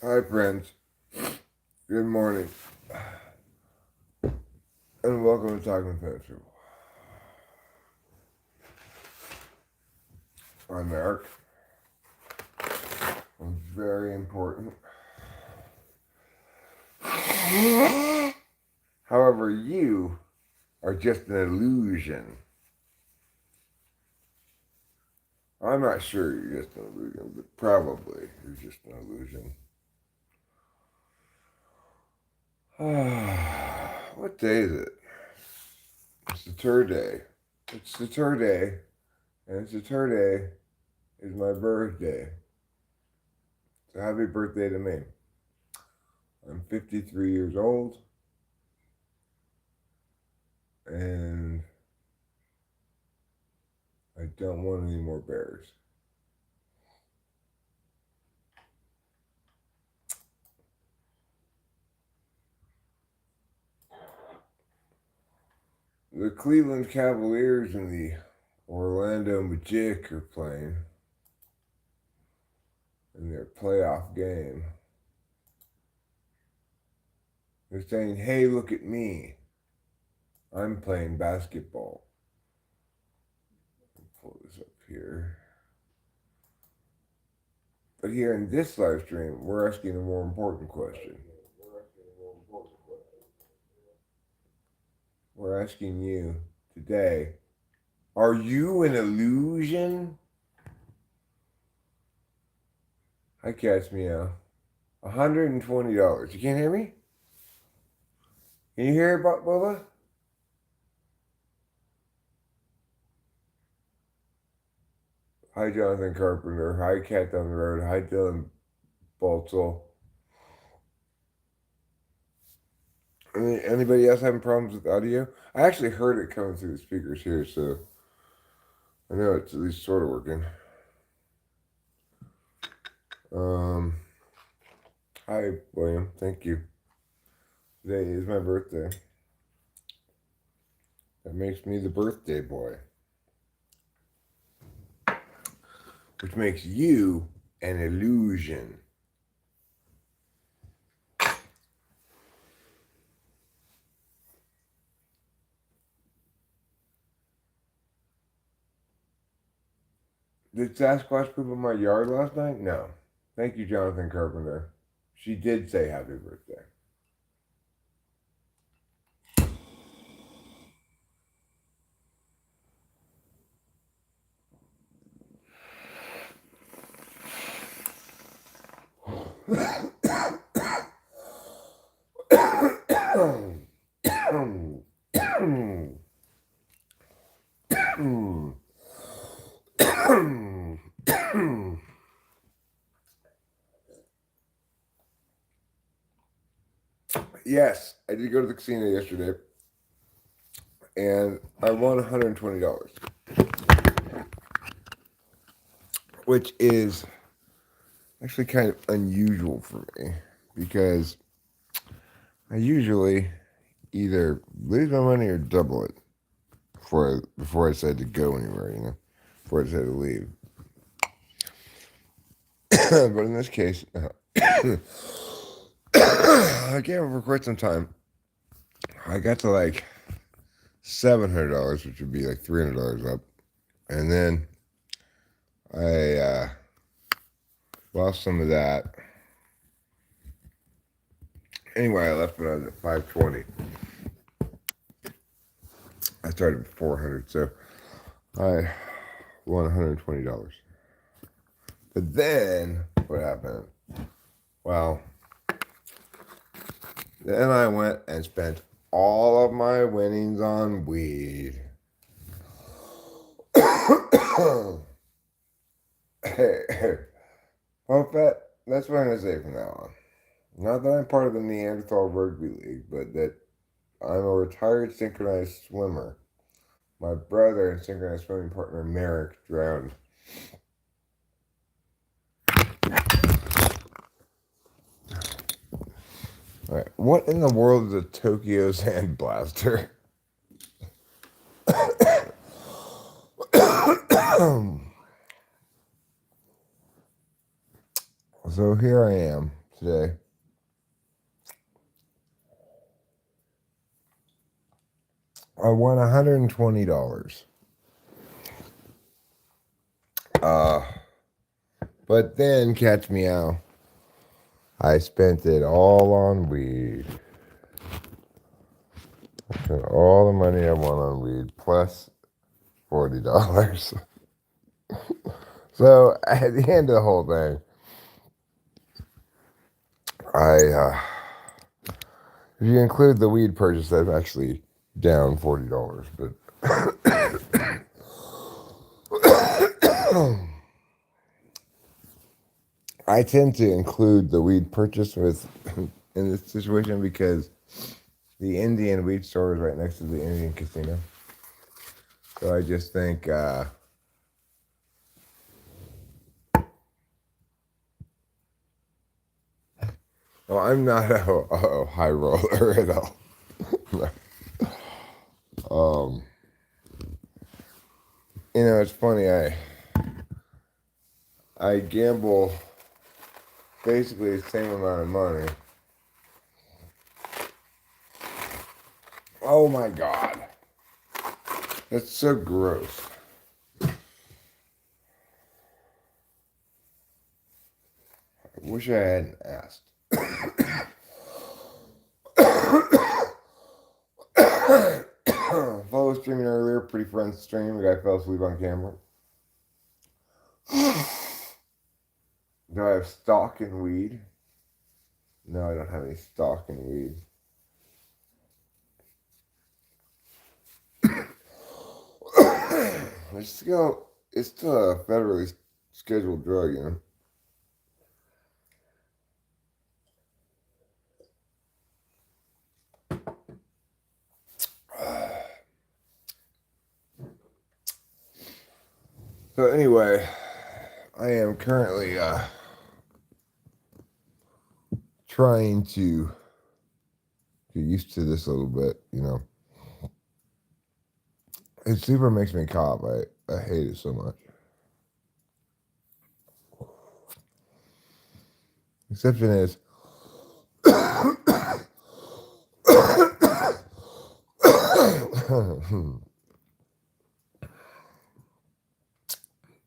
Hi, friends. Good morning, and welcome to Talking Festival. I'm Eric. I'm very important. However, you are just an illusion. I'm not sure you're just an illusion, but probably you're just an illusion. What day is it? It's the tour day. It's the tour day, and it's the tour day is my birthday. So happy birthday to me. I'm 53 years old, and I don't want any more bears. The Cleveland Cavaliers and the Orlando Magic are playing in their playoff game. They're saying, hey, look at me. I'm playing basketball. I'll pull this up here. But here in this live stream, we're asking a more important question. We're asking you today, are you an illusion? Hi, Cat's Meow. $120. You can't hear me? Can you hear it, Bubba? Hi, Jonathan Carpenter. Hi, Cat Down the Road. Hi, Dylan Baltzell. Anybody else having problems with audio? I actually heard it coming through the speakers here, so I know it's at least sort of working. Hi, William. Thank you. Today is my birthday. That makes me the birthday boy. Which makes you an illusion. Did Sasquatch poop in my yard last night? No. Thank you, Jonathan Carpenter. She did say happy birthday. Yes, I did go to the casino yesterday, and I won $120, which is actually kind of unusual for me because I usually either lose my money or double it before I decide to go anywhere, before I decide to leave. But in this case, I gambled for quite some time. I got to like $700, which would be like $300 up, and then I lost some of that. Anyway, I left when I was at 520. I started with 400, so I won $120. But then what happened? Well, then I went and spent all of my winnings on weed. Well, that's what I'm going to say from now on. Not that I'm part of the Neanderthal Rugby League, but that I'm a retired synchronized swimmer. My brother and synchronized swimming partner Merrick drowned. All right, what in the world is a Tokyo Sand Blaster? So here I am, today. I won $120. But then, catch me out, I spent it all on weed. I spent all the money I won on weed, plus $40. So, at the end of the whole thing, if you include the weed purchase, I'm actually down $40. But I tend to include the weed purchase with in this situation because the Indian weed store is right next to the Indian casino. So I just think, well, I'm not a high roller at all. It's funny. I gamble basically the same amount of money. Oh my God. That's so gross. I wish I hadn't asked. While I was streaming earlier, pretty friends stream, the guy fell asleep on camera. Do I have stock in weed? No, I don't have any stock in weed. It's still a federally scheduled drug, you know. So anyway, I am currently trying to get used to this a little bit, you know. It super makes me cough. I hate it so much. Exception is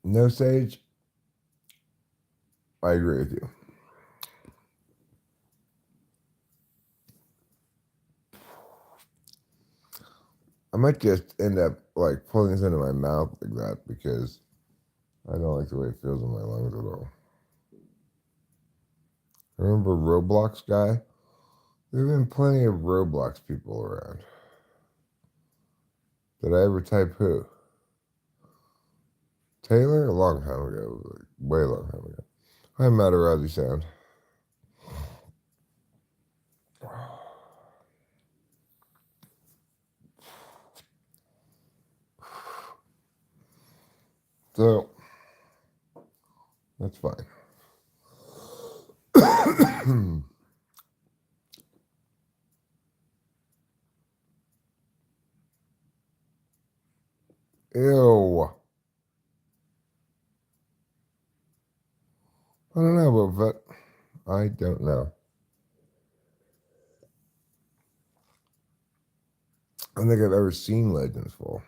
no sage. I agree with you. I might just end up like pulling this into my mouth like that because I don't like the way it feels in my lungs at all. Remember Roblox guy? There have been plenty of Roblox people around. Did I ever type who? Taylor? A long time ago. Like, way long time ago. I'm out of rousy sound. So, that's fine. Ew. I don't know about vet. I don't know. I don't think I've ever seen Legends Fall.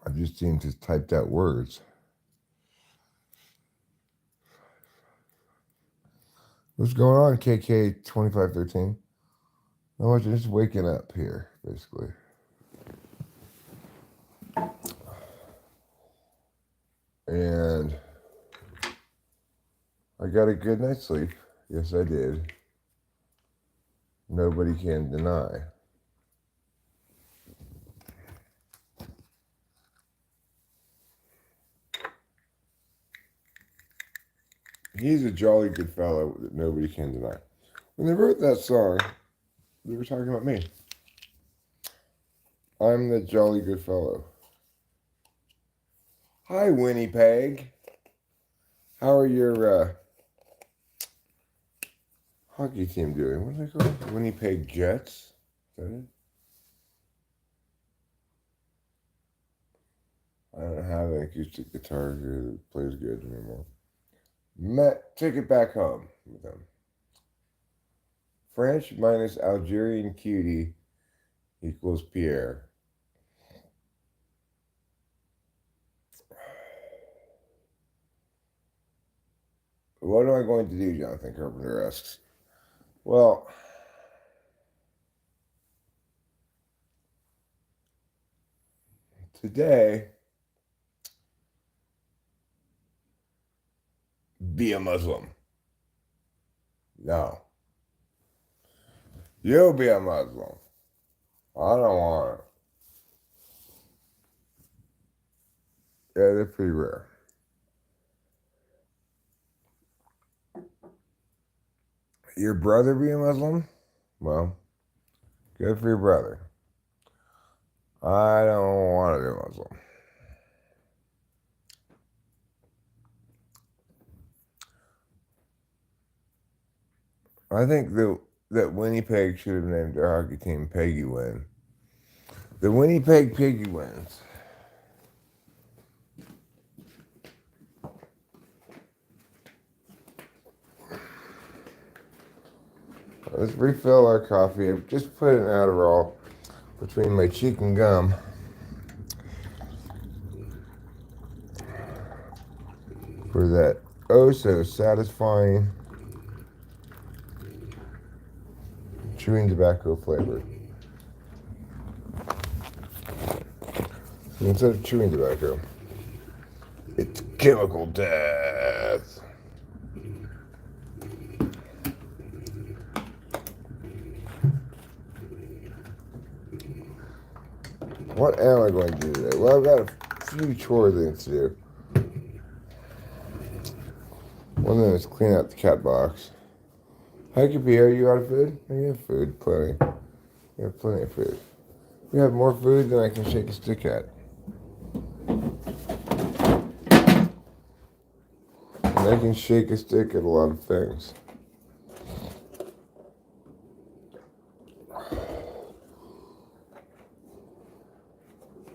I've just seen just typed out words. What's going on, KK2513? I want you just waking up here, basically. And I got a good night's sleep. Yes, I did. Nobody can deny. He's a jolly good fellow that nobody can deny. When they wrote that song, they were talking about me. I'm the jolly good fellow. Hi, Winnipeg. How are your hockey team doing? What are they called? Winnipeg Jets? Is that it? I don't have an acoustic guitar here that plays good anymore. Took it back home with them. French minus Algerian cutie equals Pierre. What am I going to do, Jonathan Carpenter asks. Well, today, be a Muslim. No. You be a Muslim. I don't want it. Yeah, they're pretty rare. Your brother be a Muslim? Well, good for your brother. I don't want to be a Muslim. I think that Winnipeg should have named their hockey team Peggy Win. The Winnipeg Piggy Wins. Let's refill our coffee. I've just put an Adderall between my cheek and gum. For that oh so satisfying chewing tobacco flavor. Instead of chewing tobacco, it's chemical death. What am I going to do today? Well, I've got a few chore things to do. One of them is clean out the cat box. Hi, Pierre, you out of food? You have food, plenty. You have plenty of food. You have more food than I can shake a stick at. And I can shake a stick at a lot of things.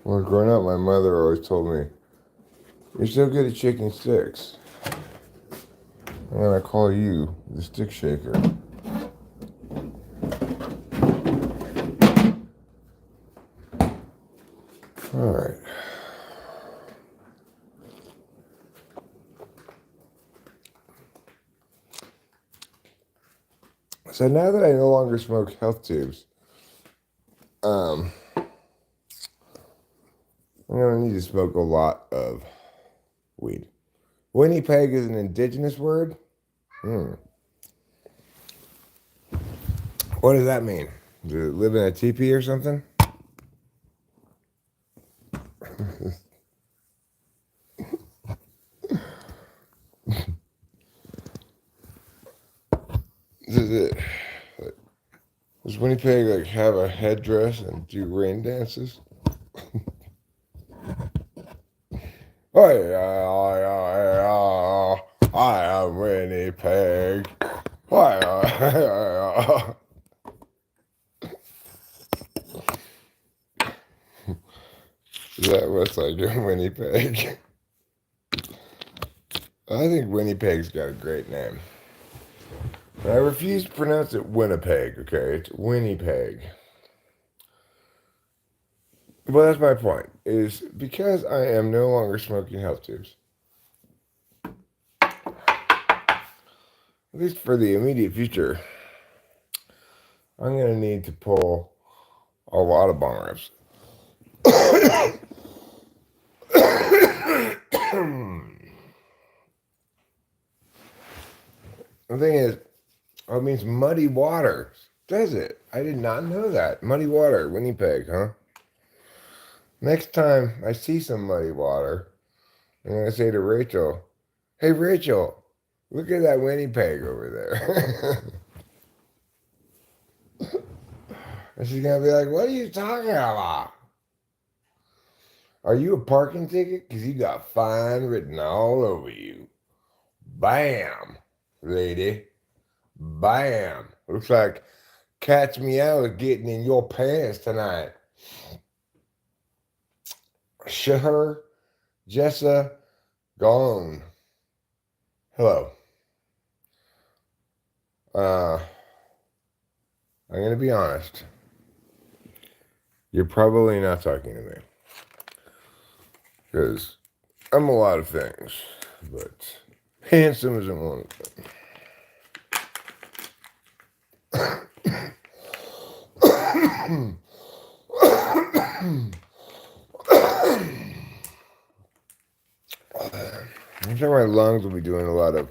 Well, growing up, my mother always told me, "You're so good at shaking sticks. I'm gonna call you the stick shaker." All right. So now that I no longer smoke health tubes, I'm gonna need to smoke a lot of weed. Winnipeg is an indigenous word? What does that mean? Do it live in a teepee or something? Does Winnipeg like have a headdress and do rain dances? I am Winnipeg. Is that what's like in Winnipeg? I think Winnipeg's got a great name. But I refuse to pronounce it Winnipeg, okay? It's Winnipeg. Well, that's my point, is because I am no longer smoking health tubes, at least for the immediate future, I'm going to need to pull a lot of bong rips. The thing is, it means muddy water. Does it? I did not know that. Muddy water, Winnipeg, huh? Next time I see some muddy water, I'm going to say to Rachel, "Hey, Rachel, look at that Winnipeg over there." And she's going to be like, "What are you talking about? Are you a parking ticket? Because you got fine written all over you. Bam, lady. Bam. Looks like Catch Me Out getting in your pants tonight." Sure, Jessa, gone. Hello. I'm going to be honest. You're probably not talking to me. Because I'm a lot of things. But handsome isn't one of them. I'm sure my lungs will be doing a lot of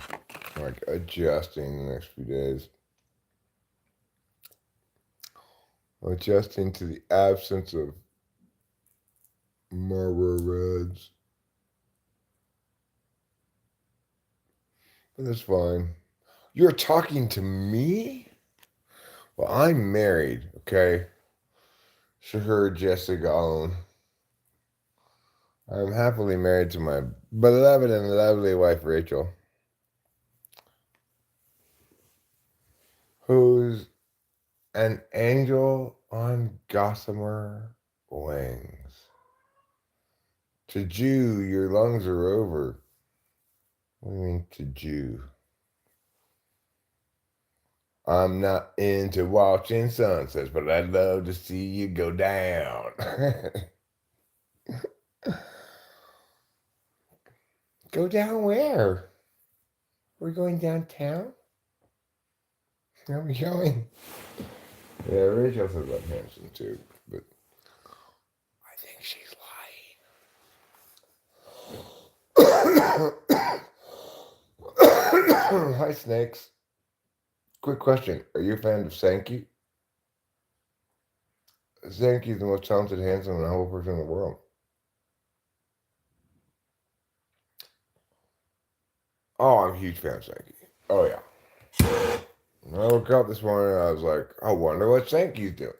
like adjusting the next few days. Adjusting to the absence of Marlboro Reds. But that's fine. You're talking to me? Well, I'm married, okay? Sure, Jessica Allen. I'm happily married to my beloved and lovely wife, Rachel, who's an angel on gossamer wings. To Jew, your lungs are over. What do you mean, to Jew? I'm not into watching sunsets, but I'd love to see you go down. Go down where? We're going downtown? Where are we going? Yeah, Rachel says I'm handsome too, but I think she's lying. Hi, snakes. Quick question. Are you a fan of Sankey? Sankey is the most talented, handsome, and humble person in the world. Oh, I'm a huge fan of Sankey. Oh, yeah. When I woke up this morning, I was like, I wonder what Sankey's doing.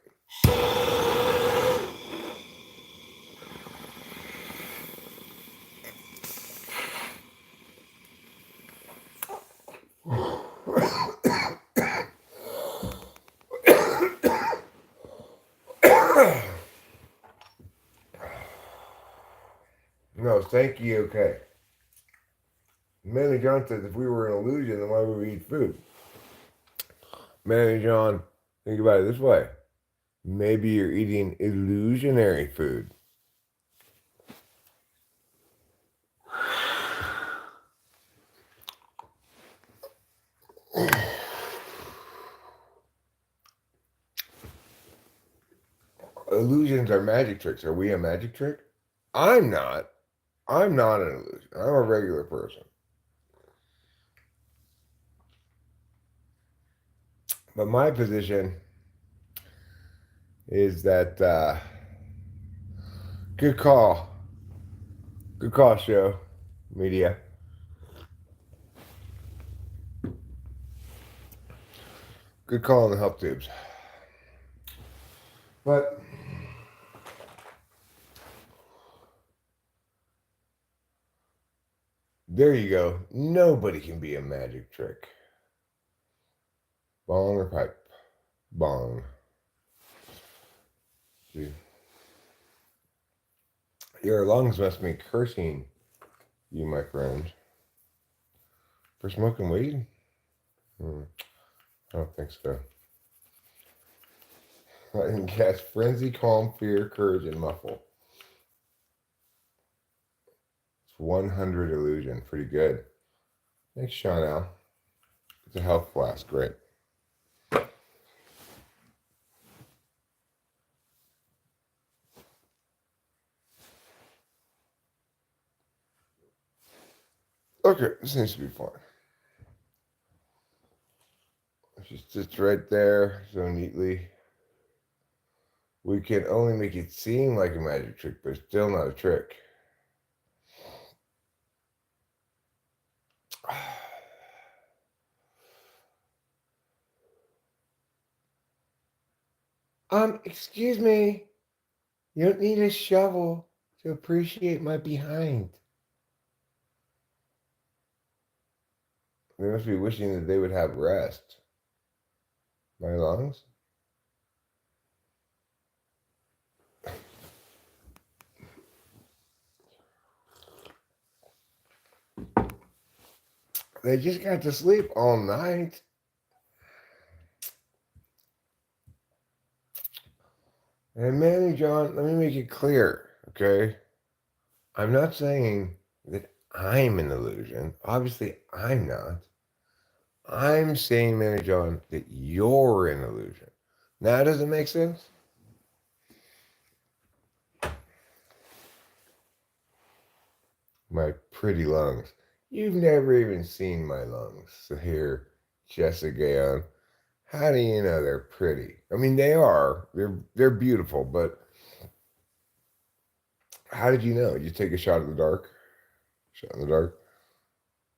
No, Sankey, okay. Manny John says if we were an illusion, then why would we eat food? Manny John, think about it this way. Maybe you're eating illusionary food. Illusions are magic tricks. Are we a magic trick? I'm not. I'm not an illusion. I'm a regular person. But my position is that good call. Good call, show. Media. Good call on the help tubes. But there you go. Nobody can be a magic trick. Bong or pipe? Bong. See. Your lungs must be cursing you, my friend. For smoking weed? I don't think so. I can guess frenzy, calm, fear, courage, and muffle. It's 100 illusion. Pretty good. Thanks, Sean Al. It's a health flask. Great. Okay, this needs to be fun. It just sits right there so neatly. We can only make it seem like a magic trick, but it's still not a trick. Excuse me. You don't need a shovel to appreciate my behind. They must be wishing that they would have rest. My lungs? They just got to sleep all night. And Manny John, let me make it clear, okay? I'm not saying that I'm an illusion. Obviously, I'm not. I'm saying, Manny John, that you're an illusion. Now, does it make sense? My pretty lungs. You've never even seen my lungs. So here, Jessica, how do you know they're pretty? I mean, they are. They're beautiful, but how did you know? You take a shot in the dark? Shot in the dark?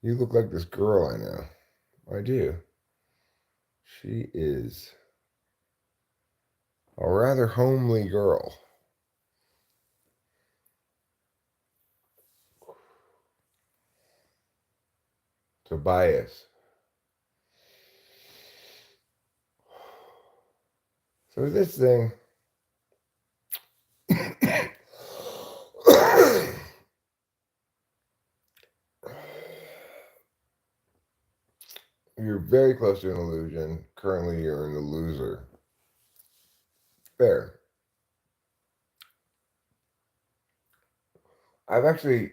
You look like this girl I know. I do. She is a rather homely girl. Tobias. So this thing. You're very close to an illusion. Currently, you're an loser. Fair. I've actually,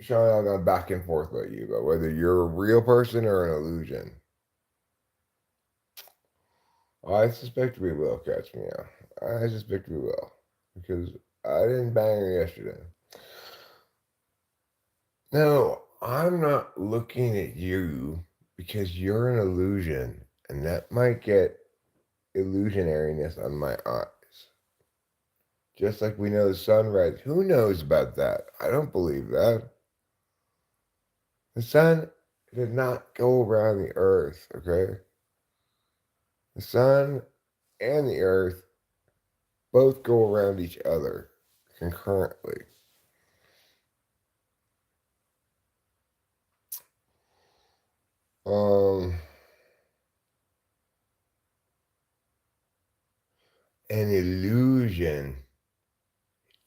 Sean, I've gone back and forth about you about whether you're a real person or an illusion. I suspect we will catch me out. I suspect we will. Because I didn't bang her yesterday. No, I'm not looking at you because you're an illusion. And that might get illusionariness on my eyes. Just like we know the sun rises. Who knows about that? I don't believe that. The sun does not go around the earth, okay? The sun and the earth both go around each other concurrently. Um, an illusion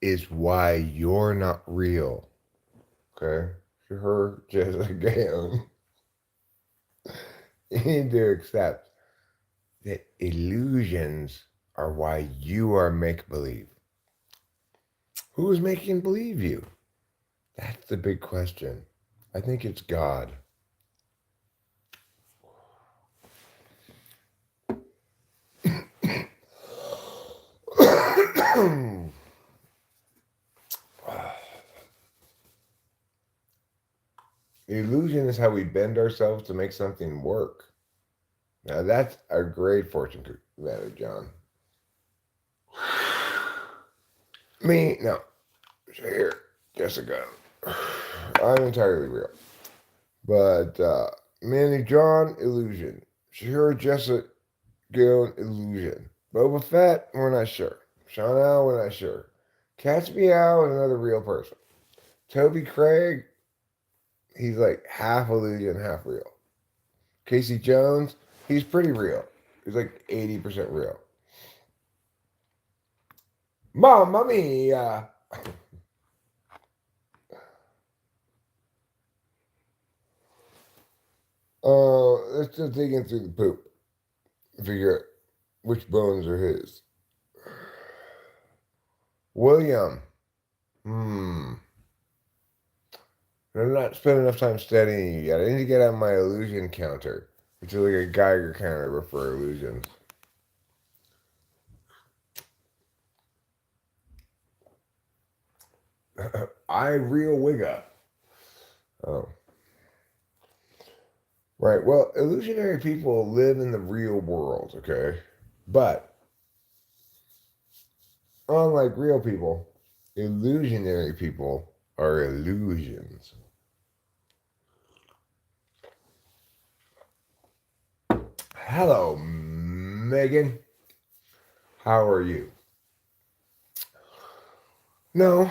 is why you're not real, okay? Her just again. You need to accept that illusions are why you are make believe. Who is making believe you? That's the big question. I think it's God. The illusion is how we bend ourselves to make something work. Now that's a great fortune matter, John. Me, no. So here, Jessica. I'm entirely real. But Manny John, illusion. Sure, Jessica, illusion. Boba Fett, we're not sure. Sean Al, we're not sure. Catch Me Out is another real person. Toby Craig, he's like half illusion, half real. Casey Jones, he's pretty real. He's like 80% real. Mamma mia! Let's just dig in through the poop. Figure out which bones are his. William. I'm not spending enough time studying you yet. I need to get on my illusion counter, which is like a Geiger counter but for illusions. I real wigga. Oh. Right. Well, illusionary people live in the real world, okay? But unlike real people, illusionary people are illusions. Hello, Megan. How are you? No,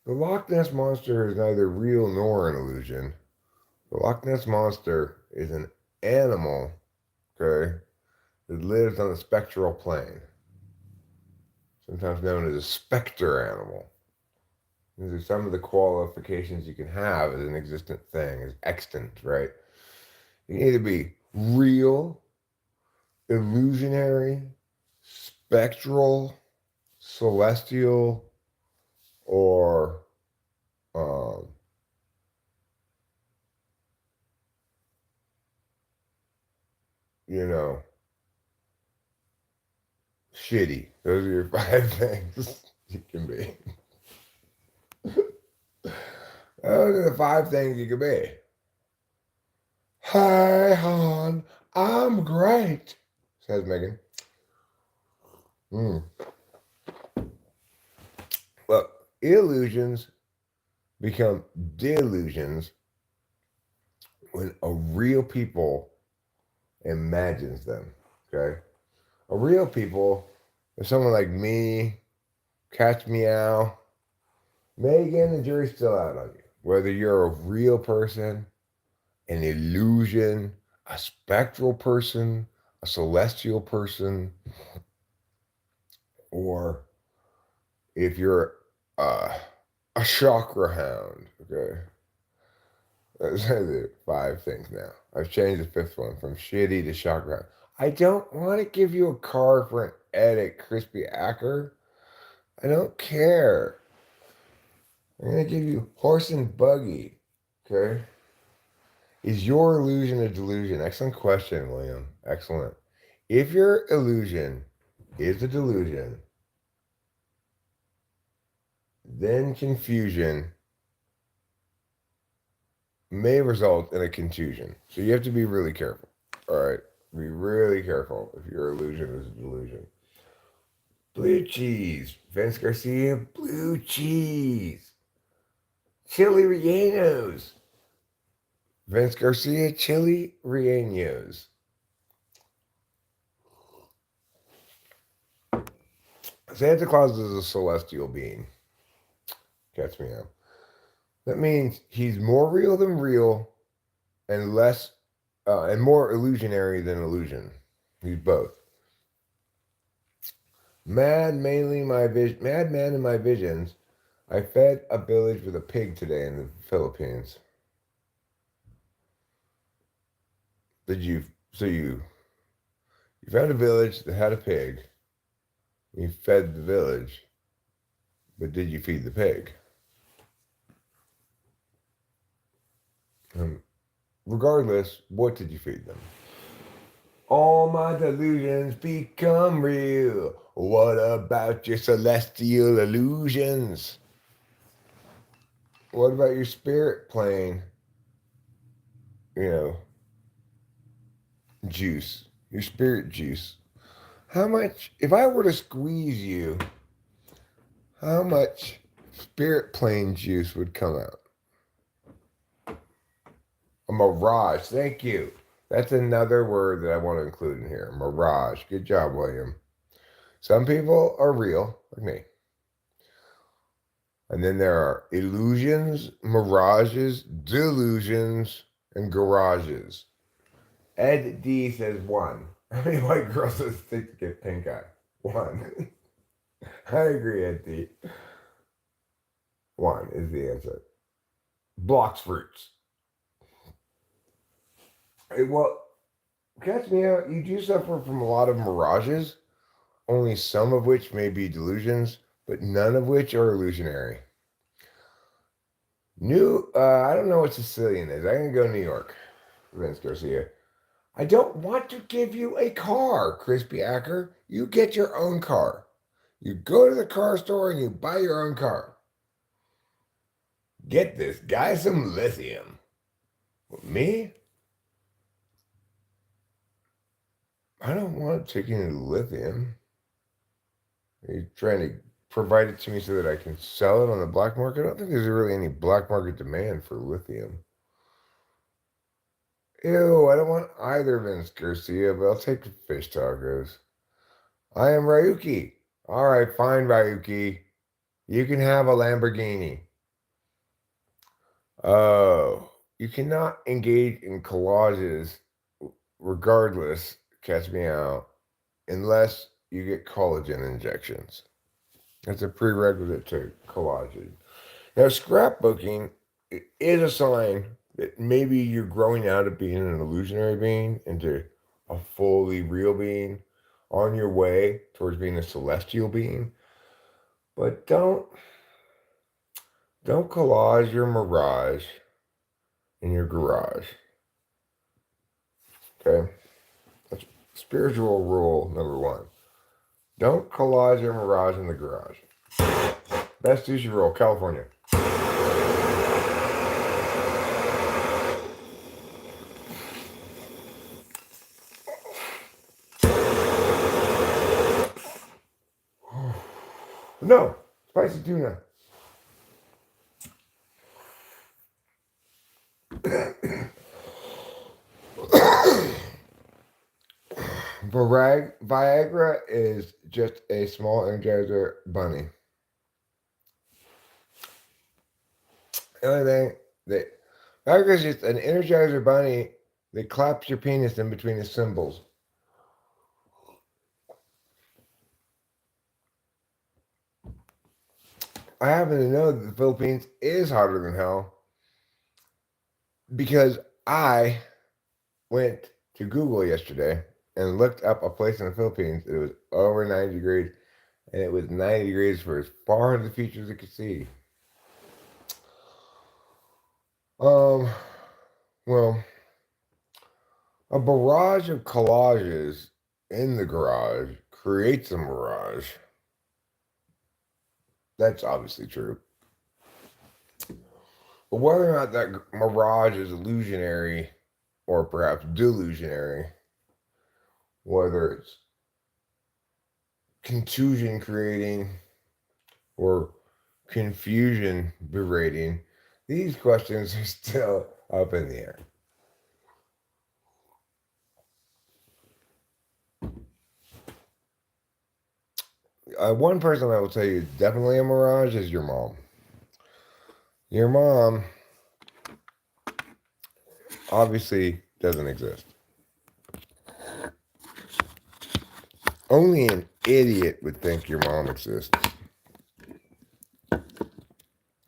the Loch Ness Monster is neither real nor an illusion. The Loch Ness Monster is an animal, okay, that lives on the spectral plane, sometimes known as a specter animal. These are some of the qualifications you can have as an existent thing, as extant, right? You can either be real, illusionary, spectral, celestial, or um, you know, shitty. Those are your five things you can be. Those are the five things you can be. Hi, hon. I'm great, says Megan. Mm. Look, illusions become delusions when a real people imagines them. Okay? A real people is someone like me, Catch Meow, Megan, the jury's still out on you. Whether you're a real person, an illusion, a spectral person, a celestial person, or if you're uh, a chakra hound. Okay? Those are the five things now. I've changed the fifth one from shitty to chakra. I don't want to give you a car for an ed at Crispy Acker. I don't care. I'm going to give you horse and buggy. Okay? Is your illusion a delusion? Excellent question, William. Excellent. If your illusion is a delusion, then confusion may result in a contusion. So you have to be really careful. All right? Be really careful if your illusion is a delusion. Blue cheese. Vince Garcia, blue cheese. Chili rellenos. Vince Garcia, chili rellenos. Santa Claus is a celestial being. Catch me out. That means he's more real than real and less and more illusionary than illusion. He's both. Madman in my visions. I fed a village with a pig today in the Philippines. Did you? So you found a village that had a pig. You fed the village, but did you feed the pig? Regardless, what did you feed them? All my delusions become real. What about your celestial illusions? What about your spirit plane? You know, juice. Your spirit juice. How much, if I were to squeeze you, how much spirit plane juice would come out? A mirage. Thank you. That's another word that I want to include in here. Mirage. Good job, William. Some people are real, like me. And then there are illusions, mirages, delusions, and garages. Ed D says one. How many white girls does it take to get pink eye? One. I agree, Ed D. One is the answer. Blocks fruits. Hey, well, catch me out. You do suffer from a lot of mirages, only some of which may be delusions, but none of which are illusionary. I don't know what Sicilian is. I'm going to go New York. Vince Garcia. I don't want to give you a car, Crispy Acker. You get your own car. You go to the car store and you buy your own car. Get this guy some lithium. Me? I don't want to take any lithium. Are you trying to provide it to me so that I can sell it on the black market? I don't think there's really any black market demand for lithium. Ew, I don't want either, Vince Garcia, but I'll take the fish tacos. I am Ryuki. All right, fine, Ryuki. You can have a Lamborghini. Oh, you cannot engage in collages regardless, catch me out, unless you get collagen injections. That's a prerequisite to collagen. Now, scrapbooking is a sign that maybe you're growing out of being an illusionary being into a fully real being on your way towards being a celestial being. But don't collage your mirage in your garage. Okay? That's spiritual rule number one. Don't collage your mirage in the garage. Best sushi roll, California. No, spicy tuna. Viagra is just a small energizer bunny. The only thing that Viagra is just an energizer bunny that claps your penis in between the cymbals. I happen to know that the Philippines is hotter than hell because I went to Google yesterday and looked up a place in the Philippines. It was over 90 degrees, and it was 90 degrees for as far as the features you could see. Well, a barrage of collages in the garage creates a mirage. That's obviously true. But whether or not that mirage is illusionary or perhaps delusionary, whether it's contusion creating or confusion berating, these questions are still up in the air. One person I will tell you is definitely a mirage is your mom. Your mom obviously doesn't exist. Only an idiot would think your mom exists.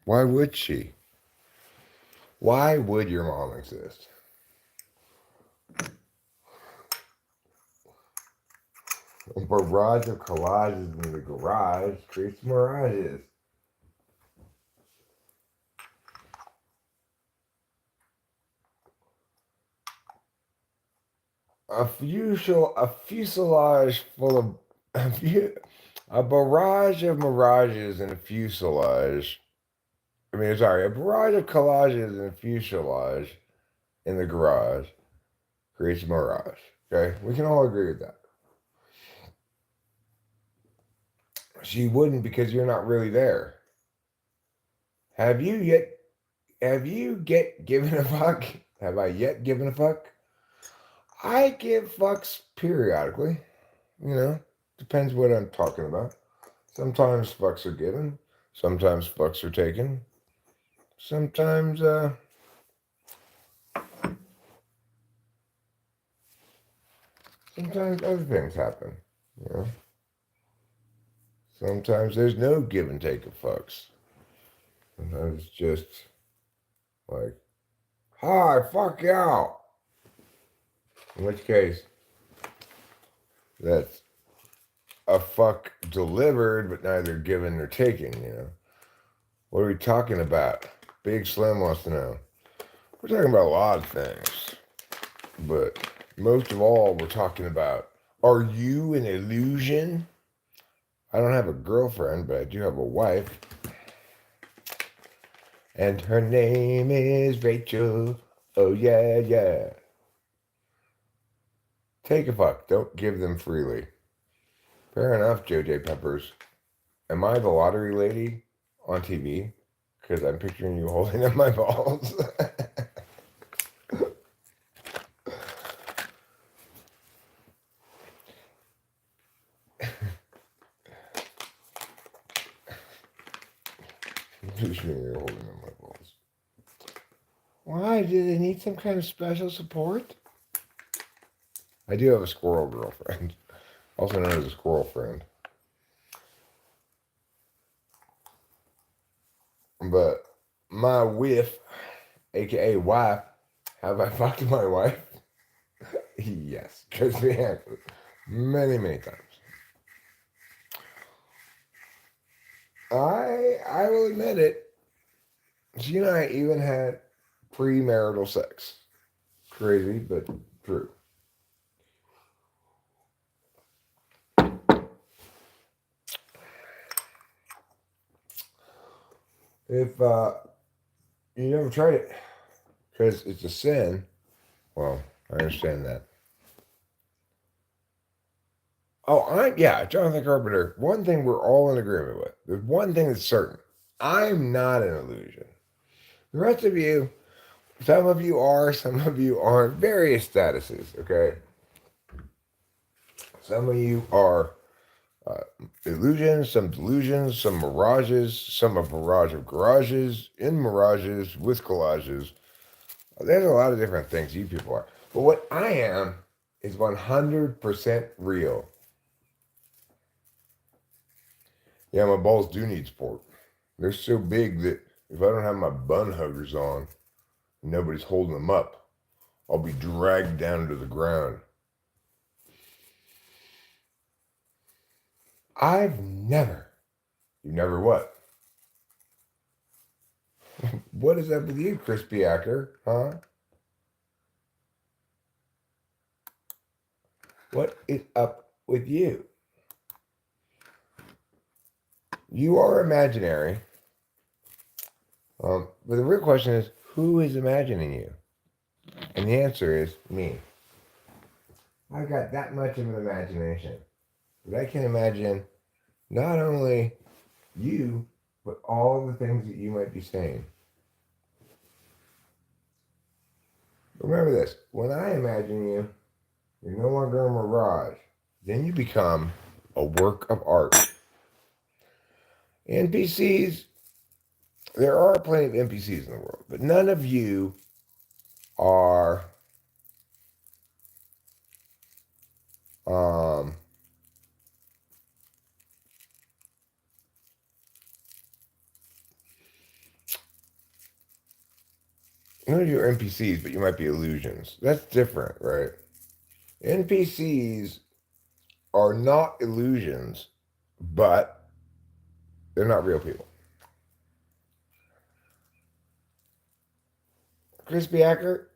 Why would she? Why would your mom exist? A barrage of collages in the garage creates mirages. A fuselage full of a barrage of mirages and a fuselage. A barrage of collages and a fuselage in the garage creates a mirage. Okay, we can all agree with that. She wouldn't because you're not really there. Have you yet? Have you given a fuck? Have I yet given a fuck? I give fucks periodically. Depends what I'm talking about. Sometimes fucks are given. Sometimes fucks are taken. Sometimes, sometimes other things happen. You know. Sometimes there's no give and take of fucks. Sometimes it's just like, hi, fuck you. In which case, that's a fuck delivered, but neither given nor taken. What are we talking about? Big Slim wants to know. We're talking about a lot of things, but most of all, we're talking about, are you an illusion? I don't have a girlfriend, but I do have a wife. And her name is Rachel. Oh, yeah, yeah. Take a fuck. Don't give them freely. Fair enough, JJ Peppers. Am I the lottery lady on TV? Because I'm picturing you holding up my balls. Picturing you holding up my balls. Why? Do they need some kind of special support? I do have a squirrel girlfriend, also known as a squirrel friend. But my wife aka wife. Have I fucked my wife? Yes, because we have many, many times. I will admit it. She and I even had premarital sex. Crazy, but true. If you never tried it, because it's a sin, well, I understand that. Oh, yeah, Jonathan Carpenter. One thing we're all in agreement with. There's one thing that's certain. I'm not an illusion. The rest of you, some of you are, some of you aren't. Various statuses, okay? Some of you are illusions, some delusions, some mirages, some a barrage of garages, in mirages, with collages. There's a lot of different things you people are. But what I am is 100% real. Yeah, my balls do need support. They're so big that if I don't have my bun huggers on and nobody's holding them up, I'll be dragged down to the ground. You've never what? What is up with you, crispy actor? Huh? What is up with you? You are imaginary. But the real question is, who is imagining you? And the answer is me. I've got that much of an imagination that I can imagine not only you, but all the things that you might be saying. Remember this, when I imagine you, you're no longer a mirage. Then you become a work of art. NPCs, there are plenty of NPCs in the world, but none of you are um, none of you are NPCs, but you might be illusions. That's different, right? NPCs are not illusions, but they're not real people. Crispy Hacker,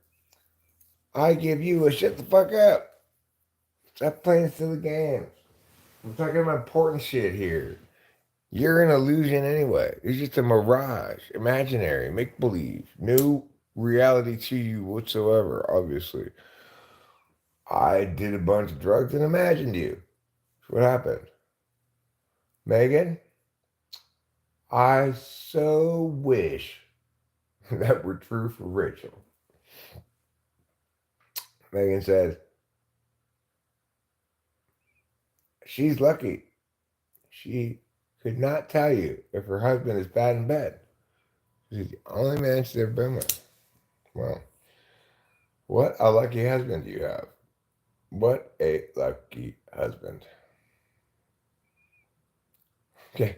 I give you a shut the fuck up. Stop playing silly games. I'm talking about important shit here. You're an illusion anyway. It's just a mirage, imaginary, make believe, no reality to you whatsoever, obviously. I did a bunch of drugs and imagined you. That's what happened. Megan, I so wish that were true for Rachel. Megan says, she's lucky. She could not tell you if her husband is bad in bed. She's the only man she's ever been with. Well, what a lucky husband you have. What a lucky husband. Okay,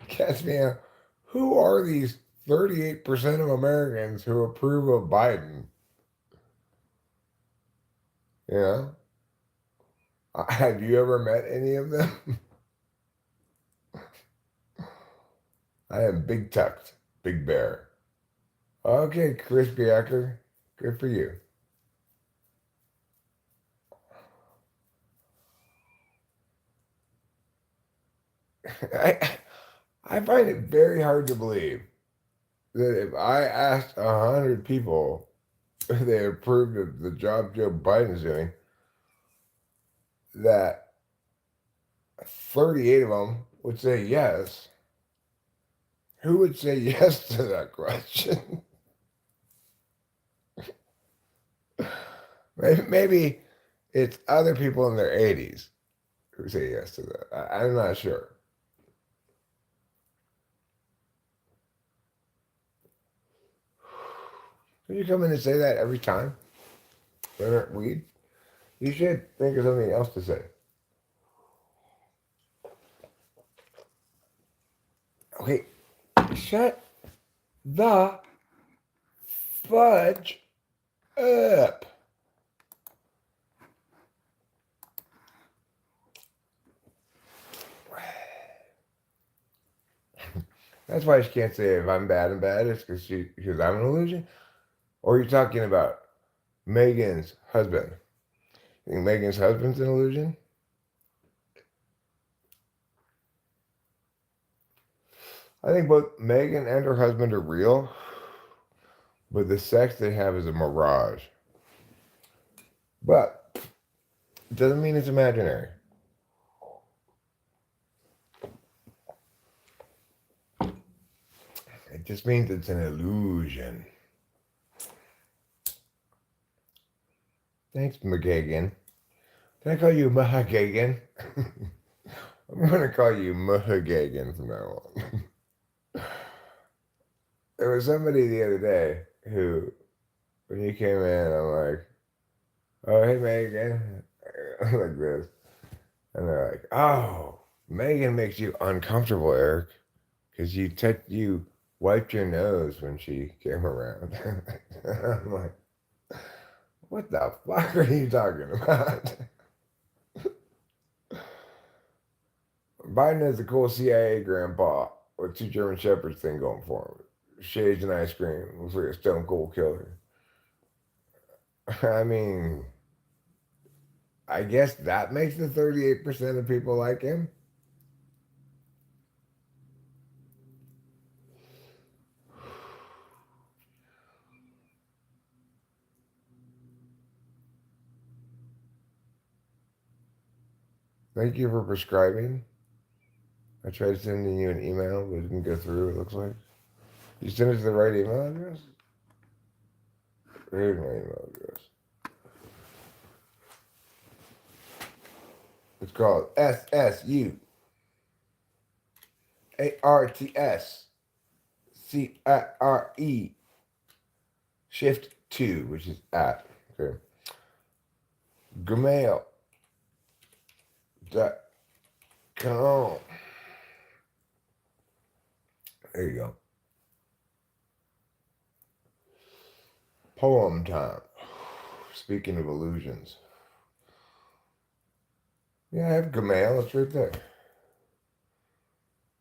catch me out. Who are these 38% of Americans who approve of Biden? You know? Have you ever met any of them? I am big tucked, big bear. Okay, crispy actor. Good for you. I, I find it very hard to believe that if I asked 100 people if they approved of the job Joe Biden's doing, that 38 of them would say yes. Who would say yes to that question? Maybe it's other people in their 80s who say yes to that. I'm not sure. Can you come in and say that every time? Leonard Weed? You should think of something else to say. Okay, shut the fudge up. That's why she can't say if I'm bad and bad. It's because I'm an illusion. Or you're talking about Megan's husband. You think Megan's husband's an illusion? I think both Megan and her husband are real, but the sex they have is a mirage. But it doesn't mean it's imaginary. It just means it's an illusion. Thanks, McGagan. Can I call you Mahagagan? I'm going to call you Mahagagan from now on. There was somebody the other day who, when you came in, I'm like, oh, hey, Megan. Like this. And they're like, oh, Megan makes you uncomfortable, Eric, because you wiped your nose when she came around. I'm like, what the fuck are you talking about? Biden has a cool CIA grandpa with 2 German Shepherds thing going for him. Shades and ice cream. Looks like a stone cold killer. I mean, I guess that makes the 38% of people like him. Thank you for prescribing. I tried sending you an email, but it didn't go through, it looks like. You sent it to the right email address? Here's my email address. It's called ssuartscire shift 2, which is at. Okay. Gmail.com. There you go. Poem time. Speaking of illusions. Yeah, I have Gmail. It's right there.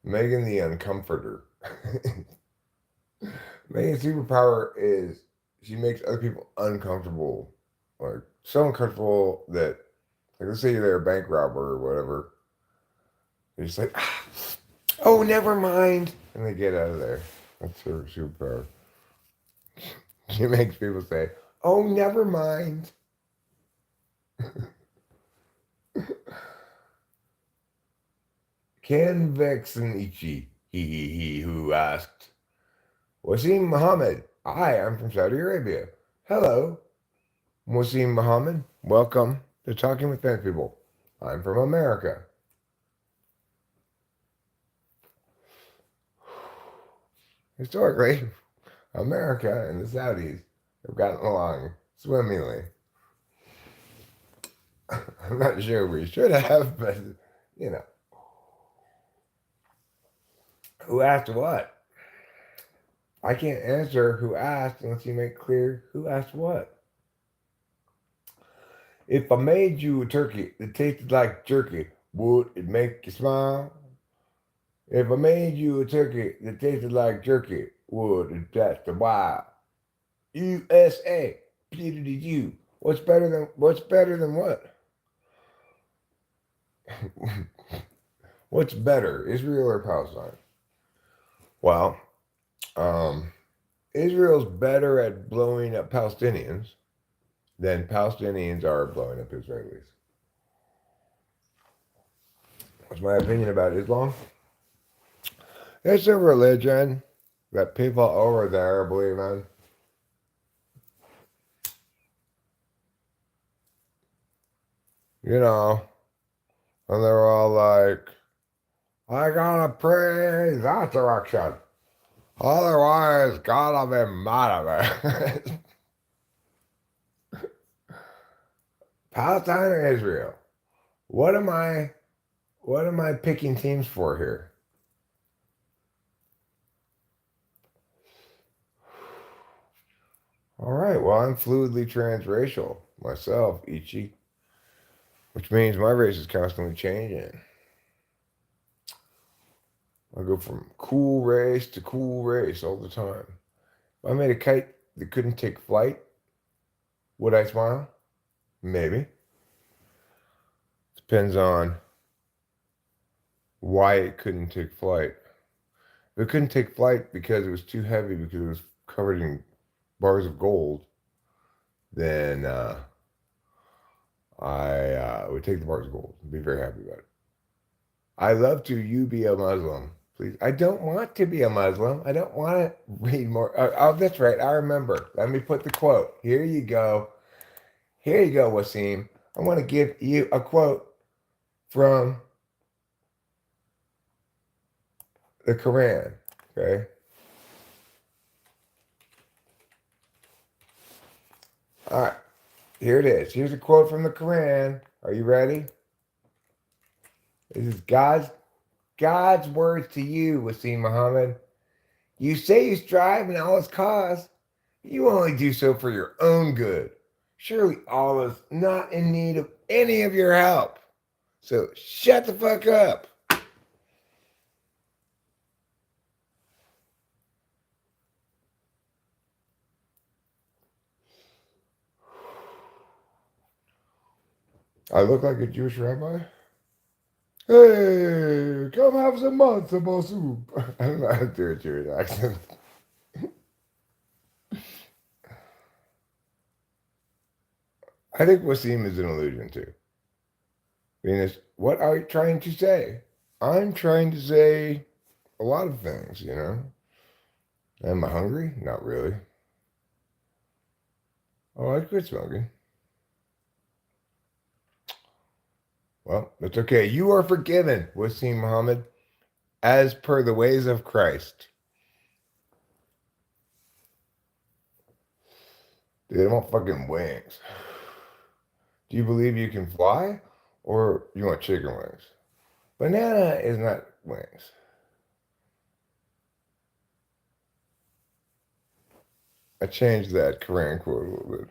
Megan the Uncomforter. Megan's superpower is she makes other people uncomfortable. Like, so uncomfortable that, like, let's say they're a bank robber or whatever. They're just like, oh, never mind. And they get out of there. That's her superpower. She makes people say, oh, never mind. Ken Vexenichi, he, who asked, Wasim Muhammad, hi, I'm from Saudi Arabia. Hello, Wasim Muhammad. Welcome to Talking with Fence People. I'm from America. Historically, America and the Saudis have gotten along swimmingly. I'm not sure we should have, but, you know. Who asked what? I can't answer who asked unless you make clear who asked what. If I made you a turkey that tasted like jerky, would it make you smile? If I made you a turkey that tasted like jerky, would it test a while? USA, PWU. What's better than what? What's better, Israel or Palestine? Well, Israel's better at blowing up Palestinians than Palestinians are blowing up Israelis. What's my opinion about Islam? It's a religion that people over there believe in. You know, and they're all like, I gotta praise that direction. Otherwise, gotta be mad at me. Palestine or Israel? What am I picking teams for here? All right, well, I'm fluidly transracial myself, Ichi, which means my race is constantly changing. I go from cool race to cool race all the time. If I made a kite that couldn't take flight, would I smile? Maybe. Depends on why it couldn't take flight. If it couldn't take flight because it was too heavy, because it was covered in bars of gold, then I would take the bars of gold and be very happy about it. I love to you be a Muslim. Please. I don't want to be a Muslim. I don't want to read more. Oh, that's right. I remember. Let me put the quote. Here you go. Here you go, Wasim. I want to give you a quote from the Quran. Okay. All right. Here it is. Here's a quote from the Quran. Are you ready? This is God's words to you, Wasim Muhammad. You say you strive in Allah's cause. You only do so for your own good. Surely Allah is not in need of any of your help. So shut the fuck up. I look like a Jewish rabbi. Hey, come have some matzo soup. I don't know how to do a Jewish accent. I think Wasim is an illusion too. Venus, what are you trying to say? I'm trying to say a lot of things, you know. Am I hungry? Not really. Oh, I quit smoking. Well, it's okay. You are forgiven, Wasim Muhammad, as per the ways of Christ. Dude, I want fucking wings. Do you believe you can fly? Or you want chicken wings? Banana is not wings. I changed that Quran quote a little bit.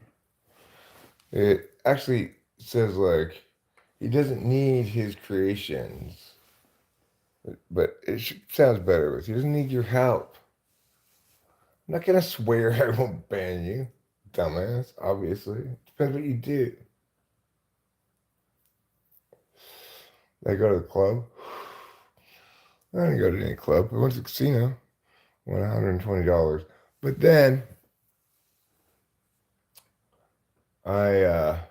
It actually says like he doesn't need his creations, but sounds better with he doesn't need your help. I'm not gonna swear I won't ban you, dumbass. Obviously, depends what you do. I go to the club. I didn't go to any club. I went to the casino. Won $120. But then I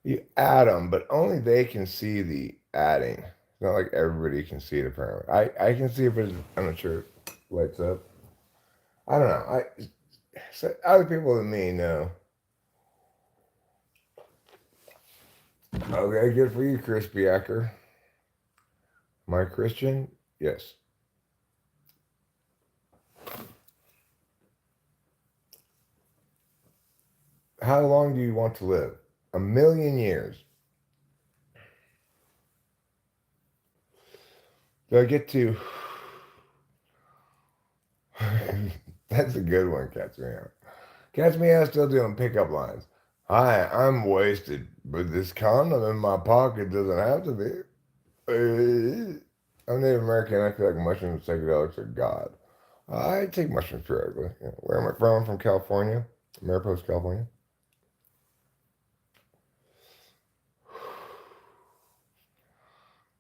you add them, but only they can see the adding. It's not like everybody can see it apparently. I can see it, but I'm not sure it lights up. I don't know. So other people than me know. Okay, good for you, Crispy Acker. Am I Christian? Yes. How long do you want to live? 1,000,000 years. Do I get to? That's a good one, Cat's Meow. Cat's Meow still doing pickup lines. Hi, I'm wasted, but this condom in my pocket doesn't have to be. I'm Native American. I feel like mushrooms and psychedelics are God. I take mushrooms periodically. Yeah. Where am I from? I'm from California, Mariposa, California.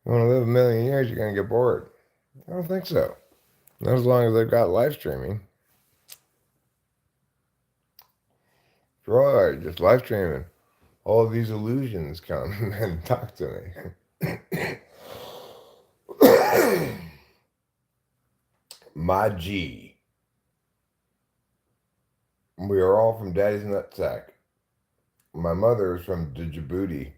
You want to live 1,000,000 years, you're going to get bored. I don't think so. Not as long as they've got live streaming. Right, just live streaming. All of these illusions come and talk to me. My G. We are all from Daddy's Nutsack. My mother is from Djibouti.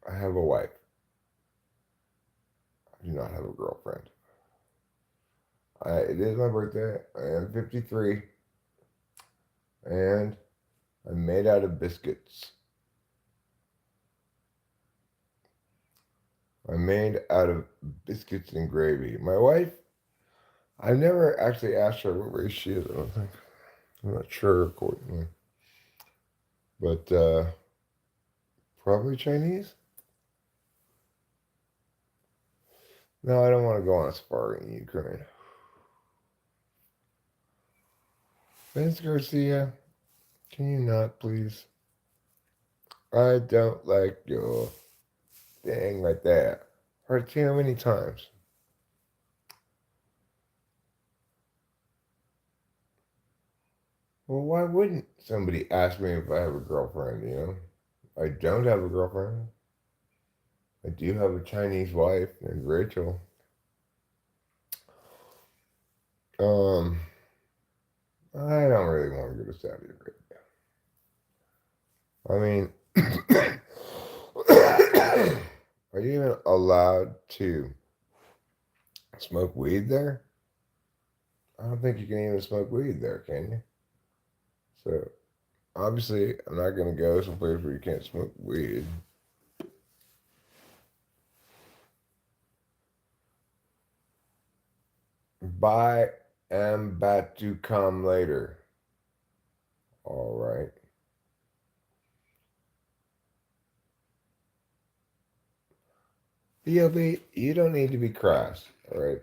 I have a wife. I do not have a girlfriend. It is my birthday. I am 53. And I'm made out of biscuits. I'm made out of biscuits and gravy. My wife, I've never actually asked her what race she is, I don't think. I'm not sure, accordingly. But probably Chinese? No, I don't want to go on a safari in Ukraine. Vince Garcia, can you not, please? I don't like your thing like that. Heard seen how many times? Well, why wouldn't somebody ask me if I have a girlfriend, you know? I don't have a girlfriend. I do have a Chinese wife named Rachel. Um, I don't really want to go to Saudi Arabia. I mean, are you even allowed to smoke weed there? I don't think you can even smoke weed there, can you? So obviously, I'm not going to go someplace where you can't smoke weed. Buy am about to come later. All right. BLB, you don't need to be crass. All right.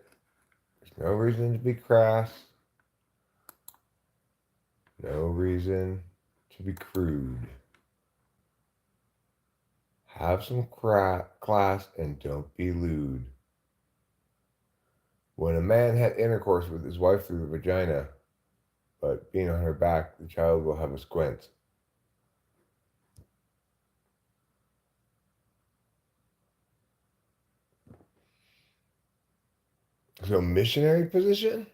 There's no reason to be crass. No reason to be crude. Have some class and don't be lewd. When a man had intercourse with his wife through the vagina, but being on her back, the child will have a squint. So, missionary position?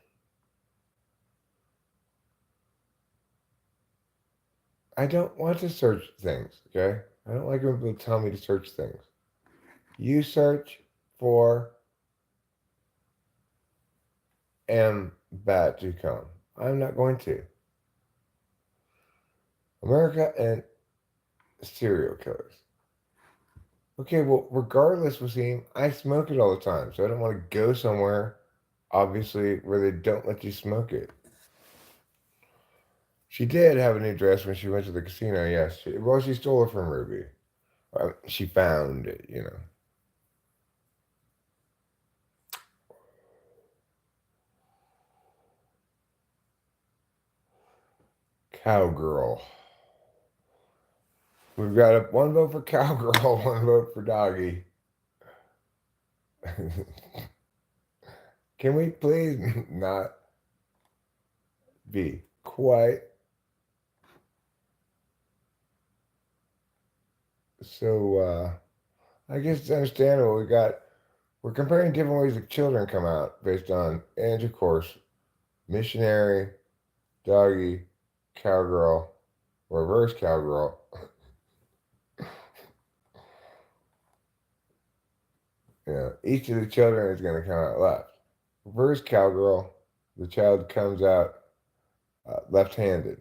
I don't want to search things, okay? I don't like when people tell me to search things. You search for am bad to come. I'm not going to. America and serial killers. Okay, well, regardless, Wasim, I smoke it all the time, so I don't want to go somewhere, obviously, where they don't let you smoke it. She did have a new dress when she went to the casino, yes. She stole it from Ruby. She found it, you know. Cowgirl. We've got one vote for cowgirl, one vote for doggy. Can we please not be quite so? I guess it's understandable. We're comparing different ways that children come out based on age, of course, missionary, doggy, cowgirl, reverse cowgirl. You know, each of the children is going to come out left. Reverse cowgirl, the child comes out left-handed.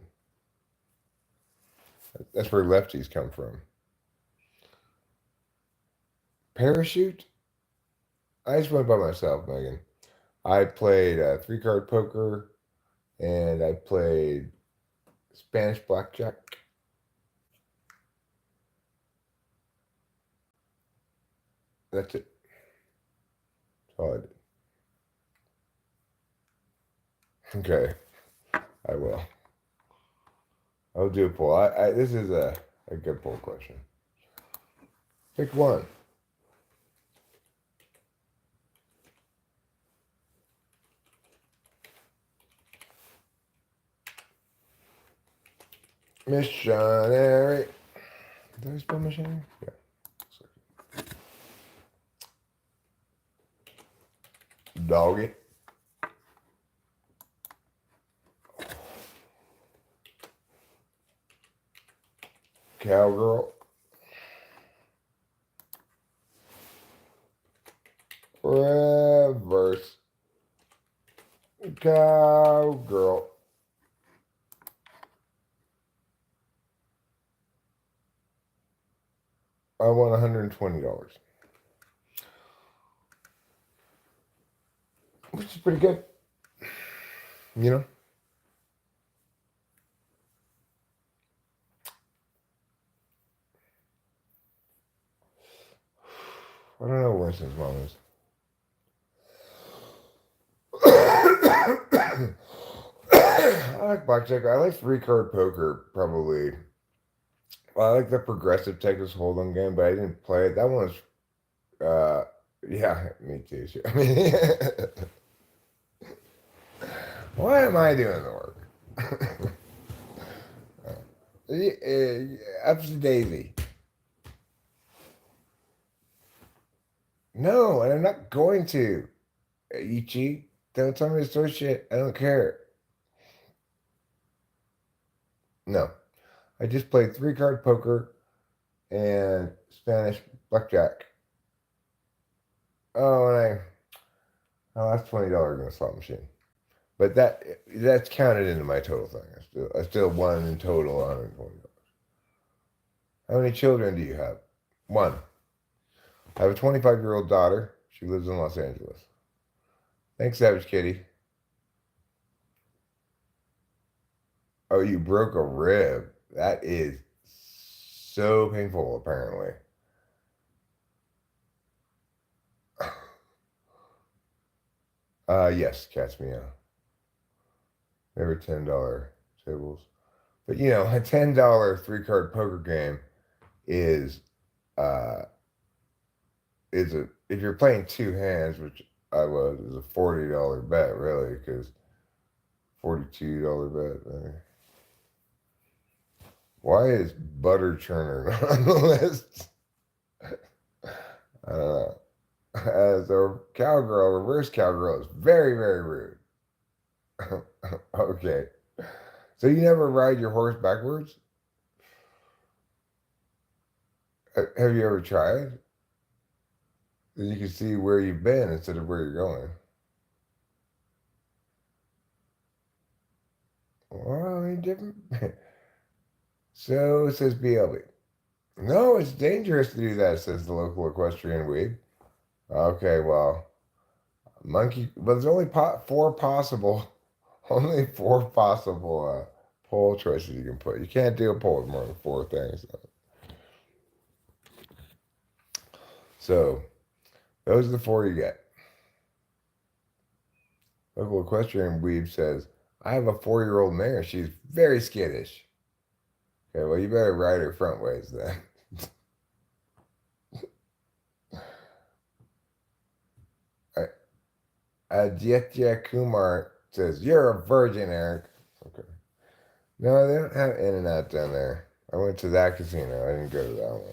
That's where lefties come from. Parachute? I just went by myself, Megan. I played three-card poker, and I played Spanish blackjack. That's it. That's all I did. Okay, I will. I'll do a poll. This is a good poll question. Pick one. Missionary. Did I spell missionary? Yeah. Doggy. Cowgirl. Reverse. Cowgirl. I won $120. which is pretty good. You know, I don't know where Winston's mom is. I like blackjack. I like three card poker probably. Well, I like the progressive Texas Hold'em game, but I didn't play it. That one was, uh, yeah, me too. I mean, why am I doing the work? Up to Daisy. No, and I'm not going to. Ichi, don't tell me to start shit. I don't care. No, I just played three card poker and Spanish blackjack. Oh, oh, that's $20 in a slot machine. But that's counted into my total thing. I still won in total $120. How many children do you have? One. I have a 25-year-old daughter. She lives in Los Angeles. Thanks, Savage Kitty. Oh, you broke a rib. That is so painful, apparently. Yes, catch me out. They were $10 tables. But a $10 three card poker game is uh is a if you're playing two hands, which I was, is a $40 bet really, because $42 bet. Why is Butter Churner not on the list? I don't know. As a cowgirl, reverse cowgirl is very, very rude. Okay. So you never ride your horse backwards? Have you ever tried? Then you can see where you've been instead of where you're going. Well, I mean, different. So says BLB. No, it's dangerous to do that, says the local equestrian weed. Okay, well, monkey, but there's only four possible, only four possible poll choices you can put. You can't do a poll with more than four things. So those are the four you get. Local equestrian weed says, I have a 4-year-old mare. She's very skittish. Okay, well, you better ride her front ways then. Aditya Kumar says, You're a virgin, Eric. Okay. No, they don't have In-N-Out down there. I went to that casino. I didn't go to that one.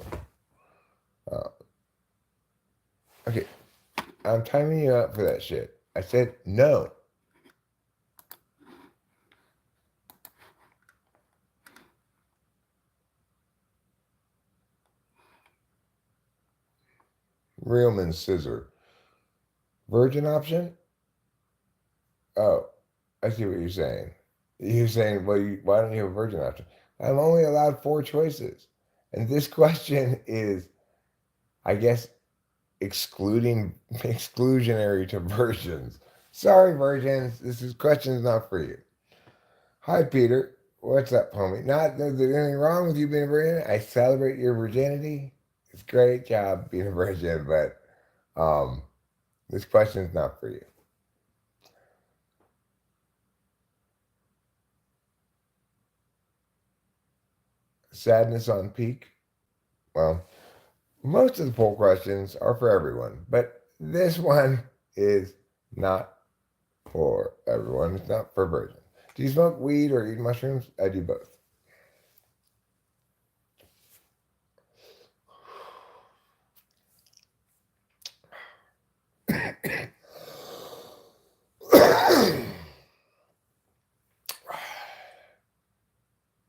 Okay, I'm timing you out for that shit. I said no. Reelman scissor. Virgin option? Oh, I see what you're saying. You're saying, well, why don't you have a virgin option? I'm only allowed four choices. And this question is, I guess, exclusionary to virgins. Sorry, virgins. Question's not for you. Hi, Peter. What's up, homie? Not that there's anything wrong with you being a virgin. I celebrate your virginity. It's a great job being a virgin, but this question's not for you. Sadness on peak. Well, most of the poll questions are for everyone, but this one is not for everyone. It's not for virgins. Do you smoke weed or eat mushrooms? I do both.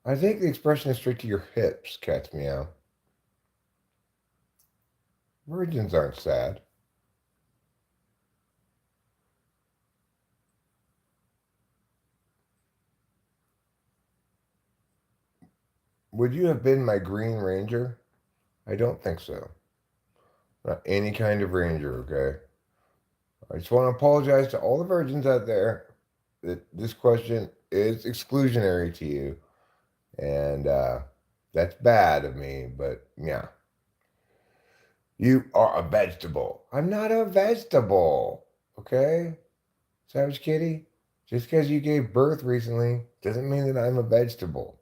I think the expression is straight to your hips, cat's meow. Virgins aren't sad. Would you have been my Green Ranger? I don't think so. Not any kind of ranger, okay? I just want to apologize to all the virgins out there that this question is exclusionary to you. And that's bad of me, but yeah. You are a vegetable. I'm not a vegetable. Okay? Savage Kitty? Just because you gave birth recently doesn't mean that I'm a vegetable.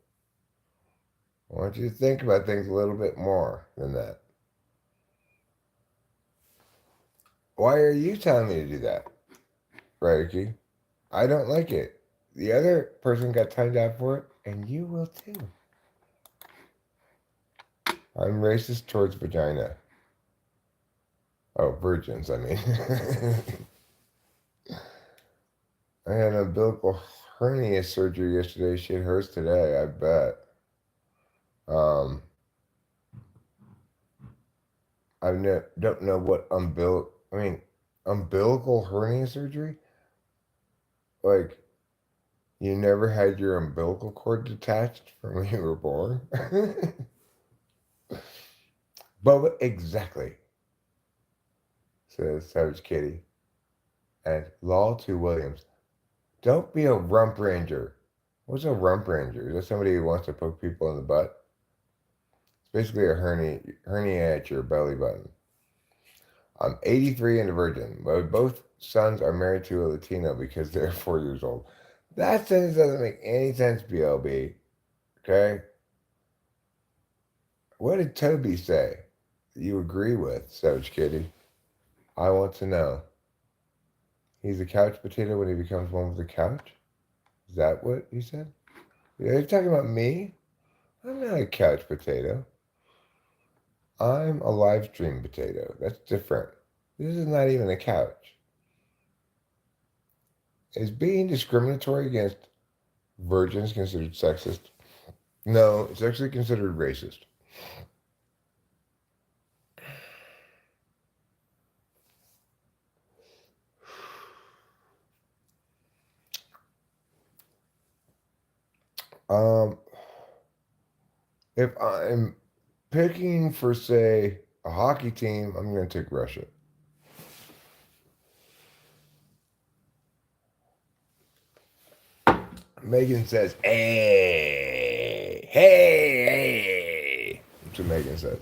I want you to think about things a little bit more than that. Why are you telling me to do that, Radicki? I don't like it. The other person got timed out for it, and you will too. I'm racist towards vagina. Oh, virgins, I mean. I had an umbilical hernia surgery yesterday. Shit hurts today, I bet. Um, don't know what umbilical hernia surgery? Like, you never had your umbilical cord detached from when you were born? But exactly, says Savage Kitty. And Law to Williams. Don't be a rump ranger. What's a rump ranger? Is that somebody who wants to poke people in the butt? It's basically a hernia at your belly button. I'm 83 and a virgin. Both sons are married to a Latino because they're 4 years old. That sentence doesn't make any sense, BLB. Okay? What did Toby say that you agree with, Savage Kitty? I want to know. He's a couch potato when he becomes one with the couch? Is that what you said? Are you talking about me? I'm not a couch potato. I'm a live stream potato. That's different. This is not even a couch. Is being discriminatory against virgins considered sexist? No, it's actually considered racist. Um, if I'm picking for, say, a hockey team, I'm going to take Russia. Megan says, hey, hey, hey. That's what Megan said.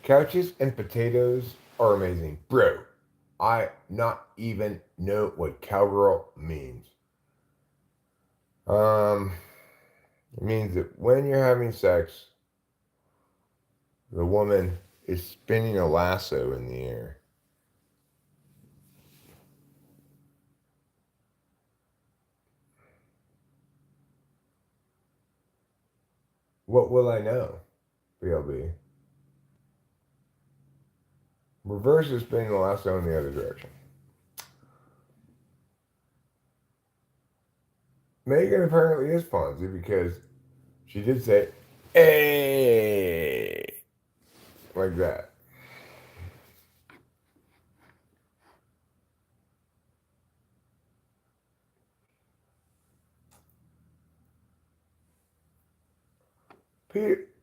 Couches and potatoes are amazing. Bro, I not even know what cowgirl means. It means that when you're having sex, the woman is spinning a lasso in the air. What will I know? BLB. Reverse is spinning the lasso in the other direction. Megan apparently is Fonzie because she did say, hey, like that.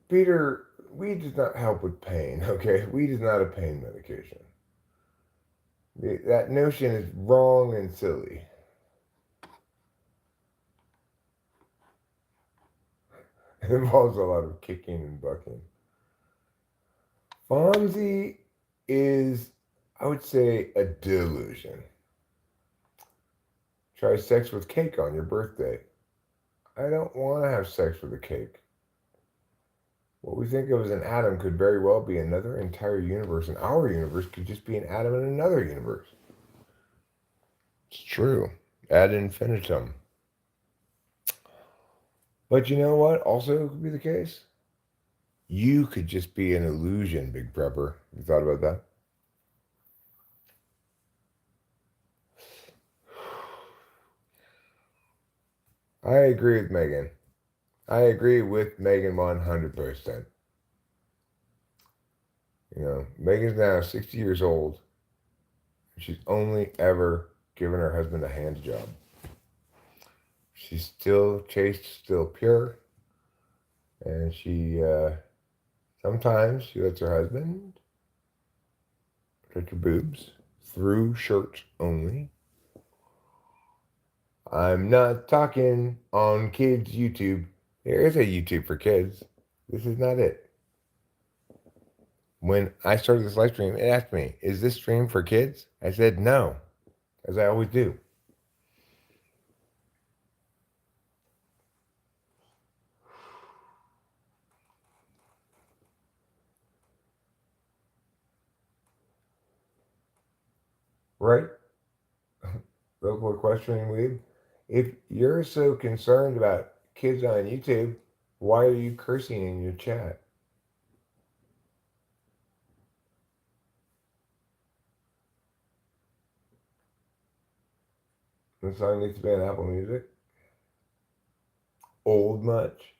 Peter, weed does not help with pain, okay? Weed is not a pain medication. That notion is wrong and silly. It involves a lot of kicking and bucking. Fonzie is, I would say, a delusion. Try sex with cake on your birthday. I don't want to have sex with a cake. What we think of as an atom could very well be another entire universe, and our universe could just be an atom in another universe. It's true. Ad infinitum. But you know what also could be the case? You could just be an illusion, Big Prepper. You thought about that? I agree with Megan. I agree with Megan 100%. You know, Megan's now 60 years old. She's only ever given her husband a hand job. She's still chaste, still pure. And she, sometimes she lets her husband touch your boobs through shirts only. I'm not talking on kids' YouTube. There is a YouTube for kids. This is not it. When I started this live stream, it asked me, is this stream for kids? I said no, as I always do. Right? Local questioning weed. If you're so concerned about kids on YouTube, why are you cursing in your chat? The song needs to be on Apple Music. Old much?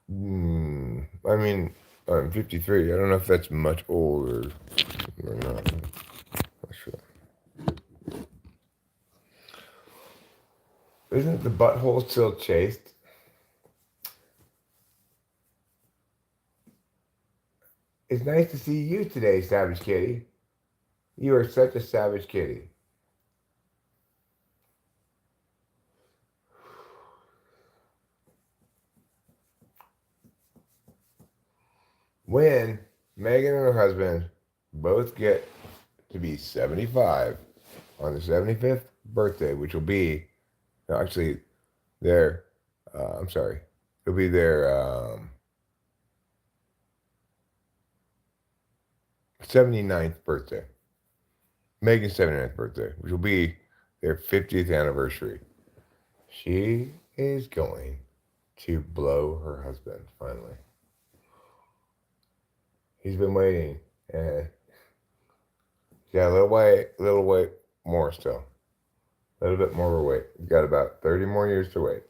I mean, I'm 53. I don't know if that's much older or not. Not sure. Isn't the butthole still chaste? It's nice to see you today, Savage Kitty. You are such a savage kitty. When Megan and her husband both get to be 75 on the 75th birthday, which will be, no, actually, their, I'm sorry, it'll be their 79th birthday. Megan's 79th birthday, which will be their 50th anniversary. She is going to blow her husband, finally. He's been waiting, and he's got a little wait more still. A little bit more weight. He's got about 30 more years to wait.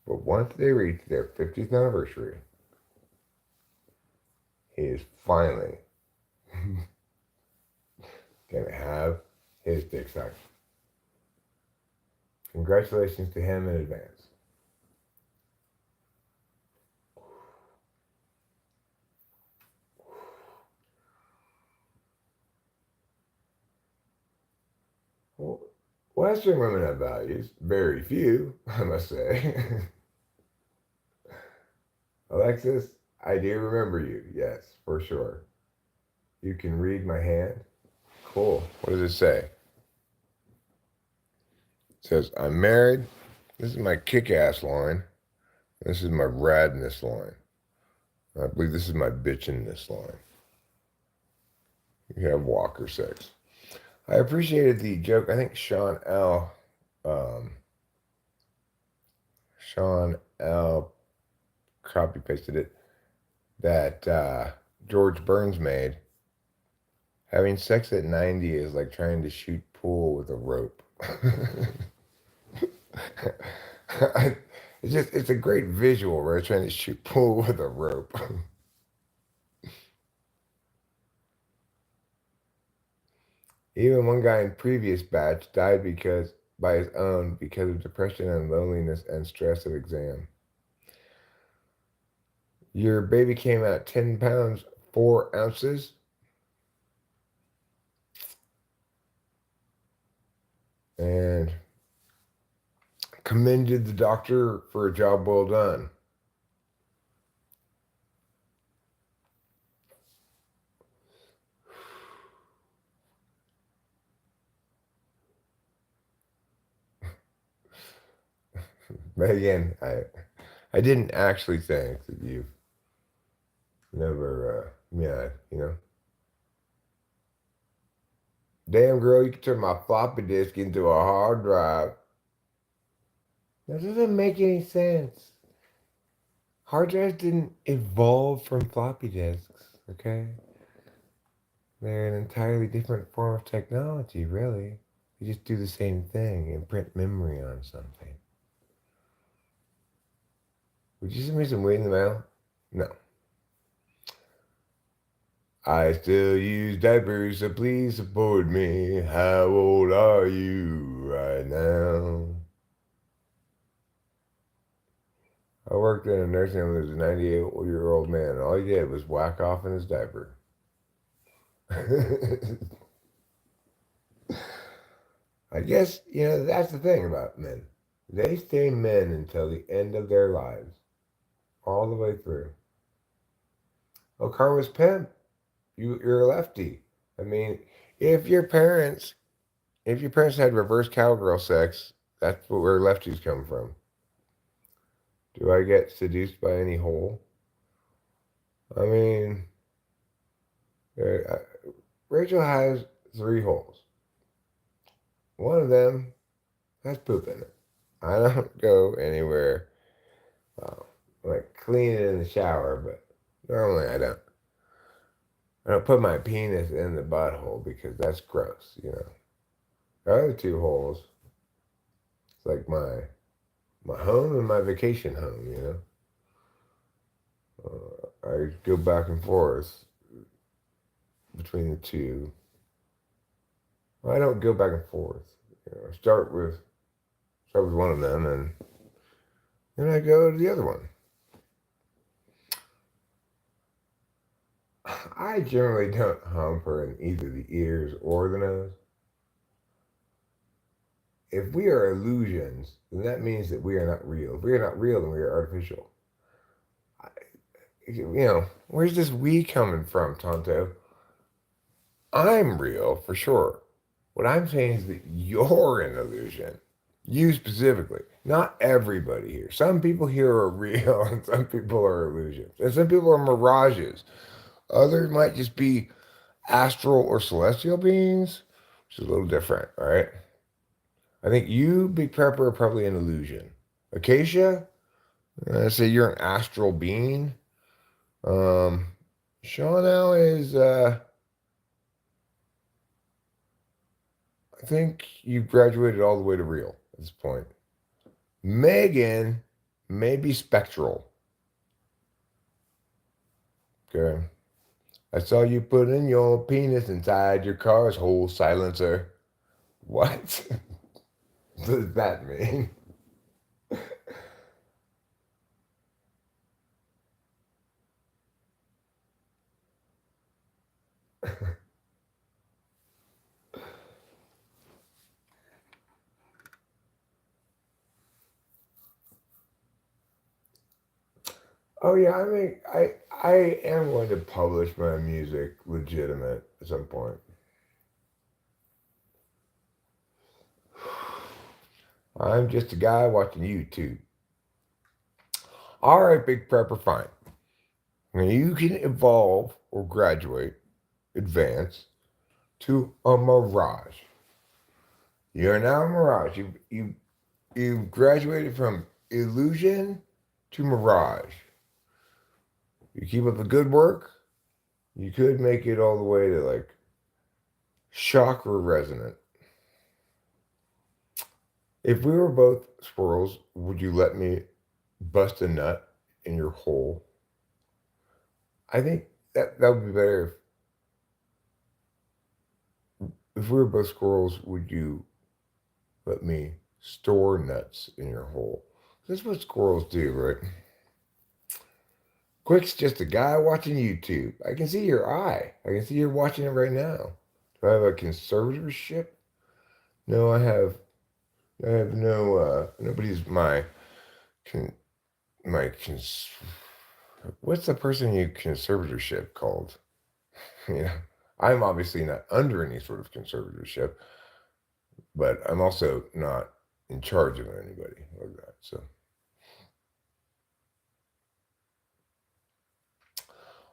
But once they reach their 50th anniversary, he is finally going to have his dick sucked. Congratulations to him in advance. Well, Western women have values. Very few, I must say. Alexis, I do remember you. Yes, for sure. You can read my hand. Cool. What does it say? It says, I'm married. This is my kick-ass line. This is my radness line. I believe this is my bitchiness line. You have Walker 6. I appreciated the joke. I think Sean L. Copy pasted it. That George Burns made. Having sex at 90 is like trying to shoot pool with a rope. It's a great visual, right? Trying to shoot pool with a rope. Even one guy in previous batch died by his own because of depression and loneliness and stress of exam. Your baby came out 10 pounds, 4 ounces. And commended the doctor for a job well done. But again, I didn't actually think that you've never, you know. Damn, girl, you can turn my floppy disk into a hard drive. That doesn't make any sense. Hard drives didn't evolve from floppy disks, okay? They're an entirely different form of technology, really. You just do the same thing and print memory on something. Would you send me some weed in the mail? No. I still use diapers, so please support me. How old are you right now? I worked in a nursing home. There was a 98-year-old man, and all he did was whack off in his diaper. I guess, that's the thing about men. They stay men until the end of their lives, all the way through. Oh, karma's pimp. You're a lefty. I mean, if your parents if your parents had reverse cowgirl sex, that's where lefties come from. Do I get seduced by any hole? I mean, uh, Rachel has three holes. One of them has poop in it. I don't go anywhere like clean it in the shower, but normally I don't. I don't put my penis in the butthole because that's gross. The other two holes, it's like my home and my vacation home. I go back and forth between the two. Well, I don't go back and forth. I start with one of them, and then I go to the other one. I generally don't hump her in either the ears or the nose. If we are illusions, then that means that we are not real. If we are not real, then we are artificial. I, where's this we coming from, Tonto? I'm real for sure. What I'm saying is that you're an illusion. You specifically. Not everybody here. Some people here are real and some people are illusions. And some people are mirages. Others might just be astral or celestial beings, which is a little different, all right? I think you, Big Pepper, are probably an illusion. Acacia, say you're an astral being. Um, Shawnell is, I think you graduated all the way to real at this point. Megan may be spectral. Okay. I saw you putting your penis inside your car's whole silencer. What? What does that mean? Oh yeah, I mean, I am going to publish my music legitimate at some point. I'm just a guy watching YouTube. All right, Big Prepper, fine. Now you can evolve or graduate, advance to a mirage. You're now a mirage. You graduated from illusion to mirage. You keep up the good work, you could make it all the way to like chakra resonant. If we were both squirrels, would you let me bust a nut in your hole? I think that would be better if we were both squirrels, would you let me store nuts in your hole? That's what squirrels do, right? Quick's just a guy watching YouTube. I can see your eye. I can see you're watching it right now. Do I have a conservatorship? No, I have no nobody's con, my cons, what's the person you conservatorship called? You know, I'm obviously not under any sort of conservatorship, but I'm also not in charge of anybody like that. So,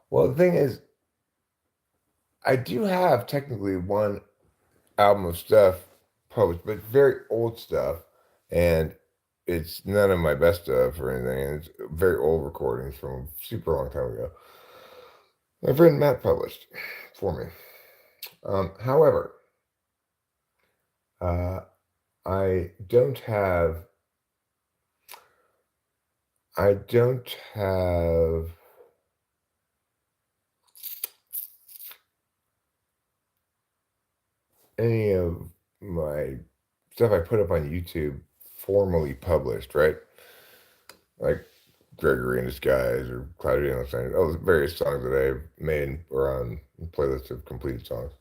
well, the thing is, I do have technically one album of stuff published, but very old stuff, and it's none of my best stuff or anything. And it's very old recordings from a super long time ago. My friend Matt published for me. However, uh, I don't have I don't have any of my stuff I put up on YouTube formally published, right? Like Gregory in Disguise or Cloudy on Sunday. Oh, various songs that I've made or on playlists of completed songs.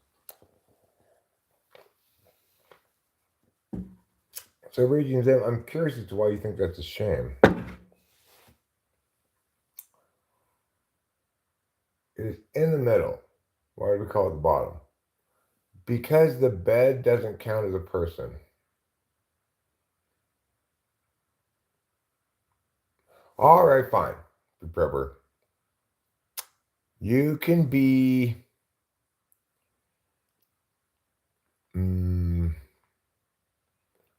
So, Raging Them, I'm curious as to why you think that's a shame. It is in the middle. Why do we call it the bottom? Because the bed doesn't count as a person. All right, fine. Prepper. You can be.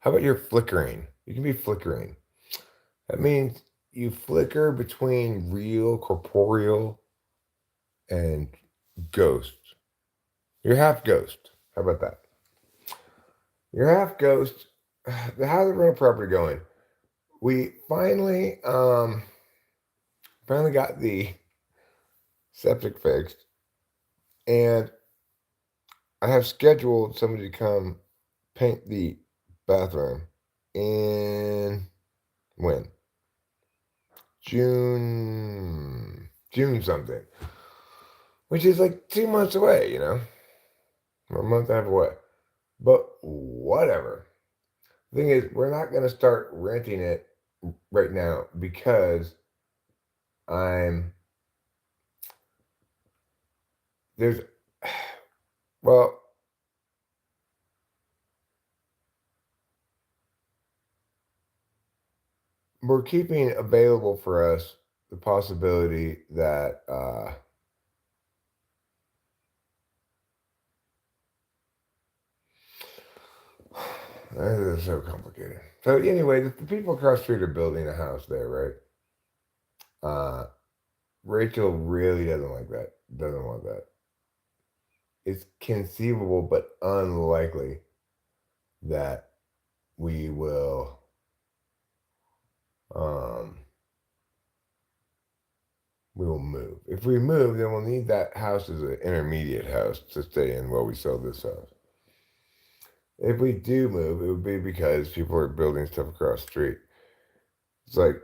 How about you're flickering? You can be flickering. That means you flicker between real, corporeal, and ghost. You're half ghost. How about that? You're half ghost. How's the rental property going? We finally got the septic fixed, and I have scheduled somebody to come paint the bathroom in when? June something, which is like 2 months away, or a month and a half away. But whatever. The thing is, we're not going to start renting it right now because I'm there's well, we're keeping available for us the possibility that this is so complicated. So anyway, the people across the street are building a house there, right? Rachel really doesn't like that. Doesn't want that. It's conceivable but unlikely that we will um we will move. If we move, then we'll need that house as an intermediate house to stay in while we sell this house. If we do move, it would be because people are building stuff across the street. It's like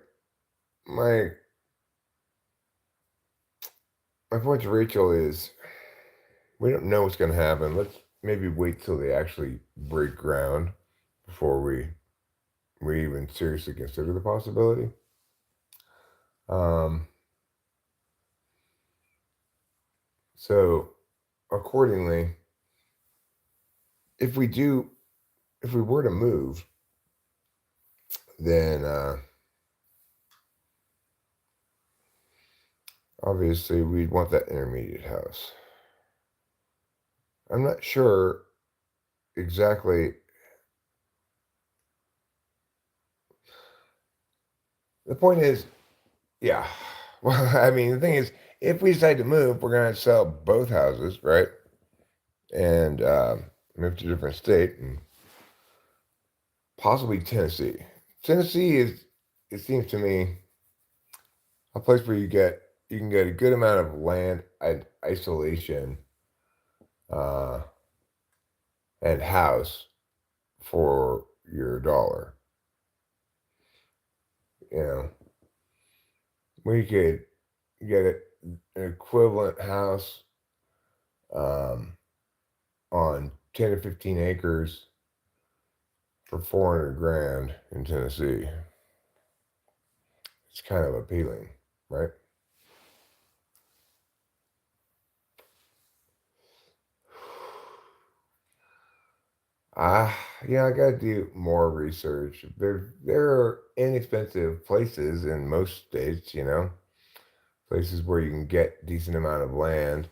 my my point to Rachel is we don't know what's going to happen. Let's maybe wait till they actually break ground before we even seriously consider the possibility. Um, so accordingly, if we do, if we were to move, then obviously we'd want that intermediate house. I'm not sure exactly. The point is, yeah. Well, I mean, the thing is, if we decide to move, we're going to sell both houses, right? And move to a different state and possibly Tennessee. Tennessee is, it seems to me, a place where you can get a good amount of land and isolation uh, and house for your dollar. You know, we could get an equivalent house um, on 10 or 15 acres for 400 grand in Tennessee. It's kind of appealing, right? I got to do more research. There are inexpensive places in most states, places where you can get decent amount of land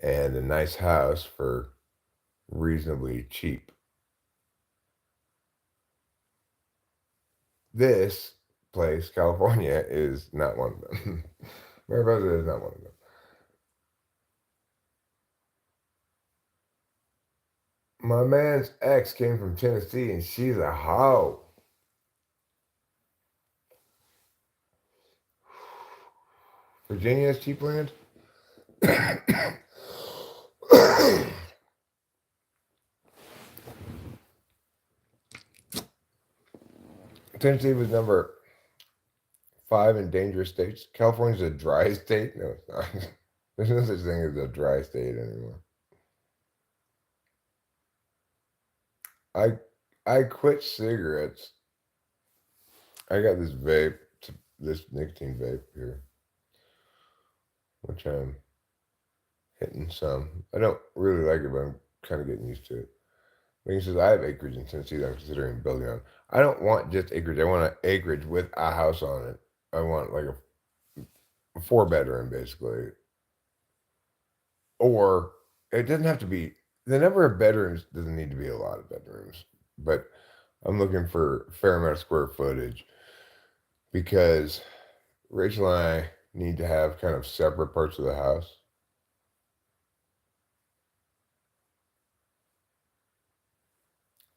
and a nice house for reasonably cheap. This place, California, is not one of them. Mariposa is not one of them. My man's ex came from Tennessee, and she's a hoe. Virginia has cheap land. Tennessee was number five and dangerous states. California's a dry state. No, it's not. There's no such thing as a dry state anymore. I I quit cigarettes. I got this vape, this nicotine vape here, which I'm hitting some. I don't really like it, but I'm kind of getting used to it. Like he says, I have acreage in Tennessee that I'm considering building on. I don't want just acreage. I want an acreage with a house on it. I want like a four bedroom basically, or it doesn't have to be. The number of bedrooms doesn't need to be a lot of bedrooms, but I'm looking for a fair amount of square footage because Rachel and I need to have kind of separate parts of the house.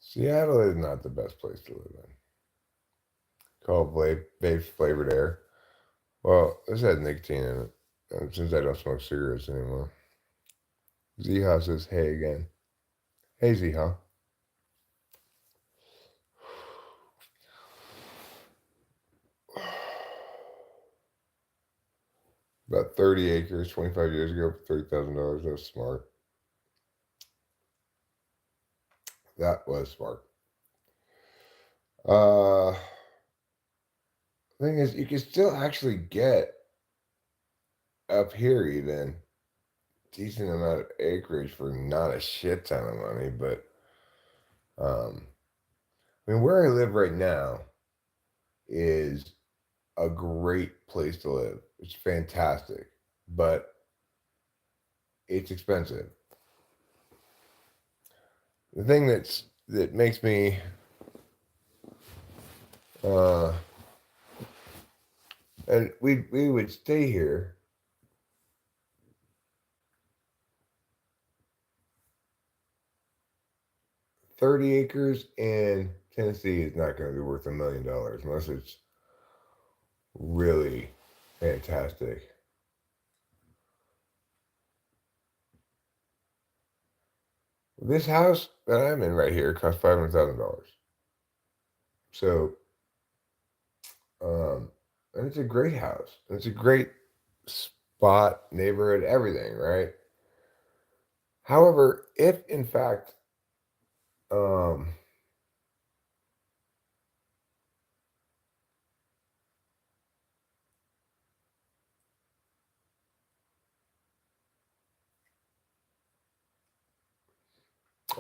Seattle is not the best place to live in. Called vape flavored air. Well, this has nicotine in it. And since I don't smoke cigarettes anymore. Ziha says, hey again. Hey, Ziha. About 30 acres 25 years ago for $30,000. That was smart. That was smart. Uh, thing is, you can still actually get up here even decent amount of acreage for not a shit ton of money, but um, I mean, where I live right now is a great place to live. It's fantastic, but it's expensive. The thing that makes me uh, and we would stay here. 30 acres in Tennessee is not going to be worth $1 million unless it's really fantastic. This house that I'm in right here costs $500,000. So, um, and it's a great house. It's a great spot, neighborhood, everything, right? However, if in fact, um,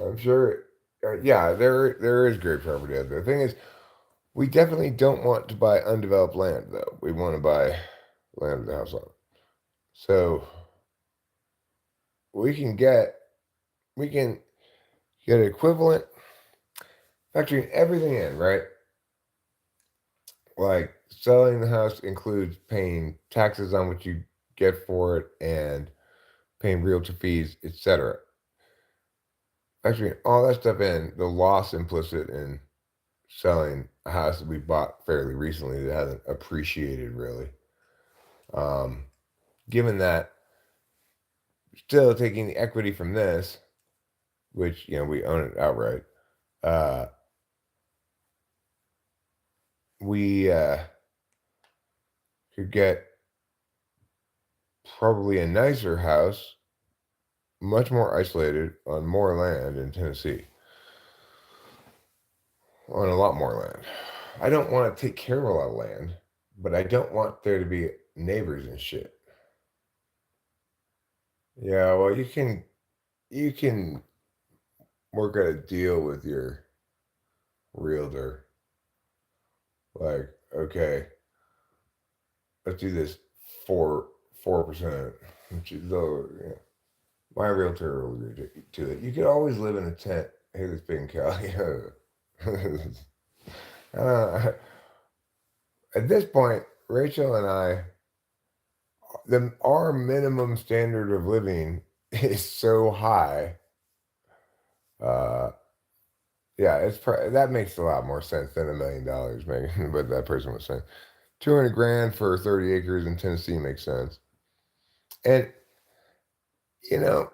I'm sure, yeah, there is great property out there. The thing is, we definitely don't want to buy undeveloped land, though. We want to buy land with the house on it. So we can get we can get equivalent, factoring everything in, right? Like selling the house includes paying taxes on what you get for it and paying realtor fees, etc. Factoring all that stuff in, the loss implicit in selling a house that we bought fairly recently that hasn't appreciated really. Um, Given that, still taking the equity from this, which we own it outright, uh, we could get probably a nicer house, much more isolated on more land in Tennessee, on a lot more land. I don't want to take care of a lot of land, but I don't want there to be neighbors and shit. Yeah, well, you can work out a deal with your realtor. Like, okay, let's do this 4%, which is low. Yeah. My realtor will agree to it. You could always live in a tent. Hey, this big in Cali. uh, at this point, Rachel and I, our minimum standard of living is so high. Uh, yeah, that makes a lot more sense than $1 million, making what that person was saying. 200 grand for 30 acres in Tennessee makes sense. And you know,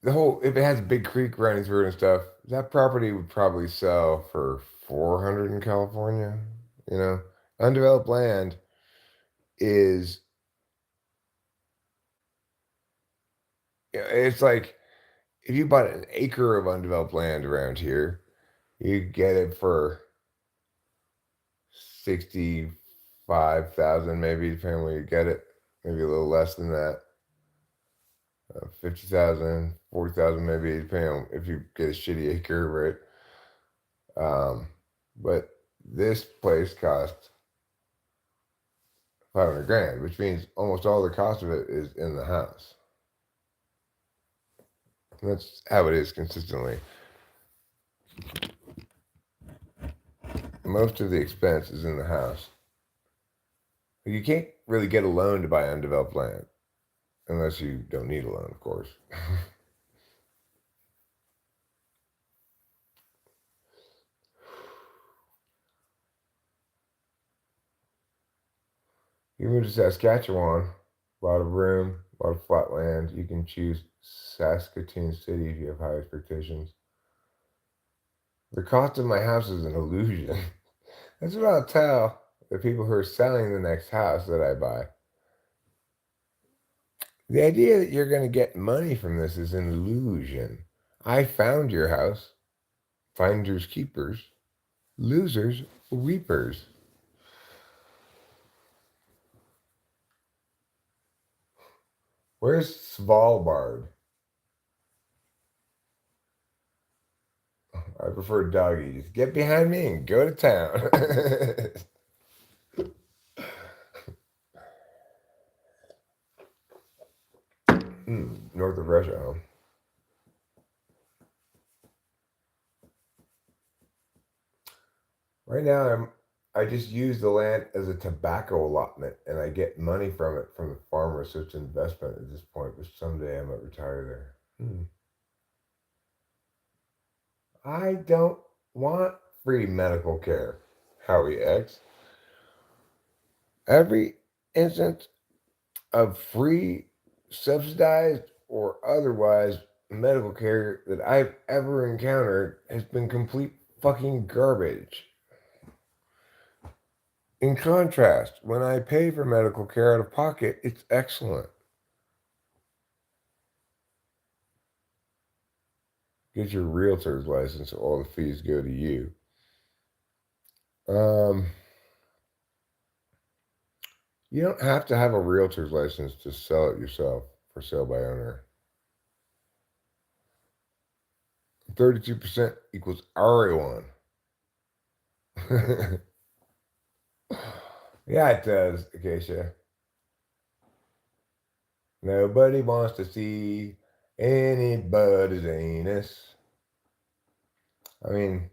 the whole if it has a big creek running through it and stuff, that property would probably sell for 400 in California. You know, undeveloped land. is, it's like if you bought an acre of undeveloped land around here, you get it for 65,000, maybe, depending on where you get it. Maybe a little less than that. 50,000, 40,000, maybe, depending on if you get a shitty acre, right? But this place costs 500 grand, which means almost all the cost of it is in the house. And that's how it is consistently. Most of the expense is in the house. You can't really get a loan to buy undeveloped land, unless you don't need a loan, of course. You move to Saskatchewan, a lot of room, a lot of flat land. You can choose Saskatoon City if you have high expectations. The cost of my house is an illusion. That's what I'll tell the people who are selling the next house that I buy. The idea that you're going to get money from this is an illusion. I found your house. Finders keepers. Losers weepers. Where's Svalbard? I prefer doggy. Just get behind me and go to town. North of Russia, huh? Right now, I just use the land as a tobacco allotment, and I get money from it from the farmers. So it's an investment at this point, but someday I might retire there. I don't want free medical care, Howie X. Every instance of free, subsidized, or otherwise medical care that I've ever encountered has been complete fucking garbage. In contrast, when I pay for medical care out of pocket, it's excellent. Get your realtor's license, so all the fees go to you. You don't have to have a realtor's license to sell it yourself for sale by owner. 32% equals everyone. Yeah, it does, Acacia. Nobody wants to see anybody's anus. I mean,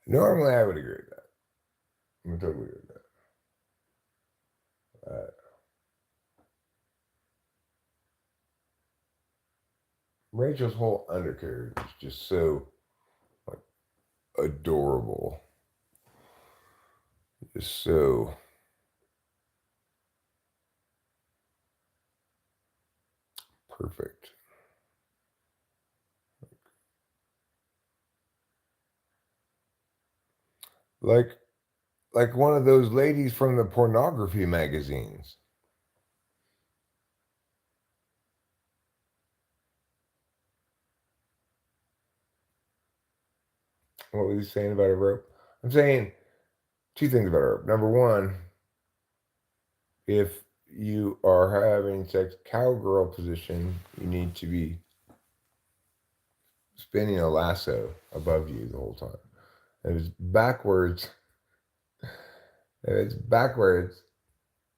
normally I would agree with that. I'm totally agree with that. Rachel's whole undercarriage is just so like adorable. Just so perfect. Like one of those ladies from the pornography magazines. What was he saying about a rope? I'm saying two things about a rope. Number one, if you are having sex cowgirl position, you need to be spinning a lasso above you the whole time. If it's backwards,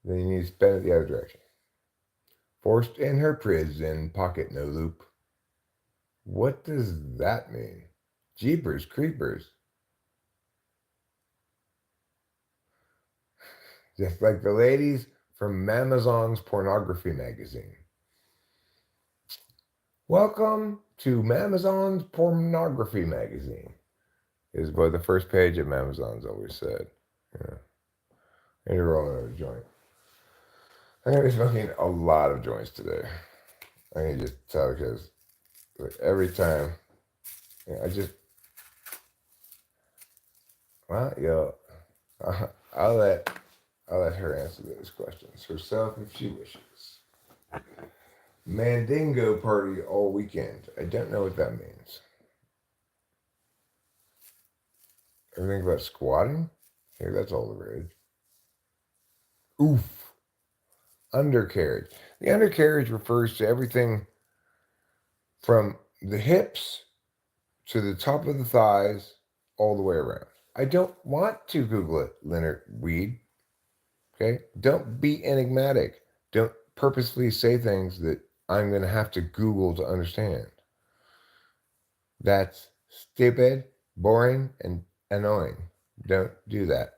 then you need to spin it the other direction. Forced in her prison, pocket no loop. What does that mean? Jeepers creepers. Just like the ladies from Amazon's pornography magazine. Welcome to Amazon's pornography magazine, is what the first page of Amazon's always said. Yeah. And you're rolling another joint. I'm going to be smoking a lot of joints today. I can just tell because like, every time, well, yo, I'll let I'll let her answer those questions herself if she wishes. Mandingo party all weekend. I don't know what that means. Everything about squatting? Here, that's all the rage. Oof. Undercarriage. The undercarriage refers to everything from the hips to the top of the thighs all the way around. I don't want to Google it, Leonard Weed. Okay? Don't be enigmatic. Don't purposefully say things that I'm going to have to Google to understand. That's stupid, boring, and annoying. Don't do that.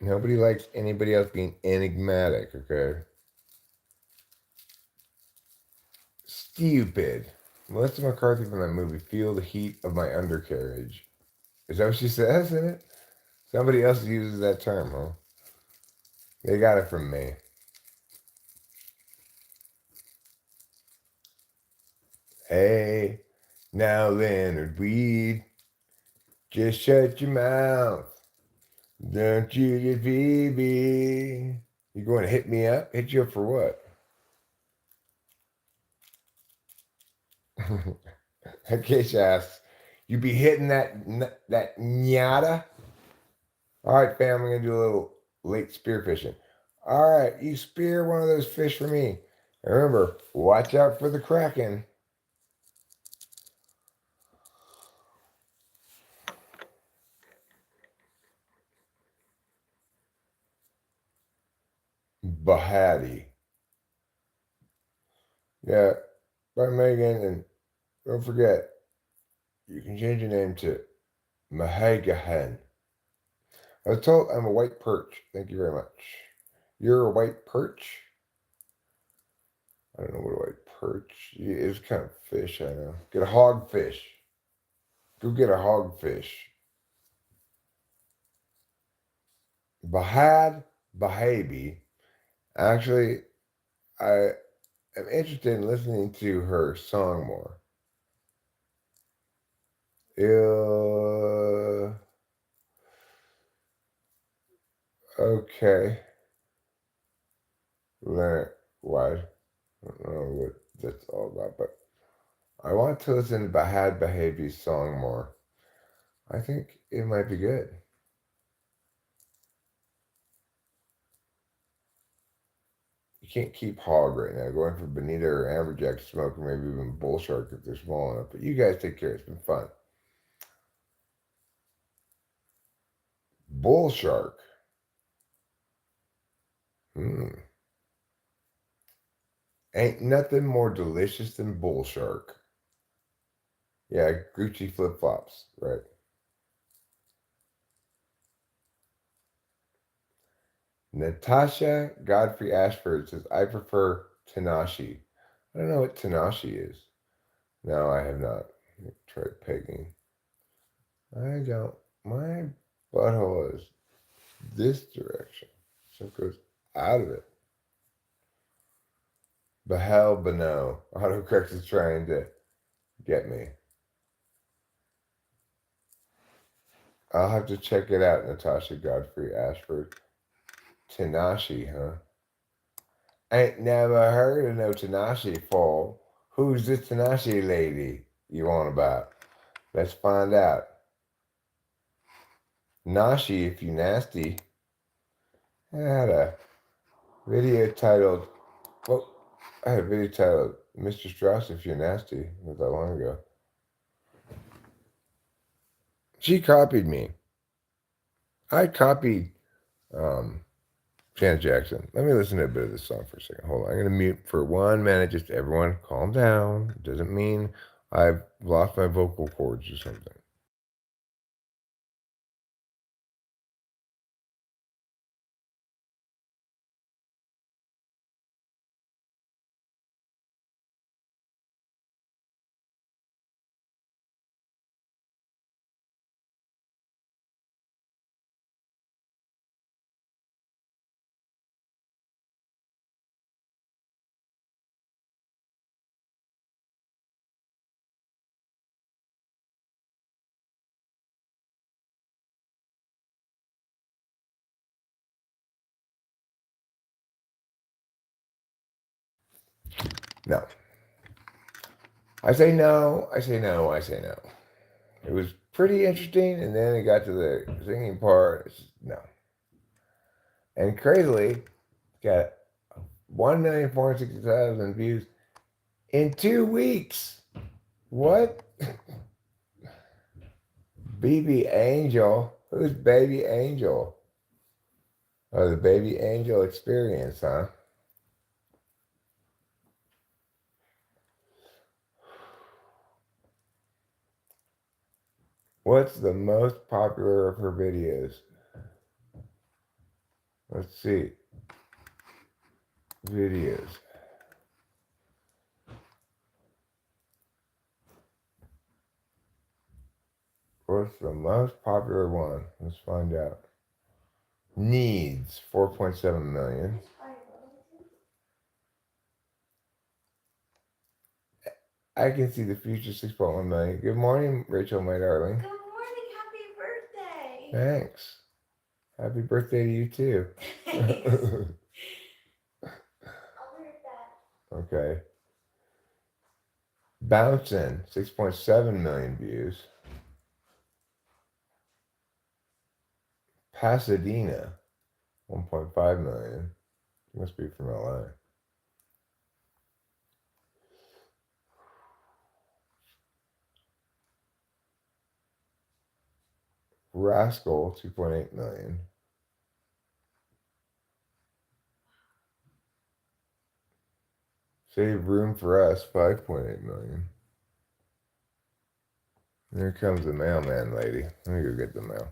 Nobody likes anybody else being enigmatic, okay? Stupid. Melissa McCarthy from that movie, Feel the Heat of My Undercarriage. Is that what she says in it? Somebody else uses that term, huh? They got it from me. Hey, now Leonard Weed, just shut your mouth. Don't you get Phoebe. You going to hit me up? Hit you up for what? In case you ask, you be hitting that nyada? All right, fam, I'm going to do a little late spear fishing. All right, you spear one of those fish for me. And remember, watch out for the kraken. Bahati. Yeah, by Megan, and don't forget, you can change your name to Mahagahan. I was told I'm a white perch. Thank you very much. You're a white perch? I don't know what a white perch is. Kind of fish, I know. Get a hogfish. Go get a hogfish. Bahad Bahabi. Actually, I am interested in listening to her song more. Okay. Leonard White. I don't know what that's all about, but I want to listen to Bahad Bahabi's song more. I think it might be good. You can't keep hog right now. Going for bonita or amberjack smoke, or maybe even bull shark if they're small enough. But you guys take care. It's been fun. Bull shark. Ain't nothing more delicious than bull shark. Yeah, Gucci flip flops, right? Natasha Godfrey Ashford says, I prefer Tanashi. I don't know what Tanashi is. No, I have not tried pegging. I don't. My butthole is this direction. So it goes out of it. Bahel Bano. Autocorrect is trying to get me. I'll have to check it out, Natasha Godfrey Ashford. Tanashi, huh? Ain't never heard of no Tanashi fall. Who's this Tanashi lady you on about? Let's find out. Nashi, if you nasty. I had a video titled, well, I had a video titled Mr. Strauss, if you're nasty, not that long ago. She copied me. I copied Janet Jackson. Let me listen to a bit of this song for a second. Hold on. I'm going to mute for 1 minute. Just everyone calm down. It doesn't mean I've lost my vocal cords or something. No. I say no, I say no, I say no. It was pretty interesting, and then it got to the singing part. It's just, no. And crazily, got 1,460,000 views in 2 weeks. What? Baby Angel? Who's Baby Angel? Oh, the Baby Angel experience, huh? What's the most popular of her videos? Let's see. Videos. What's the most popular one? Let's find out. Needs 4.7 million. I can see the future 6.1 million. Good morning, Rachel, my darling. Good morning. Happy birthday. Thanks. Happy birthday to you too. Thanks. I'll read that. Okay. Bouncing 6.7 million views. Pasadena 1.5 million. Must be from LA. Rascal 2.8 million. Save room for us 5.8 million. Here comes the mailman lady. Let me go get the mail.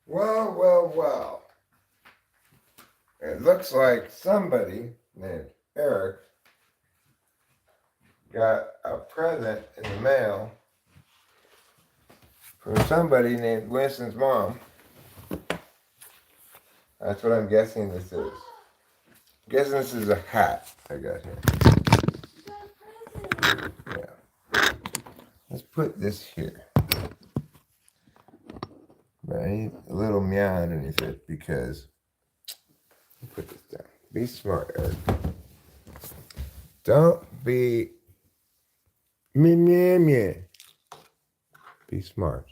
Well, well, well. It looks like somebody named Eric got a present in the mail from somebody named Winston's mom. That's what I'm guessing this is. I'm guessing this is a hat I got here. Yeah. Let's put this here. But I need a little meow underneath it because put this down. Be smart, Eric. Don't be meh. Be smart.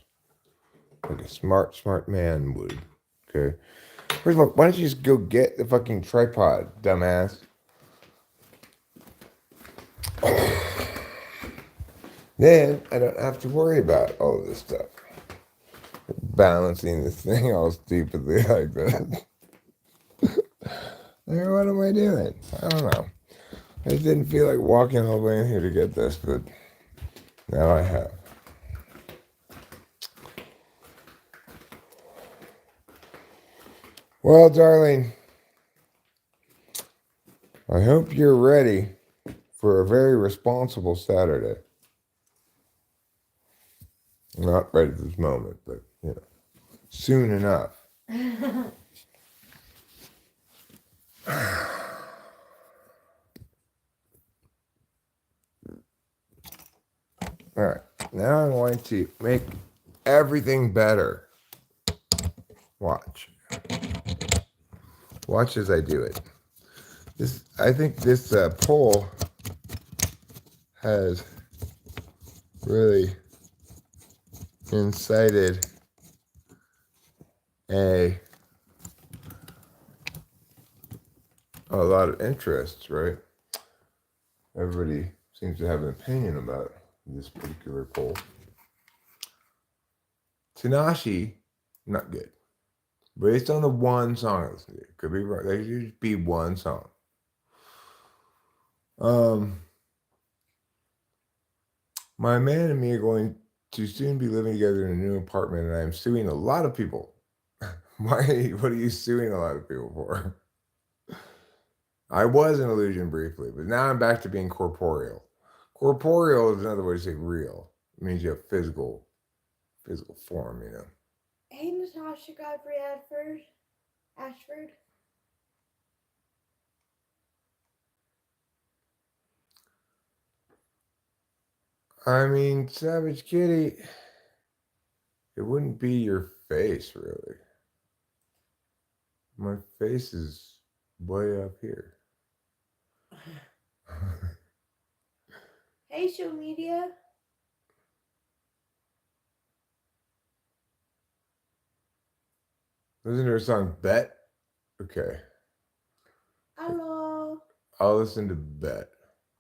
Like a smart man would. Okay. First of all, why don't you just go get the fucking tripod, dumbass? Then I don't have to worry about all of this stuff. Balancing this thing all stupidly like that. Like, what am I doing? I don't know. I just didn't feel like walking all the way in here to get this, but now I have. Well, darling, I hope you're ready for a very responsible Saturday. Not right at this moment, but, you know, soon enough. All right, now I'm going to make everything better. Watch. Watch as I do it. I think this poll has really incited a lot of interest, right? Everybody seems to have an opinion about this particular poll. Tanashi, not good. Based on the one song I listened to. Could be right. There could just be one song. My man and me are going to soon be living together in a new apartment, and I am suing a lot of people. Why? What are you suing a lot of people for? I was an illusion briefly, but now I'm back to being corporeal. Corporeal is another way to say real. It means you have physical form, you know. Hey, Natasha Godfrey Ashford. I mean, Savage Kitty, it wouldn't be your face, really. My face is way up here. Hey, show media. Listen to her song Bet. Okay. Hello. I'll listen to Bet.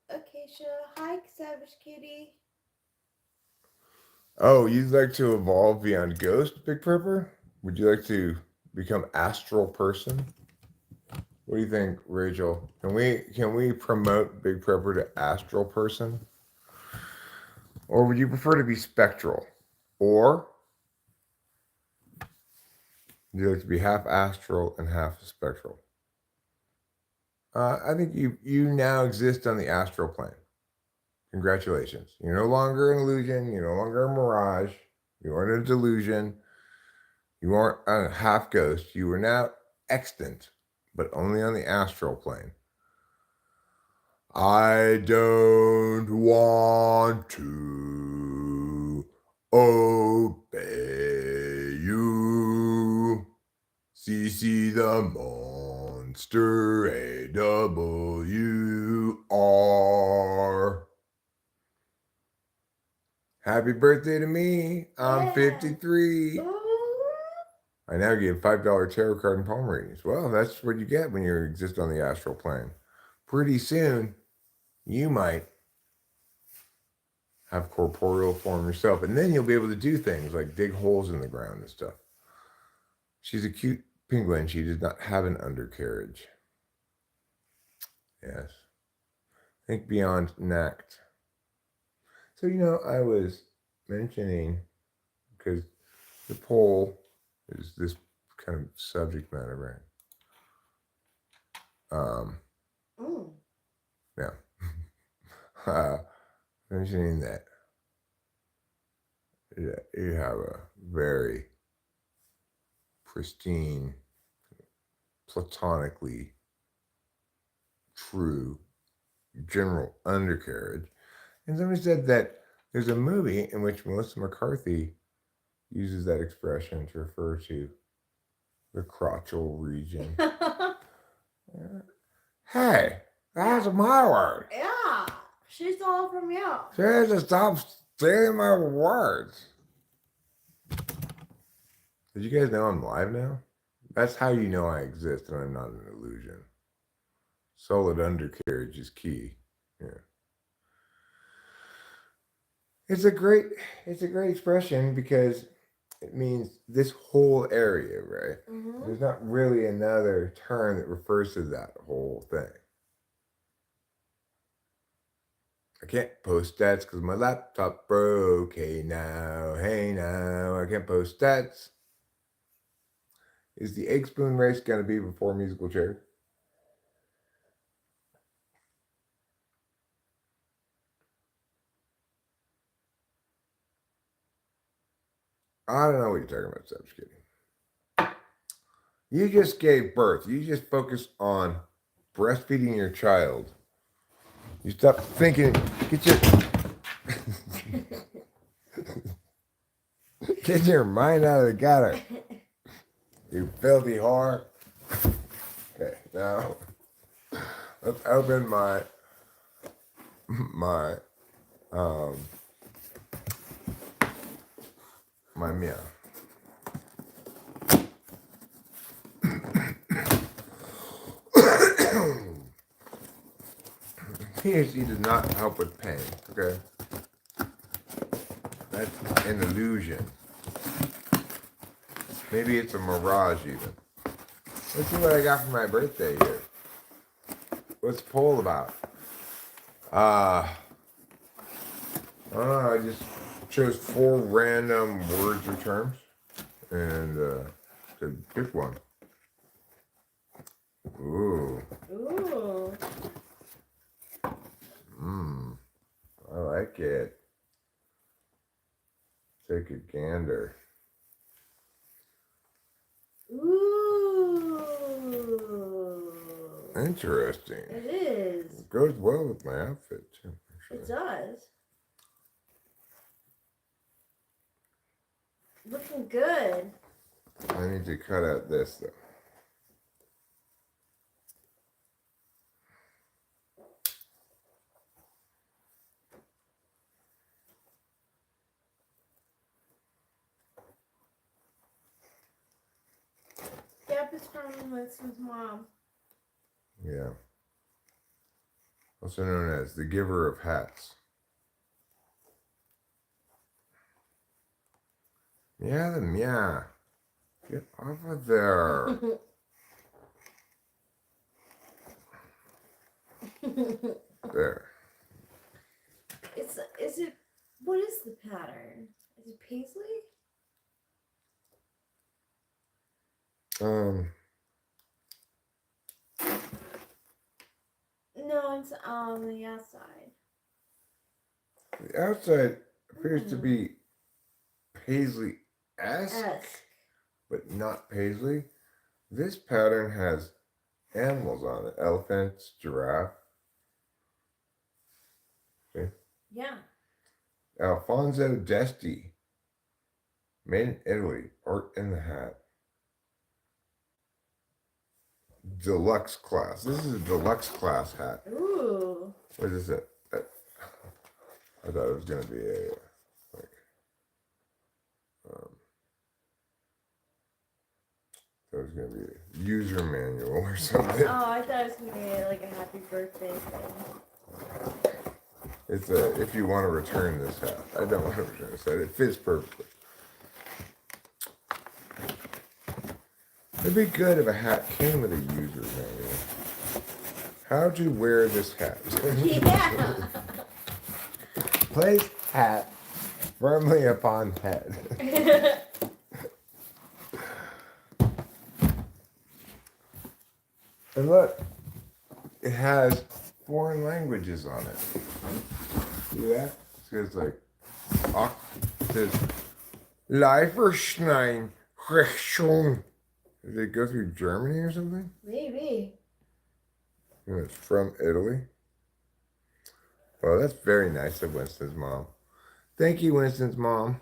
Okay, show. Hi, Savage Kitty. Oh, you'd like to evolve beyond ghost, Big Prepper? Would you like to become astral person? What do you think, Rachel? Can we promote Big Prepper to astral person? Or would you prefer to be spectral? Or would you like to be half astral and half spectral? I think you now exist on the astral plane. Congratulations. You're no longer an illusion. You're no longer a mirage. You aren't a delusion. You aren't a half ghost. You are now extant, but only on the astral plane. I don't want to obey you. CC the monster, AWR. Happy birthday to me. I'm 53. I now give $5 tarot card and palm readings. Well, that's what you get when you exist on the astral plane. Pretty soon, you might have corporeal form yourself, and then you'll be able to do things like dig holes in the ground and stuff. She's a cute penguin. She does not have an undercarriage. Yes. Think beyond nact. So, I was mentioning, because the poll is this kind of subject matter, right? Yeah. Mentioning that you have a very pristine, platonically true general undercarriage. And somebody said that there's a movie in which Melissa McCarthy uses that expression to refer to the crotchal region. Hey, that's my word. Yeah, she's all from you. She has to stop stealing my words. Did you guys know I'm live now? That's how you know I exist and I'm not an illusion. Solid undercarriage is key. Yeah. It's a great expression because it means this whole area, right? Mm-hmm. There's not really another term that refers to that whole thing. I can't post stats because my laptop broke. Hey now, I can't post stats. Is the egg spoon race going to be before musical chairs? I don't know what you're talking about, Seb. Just kidding. You just gave birth. You just focus on breastfeeding your child. You stop thinking. Get your mind out of the gutter. You filthy whore. Okay, now let's open my meow. THC does not help with pain, okay? That's an illusion. Maybe it's a mirage even. Let's see what I got for my birthday here. What's the poll about? I don't know, I just chose 4 random words or terms and to pick one. Ooh. Ooh. I like it. Take a gander. Ooh. Interesting. It is. It goes well with my outfit too. It does. Looking good. I need to cut out this though. Yep, it's from Winston's mom. Yeah. Also known as the giver of hats. Yeah, yeah. Get off of there. There. Is it, what is the pattern? Is it paisley? No, it's on the outside. The outside appears to be paisley-esque, but not paisley. This pattern has animals on it. Elephants, giraffe. See? Yeah. Alfonso d'Esti. Made in Italy. Art in the hat. Deluxe class. This is a deluxe class hat. Ooh. What is it? I thought it was going to be a, like, that was going to be a user manual or something. Oh, I thought it was going to be like a happy birthday thing. It's a, if you want to return this hat. I don't want to return this hat. It fits perfectly. It'd be good if a hat came with a user manual. How to wear this hat. Yeah. Place hat firmly upon head. And look, it has foreign languages on it. See that? It says like, it says, Leiferschnein, Rechnung. Did it go through Germany or something? Maybe. And it's from Italy. Well, that's very nice of Winston's mom. Thank you, Winston's mom.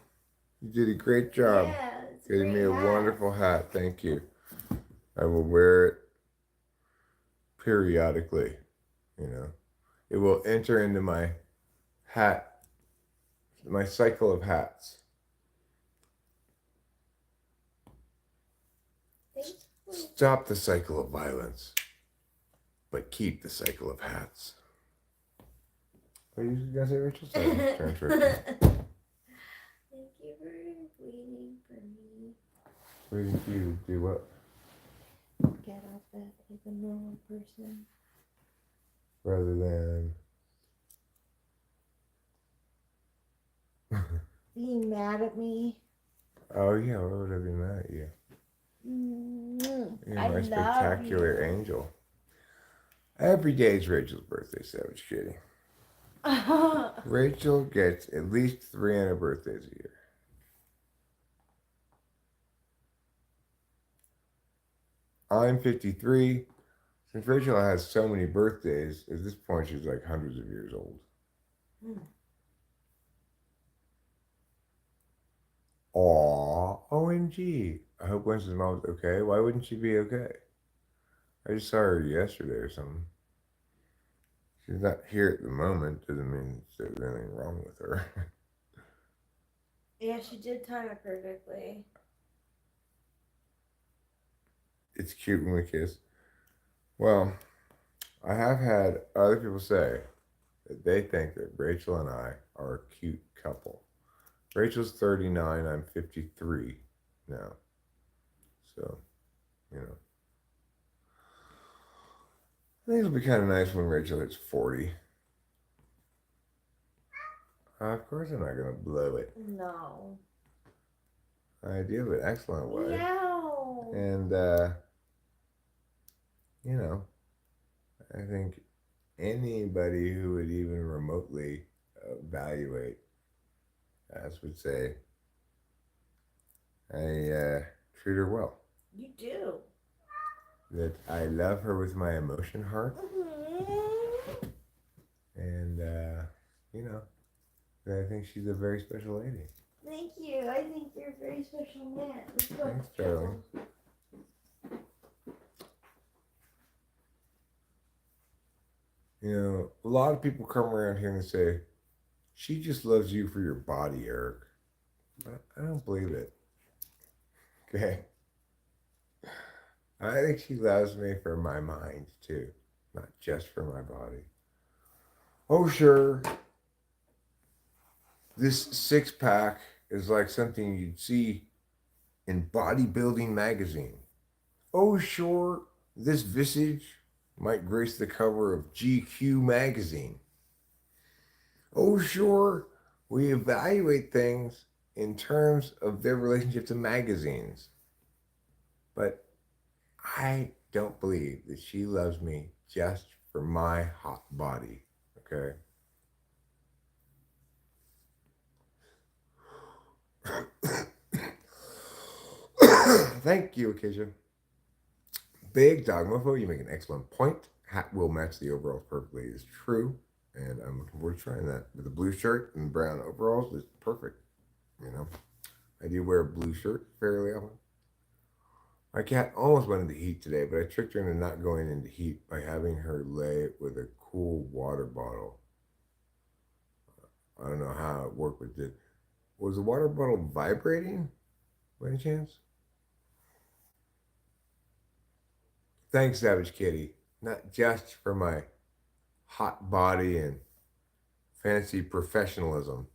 You did a great job. Yeah, it's Getting me a hat. wonderful hat. Thank you. I will wear it periodically. You know, it will enter into my hat, my cycle of hats. Stop the cycle of violence, but keep the cycle of hats. What are you gonna say, Rachel? Sorry, turn to her. Thank you for waiting for me. Waiting for you to do what? Get off that like a normal person. Rather than Being mad at me. oh yeah, why would I be mad at you? You're my spectacular angel. Every day is Rachel's birthday, Savage Kitty. Rachel gets at least 300 birthdays a year. I'm 53. Since Rachel has so many birthdays, at this point she's like hundreds of years old. Aw, OMG. I hope Winston's mom's okay. Why wouldn't she be okay? I just saw her yesterday or something. She's not here at the moment. Doesn't mean there's anything wrong with her. Yeah, she did time it perfectly. It's cute when we kiss. Well, I have had other people say that they think that Rachel and I are a cute couple. Rachel's 39, I'm 53 now. So, you know. I think it'll be kind of nice when Rachel hits 40. Of course I'm not going to blow it. No. I do it excellent way. No. And, you know, I think anybody who would even remotely evaluate us would say I treat her well. You do. That I love her with my emotion heart. Mm-hmm. And, you know, that I think she's a very special lady. Thank you. I think you're a very special man. Thanks, darling. You know, a lot of people come around here and say, she just loves you for your body, Eric. But I don't believe it. Okay? I think she loves me for my mind, too. Not just for my body. Oh, sure. This six-pack is like something you'd see in bodybuilding magazine. Oh, sure. This visage might grace the cover of GQ magazine. Oh, sure, we evaluate things in terms of their relationship to magazines. But I don't believe that she loves me just for my hot body, okay? Thank you, Acacia. Big Dog Mofo, you make an excellent point. Hat will match the overalls perfectly is true. And I'm looking forward to trying that. With the blue shirt and brown overalls, it's perfect. You know, I do wear a blue shirt fairly often. My cat almost went into heat today, but I tricked her into not going into heat by having her lay with a cool water bottle. I don't know how it worked with it. Was the water bottle vibrating by any chance? Thanks, Savage Kitty. Not just for my hot body and fancy professionalism.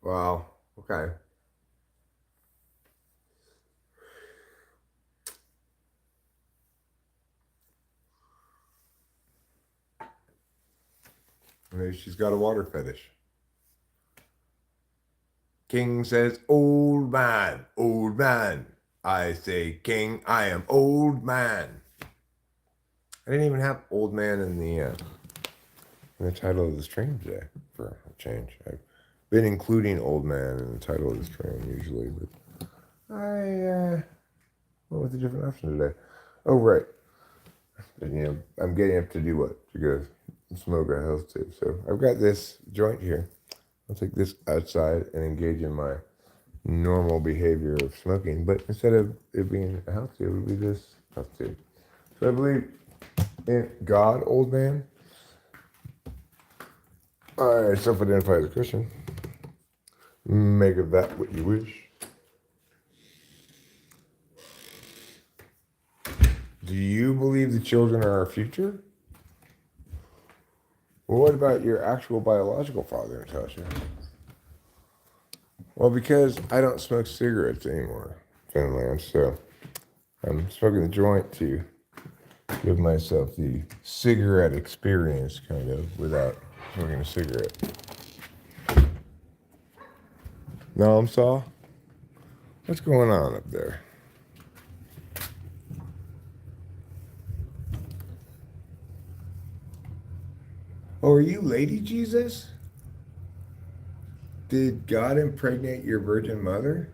Wow. Okay. Maybe she's got a water fetish. King says, old man, old man. I say, King, I am old man. I didn't even have old man in the title of the stream today for a change. I've been including old man in the title of the stream usually, but I went with a different option today. Oh, right. And, you know, I'm getting up to do what? To go smoke a health tip. So I've got this joint here. I'll take this outside and engage in my normal behavior of smoking, but instead of it being a health tip, it would be this health tip. So I believe in God, old man. I self-identify as a Christian. Make of that what you wish. Do you believe the children are our future? Well, what about your actual biological father, Natasha? Well, because I don't smoke cigarettes anymore, Finland, so I'm smoking the joint to give myself the cigarette experience, kind of, without smoking a cigarette. No, I'm saw. What's going on up there? Oh, are you Lady Jesus? Did God impregnate your virgin mother?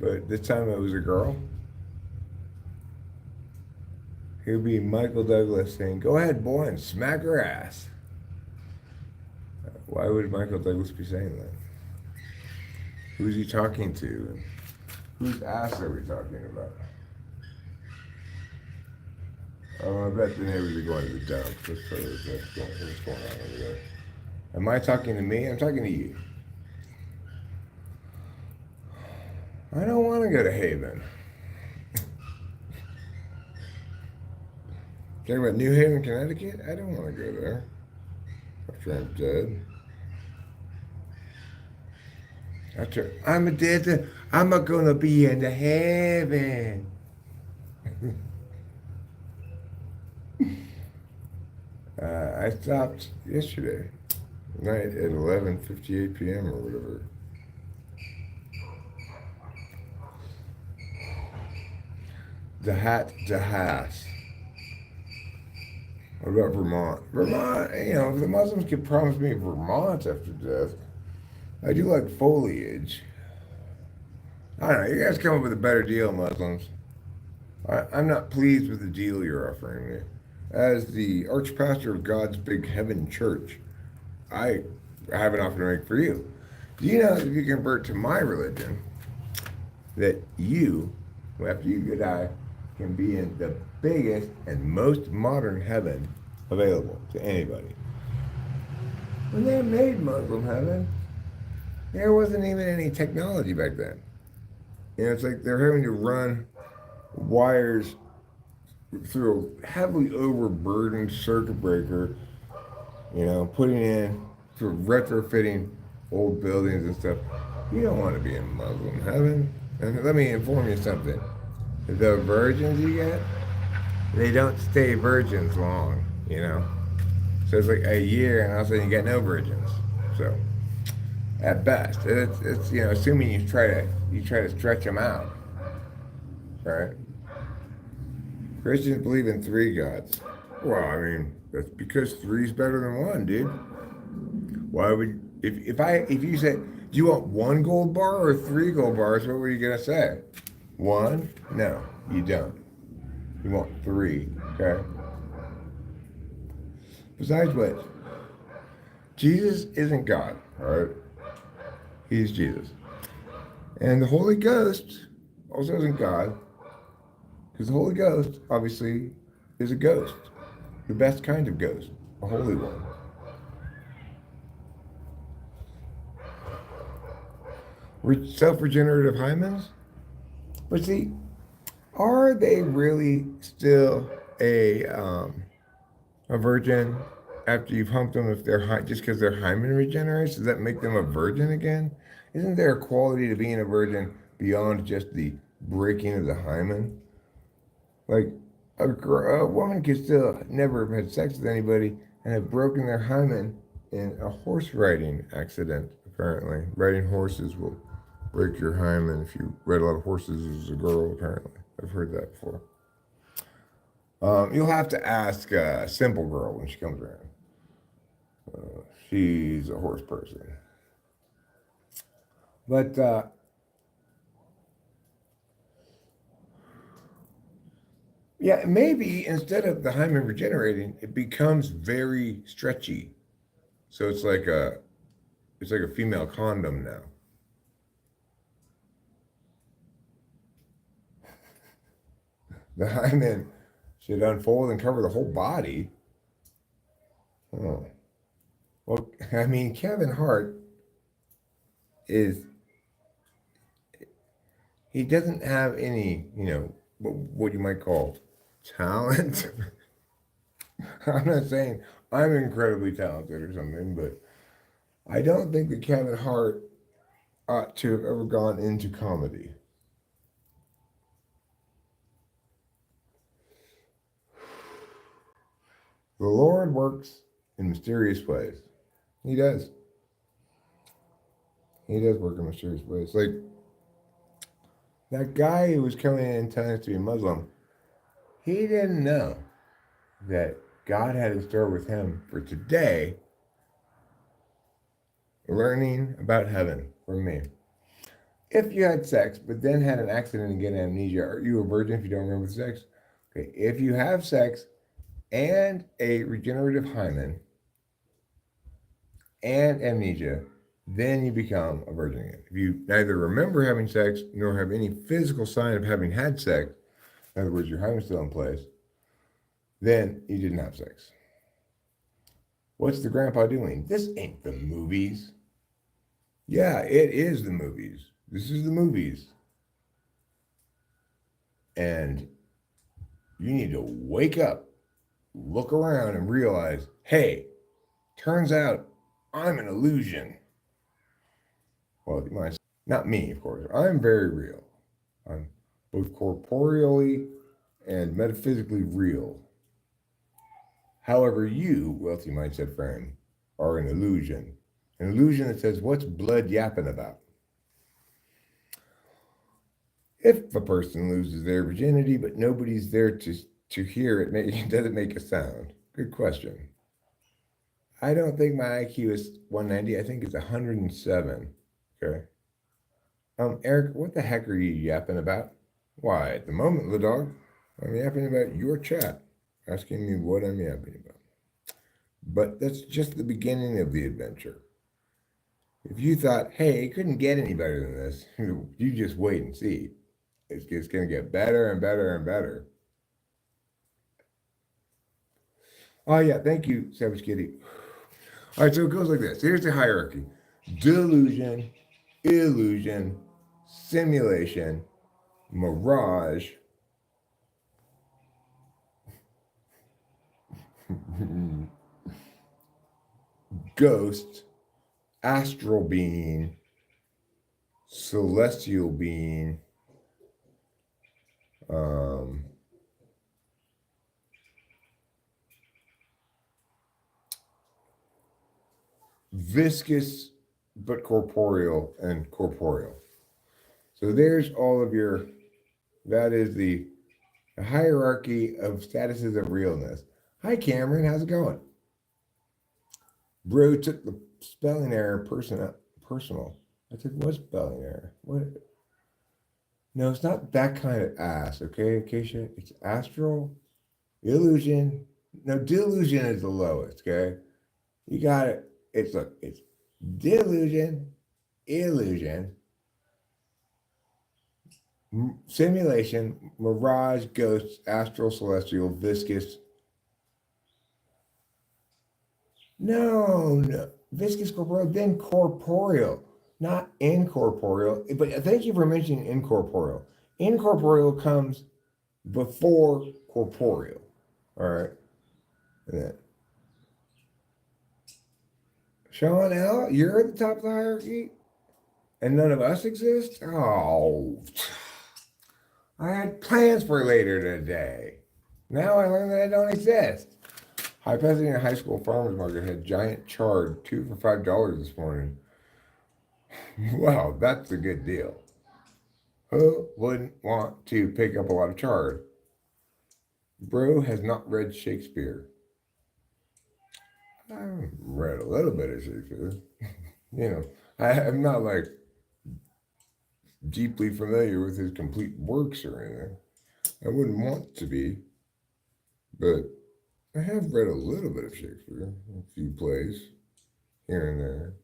But this time it was a girl? He'll be Michael Douglas saying, go ahead, boy, and smack her ass. Why would Michael Douglas be saying that? Who's he talking to? And whose ass are we talking about? Oh, I bet the neighbors are going to the dump. What's going on over there? Am I talking to me? I'm talking to you. I don't want to go to Haven. Talking about New Haven, Connecticut? I don't want to go there. after I'm dead. After I'm dead, I'm gonna be in the heaven. I stopped yesterday night at 11:58 p.m. or whatever. The Hass. What about Vermont? Vermont, if the Muslims could promise me Vermont after death, I do like foliage. I don't know. You guys come up with a better deal, Muslims. I'm not pleased with the deal you're offering me. As the archpastor of God's Big Heaven Church, I have an offer to make for you. Do you know that if you convert to my religion, that you, after you die, can be in the biggest and most modern heaven available to anybody? When they made Muslim heaven, there wasn't even any technology back then. It's like they're having to run wires through a heavily overburdened circuit breaker, putting in, sort of retrofitting old buildings and stuff. You don't want to be in Muslim heaven. And let me inform you something. The virgins you get, they don't stay virgins long. So it's like a year and all of a sudden you get no virgins. So at best, it's assuming you try to stretch them out. Right? Christians believe in three gods. Well, I mean, that's because three's better than one, dude. Why would if you said, do you want one gold bar or three gold bars? What were you gonna say? One? No, you don't. You want three, okay? Besides which, Jesus isn't God, all right? He's Jesus. And the Holy Ghost also isn't God, because the Holy Ghost, obviously, is a ghost. The best kind of ghost, a holy one. Self-regenerative hymens? But see, are they really still a virgin after you've humped them if they're just because their hymen regenerates? Does that make them a virgin again? Isn't there a quality to being a virgin beyond just the breaking of the hymen? Like a woman could still never have had sex with anybody and have broken their hymen in a horse riding accident. Apparently, riding horses will break your hymen if you ride a lot of horses as a girl. Apparently, I've heard that before. You'll have to ask a simple girl when she comes around. She's a horse person. But yeah, maybe instead of the hymen regenerating, it becomes very stretchy. So it's like a female condom now. The hymen should unfold and cover the whole body. Oh. Well, I mean, Kevin Hart he doesn't have any, what you might call talent. I'm not saying I'm incredibly talented or something, but I don't think that Kevin Hart ought to have ever gone into comedy. The Lord works in mysterious ways. He does. He does work in mysterious ways. Like that guy who was coming in and telling us to be Muslim, he didn't know that God had in store with him for today learning about heaven from me. If you had sex, but then had an accident and get amnesia, are you a virgin if you don't remember the sex? Okay, if you have sex and a regenerative hymen and amnesia, then you become a virgin again. If you neither remember having sex nor have any physical sign of having had sex, in other words, your hymen's still in place, then you didn't have sex. What's the grandpa doing? This ain't the movies. Yeah, it is the movies. This is the movies. And you need to wake up, look around, and realize, hey, Turns out I'm an illusion. Well, you might say, not me, of course. I'm very real. I'm both corporeally and metaphysically real. However, you, wealthy mindset friend, are an illusion. An illusion that says, what's blood yapping about? If a person loses their virginity, but nobody's there to hear it, it doesn't make a sound. Good question. I don't think my IQ is 190. I think it's 107. Okay. Eric, what the heck are you yapping about? Why, at the moment, the dog, I'm yapping about your chat, asking me what I'm yapping about. But that's just the beginning of the adventure. If you thought, hey, it couldn't get any better than this, you just wait and see. It's going to get better and better and better. Oh, yeah, thank you, Savage Kitty. All right, so it goes like this. Here's the hierarchy: delusion, illusion, simulation, mirage, ghost, astral being, celestial being, um, viscous but corporeal, and corporeal. So there's all of your, that is the hierarchy of statuses of realness. Hi, Cameron, how's it going? Bro took the spelling error personal. I said, what spelling error? What? No, it's not that kind of ass, okay, Acacia? It's astral, illusion. No, delusion is the lowest, okay? You got it. It's delusion, illusion, simulation, mirage, ghost, astral, celestial, viscous. No. Viscous corporeal, then corporeal, not incorporeal. But thank you for mentioning incorporeal. Incorporeal comes before corporeal. All right. And then, Sean L., you're at the top of the hierarchy, and none of us exist? Oh, I had plans for later today. Now I learned that I don't exist. High Pasadena High School Farmers Market had giant chard, 2 for $5 this morning. Wow, that's a good deal. Who wouldn't want to pick up a lot of chard? Bro has not read Shakespeare. I've read a little bit of Shakespeare. I'm not like deeply familiar with his complete works or anything. I wouldn't want to be, but I have read a little bit of Shakespeare, a few plays here and there.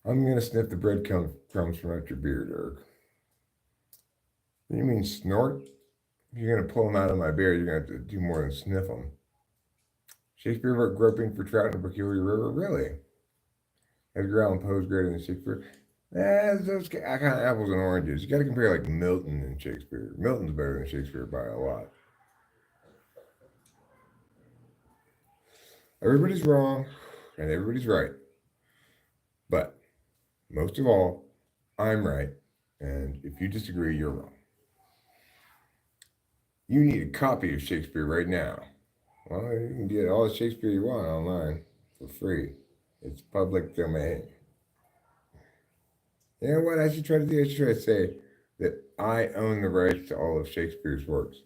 I'm going to sniff the breadcrumbs from out your beard, Eric. What do you mean snort? If you're going to pull them out of my beard, you're going to have to do more than sniff them. Shakespeare wrote Groping for Trout in a Peculiar River? Really? Edgar Allan Poe's greater than Shakespeare? Those kind of apples and oranges. You got to compare like Milton and Shakespeare. Milton's better than Shakespeare by a lot. Everybody's wrong and everybody's right. But most of all, I'm right. And if you disagree, you're wrong. You need a copy of Shakespeare right now. Well, you can get all the Shakespeare you want online for free. It's public domain. You know what I should try to do? I should try to say that I own the rights to all of Shakespeare's works.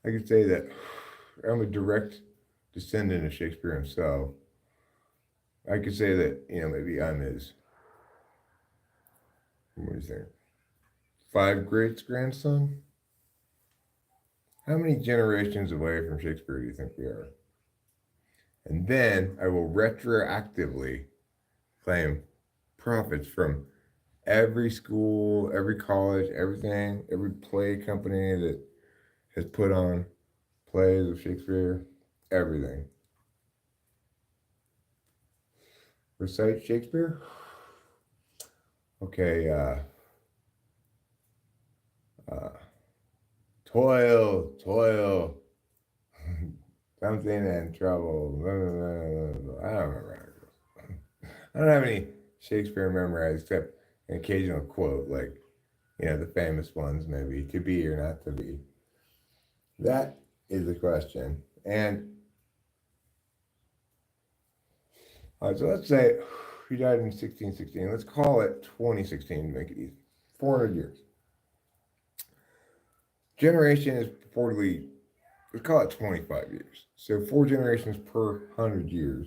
I could say that I'm a direct descendant of Shakespeare himself. I could say that, maybe I'm his, what do you think, 5 greats grandson? How many generations away from Shakespeare do you think we are? And then I will retroactively claim profits from every school, every college, everything, every play company that has put on plays of Shakespeare, everything. Recite Shakespeare? Okay, toil, toil, something and trouble. Blah, blah, blah, blah, blah. I don't remember how it goes. I don't have any Shakespeare memorized except an occasional quote, like, the famous ones, maybe, to be or not to be. That is the question. And so let's say he died in 1616. Let's call it 2016 to make it easy. 400 years. Generation is purportedly, let's call it 25 years. So 4 generations per 100 years.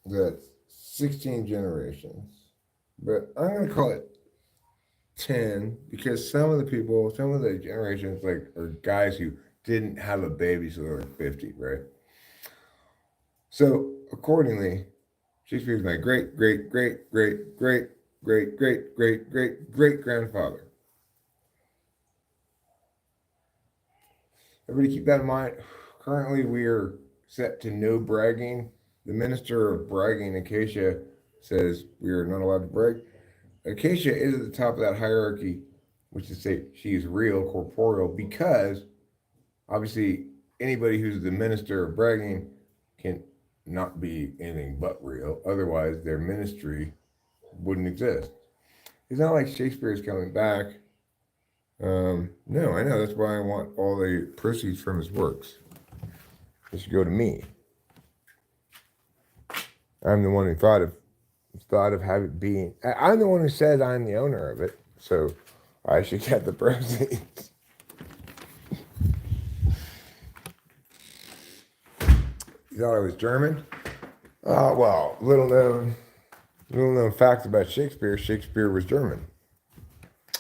That's 16 generations. But I'm going to call it 10 because some of the generations, like, are guys who didn't have a baby, so they were 50, right? So accordingly, Shakespeare's my great, great, great, great, great, great, great, great, great, great grandfather. Everybody keep that in mind. Currently, we are set to no bragging. The minister of bragging, Acacia, says we are not allowed to brag. Acacia is at the top of that hierarchy, which is to say she is real, corporeal, because obviously anybody who's the minister of bragging can not be anything but real. Otherwise, their ministry wouldn't exist. It's not like Shakespeare is coming back. No, I know. That's why I want all the proceeds from his works. It should go to me. I'm the one who thought of having being. I'm the one who said I'm the owner of it, so I should get the proceeds. You thought I was German? Well, little known fact about Shakespeare. Shakespeare was German.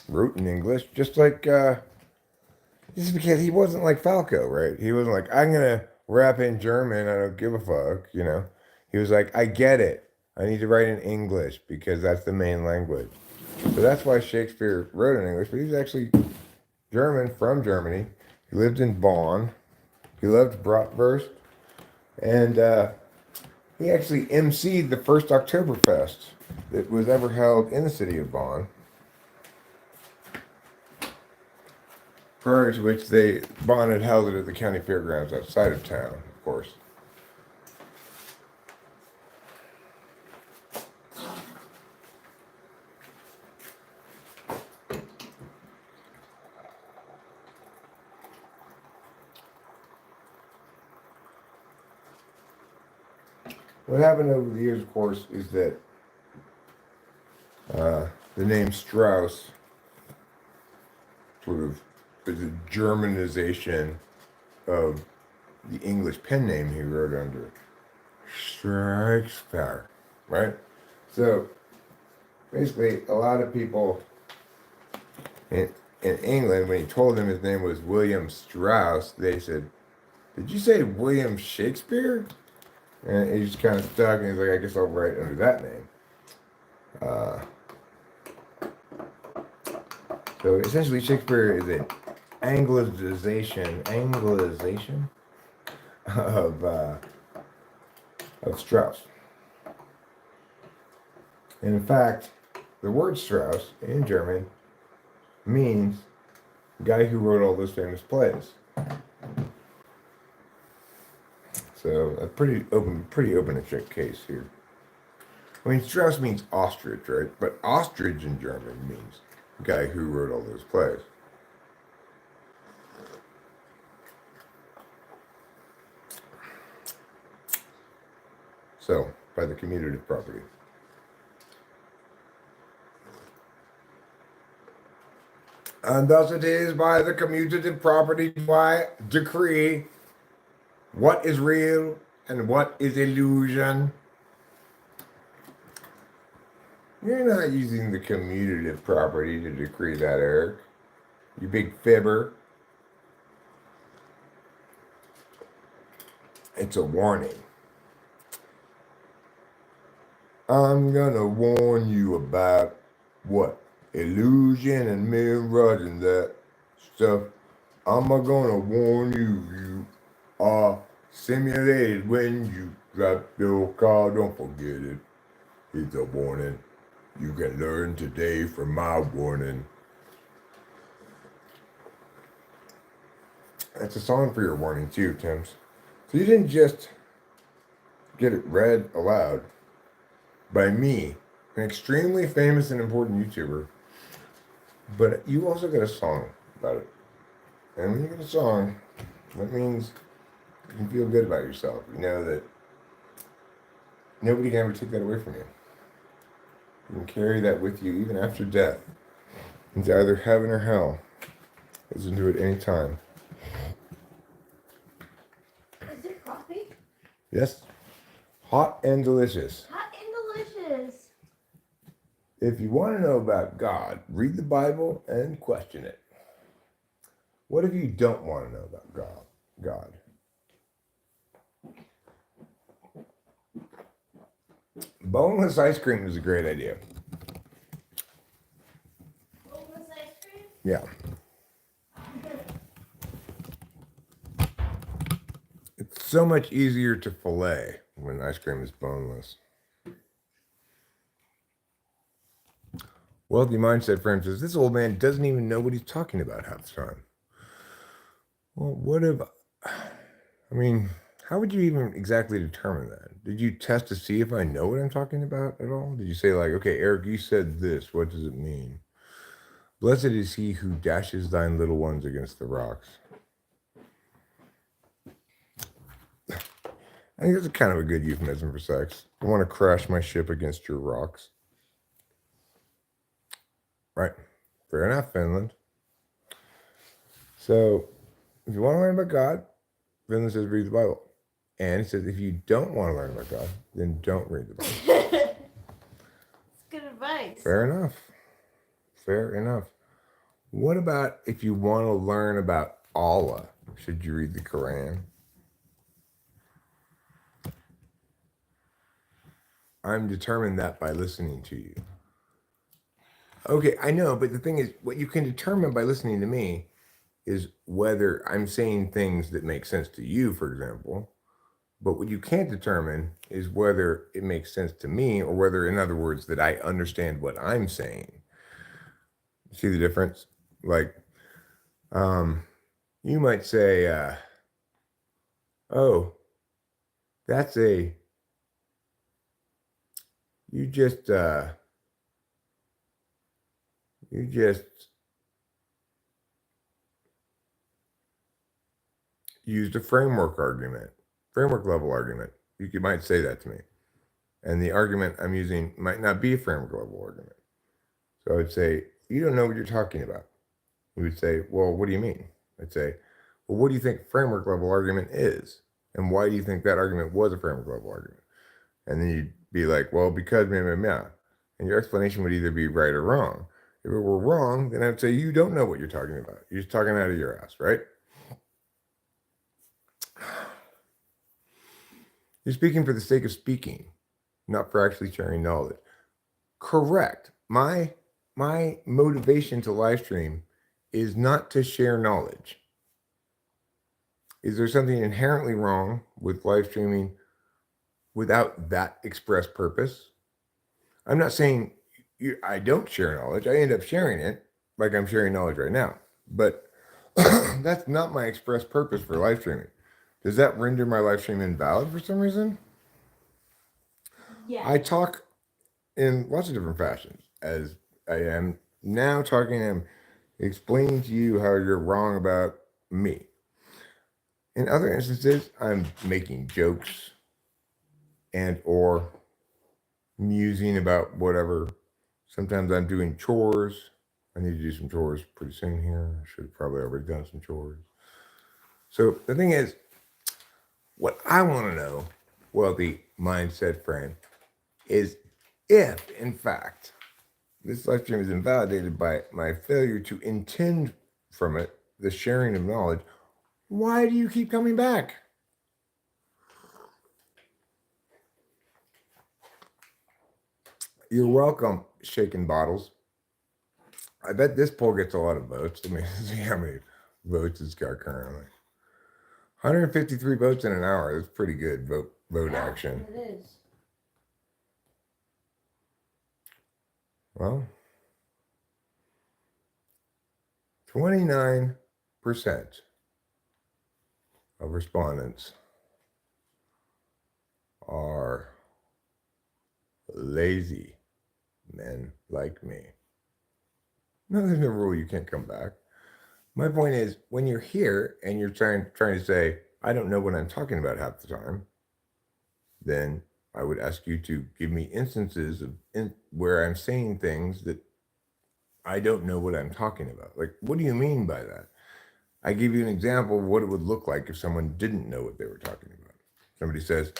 Wrote in English, just like just because he wasn't like Falco, right? He wasn't like, I'm gonna rap in German, I don't give a fuck, He was like, I get it. I need to write in English because that's the main language. So that's why Shakespeare wrote in English, but he was actually German from Germany. He lived in Bonn. He loved bratwurst, and he actually emceed the first Oktoberfest that was ever held in the city of Bonn. Prior to which Bonn had held it at the county fairgrounds outside of town, of course. What happened over the years, of course, is that the name Strauss sort of is a Germanization of the English pen name he wrote under. Shakespeare, right? So basically, a lot of people in England, when he told them his name was William Strauss, they said, "Did you say William Shakespeare?" And he just kind of stuck, and he's like, "I guess I'll write under that name." So essentially, Shakespeare is an Anglicization of Strauss. And in fact, the word Strauss in German means the guy who wrote all those famous plays. So a pretty open and shut case here. I mean, Strauss means ostrich, right? But ostrich in German means the guy who wrote all those plays. So, by the commutative property. And thus it is by the commutative property why decree what is real and what is illusion. You're not using the commutative property to decree that, Eric. You big fibber. It's a warning. I'm gonna warn you about what? Illusion and mirage and that stuff. I'm gonna warn you, you are simulated when you drop your car. Don't forget it. It's a warning. You can learn today from my warning. That's a song for your warning too, Tim's. So you didn't just get it read aloud by me, an extremely famous and important YouTuber, but you also got a song about it. And when you get a song, that means you can feel good about yourself. You know that nobody can ever take that away from you. You can carry that with you even after death. It's either heaven or hell. Listen to it any time. Is there coffee? Yes. Hot and delicious. Hot and delicious. If you want to know about God, read the Bible and question it. What if you don't want to know about God? Boneless ice cream is a great idea. Boneless ice cream? Yeah. It's so much easier to fillet when ice cream is boneless. Wealthy Mindset Frame says, this old man doesn't even know what he's talking about half the time. Well, what if... I mean, how would you even exactly determine that? Did you test to see if I know what I'm talking about at all? Did you say like, okay, Eric, you said this. What does it mean? Blessed is he who dashes thine little ones against the rocks. I think that's a kind of a good euphemism for sex. I want to crash my ship against your rocks. Right. Fair enough, Finland. So, if you want to learn about God, Finland says read the Bible. And it says if you don't want to learn about God, then don't read the Bible. That's good advice. Fair enough. Fair enough. What about if you want to learn about Allah? Should you read the Quran? I'm determined that by listening to you. Okay, I know, but the thing is, what you can determine by listening to me is whether I'm saying things that make sense to you, for example. But what you can't determine is whether it makes sense to me or whether, in other words, that I understand what I'm saying. See the difference? Like, you might say, oh, that's a, you just used a framework level argument. You might say that to me. And the argument I'm using might not be a framework level argument. So I would say, you don't know what you're talking about. You would say, well, what do you mean? I'd say, well, what do you think framework level argument is? And why do you think that argument was a framework level argument? And then you'd be like, well, because meh, meh, meh. And your explanation would either be right or wrong. If it were wrong, then I'd say, you don't know what you're talking about. You're just talking out of your ass, right? You're speaking for the sake of speaking, not for actually sharing knowledge. Correct. My motivation to live stream is not to share knowledge. Is there something inherently wrong with live streaming without that express purpose? I'm not saying I don't share knowledge. I end up sharing it like I'm sharing knowledge right now. But that's not my express purpose for live streaming. Does that render my live stream invalid for some reason? Yeah. I talk in lots of different fashions, as I am now talking and explaining to you how you're wrong about me. In other instances, I'm making jokes and or musing about whatever. Sometimes I'm doing chores. I need to do some chores pretty soon here. I should have probably already done some chores. So the thing is, what I want to know, wealthy mindset friend, is if, in fact, this live stream is invalidated by my failure to intend from it the sharing of knowledge, why do you keep coming back? You're welcome, shaking bottles. I bet this poll gets a lot of votes. Let me see how many votes it's got currently. 153 votes in an hour. That's pretty good vote action. It is. Well, 29% of respondents are lazy men like me. No, there's no rule you can't come back. My point is, when you're here and you're trying to say, I don't know what I'm talking about half the time, then I would ask you to give me instances of where I'm saying things that I don't know what I'm talking about. Like, what do you mean by that? I give you an example of what it would look like if someone didn't know what they were talking about. Somebody says,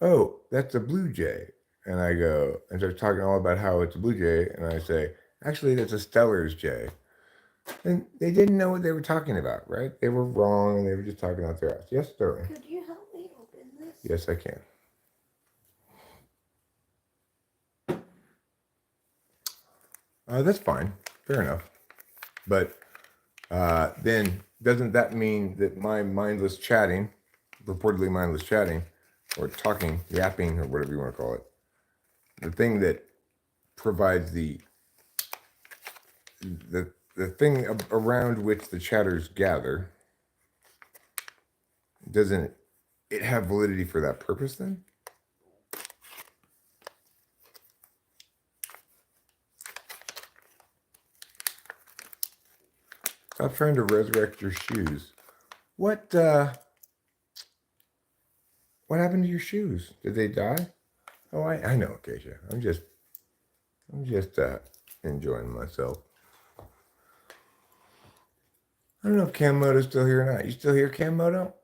oh, that's a blue jay. And I go, and start talking all about how it's a blue jay. And I say, actually, that's a Steller's jay. And they didn't know what they were talking about, right? They were wrong and they were just talking out their ass. Yes, Sterling. Could you help me open this? Yes, I can. That's fine. Fair enough. But then doesn't that mean that my mindless chatting, purportedly mindless chatting, or talking, yapping, or whatever you want to call it, the thing that provides the thing around which the chatters gather, doesn't it have validity for that purpose then? Stop trying to resurrect your shoes. What happened to your shoes? Did they die? Oh, I know, Acacia. I'm just enjoying myself. I don't know if Cammoto's still here or not. You still here, Cammoto?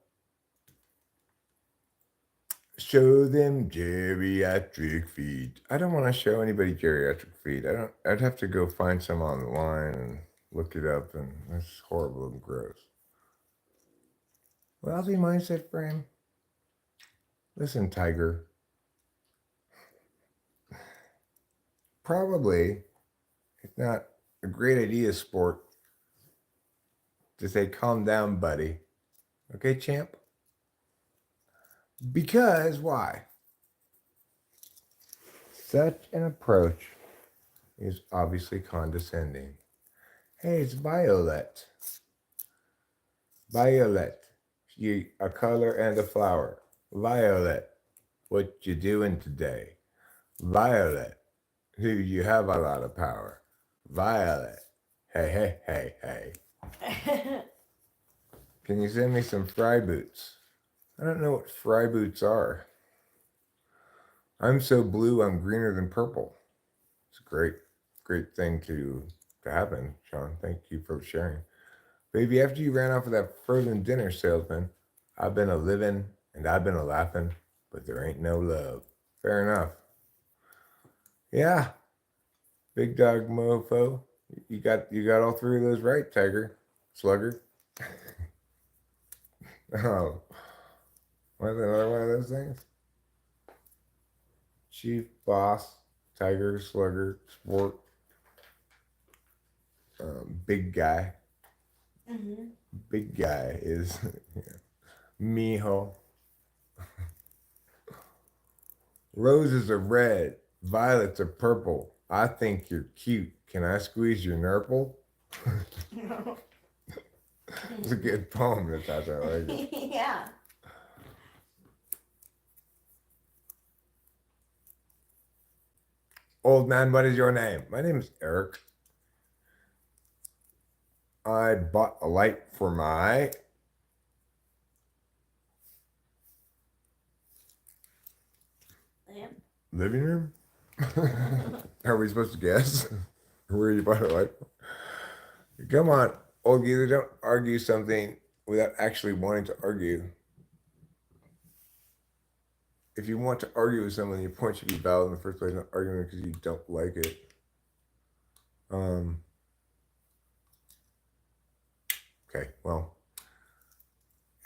Show them geriatric feet. I don't want to show anybody geriatric feet. I'd have to go find some online and look it up, and that's horrible and gross. Lousy mindset frame. Listen, Tiger. Probably, it's not a great idea, sport, to say, calm down, buddy. Okay, champ? Because why? Such an approach is obviously condescending. Hey, it's Violet. Violet. You a color and a flower. Violet. What you doing today? Violet. Do you have a lot of power? Violet. Hey, hey, hey, hey. Can you send me some fry boots? I don't know what fry boots are. I'm so blue, I'm greener than purple. It's a great thing to happen, Sean. Thank you for sharing. Baby, after you ran off with that frozen dinner salesman, I've been a living and I've been a laughing, but there ain't no love. Fair enough. Yeah, big dog mofo. You got all three of those right, Tiger. Slugger. Oh, what's another one of those things? Chief, boss, tiger, slugger, sport, big guy. Mm-hmm. Big guy is mijo. Roses are red, violets are purple. I think you're cute. Can I squeeze your nurple? It's a good poem, Natasha. I like it. Yeah. Old man, what is your name? My name is Eric. I bought a light for my living room. Are we supposed to guess where you bought a light from? Come on, old geezer, don't argue something without actually wanting to argue. If you want to argue with someone, your point should be valid in the first place, not arguing because you don't like it. Okay, well,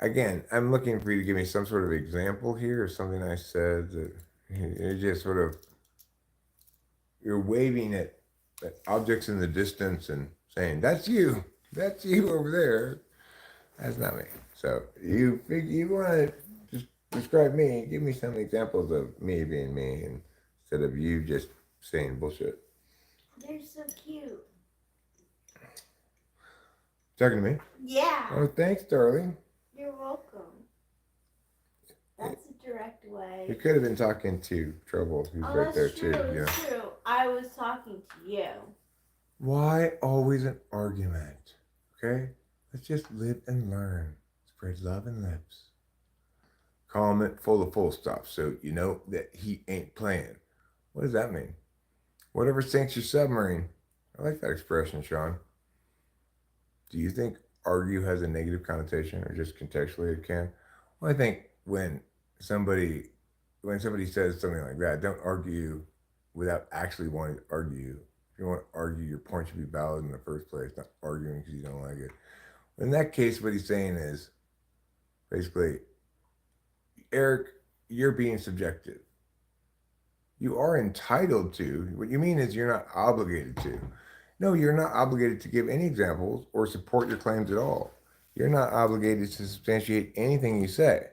again, I'm looking for you to give me some sort of example here, or something I said that you're just sort of, you're waving at objects in the distance and saying, that's you over there. That's not me. So you want to just describe me, give me some examples of me being me, instead of you just saying bullshit. They're so cute. Talking to me? Yeah. Oh, thanks, darling. You're welcome. That's a direct way. You could have been talking to Trouble, who's right there true, too. Yeah. That's true. I was talking to you. Why always an argument? Okay? Let's just live and learn. Spread love and lips. Comment full of full stop so you know that he ain't playing. What does that mean? Whatever sinks your submarine. I like that expression, Sean. Do you think argue has a negative connotation or just contextually it can? Well, I think somebody when somebody says something like that, don't argue without actually wanting to argue. If you want to argue, your point should be valid in the first place, not arguing because you don't like it. In that case, what he's saying is basically, Eric, you're being subjective. You are entitled to. What you mean is you're not obligated to. No, you're not obligated to give any examples or support your claims at all. You're not obligated to substantiate anything you say.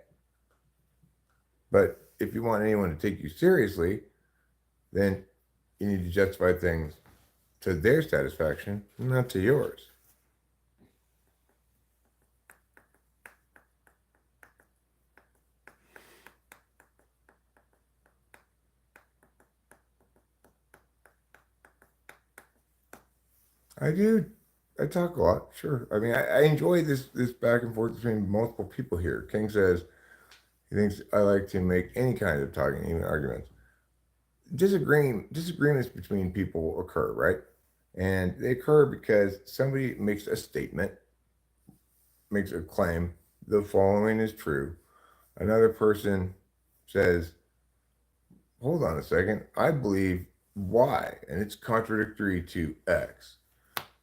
But if you want anyone to take you seriously, then you need to justify things to their satisfaction, not to yours. I do. I talk a lot, sure. I mean, I enjoy this back and forth between multiple people here. King says he thinks I like to make any kind of talking, even arguments. Disagreements between people occur, right? And they occur because somebody makes a statement, makes a claim, the following is true. Another person says, hold on a second, I believe Y, and it's contradictory to X.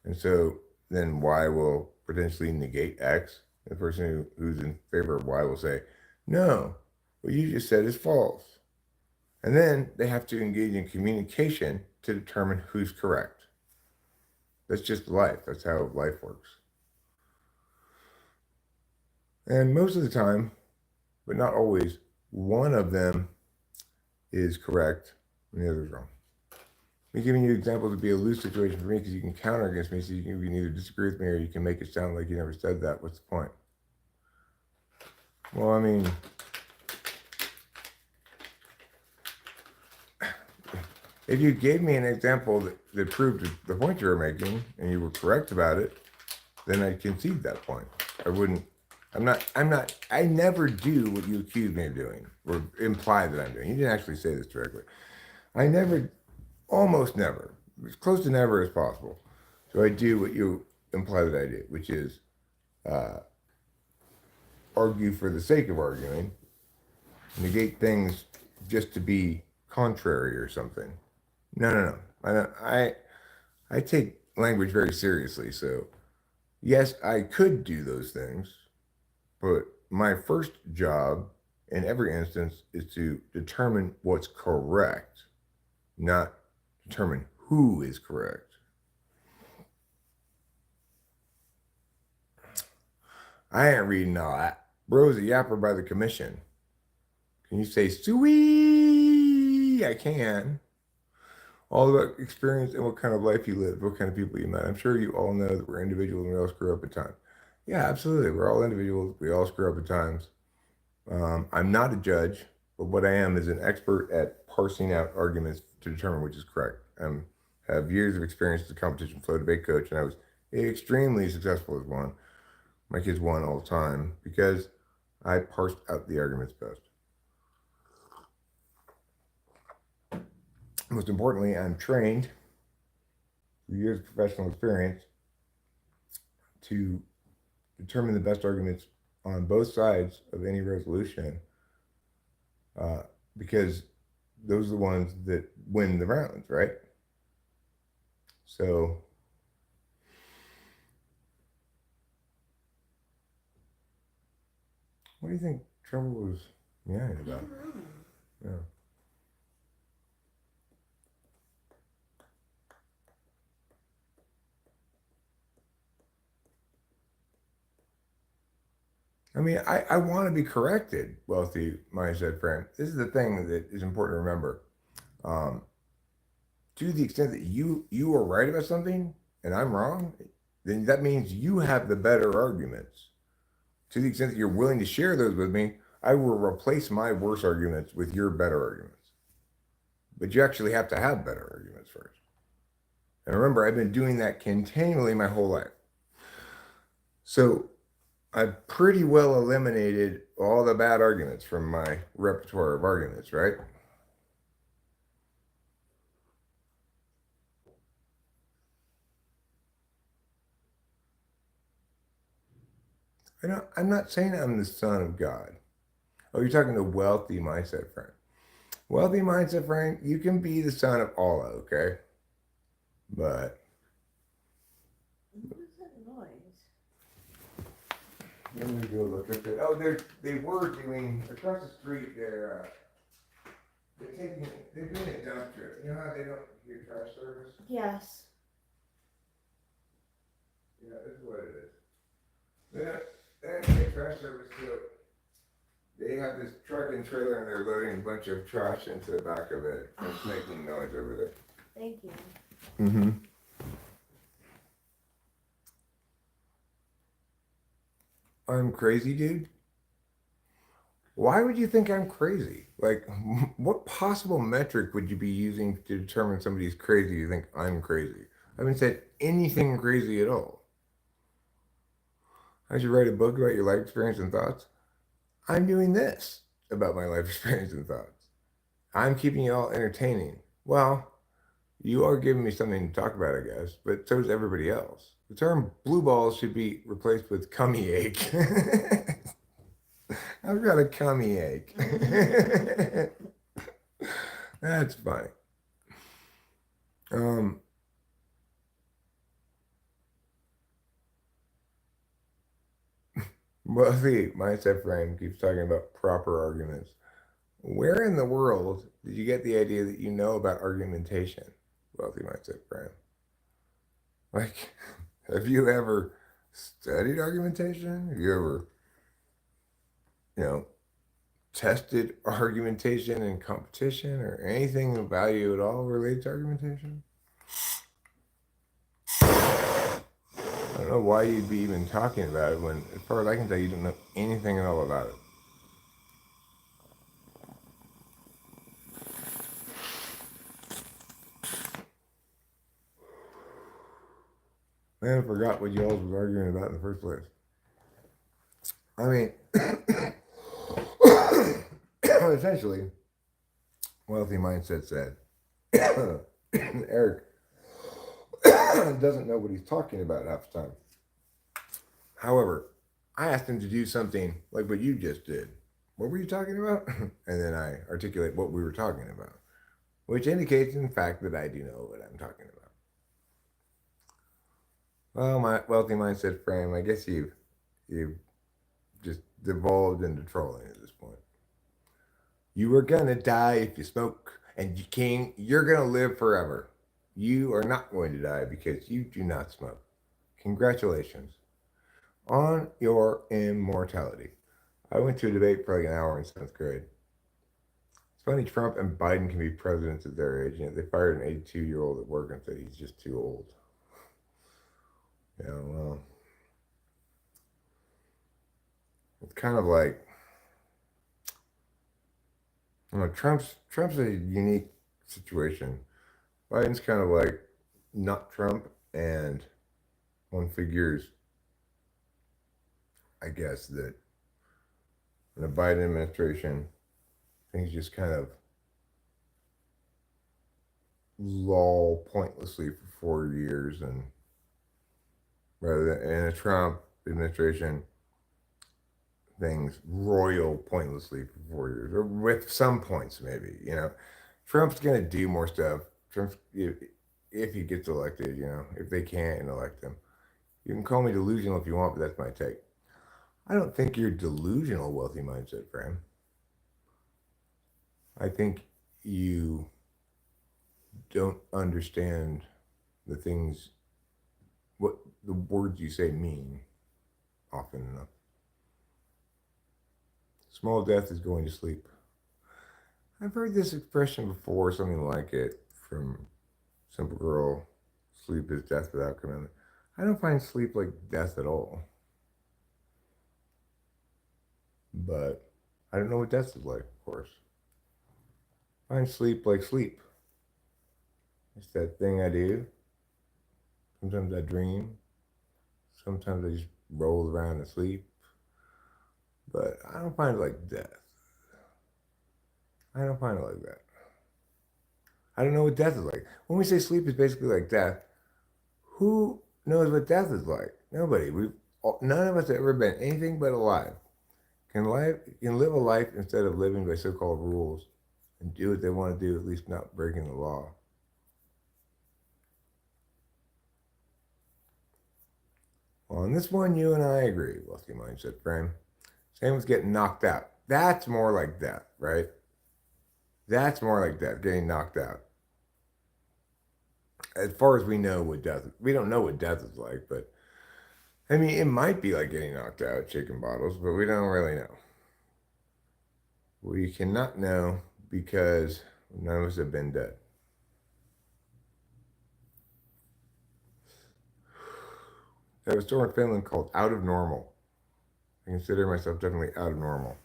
And so then Y will potentially negate X. The person who's in favor of Y will say, no, what you just said is false. And then they have to engage in communication to determine who's correct. That's just life. That's how life works. And most of the time, but not always, one of them is correct and the other is wrong. I'm giving you examples to be a loose situation for me because you can counter against me, so you can either disagree with me or you can make it sound like you never said that. What's the point? Well, I mean, if you gave me an example that proved the point you were making and you were correct about it, then I'd concede that point. I never do what you accuse me of doing or imply that I'm doing. You didn't actually say this directly. Almost never, as close to never as possible. So I do what you imply that I do, which is argue for the sake of arguing, negate things just to be contrary or something. No. I take language very seriously. So yes, I could do those things, but my first job in every instance is to determine what's correct, not determine who is correct. I ain't reading all that. Bro's a yapper by the commission. Can you say sweet? I can. All about experience and what kind of life you lived, what kind of people you met. I'm sure you all know that we're individuals and we all screw up at times. Yeah, absolutely. We're all individuals. We all screw up at times. I'm not a judge, but what I am is an expert at parsing out arguments to determine which is correct. I have years of experience as a competition flow debate coach, and I was extremely successful as one. My kids won all the time because I parsed out the arguments best. Most importantly, I'm trained through years of professional experience to determine the best arguments on both sides of any resolution because those are the ones that win the rounds, right? So what do you think Trevor was meowing about? Yeah. I mean, I want to be corrected, wealthy mindset friend. This is the thing that is important to remember. to the extent that you are right about something and I'm wrong, then that means you have the better arguments. To the extent that you're willing to share those with me, I will replace my worse arguments with your better arguments. But you actually have to have better arguments first. And remember, I've been doing that continually my whole life. So I've pretty well eliminated all the bad arguments from my repertoire of arguments, right? I'm not saying I'm the son of God. Oh, you're talking to wealthy mindset friend. Wealthy mindset friend, you can be the son of Allah, okay? But What's that noise? let me go look at that. Oh, they were doing across the street. They're doing a dump trip. You know how they don't do trash service? Yes. Yeah, this is what it is. They don't take trash service, so they have this truck and trailer and they're loading a bunch of trash into the back of it and it's making noise over there. Thank you. Mm-hmm. I'm crazy, dude? Why would you think I'm crazy? Like, what possible metric would you be using to determine somebody's crazy? You think I'm crazy? I haven't said anything crazy at all. I should write a book about your life experience and thoughts. I'm doing this about my life experience and thoughts. I'm keeping you all entertaining. Well, you are giving me something to talk about, I guess, but so is everybody else. The term blue balls should be replaced with cummy ache. I've got a cummy ache. That's funny. Wealthy mindset frame keeps talking about proper arguments. Where in the world did you get the idea that you know about argumentation, wealthy mindset frame? Like, have you ever studied argumentation? Have you ever, you know, tested argumentation in competition or anything of value at all related to argumentation? I don't know why you'd be even talking about it when, as far as I can tell, you don't know anything at all about it. Man, I forgot what y'all was arguing about in the first place. I mean, essentially, wealthy mindset said, Eric doesn't know what he's talking about half the time. However, I asked him to do something like what you just did. What were you talking about? And then I articulate what we were talking about, which indicates, in fact, that I do know what I'm talking about. Well, my wealthy mindset frame, I guess you've just devolved into trolling at this point. You are gonna die if you smoke, and you king, you're gonna live forever. You are not going to die because you do not smoke. Congratulations on your immortality. I went to a debate for like an hour in seventh grade. It's funny, Trump and Biden can be presidents at their age. You know, they fired an 82-year-old at work and said he's just too old. You know, well, it's kind of like, you know, Trump's a unique situation. Biden's kind of like not Trump, and one figures, I guess, that in the Biden administration, things just kind of lull pointlessly for 4 years, and rather than in a Trump administration, things royal pointlessly for 4 years, or with some points maybe. You know, Trump's gonna do more stuff. Trump's if he gets elected, you know, if they can't elect him. You can call me delusional if you want, but that's my take. I don't think you're delusional, wealthy mindset frame. I think you don't understand the things, what the words you say mean often enough. Small death is going to sleep. I've heard this expression before, something like it, from Simple Girl, sleep is death without commitment. I don't find sleep like death at all. But I don't know what death is like, of course. I find sleep like sleep. It's that thing I do. Sometimes I dream. Sometimes I just roll around and sleep. But I don't find it like death. I don't find it like that. I don't know what death is like. When we say sleep is basically like death, who knows what death is like? Nobody. None of us have ever been anything but alive. Can live a life instead of living by so-called rules and do what they want to do, at least not breaking the law. Well, on this one, you and I agree, wealthy mindset frame. Same with getting knocked out. That's more like death, right? That's more like death, getting knocked out. As far as we know what death, we don't know what death is like, but I mean, it might be like getting knocked out, shaking bottles, but we don't really know. We cannot know because none of us have been dead. I have a store in Finland called Out of Normal. I consider myself definitely out of normal.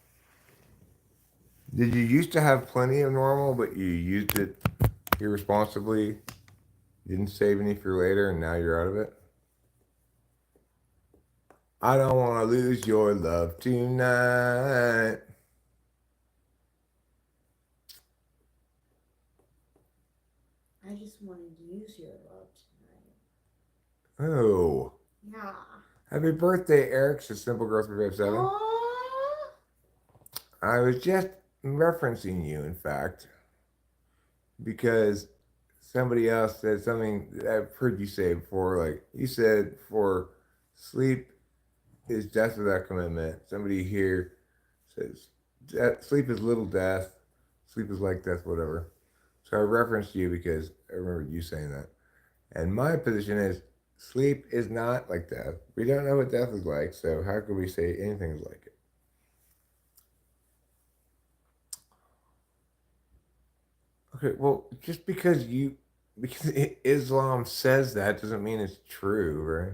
Did you used to have plenty of normal, but you used it irresponsibly? Didn't save any for later, and now you're out of it? I don't want to lose your love tonight. I just wanted to use your love tonight. Oh. Yeah. Happy birthday, Eric, says Simple Girl 357. Aww. I was just referencing you, in fact, because somebody else said something that I've heard you say before. Like, you said, for sleep is death without commitment. Somebody here says, sleep is little death, sleep is like death, whatever. So I referenced you because I remember you saying that. And my position is sleep is not like death. We don't know what death is like, so how could we say anything is like it? Okay, well, just because Islam says that doesn't mean it's true, right?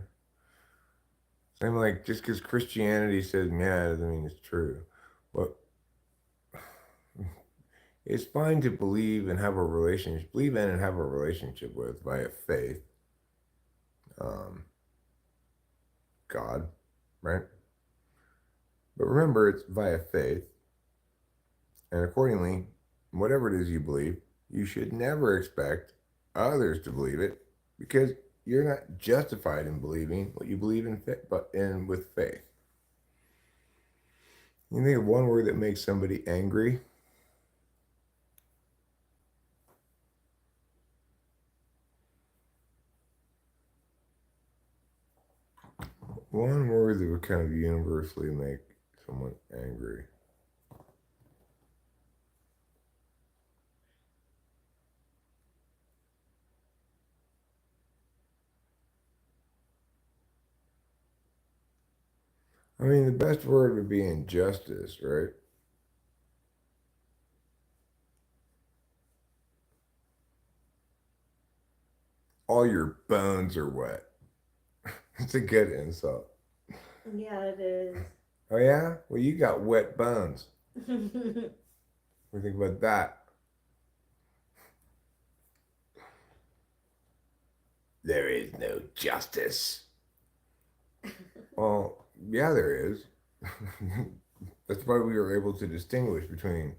Same like just because Christianity says yeah doesn't mean it's true. But it's fine to believe and have a relationship, believe in and have a relationship with via faith, um, God, right? But remember, it's via faith, and accordingly, whatever it is you believe, you should never expect others to believe it because you're not justified in believing what you believe in, but in with faith. You think of one word that makes somebody angry? One word that would kind of universally make someone angry. I mean, the best word would be injustice, right? All your bones are wet. It's a good insult. Yeah, it is. Oh, yeah? Well, you got wet bones. What do you think about that? There is no justice. Well, yeah, there is. That's why we are able to distinguish between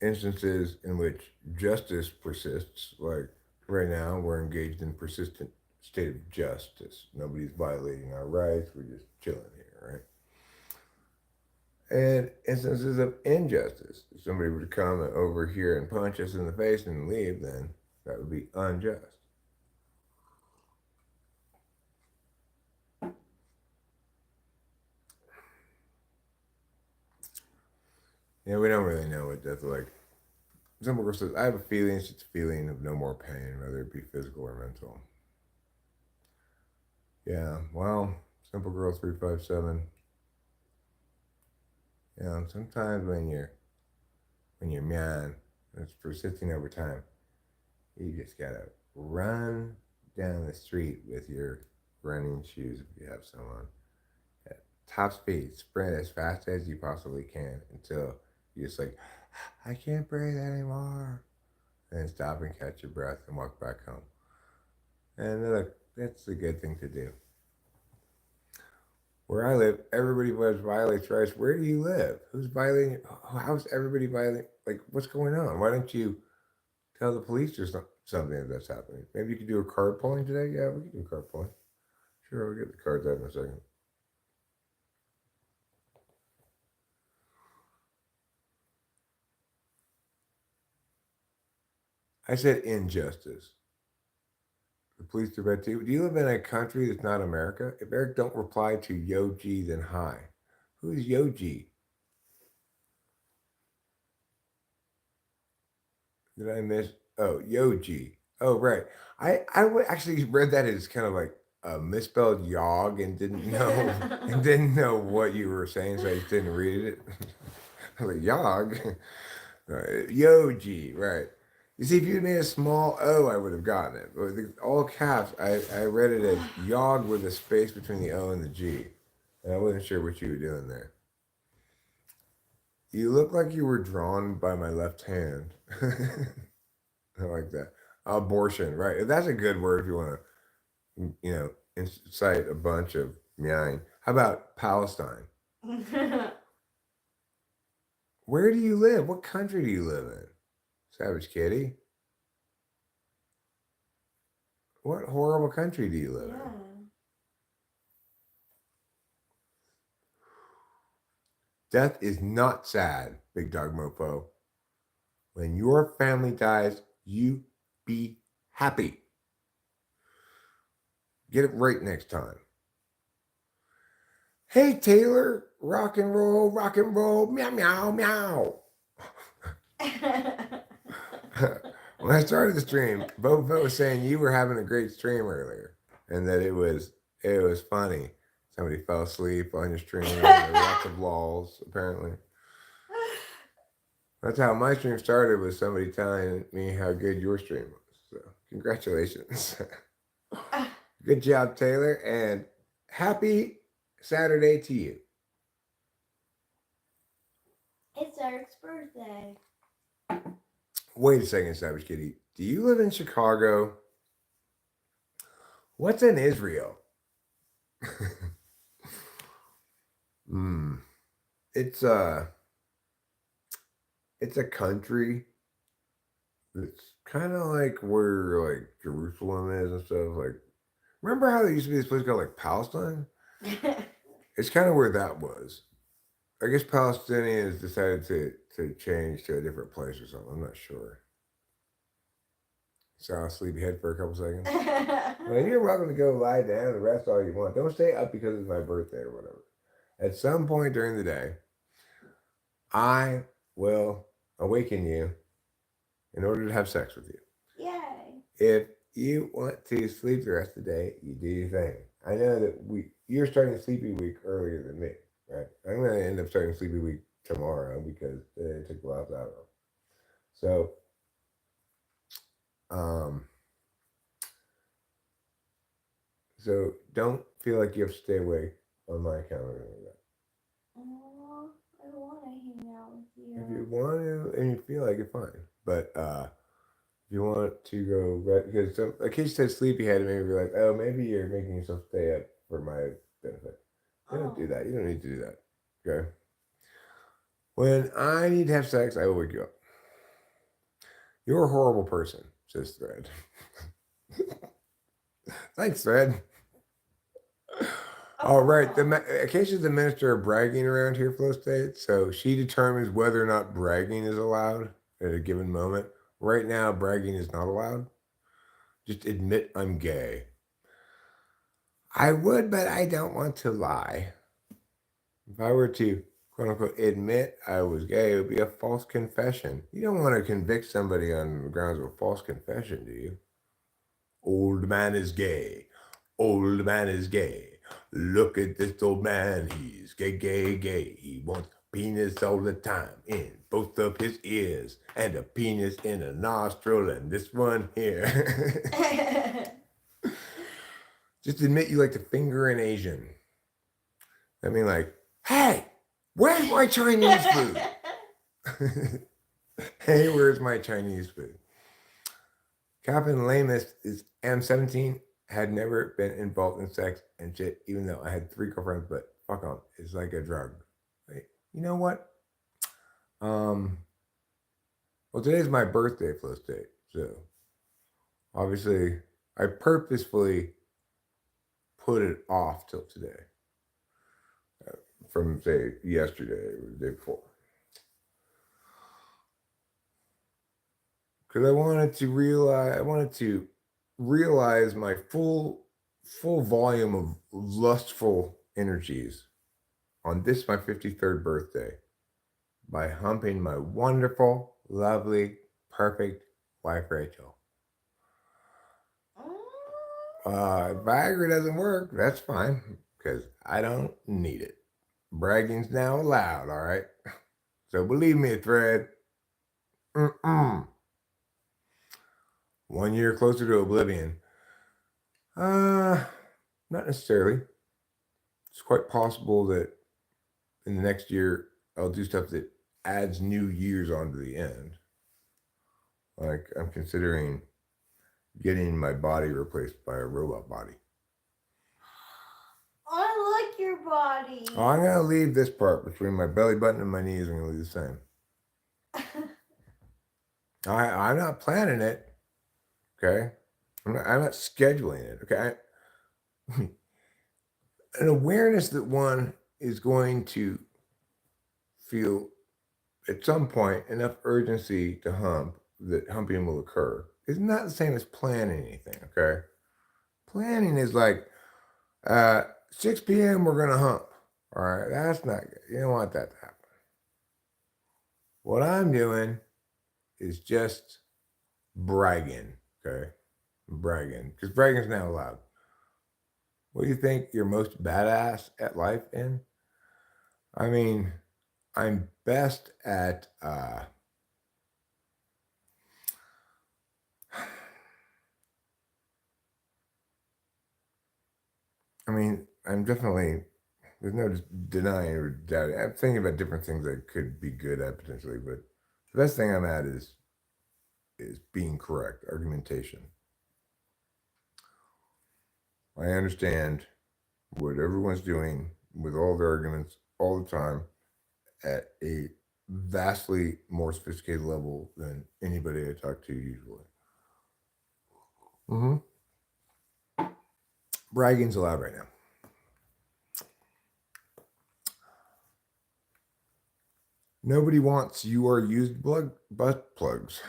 instances in which justice persists, like right now, we're engaged in persistent state of justice. Nobody's violating our rights. We're just chilling here, right? And instances of injustice. If somebody were to come over here and punch us in the face and leave, then that would be unjust. Yeah, we don't really know what death is like. Simple Girl says, I have a feeling, it's just a feeling of no more pain, whether it be physical or mental. Yeah, well, Simple Girl 357. Yeah, sometimes when you're mad, and it's persisting over time, you just gotta run down the street with your running shoes if you have some on at top speed. Sprint as fast as you possibly can until you just like, I can't breathe anymore. And then stop and catch your breath and walk back home. And look, that's a good thing to do. Where I live, everybody violates rights. Where do you live? Who's violating? How's everybody violating? Like, what's going on? Why don't you tell the police or something that's happening? Maybe you could do a card pulling today. Yeah, we can do card pulling. Sure, we'll get the cards out in a second. I said injustice. The police do bad too. Do you live in a country that's not America? If Eric don't reply to Yoji, then hi. Who is Yoji? Did I miss? Oh, Yoji. Oh, right. Actually read that as kind of like a misspelled yog and didn't know and didn't know what you were saying, so I just didn't read it. I was like yog, right. Yoji, right? You see, if you'd made a small O, I would have gotten it. But with all caps, I read it as yog with a space between the O and the G, and I wasn't sure what you were doing there. You look like you were drawn by my left hand. I like that. Abortion, right? That's a good word if you want to, incite a bunch of meowing. How about Palestine? Where do you live? What country do you live in? Savage Kitty? What horrible country do you live in? Death is not sad, Big Dog Mofo. When your family dies, you be happy. Get it right next time. Hey, Taylor, rock and roll, meow, meow, meow. When I started the stream, Boba was saying you were having a great stream earlier, and that it was funny. Somebody fell asleep on your stream. There were lots of lulls, apparently. That's how my stream started, with somebody telling me how good your stream was. So, congratulations. Good job, Taylor, and happy Saturday to you. It's Eric's birthday. Wait a second, Savage Kitty. Do you live in Chicago? What's in Israel? It's a country that's kind of like where like Jerusalem is and stuff. Like, remember how there used to be this place called like Palestine? It's kind of where that was. I guess Palestinians decided to change to a different place or something. I'm not sure. So I'll sleepyhead for a couple seconds. Well, you're welcome to go lie down and rest all you want. Don't stay up because it's my birthday or whatever. At some point during the day, I will awaken you in order to have sex with you. Yay. If you want to sleep the rest of the day, you do your thing. I know that you're starting Sleepy Week earlier than me, right? I'm going to end up starting Sleepy Week tomorrow because it took a while out of them. So don't feel like you have to stay awake on my account or anything like that. Oh, I want to hang out with you. If you want to and you feel like it, fine. But if you want to go, because a kid said sleepyhead, and maybe be like, oh, maybe you're making yourself stay up for my benefit. You don't do that. You don't need to do that. Okay? When I need to have sex, I will wake you up. You're a horrible person, says Thread. Thanks, Thread. All right. Occasionally, the minister of bragging around here, Flow State. So she determines whether or not bragging is allowed at a given moment. Right now, bragging is not allowed. Just admit I'm gay. I would, but I don't want to lie. If I were to, quote unquote, admit I was gay, it would be a false confession. You don't want to convict somebody on the grounds of a false confession, do you? Old man is gay. Old man is gay. Look at this old man. He's gay, gay, gay. He wants penis all the time in both of his ears, and a penis in a nostril, and this one here. Just admit you like to finger an Asian. I mean, like, hey, where's my Chinese food? Hey, where's my Chinese food? Captain Lamus is M17, had never been involved in sex and shit, even though I had 3 girlfriends, but fuck them. It's like a drug. Like, you know what? Well, today's my birthday flow state, so obviously I purposefully put it off till today. From say yesterday or the day before. Because I wanted to realize my full volume of lustful energies on this my 53rd birthday by humping my wonderful, lovely, perfect wife Rachel. If Viagra doesn't work, that's fine, because I don't need it. Bragging's now allowed, all right? So believe me, Thread. 1 year closer to oblivion. Not necessarily. It's quite possible that in the next year I'll do stuff that adds new years onto the end. Like I'm considering getting my body replaced by a robot body. I like your body. Oh, I'm gonna leave this part between my belly button and my knees. I'm gonna leave the same. I'm not planning it. Okay, I'm not scheduling it. Okay, an awareness that one is going to feel at some point enough urgency to hump that humping will occur is not the same as planning anything. Okay, planning is like 6 p.m. we're gonna hump. All right, that's not good. You don't want that to happen. What I'm doing is just bragging. Okay, bragging, because bragging's now allowed. What do you think you're most badass at life in? I mean, I'm best at I'm definitely, there's no denying or doubting. I'm thinking about different things I could be good at potentially, but the best thing I'm at is being correct, argumentation. I understand what everyone's doing with all their arguments all the time at a vastly more sophisticated level than anybody I talk to usually. Bragging's allowed right now. Nobody wants your used butt plugs.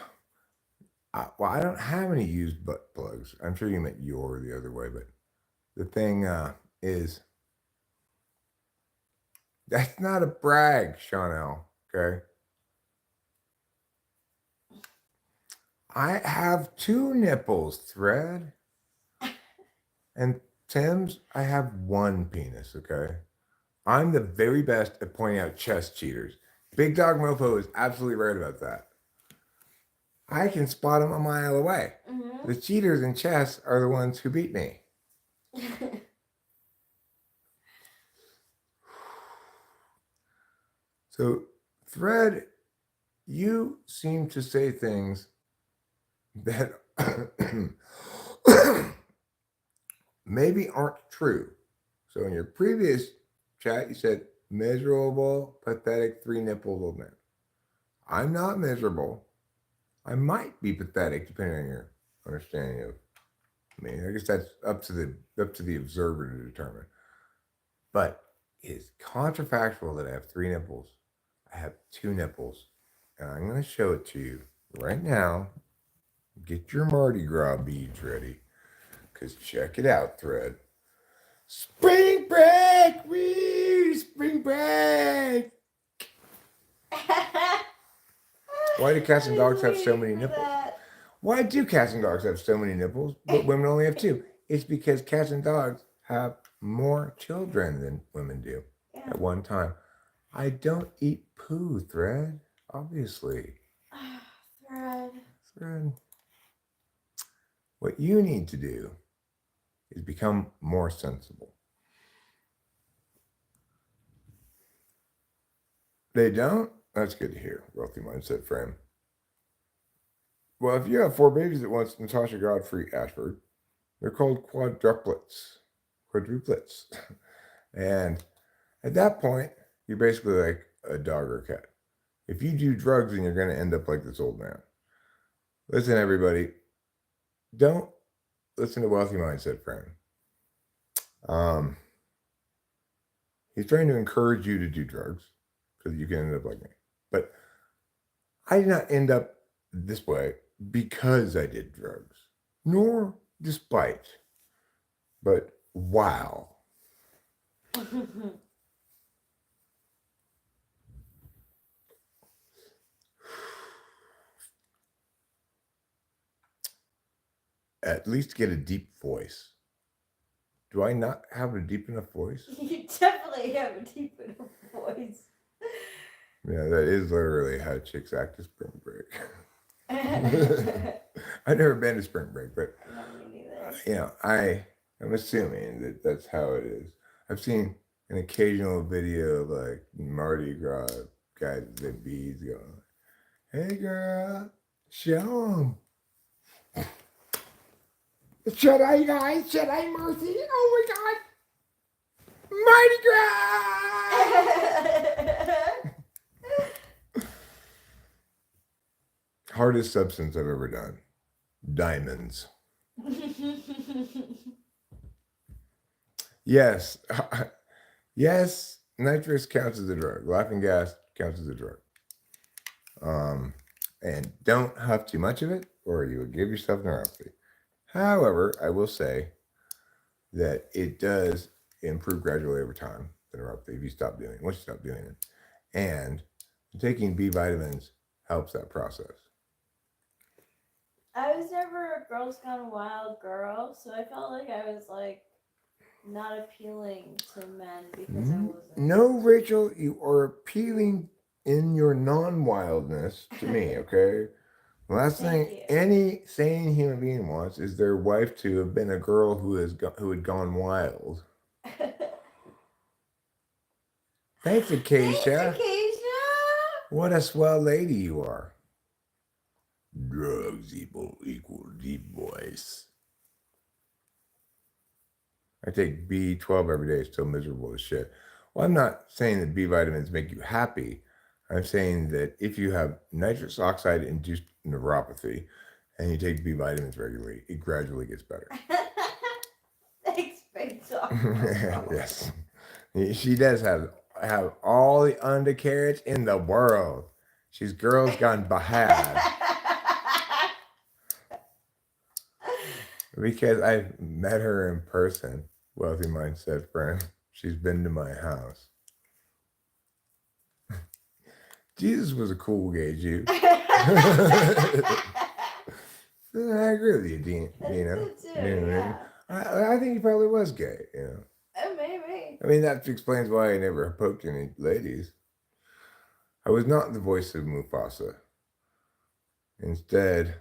Well, I don't have any used butt plugs. I'm sure you meant your the other way, but the thing is, that's not a brag, Chanel, okay? I have 2 nipples, Thread. And Tim's, I have 1 penis, okay? I'm the very best at pointing out chess cheaters. Big Dog Mofo is absolutely right about that. I can spot them a mile away. Mm-hmm. The cheaters in chess are the ones who beat me. So, Thread, you seem to say things that maybe aren't true. So, in your previous chat, you said miserable, pathetic, 3 nipples old man. I'm not miserable. I might be pathetic, depending on your understanding of me. I guess that's up to the observer to determine. But it is contrafactual that I have 3 nipples. I have 2 nipples, and I'm going to show it to you right now. Get your Mardi Gras beads ready, because check it out, Thread. Spring break, spring break. Why do cats and dogs have so many nipples? Why do cats and dogs have so many nipples, but women only have 2? It's because cats and dogs have more children than women do at one time. I don't eat poo, Thread. Obviously. Thread. Thread. What you need to do is become more sensible. They don't? That's good to hear, wealthy mindset friend. Well, if you have 4 babies at once, Natasha Godfrey Ashford, they're called quadruplets. Quadruplets. And at that point, you're basically like a dog or a cat. If you do drugs, then you're going to end up like this old man. Listen, everybody, don't listen to wealthy mindset friend. He's trying to encourage you to do drugs because you can end up like me. But I did not end up this way because I did drugs, nor despite, but wow. At least get a deep voice. Do I not have a deep enough voice? You definitely have a deep enough voice. Yeah, that is literally how chicks act to spring break. I've never been to spring break, but I'm assuming that that's how it is. I've seen an occasional video of like Mardi Gras guys with their beads going, "Hey girl, show 'em." Should I, guys? Should I, Mercy? Oh my God! Mardi Gras! Hardest substance I've ever done. Diamonds. Yes. Yes, nitrous counts as a drug. Laughing gas counts as a drug. And don't huff too much of it, or you will give yourself neuropathy. However, I will say that it does improve gradually over time, the neuropathy, if you stop doing it, once you stop doing it. And taking B vitamins helps that process. I was never a Girls Gone Wild girl, so I felt like I was like not appealing to men because I wasn't. No, Rachel, you are appealing in your non-wildness to me, okay? The last thing any sane human being wants is their wife to have been a girl who had gone wild. Thanks, Acacia. Thanks, Acacia. What a swell lady you are. Drugs equal deep voice. I take B12 every day. It's still miserable as shit. Well, I'm not saying that B vitamins make you happy. I'm saying that if you have nitrous oxide induced neuropathy and you take B vitamins regularly, it gradually gets better. Thanks, Big Dog. Yes. She does have all the undercarriage in the world. She's girls gone bad. Because I've met her in person, wealthy mindset friend. She's been to my house. Jesus was a cool gay Jew. I agree with you, Dina. I think he probably was gay, Maybe. I mean, that explains why I never poked any ladies. I was not the voice of Mufasa. Instead,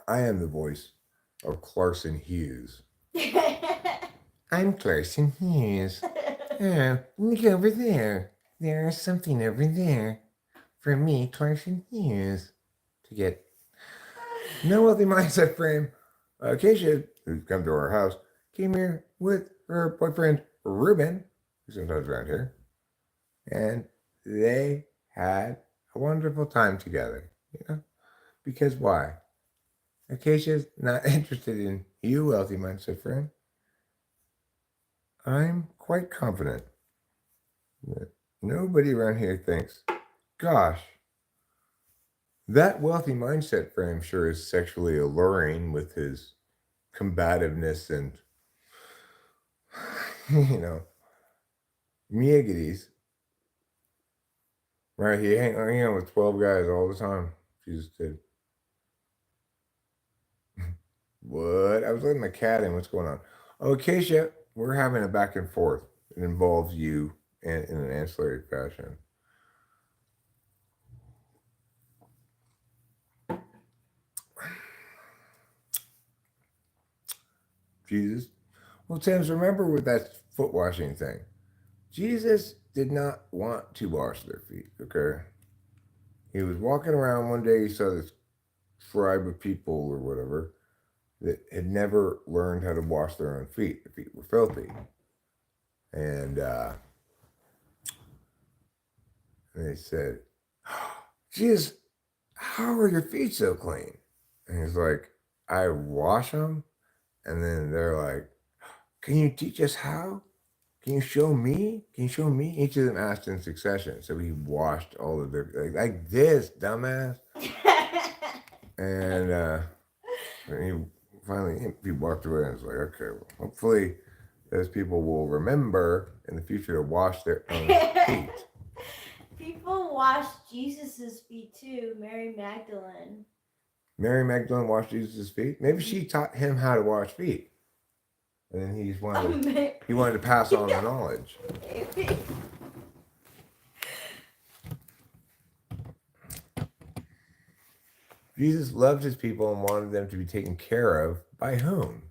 I am the voice of Clarkson Hughes. I'm Clarkson Hughes. Oh, look over there. There's something over there. For me, Clarkson Hughes. To get no wealthy mindset frame. Acacia, who's come to our house, came here with her boyfriend, Ruben, who's sometimes around here. And they had a wonderful time together, Because why? Acacia's not interested in you, wealthy mindset friend. I'm quite confident that nobody around here thinks, gosh, that wealthy mindset frame sure is sexually alluring with his combativeness and, meagities. Right, he hang out with 12 guys all the time. Jesus did. What? I was letting my cat in. What's going on? Oh, Acacia, we're having a back and forth. It involves you in an ancillary fashion. Jesus. Well, Tim's, remember with that foot washing thing. Jesus did not want to wash their feet, okay? He was walking around one day, he saw this tribe of people or whatever that had never learned how to wash their own feet. Their feet were filthy. And they said, Jesus, how are your feet so clean? And he's like, I wash them. And then they're like, can you teach us how? Can you show me? Can you show me? Each of them asked in succession. So he washed all of their, like this, dumbass. And he finally, he walked away and was like, okay, well, hopefully those people will remember in the future to wash their own feet. People washed Jesus's feet too. Mary Magdalene. Mary Magdalene washed Jesus' feet? Maybe she taught him how to wash feet. And then he wanted to pass on the knowledge. Maybe. Jesus loved his people and wanted them to be taken care of by whom?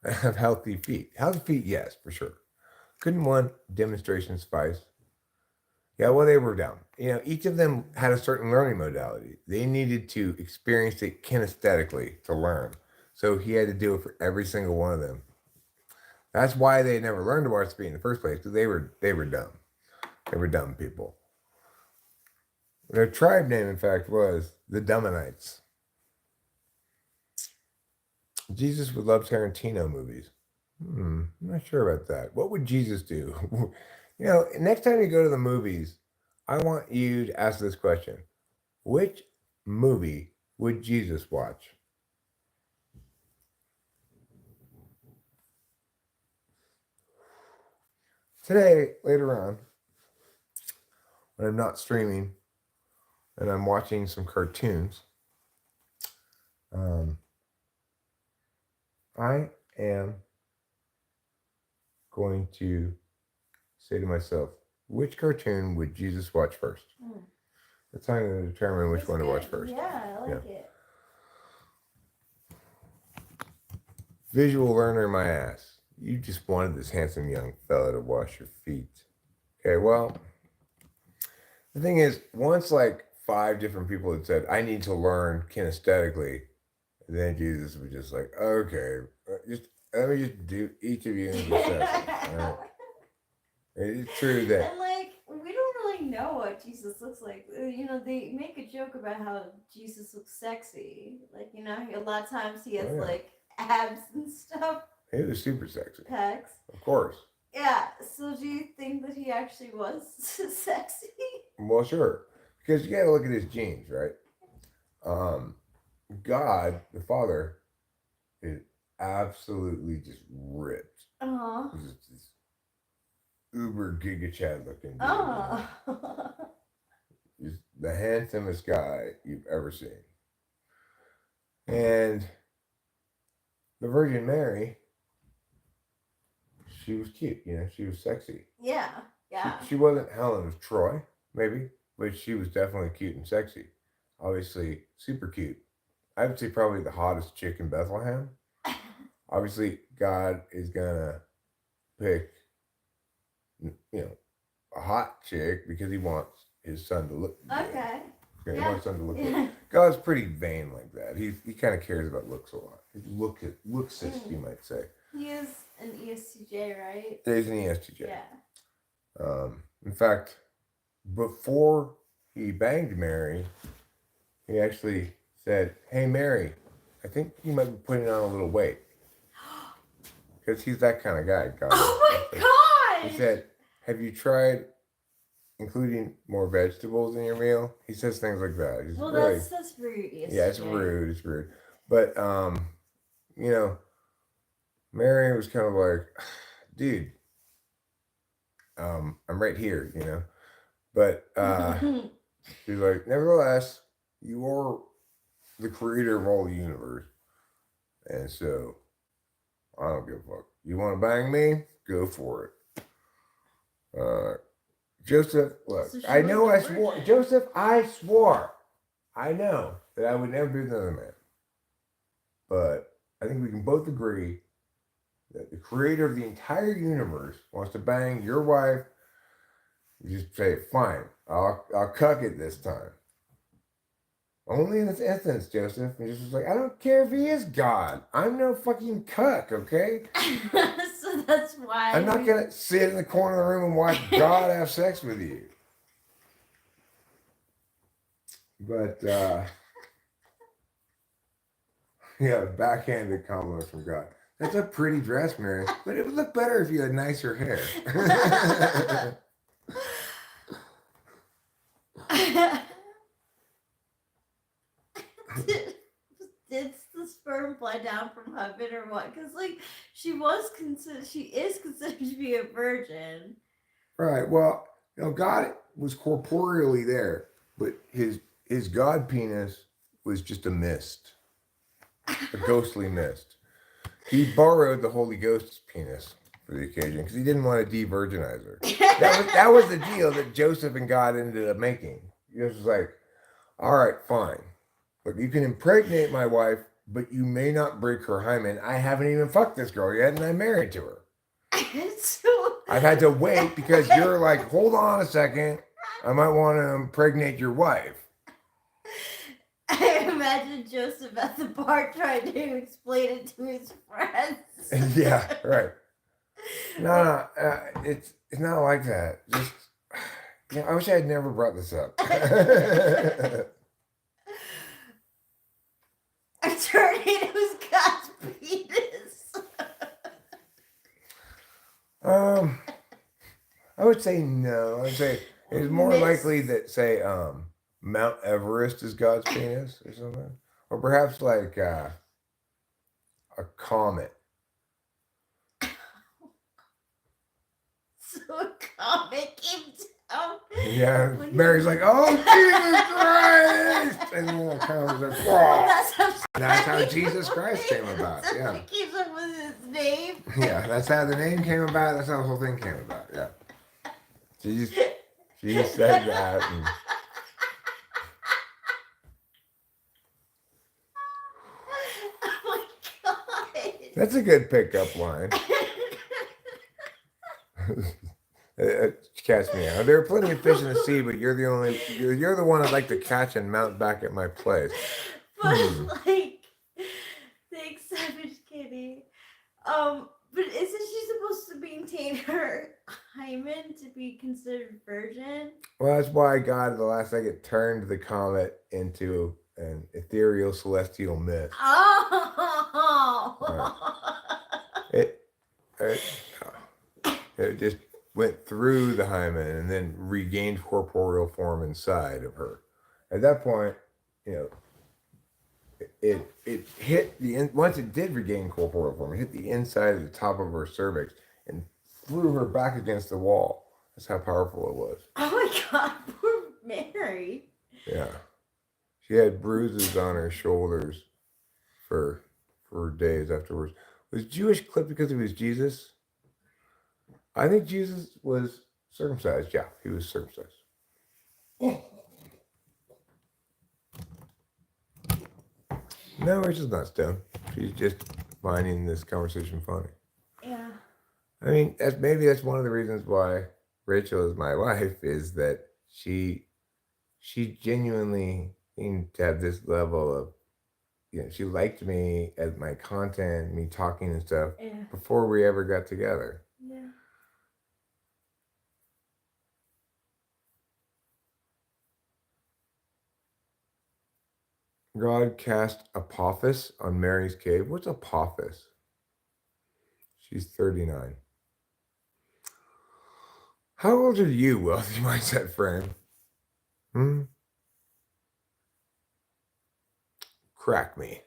Have healthy feet. Healthy feet, yes, for sure. Couldn't one demonstration suffice? Yeah, well, they were dumb. Each of them had a certain learning modality. They needed to experience it kinesthetically to learn. So he had to do it for every single one of them. That's why they never learned to wash feet in the first place, because they were dumb. They were dumb people. Their tribe name, in fact, was the Dummanites. Jesus would love Tarantino movies. I'm not sure about that. What would Jesus do? Next time you go to the movies, I want you to ask this question. Which movie would Jesus watch? Today, later on, when I'm not streaming and I'm watching some cartoons, I am going to say to myself, which cartoon would Jesus watch first? That's how I'm going to determine which one to watch first. Yeah, I like it. Visual learner, my ass. You just wanted this handsome young fella to wash your feet. Okay, well, the thing is, once like 5 different people had said, I need to learn kinesthetically, then Jesus was just like, okay, let me just do each of you in the session. Right? It's true that. And we don't really know what Jesus looks like. They make a joke about how Jesus looks sexy. A lot of times he has abs and stuff. He was super sexy. Pecs. Of course. Yeah. So do you think that he actually was sexy? Well, sure. Because you got to look at his genes, right? God, the Father, is absolutely just ripped. Just this uber giga chad looking dude. He's the handsomest guy you've ever seen. And the Virgin Mary, she was cute, she was sexy. Yeah. She wasn't Helen of Troy, maybe, but she was definitely cute and sexy. Obviously, super cute. I would say probably the hottest chick in Bethlehem. Obviously, God is gonna pick, a hot chick because he wants his son to look good. Okay. He wants his son to look good. God's pretty vain like that. He kind of cares about looks a lot. He's looksist, you might say. He is an ESTJ, right? He's an ESTJ. Yeah. In fact, before he banged Mary, he actually said, hey, Mary, I think you might be putting on a little weight. Because he's that kind of guy. God. Oh my God! He said, have you tried including more vegetables in your meal? He says things like that. He's that's rude. Yeah, it's rude. It's rude. But, Mary was kind of like, dude, I'm right here, But she's like, nevertheless, you are the creator of all the universe. And so, I don't give a fuck. You want to bang me? Go for it. Joseph, look, So she I know was I a swore. virgin. Joseph, I swore. I know that I would never be with another man. But I think we can both agree that the creator of the entire universe wants to bang your wife. You just say, fine, I'll cuck it this time. Only in this instance, Joseph. And just like, I don't care if he is God. I'm no fucking cuck, okay? So that's why I'm not gonna sit in the corner of the room and watch God have sex with you. But yeah, backhanded compliment from God. That's a pretty dress, Mary. But it would look better if you had nicer hair. Did the sperm fly down from heaven or what? Because like she is considered to be a virgin. Right. Well, God was corporeally there, but his God penis was just a mist, a ghostly mist. He borrowed the Holy Ghost's penis for the occasion because he didn't want to de-virginize her. That was the deal that Joseph and God ended up making. He was like, all right, fine. Look, you can impregnate my wife, but you may not break her hymen. I haven't even fucked this girl yet, and I'm married to her. So I've had to wait because you're like, hold on a second. I might want to impregnate your wife. I imagine Joseph at the bar trying to explain it to his friends. Yeah, right. No, it's not like that. Just, I wish I had never brought this up. A tornado's God's penis. I would say no. I would say it's more likely that say Mount Everest is God's penis or something, or perhaps like a comet. So a comet came down. Yeah, Mary's like, oh Jesus Christ, and then the comet's like, whoa. That's how Jesus Christ came about. Yeah. He keeps up with his name. Yeah, that's how the name came about. That's how the whole thing came about. Yeah. She said that. And... Oh my god. That's a good pickup line. Catch me out. There are plenty of fish in the sea, but you're the one I'd like to catch and mount back at my place. But like, thanks, Savage Kitty. But isn't she supposed to maintain her hymen to be considered virgin? Well, that's why God, at the last second, turned the comet into an ethereal celestial mist. Oh. It just went through the hymen and then regained corporeal form inside of her. At that point, it hit once it did regain corporeal form, it hit the inside of the top of her cervix and threw her back against the wall. That's how powerful it was. Oh my god, poor Mary. Yeah. She had bruises on her shoulders for days afterwards. Was Jewish clipped because he was Jesus? I think Jesus was circumcised. Yeah, he was circumcised. No, Rachel's not stoned. She's just finding this conversation funny. Yeah. I mean, maybe that's one of the reasons why Rachel is my wife, is that she genuinely seemed to have this level of, she liked me as my content, me talking and stuff, before we ever got together. Yeah. God cast Apophis on Mary's cave. What's Apophis? She's 39. How old are you, wealthy mindset friend? Crack me.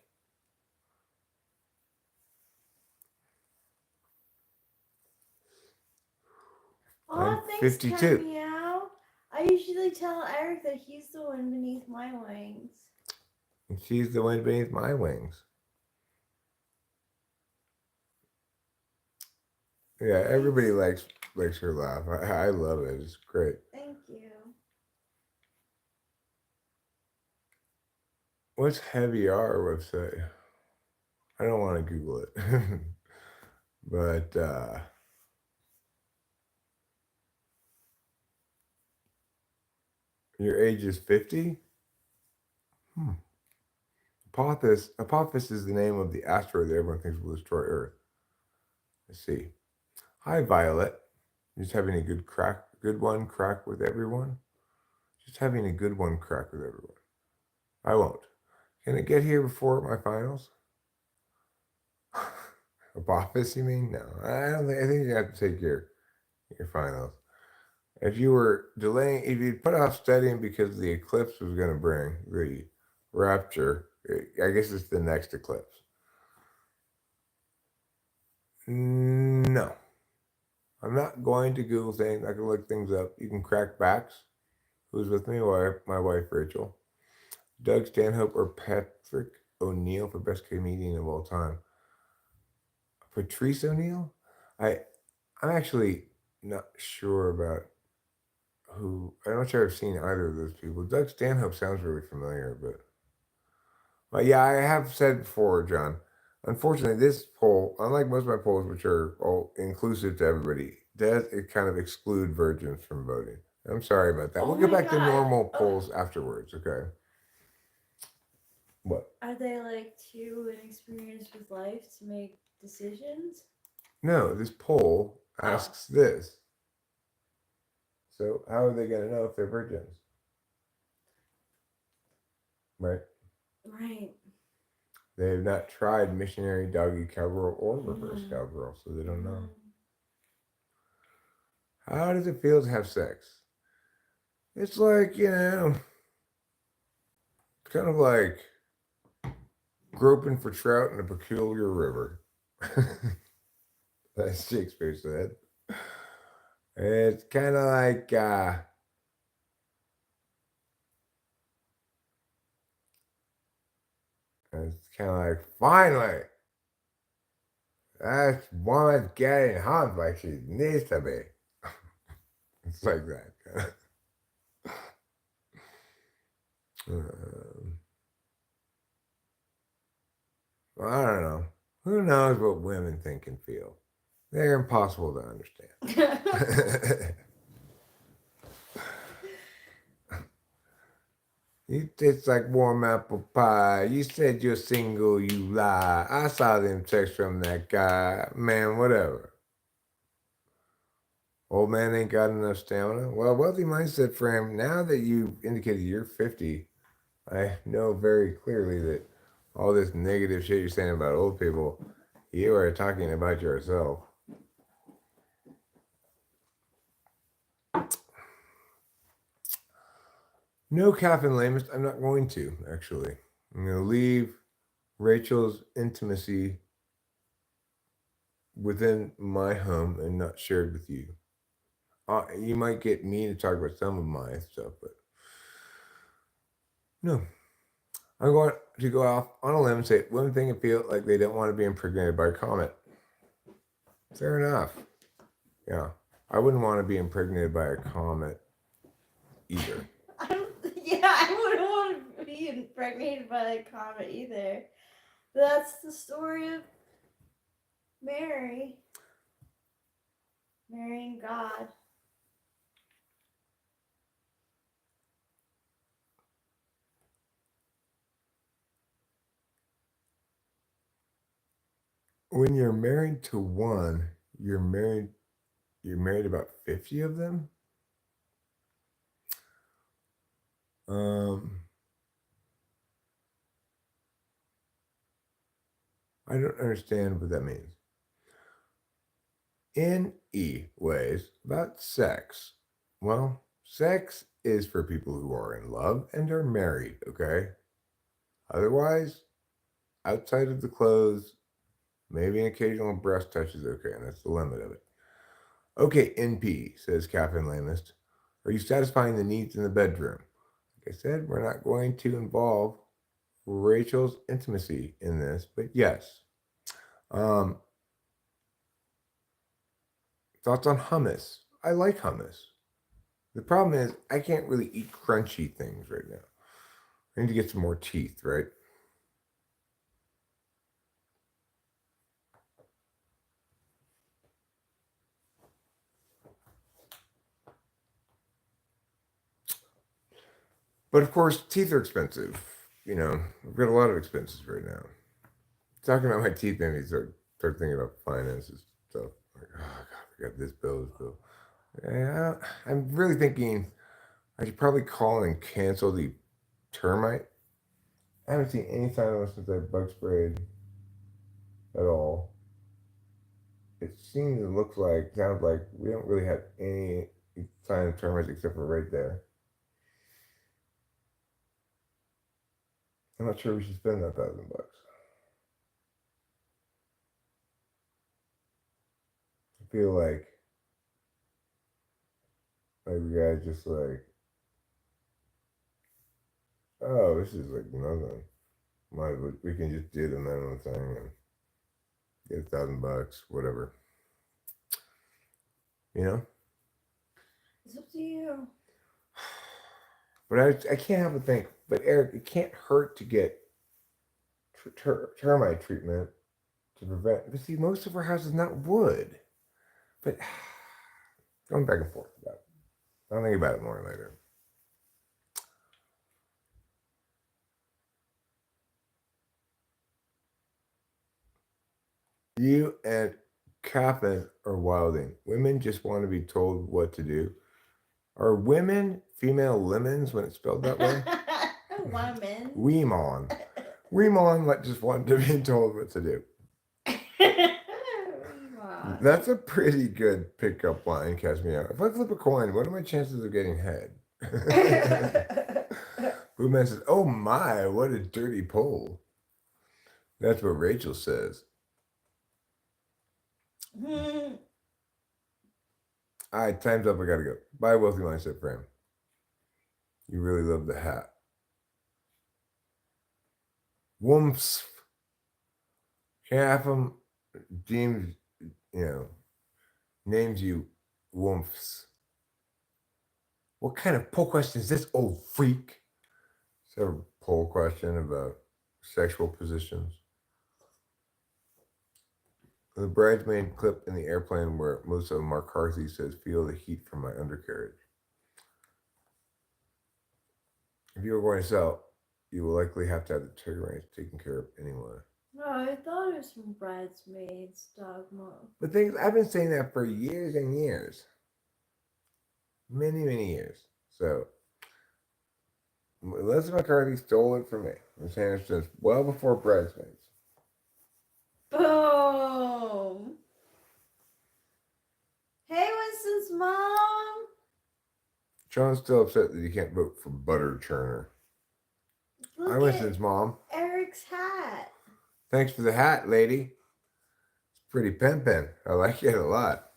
Oh, I'm thanks, 52. Cat Meow. I usually tell Eric that he's the one beneath my wings. And she's the one beneath my wings. Yeah, everybody likes her laugh. I love it. It's great. What's Heavy R website? I don't want to Google it. But your age is 50? Hmm. Apophis is the name of the asteroid that everyone thinks will destroy Earth. Let's see. Hi, Violet. Just having a good one crack with everyone? Just having a good one crack with everyone. I won't. Can it get here before my finals? Apophis, you mean? No, I don't think. I think you have to take your finals. If you were delaying, if you put off studying because the eclipse was going to bring the rapture, I guess it's the next eclipse. No, I'm not going to Google things. I can look things up. You can crack backs. Who's with me? My wife Rachel. Doug Stanhope or Patrick O'Neill for best comedian of all time. Patrice O'Neill? I'm actually not sure about who. I'm not sure I've seen either of those people. Doug Stanhope sounds really familiar, but yeah, I have said before, John. Unfortunately, this poll, unlike most of my polls, which are all inclusive to everybody, does it kind of exclude virgins from voting. I'm sorry about that. Oh We'll get my back to God. normal Oh. polls afterwards. Okay. What? Are they like too inexperienced with life to make decisions? No, this poll asks this. So how are they going to know if they're virgins? Right. Right. They have not tried missionary doggy cowgirl or reverse cowgirl, so they don't know. How does it feel to have sex? It's like, it's kind of like groping for trout in a peculiar river. As Shakespeare said. It's kind of like, finally, that woman's getting home like she needs to be. It's like that. I don't know. Who knows what women think and feel? They're impossible to understand. You taste like warm apple pie. You said you're single, you lie. I saw them texts from that guy. Man, whatever. Old man ain't got enough stamina. Well, wealthy mindset frame. Now that you indicated you're 50, I know very clearly that all this negative shit you're saying about old people, you are talking about yourself. No Captain Lamest. I'm not going to, actually. I'm going to leave Rachel's intimacy within my home and not shared with you. You might get me to talk about some of my stuff, but no. I'm going to go off on a limb and say women think and feel like they don't want to be impregnated by a comet. Fair enough. Yeah. I wouldn't want to be impregnated by a comet either. I wouldn't want to be impregnated by a comet either. That's the story of Mary. Marrying God. When you're married to one, you're married about 50 of them. I don't understand what that means. Ways about sex. Well, sex is for people who are in love and are married, okay? Otherwise, outside of the clothes, maybe an occasional breast touch is okay, and that's the limit of it. Okay, NP, says Captain Lamest. Are you satisfying the needs in the bedroom? Like I said, we're not going to involve Rachel's intimacy in this, but yes. Thoughts on hummus? I like hummus. The problem is I can't really eat crunchy things right now. I need to get some more teeth, right? But of course, teeth are expensive. You know, I've got a lot of expenses right now. Talking about my teeth made me start thinking about finances stuff. Like, oh god, I got this bill, this bill. Yeah, I'm really thinking I should probably call and cancel the termite. I haven't seen any sign of it since I bug sprayed at all. It seems and looks like, sounds like we don't really have any sign of termites except for right there. I'm not sure we should spend that $1,000. I feel like we gotta just like, oh, this is like nothing. We can just do the minimum thing and get $1,000, whatever. You know? It's up to you. But I can't help but think, but Eric, it can't hurt to get termite treatment to prevent. But see, most of our house is not wood. But going back and forth about it. I'll think about it more later. You and Kaplan are wilding. Women just want to be told what to do. Are women female lemons when it's spelled that way? Women. Weemon. Weemon like just want to be told what to do. That's a pretty good pickup line, catch me out. If I flip a coin, what are my chances of getting head? Boomman says, oh my, what a dirty poll. That's what Rachel says. All right, time's up. I gotta go. Bye, Wealthy Mindset friend. You really love the hat. Wumps. Half them deems, names you wumps. What kind of poll question is this, old freak? Is that a poll question about sexual positions? The bridesmaid clip in the airplane where Melissa McCarthy says, feel the heat from my undercarriage. If you were going to sell, you will likely have to have the trigger range taken care of anyway. No, I thought it was from Bridesmaids Dogma. But I've been saying that for years and years. Many, many years. So, Melissa McCarthy stole it from me. I'm saying it since well before Bridesmaids. Boom! Hey, Winston's mom! Sean's still upset that he can't vote for Butter Churner. Look Hi, Winston's mom. Eric's hat. Thanks for the hat, lady. It's pretty pimpin'. I like it a lot.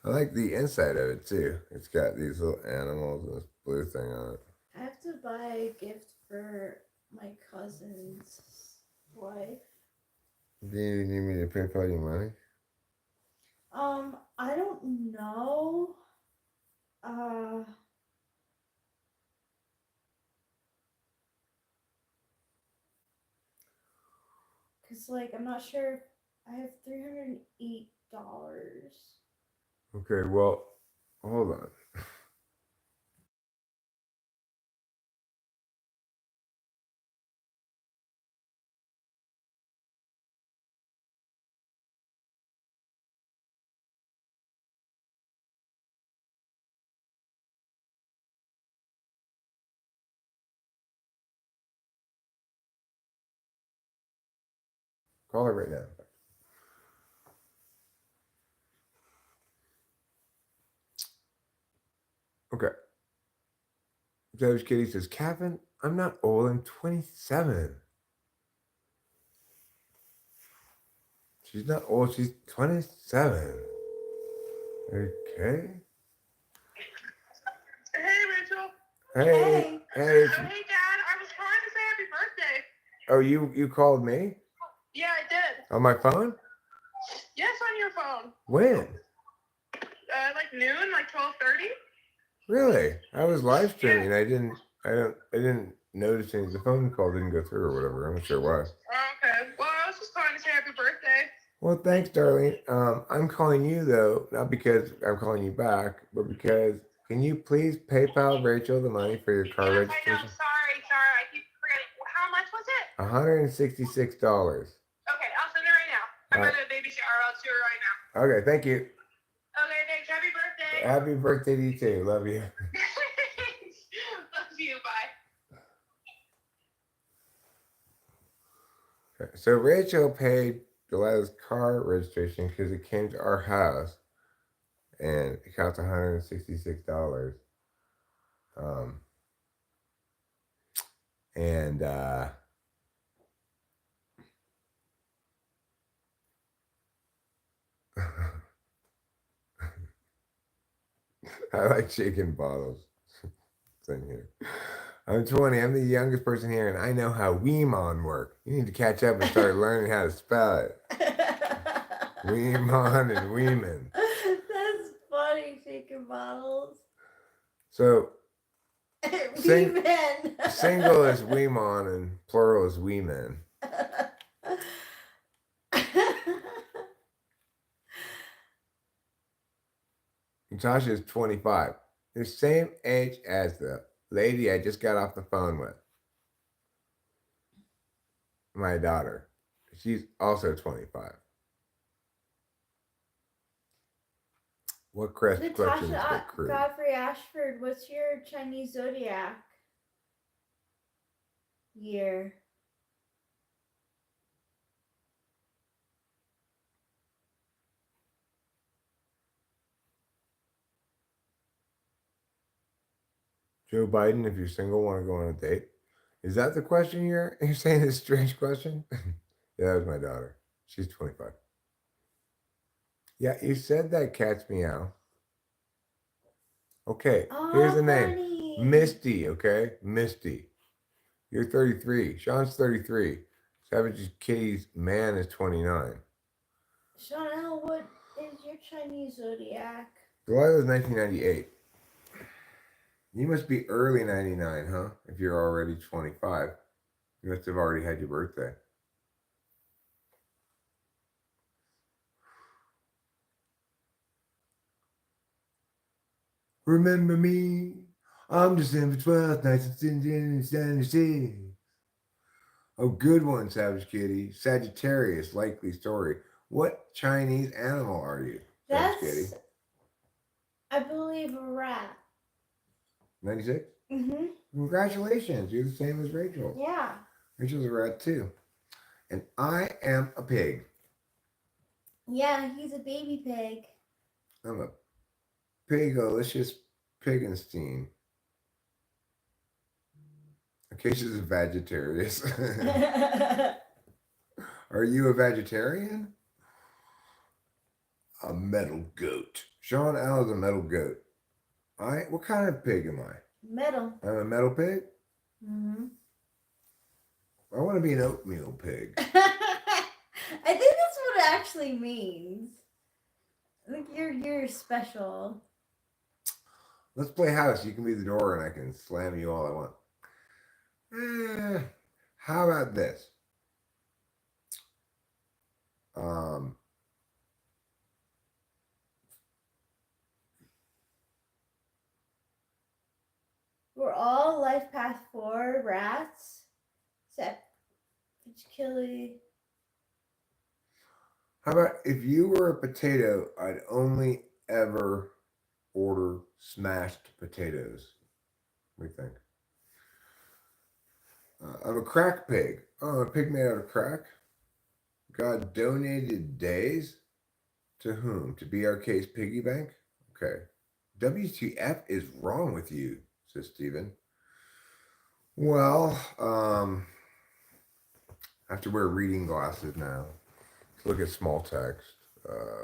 I like the inside of it too. It's got these little animals and this blue thing on it. I have to buy a gift for my cousin's wife. Do you need me to pay for your money? I don't know. Cause I'm not sure. I have $308. Okay, well, hold on. Call her right now. Okay. Savage Kitty says, Kevin, I'm not old. I'm 27. She's not old. She's 27. Okay. Hey, Rachel. Hey. Hey, Dad. I was trying to say happy birthday. Oh, you called me? Yeah, I did. On my phone? Yes, on your phone. When? Like noon, like 12:30. Really? I was live streaming. I didn't noticing the phone call didn't go through or whatever. I'm not sure why. Okay. Well, I was just calling to say happy birthday. Well, thanks, darling. I'm calling you though, not because I'm calling you back, but because can you please PayPal Rachel the money for your car Yes, I know. registration? Sorry. I keep forgetting. How much was it? $166. Okay, I'll send it right now. I'm Alright. at a baby shower. I'll do it right now. Okay, thank you. Okay, thanks. Happy birthday. Happy birthday to you too. Love you. Love you. Bye. So Rachel paid Delilah's car registration because it came to our house, and it cost $166. And I like shaking bottles. Thing here. I'm 20. I'm the youngest person here, and I know how Weemon work. You need to catch up and start learning how to spell it. Weemon and Weeman. That's funny, shaking bottles. So Weeman. single is Weemon and plural is Weeman. Natasha is 25. The same age as the lady I just got off the phone with. My daughter. She's also 25. What questions Natasha get crude? Godfrey Ashford, what's your Chinese zodiac year? Joe Biden, if you're single, want to go on a date? Is that the question you're saying? This strange question? Yeah, that was my daughter. She's 25. Yeah, you said that cat's meow. Okay, here's the name. Honey. Misty, okay? Misty. You're 33. Sean's 33. Savage Kitty's man is 29. Chanel, what is your Chinese zodiac? Delilah's 1998. You must be early 99, huh? If you're already 25. You must have already had your birthday. Remember me? I'm December 12th, 1976. Oh, good one, Savage Kitty. Sagittarius, likely story. What Chinese animal are you, Savage Kitty? I believe, a rat. 96? Mm-hmm. Congratulations, you're the same as Rachel. Yeah. Rachel's a rat too. And I am a pig. Yeah, he's a baby pig. I'm a pigalicious pigenstein. In case she's a vegetarian. Are you a vegetarian? A metal goat. Sean L is a metal goat. What kind of pig am I? Metal. I'm a metal pig? Mm-hmm. I want to be an oatmeal pig. I think that's what it actually means. I think you're special. Let's play house. You can be the door and I can slam you all I want. How about this? We're all life path 4 rats, except Kitty. How about if you were a potato, I'd only ever order smashed potatoes. What do you think? I'm a crack pig. Oh, a pig made out of crack? God donated days? To whom? To BRK's piggy bank? Okay. WTF is wrong with you, says Steven. Well, I have to wear reading glasses now. Let's look at small text.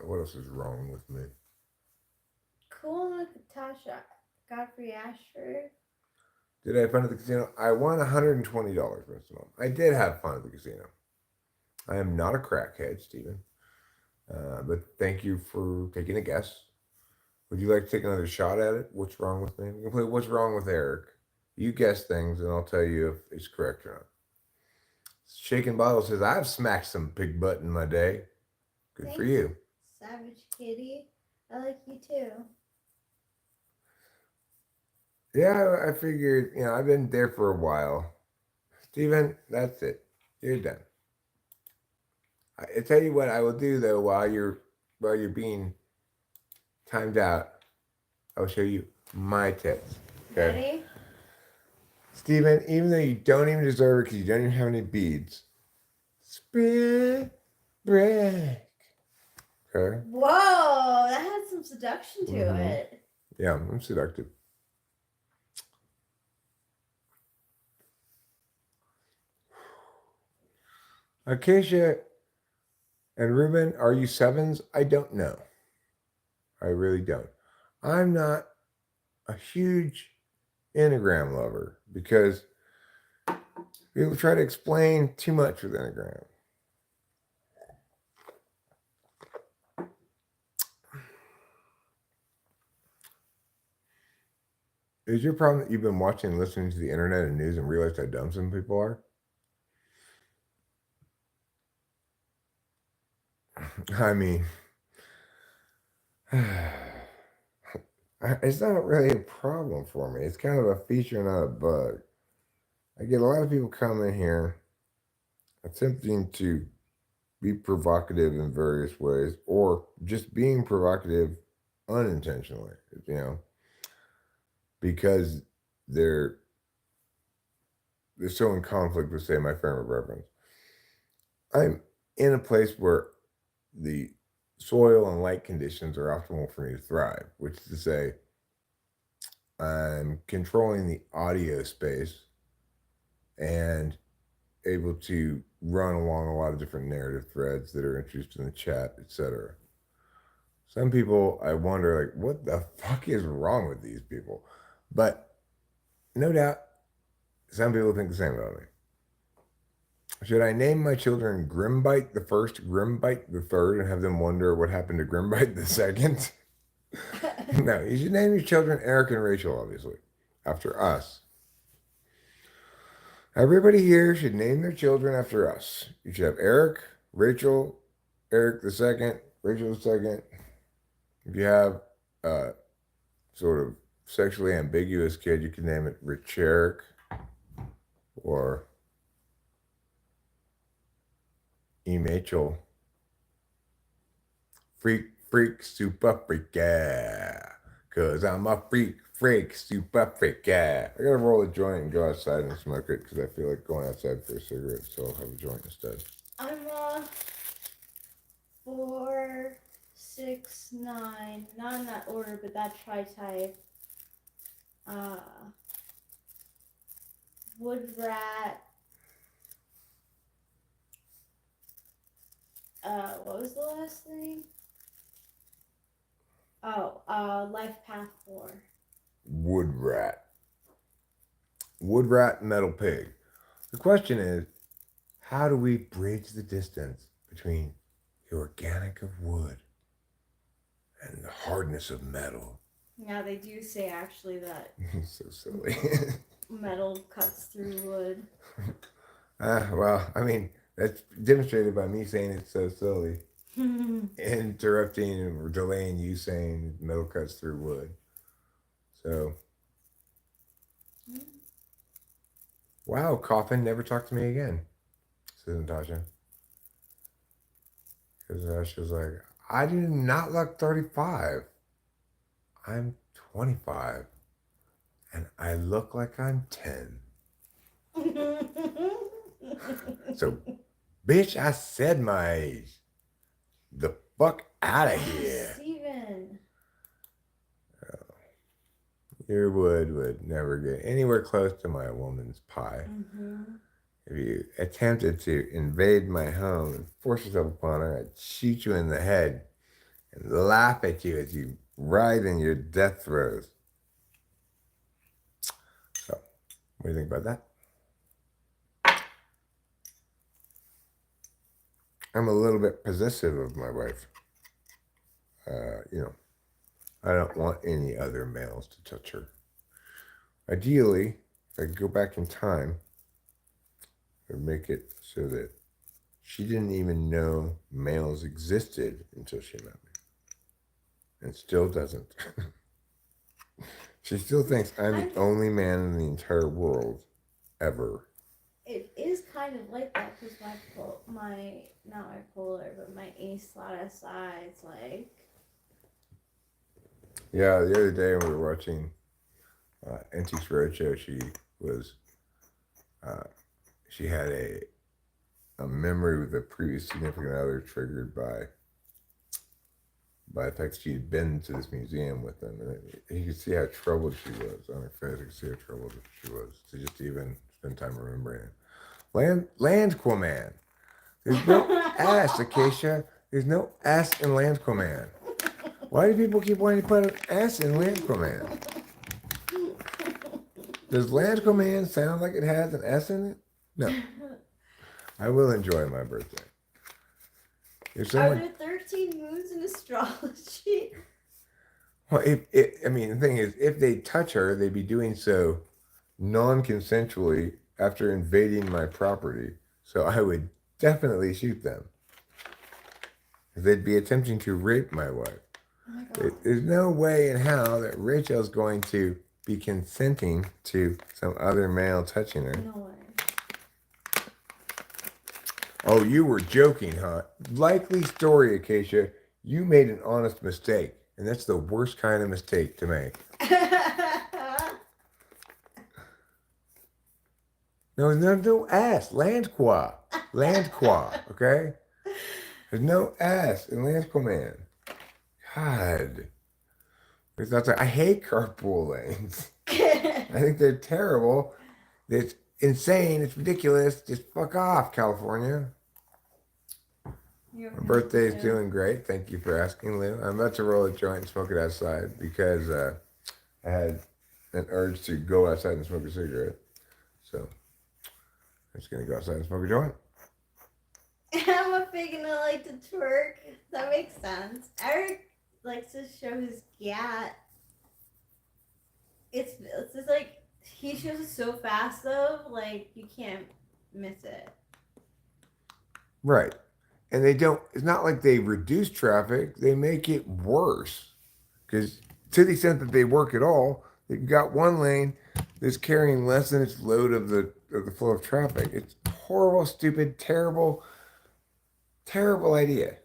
What else is wrong with me? Cool, Natasha Godfrey Ashford. Did I have fun at the casino? I won $120 most of the month. I did have fun at the casino. I am not a crackhead, Steven. But thank you for taking a guess. Would you like to take another shot at it? What's wrong with me? We can play What's Wrong with Eric. You guess things, and I'll tell you if it's correct or not. Shaken Bottle says, I've smacked some pig butt in my day. Good Thanks, for you. Savage Kitty. I like you too. Yeah, I figured, I've been there for a while. Steven, that's it. You're done. I tell you what I will do though while you're being timed out, I will show you my tits. Okay. Ready? Steven, even though you don't even deserve it because you don't even have any beads. Spring break. Okay. Whoa, that had some seduction to it. Yeah, I'm seductive. Acacia and Ruben, are you sevens? I don't know. I really don't. I'm not a huge Enneagram lover because people try to explain too much with Enneagram. Is your problem that you've been watching and listening to the internet and news and realized how dumb some people are? I mean, it's not really a problem for me. It's kind of a feature, not a bug. I get a lot of people come in here attempting to be provocative in various ways or just being provocative unintentionally, because they're so in conflict with, say, my frame of reference. I'm in a place where the soil and light conditions are optimal for me to thrive, which is to say, I'm controlling the audio space and able to run along a lot of different narrative threads that are introduced in the chat, etc. Some people, I wonder, like, what the fuck is wrong with these people? But no doubt, some people think the same about me. Should I name my children Grimbite the first, Grimbite the third, and have them wonder what happened to Grimbite the second? No, you should name your children Eric and Rachel, obviously, after us. Everybody here should name their children after us. You should have Eric, Rachel, Eric the second, Rachel the second. If you have a sort of sexually ambiguous kid, you can name it Rich Eric or Emachel. Freak, super freaka. Cause I'm a freak, super freaka. I gotta roll a joint and go outside and smoke it because I feel like going outside for a cigarette, so I'll have a joint instead. I'm 4, 6, 9. Not in that order, but that tri-type. Wood rat. What was the last thing? Oh, life path 4. Wood rat. Wood rat, metal pig. The question is, how do we bridge the distance between the organic of wood and the hardness of metal? Yeah, they do say actually that So silly. metal cuts through wood. Well, I mean, that's demonstrated by me saying it's so silly. Interrupting or delaying you saying metal cuts through wood. So, wow, Coffin never talked to me again, says Natasha. Because she was like, I do not look 35. I'm 25. And I look like I'm 10. So, bitch, I said my age. The fuck out of here. Steven. Your wood would never get anywhere close to my woman's pie. If you attempted to invade my home and force yourself upon her, I'd shoot you in the head and laugh at you as you writhe in your death throes. So, what do you think about that? I'm a little bit possessive of my wife. I don't want any other males to touch her. Ideally, if I could go back in time, I would make it so that she didn't even know males existed until she met me. And still doesn't. She still thinks I'm the only man in the entire world ever. It is kind of like that because not my polar, but my A/SI, it's like. Yeah, the other day when we were watching Antiques Roadshow, she had a memory with a previous significant other triggered by the fact she had been to this museum with them, and you could see how troubled she was on her face. You could see how troubled she was to just even spend time remembering it. Landquaman. There's no S, Acacia. There's no S in Landquaman. Why do people keep wanting to put an S in Landquaman? Does Landquaman sound like it has an S in it? No. I will enjoy my birthday. Are there 13 moons in astrology? Well, the thing is, if they touch her, they'd be doing so non-consensually after invading my property. So I would definitely shoot them. They'd be attempting to rape my wife. Oh my God. There's no way in hell that Rachel's going to be consenting to some other male touching her. No way. Oh, you were joking, huh? Likely story, Acacia. You made an honest mistake, and that's the worst kind of mistake to make. No, there's no S. Landqua, okay? There's no S in Landquaman. God. I hate carpool lanes. I think they're terrible. It's insane. It's ridiculous. Just fuck off, California. My birthday's doing great. Thank you for asking, Lou. I'm about to roll a joint and smoke it outside because I had an urge to go outside and smoke a cigarette. So I'm just going to go outside and smoke a joint. I'm a big and I like to twerk. That makes sense. Eric likes to show his gat. It's just like, he shows it so fast though, like you can't miss it. Right. And it's not like they reduce traffic, they make it worse. Because to the extent that they work at all, they've got one lane that's carrying less than its load of the flow of traffic. It's horrible, stupid, terrible idea.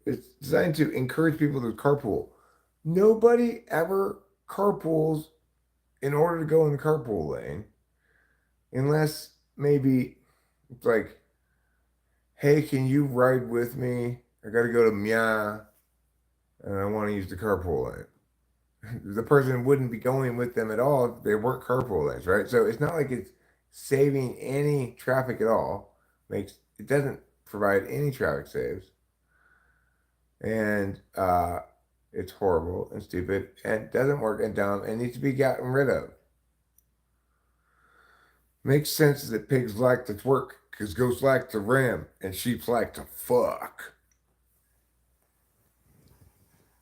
It's designed to encourage people to carpool. Nobody ever carpools in order to go in the carpool lane. Unless maybe it's like, hey, can you ride with me? I got to go to Mia and I want to use the carpool lane. The person wouldn't be going with them at all if they weren't carpool lanes, right? So it's not like it's saving any traffic at all. It doesn't provide any traffic saves. And it's horrible and stupid and doesn't work and dumb and needs to be gotten rid of. Makes sense that pigs like to twerk because goats like to ram and sheep like to fuck.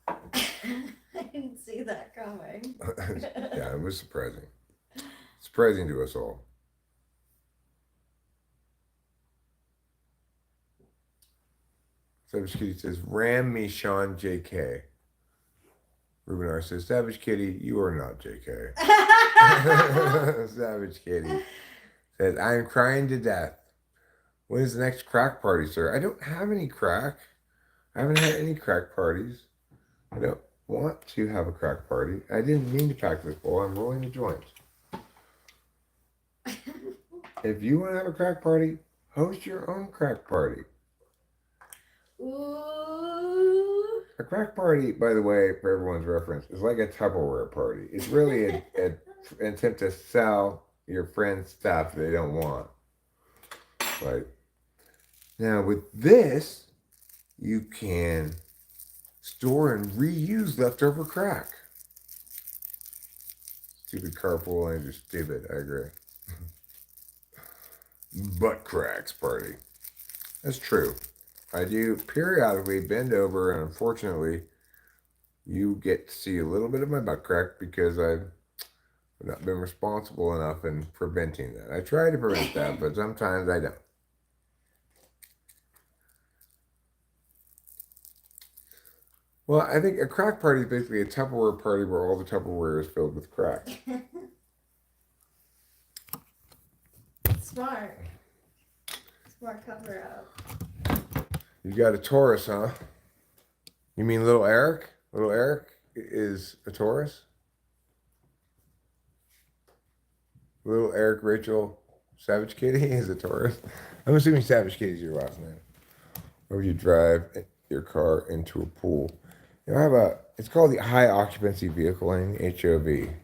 I didn't see that coming. Yeah, it was surprising. Surprising to us all. Savage Kitty says, ram me, Sean JK. Ruben R says, Savage Kitty, you are not JK. Savage Kitty says, I am crying to death. When is the next crack party, sir? I don't have any crack. I haven't had any crack parties. I don't want to have a crack party. I didn't mean to pack this bowl. I'm rolling a joint. If you want to have a crack party, host your own crack party. Ooh. A crack party, by the way, for everyone's reference, is like a Tupperware party. It's really an attempt to sell your friends stuff they don't want. Right? Now, with this, you can store and reuse leftover crack. Stupid carpool lanes are stupid. I agree. Butt cracks party. That's true. I do periodically bend over, and unfortunately, you get to see a little bit of my butt crack because I've I've not been responsible enough in preventing that. I try to prevent that, but sometimes I don't. Well, I think a crack party is basically a Tupperware party where all the Tupperware is filled with crack. Smart. Smart cover up. You got a Taurus, huh? You mean little Eric? Little Eric is a Taurus? Little Eric Rachel Savage Kitty is a Taurus. I'm assuming Savage Kitty is your last name. Or you drive your car into a pool. You know, I have it's called the high occupancy vehicle lane, HOV.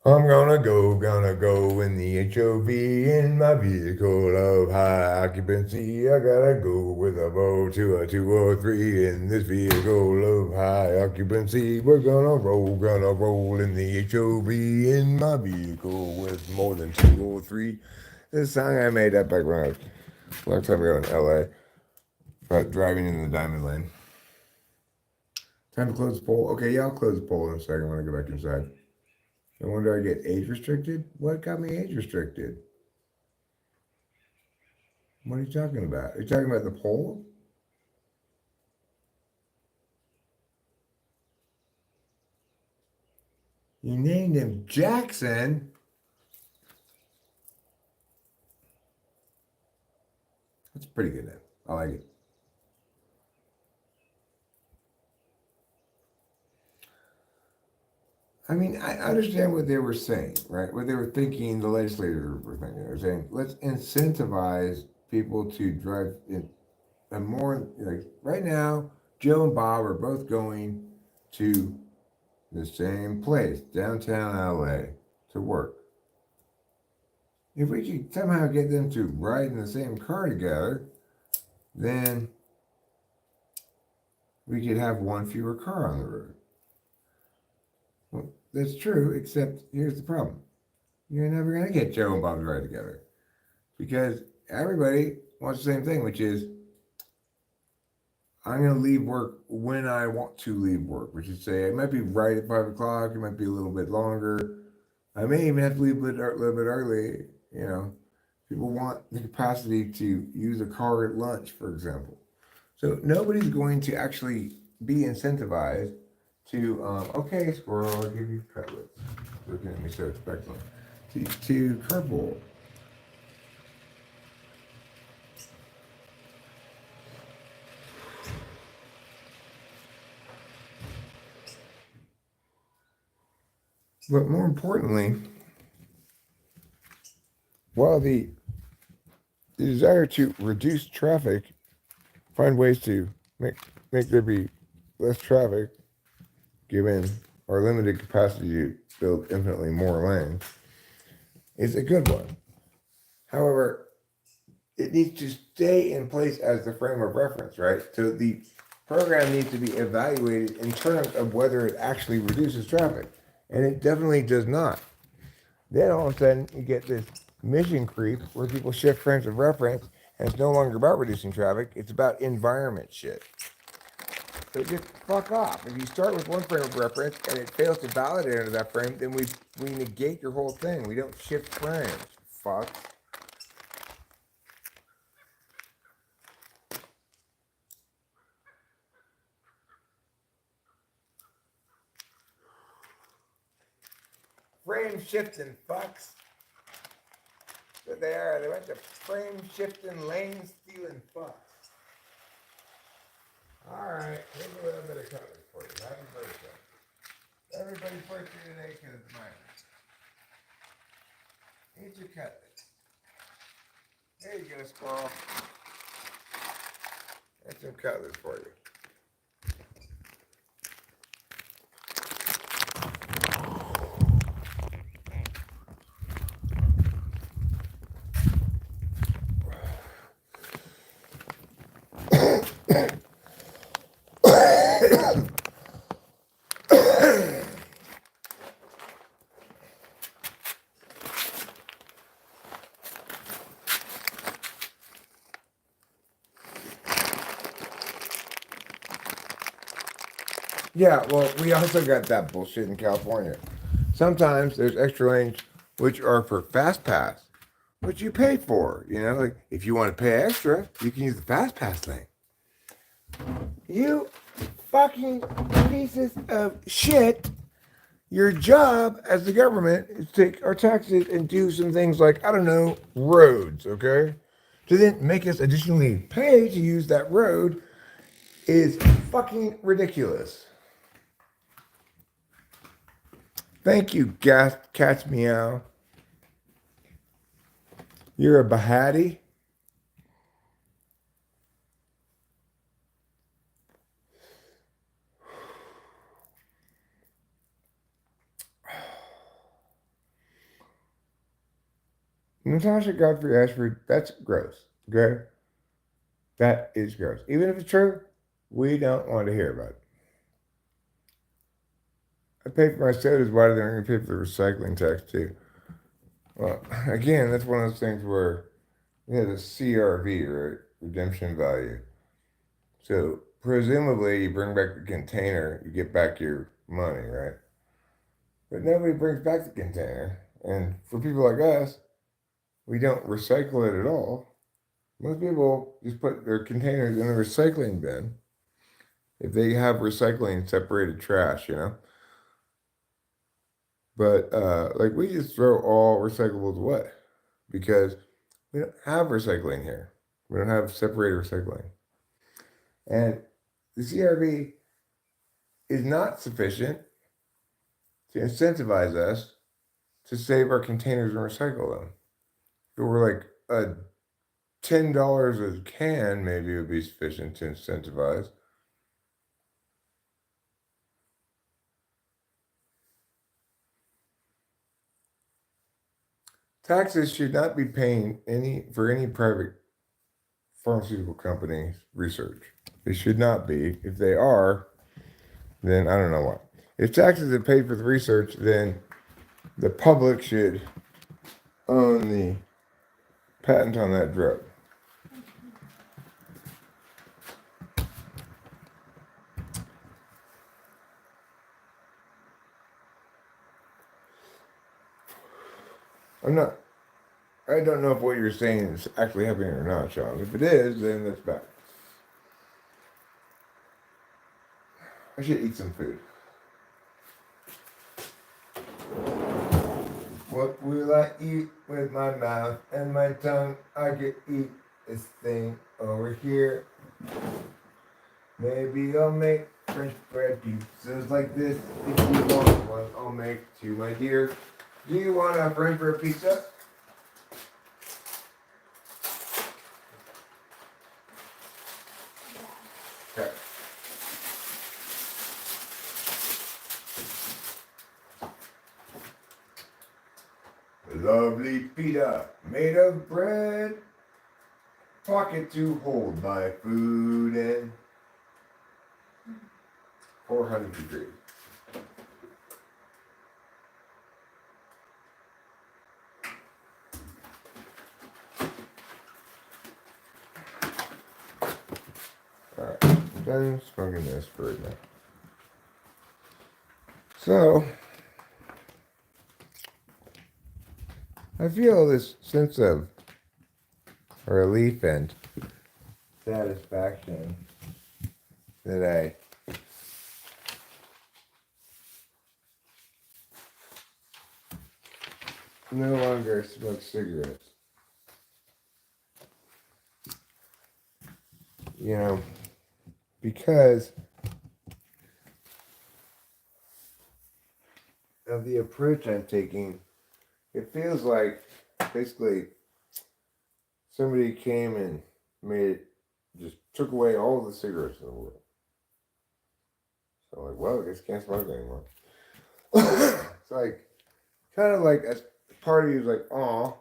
I'm gonna go in the HOV in my vehicle of high occupancy. I gotta go with a bow to a 203 in this vehicle of high occupancy. We're gonna roll in the HOV in my vehicle with more than 203. This song I made up back when I was a long time ago in LA about driving in the diamond lane. Time to close the poll. Okay, yeah, I'll close the poll in a second when I go back inside. No wonder I get age restricted? What got me age restricted? What are you talking about? Are you talking about the poll? You named him Jackson? That's a pretty good name. I like it. I mean, I understand what they were saying, right? What they were thinking, the legislators were thinking. They were saying, let's incentivize people to drive in a more, like, right now, Joe and Bob are both going to the same place, downtown LA, to work. If we could somehow get them to ride in the same car together, then we could have one fewer car on the road. Well, that's true, except here's the problem. You're never going to get Joe and Bob to ride together because everybody wants the same thing, which is I'm going to leave work when I want to leave work, which is say it might be right at 5 o'clock, it might be a little bit longer. I may even have to leave a little bit early. You know, people want the capacity to use a car at lunch, for example. So nobody's going to actually be incentivized to, okay, squirrel, I'll give you cutlets. Looking at me so expectantly. To carpool. But more importantly, while the desire to reduce traffic, find ways to make there be less traffic, given our limited capacity to build infinitely more lanes, is a good one. However, it needs to stay in place as the frame of reference, right? So the program needs to be evaluated in terms of whether it actually reduces traffic. And it definitely does not. Then all of a sudden you get this mission creep where people shift frames of reference and it's no longer about reducing traffic, it's about environment shit. So just fuck off. If you start with one frame of reference and it fails to validate under that frame, then we negate your whole thing. We don't shift frames. Fuck. Frame shifting fucks. So they are. They went to frame shifting, lane stealing fucks. Alright, here's a little bit of color for you. Happy birthday. Everybody's birthday today because it's mine. Here's your cutlet. There you go, squirrel. That's some cutlets for you. Yeah, well, we also got that bullshit in California. Sometimes there's extra lanes which are for fast pass, which you pay for. You know, like if you want to pay extra, you can use the fast pass lane. You fucking pieces of shit. Your job as the government is to take our taxes and do some things like, I don't know, roads, okay? To then make us additionally pay to use that road is fucking ridiculous. Thank you, Gas Cat's Meow. You're a Bahati. Natasha Godfrey Ashford, that's gross, okay? That is gross. Even if it's true, we don't want to hear about it. I pay for my sodas. Why do they only pay for the recycling tax too? Well, again, that's one of those things where you have the CRV, right? Redemption value. So presumably you bring back the container, you get back your money, right? But nobody brings back the container. And for people like us, we don't recycle it at all. Most people just put their containers in a recycling bin if they have recycling separated trash, you know? But like we just throw all recyclables away because we don't have recycling here. We don't have separated recycling. And the CRV is not sufficient to incentivize us to save our containers and recycle them. If it were like a $10 a can, maybe it would be sufficient to incentivize. Taxes should not be paying for any private pharmaceutical company's research. They should not be. If they are, then I don't know why. If taxes are paid for the research, then the public should own the patent on that drug. I don't know if what you're saying is actually happening or not, Sean. If it is, then that's bad. I should eat some food. What will I eat with my mouth and my tongue? I could eat this thing over here. Maybe I'll make French bread pizzas like this. If you want one, I'll make two, my dear. Do you want a French bread pizza? Okay. Lovely pita made of bread, pocket to hold my food in. 400 degrees. Alright, I'm done smoking this for right now. So, I feel this sense of relief and satisfaction that I no longer smoke cigarettes. You know, because of the approach I'm taking, it feels like basically somebody came and just took away all the cigarettes in the world. So I'm like, well, I guess I can't smoke anymore. It's like, kind of like a part of you is like, oh,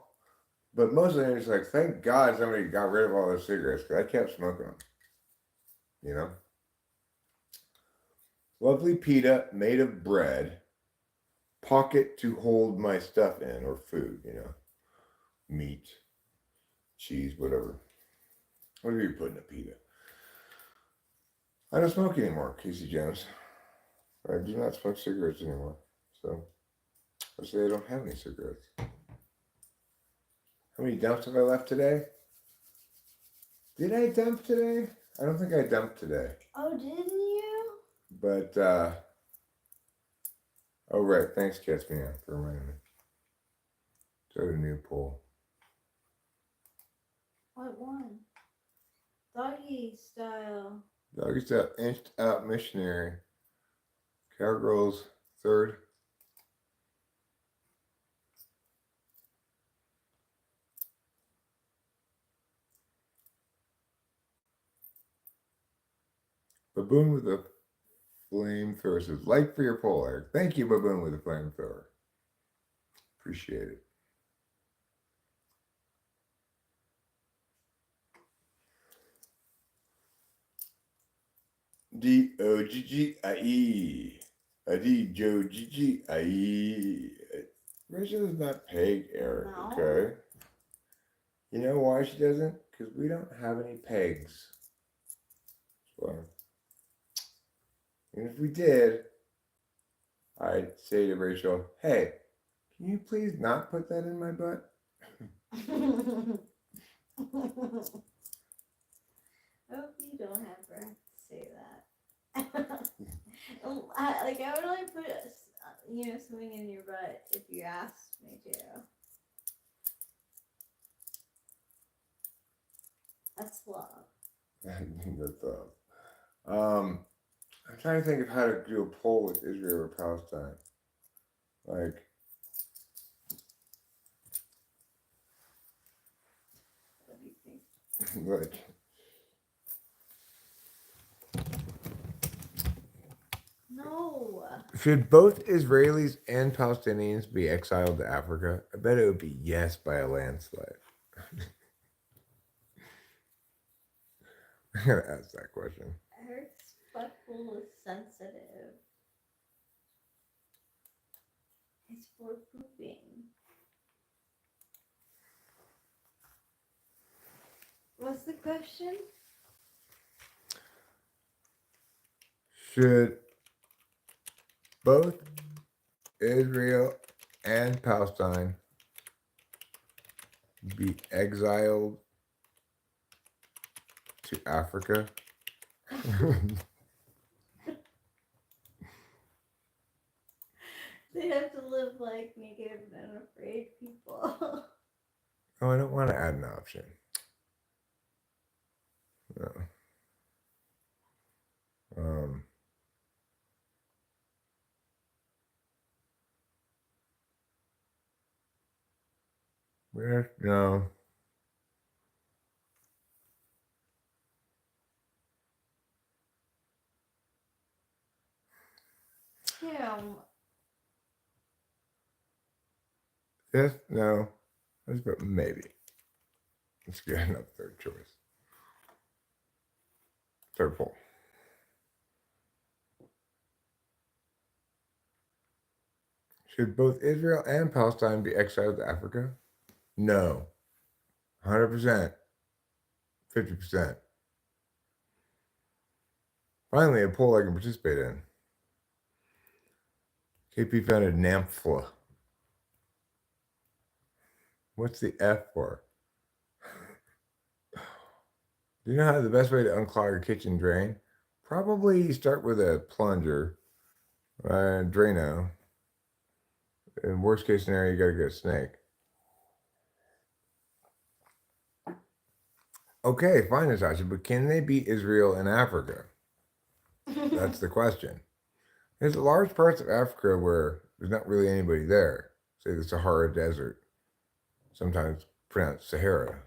but mostly I'm just like, thank God somebody got rid of all those cigarettes because I kept smoking them. You know? Lovely pita made of bread, pocket to hold my stuff in, or food, you know, meat, cheese, whatever. Whatever you put in a pita. I don't smoke anymore, Casey Jones. I do not smoke cigarettes anymore. So, I say I don't have any cigarettes. How many dumps have I left today? Did I dump today? I don't think I dumped today. Oh, didn't you? But, oh, right. Thanks, Catch Me Out, for reminding me. So, a new poll. What one? Doggy style. Doggy Style Inched Out Missionary. Cowgirls, third. Baboon with a flamethrower says, like for your poll, Eric. Thank you, Baboon with a flamethrower. Appreciate it. D-O-G-G-I-E. D-Joe-G-G-I-E. Rachel does not peg Eric, No. okay? You know why she doesn't? Because we don't have any pegs. So, and if we did, I'd say to Rachel, hey, can you please not put that in my butt? I hope you don't ever say that. I would only put, something in your butt if you asked me to. That's love. That's I'm trying to think of how to do a poll with Israel or Palestine. Like, What do you think? like, No. should both Israelis and Palestinians be exiled to Africa? I bet it would be yes by a landslide. I'm gonna ask that question. Eric's butthole is sensitive. It's for pooping. What's the question? Should both Israel and Palestine be exiled to Africa? They have to live like naked and afraid people. Oh, I don't want to add an option. No. No. Tim. Yes, no. Let's go maybe. Let's get another third choice. Third poll. Should both Israel and Palestine be exiled to Africa? No. 100%. 50%. Finally, a poll I can participate in. KP founded NAMFLA. What's the F for? Do you know how the best way to unclog a kitchen drain? Probably you start with a plunger, Drano. In worst case scenario, you gotta get a snake. Okay, fine, Natasha, but can they beat Israel in Africa? That's the question. There's large parts of Africa where there's not really anybody there. Say the Sahara Desert, sometimes pronounced Sahara.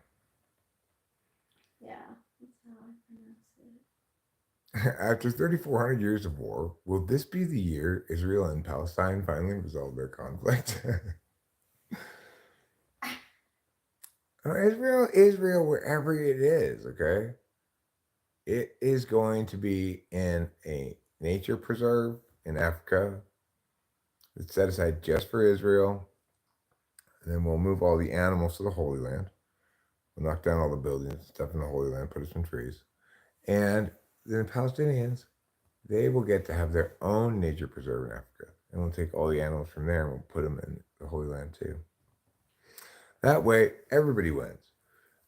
Yeah, that's how I pronounce it. After 3,400 years of war, will this be the year Israel and Palestine finally resolve their conflict? Israel, wherever it is, okay? It is going to be in a nature preserve in Africa. It's set aside just for Israel. And then we'll move all the animals to the Holy Land. We'll knock down all the buildings and stuff in the Holy Land, put up some trees. And then Palestinians they will get to have their own nature preserve in Africa. And we'll take all the animals from there and we'll put them in the Holy Land too. That way, everybody wins.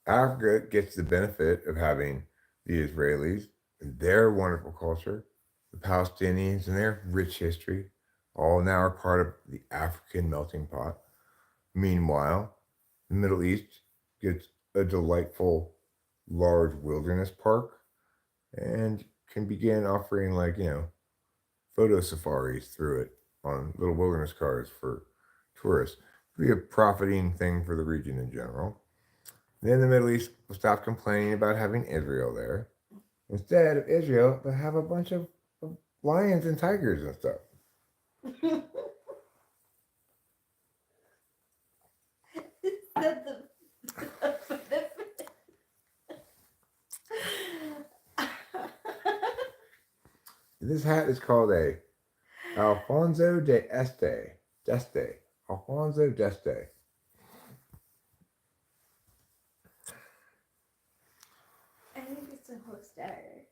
Africa gets the benefit of having the Israelis and their wonderful culture, the Palestinians and their rich history, all now are part of the African melting pot. Meanwhile, the Middle East gets a delightful, large wilderness park and can begin offering, like, photo safaris through it on little wilderness cars for tourists. It'll be a profiting thing for the region in general. Then the Middle East will stop complaining about having Israel there. Instead of Israel, they'll have a bunch of lions and tigers and stuff. This hat is called a Alfonso de Deste. Alfonso d'Este. I think it's a host Eric.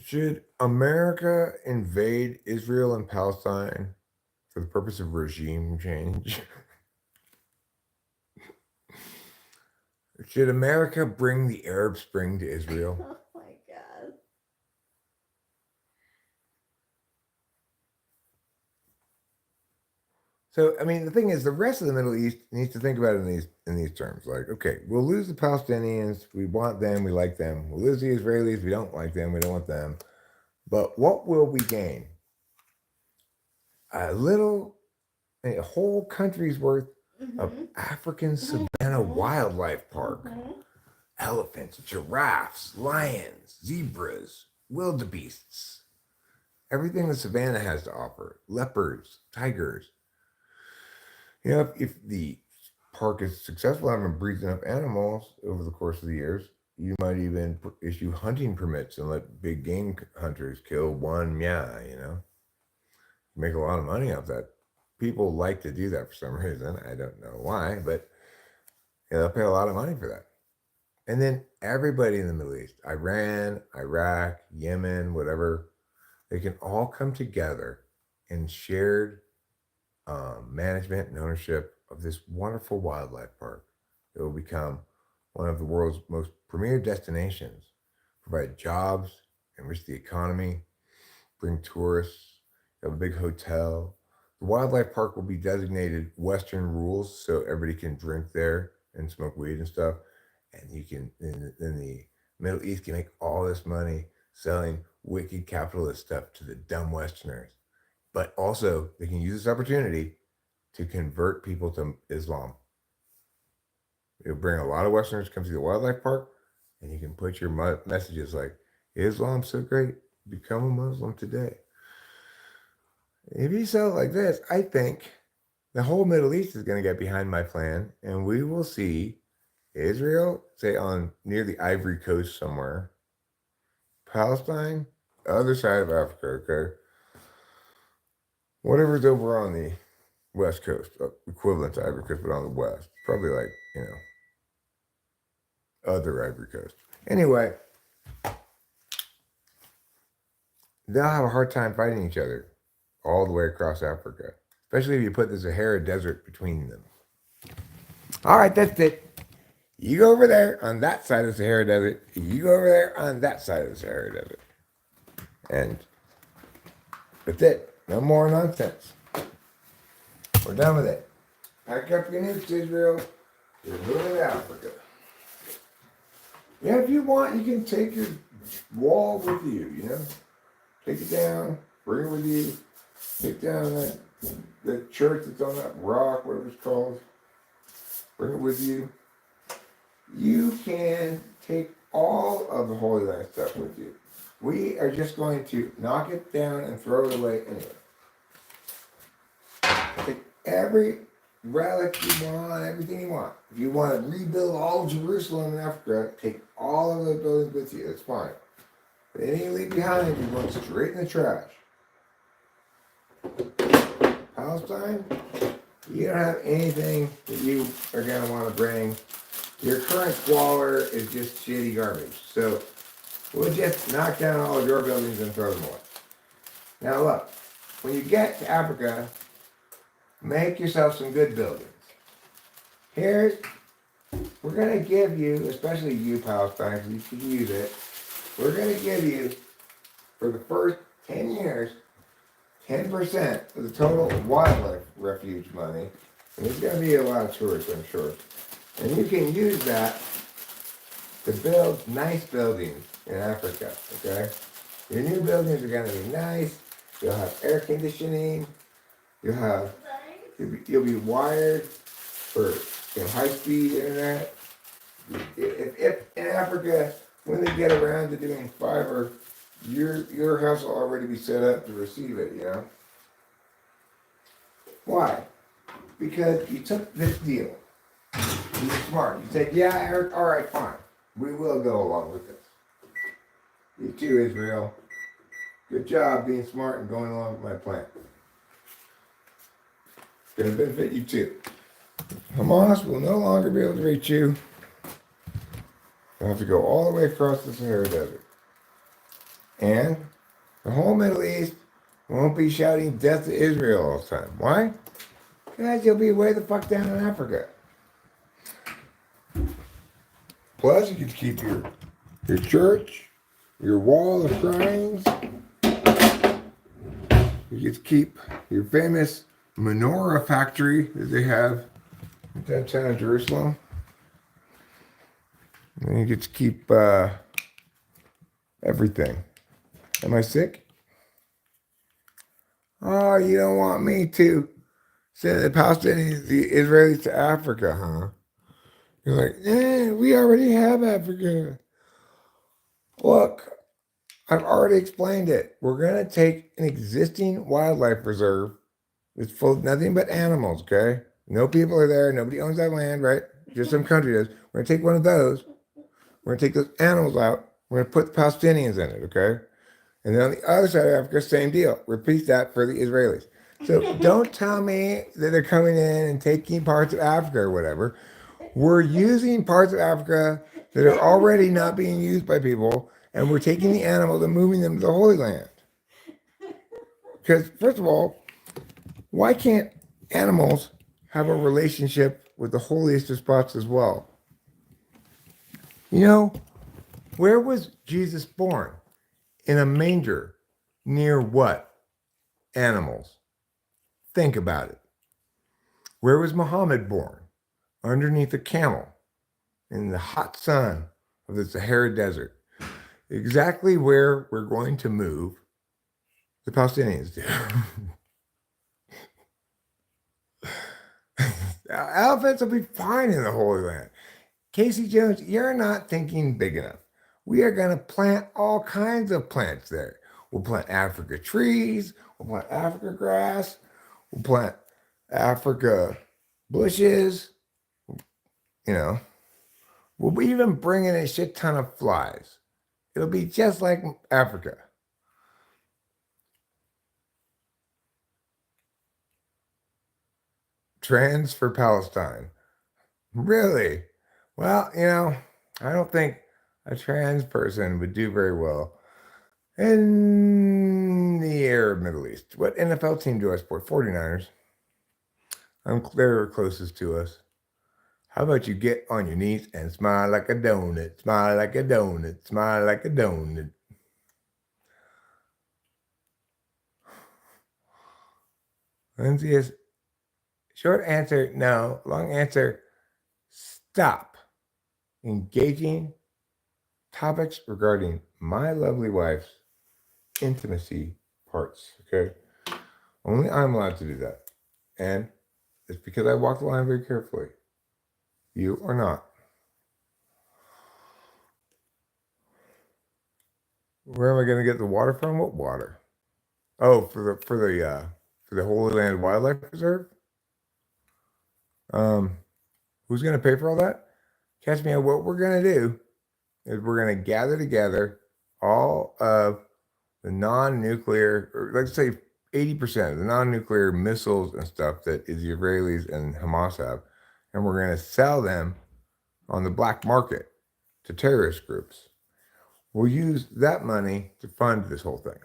Should America invade Israel and Palestine for the purpose of regime change? Should America bring the Arab Spring to Israel? Oh my god. So, I mean, the thing is, the rest of the Middle East needs to think about it in these terms. Like, okay, we'll lose the Palestinians. We want them. We like them. We'll lose the Israelis. We don't like them. We don't want them. But what will we gain? A whole country's worth of African savanna wildlife park. Elephants, giraffes, lions, zebras, wildebeests. Everything the savanna has to offer. Leopards, tigers. If the park is successful in breeding up animals over the course of the years, you might even issue hunting permits and let big game hunters kill one Make a lot of money off that. People like to do that for some reason. I don't know why, but they'll pay a lot of money for that. And then everybody in the Middle East, Iran, Iraq, Yemen, whatever, they can all come together in shared management and ownership of this wonderful wildlife park. It will become one of the world's most premier destinations, provide jobs, enrich the economy, bring tourists, have a big hotel. The wildlife park will be designated Western rules, so everybody can drink there and smoke weed and stuff. And you can, in the Middle East, can make all this money selling wicked capitalist stuff to the dumb Westerners. But also, they can use this opportunity to convert people to Islam. It'll bring a lot of Westerners to come to the wildlife park, and you can put your messages like, Islam's so great, become a Muslim today. If you sell it like this, I think the whole Middle East is going to get behind my plan, and we will see Israel, say near the Ivory Coast somewhere, Palestine, other side of Africa, okay? Whatever's over on the West Coast, equivalent to Ivory Coast, but on the West. Probably like, other Ivory Coast. Anyway, they'll have a hard time fighting each other all the way across Africa, especially if you put the Sahara Desert between them. All right, that's it. You go over there on that side of the Sahara Desert. You go over there on that side of the Sahara Desert. And that's it. No more nonsense. We're done with it. Pack up your nukes, Israel. You're moving to Africa. Yeah, if you want, you can take your wall with you, Take it down, bring it with you. Take down the church that's on that rock, whatever it's called. Bring it with you. You can take all of the Holy Land stuff with you. We are just going to knock it down and throw it away anyway. Take every relic you want, everything you want. If you want to rebuild all of Jerusalem in Africa, take all of the buildings with you. That's fine. But anything you leave behind, you go straight in the trash. Palestine, you don't have anything that you are going to want to bring. Your current squalor is just shitty garbage. So We'll just knock down all of your buildings and throw them away. Now look, when you get to Africa, make yourself some good buildings. We're going to give you, especially you Palestine, so you can use it, we're going to give you, for the first 10 years, 10% of the total wildlife refuge money. And there's going to be a lot of tourists, I'm sure. And you can use that to build nice buildings in Africa, okay? Your new buildings are going to be nice. You'll have air conditioning. You'll be wired for high-speed internet. If in Africa, when they get around to doing fiber, your house will already be set up to receive it, you know? Why? Because you took this deal. You were smart. You said, yeah, Eric, all right, fine. We will go along with this. You too, Israel. Good job being smart and going along with my plan. It's going to benefit you too. Hamas will no longer be able to reach you. You'll have to go all the way across the Sahara Desert. And the whole Middle East won't be shouting death to Israel all the time. Why? Because you'll be way the fuck down in Africa. Plus, you can keep your church, your wall of shrines. You get to keep your famous menorah factory that they have in downtown Jerusalem. And you get to keep everything. Am I sick? Oh, you don't want me to send the Palestinians, the Israelis to Africa, huh? You're like, we already have Africa. Look, I've already explained it. We're going to take an existing wildlife reserve that's full of nothing but animals, okay? No people are there. Nobody owns that land, right? Just some country does. We're going to take one of those. We're going to take those animals out. We're going to put the Palestinians in it, okay? And then on the other side of Africa, same deal. Repeat that for the Israelis. So don't tell me that they're coming in and taking parts of Africa or whatever. We're using parts of Africa that are already not being used by people, and we're taking the animals and moving them to the Holy Land. Because, first of all, why can't animals have a relationship with the holiest of spots as well? You know, where was Jesus born? In a manger. Near what? Animals. Think about it. Where was Muhammad born? Underneath a camel. In the hot sun of the Sahara Desert. Exactly where we're going to move the Palestinians to. Elephants will be fine in the Holy Land. Casey Jones, you're not thinking big enough. We are going to plant all kinds of plants there. We'll plant Africa trees. We'll plant Africa grass. We'll plant Africa bushes. You know, we'll be even bringing a shit ton of flies. It'll be just like Africa. Trans for Palestine. Really? Well, you know, I don't think a trans person would do very well in the Arab Middle East. What NFL team do I support? 49ers. They're closest to us. How about you get on your knees and smile like a donut, smile like a donut, smile like a donut. Lindsay is short answer, no. Long answer, stop engaging topics regarding my lovely wife's intimacy parts, okay? Only I'm allowed to do that. And it's because I walk the line very carefully. You are not. Where am I going to get the water from? What water? Oh, for the Holy Land Wildlife Reserve. Who's going to pay for all that? Catch me on what we're going to do is we're going to gather together all of the non-nuclear, or let's say 80% of the non-nuclear missiles and stuff that the Israelis and Hamas have, and we're going to sell them on the black market to terrorist groups. We'll use that money to fund this whole thing.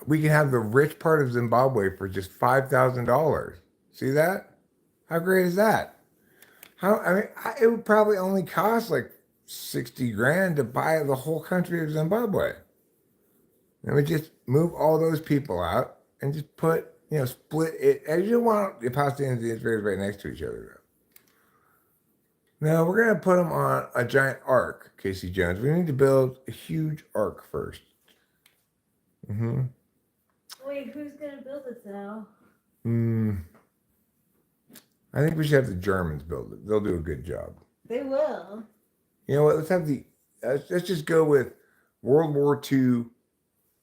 We can have the rich part of Zimbabwe for just $5,000. See that? How great is that? It would probably only cost like 60 grand to buy the whole country of Zimbabwe. And we just move all those people out and just put, split it. And you don't want the Palestinians and the Israelis right next to each other. No, we're going to put them on a giant ark, Casey Jones. We need to build a huge ark first. Mm-hmm. Wait, who's gonna build it though? I think we should have the Germans build it. They'll do a good job. They will. You know what? Let's just go with World War II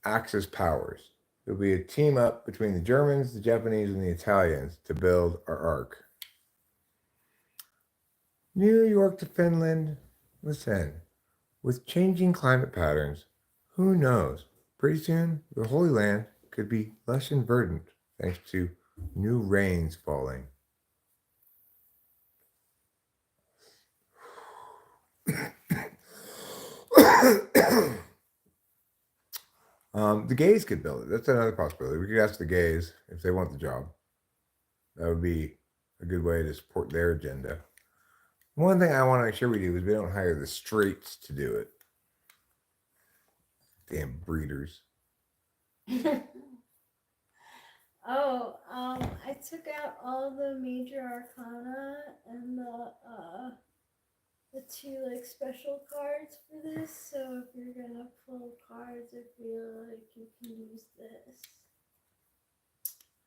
Axis powers. There'll be a team up between the Germans, the Japanese, and the Italians to build our ark. New York to Finland. Listen, with changing climate patterns, who knows? Pretty soon, the Holy Land could be less verdant thanks to new rains falling. The gays could build it. That's another possibility. We could ask the gays if they want the job. That would be a good way to support their agenda. One thing I want to make sure we do is we don't hire the straights to do it. Damn breeders. I took out all the major arcana and the two like special cards for this. So if you're gonna pull cards, I feel like you can use this.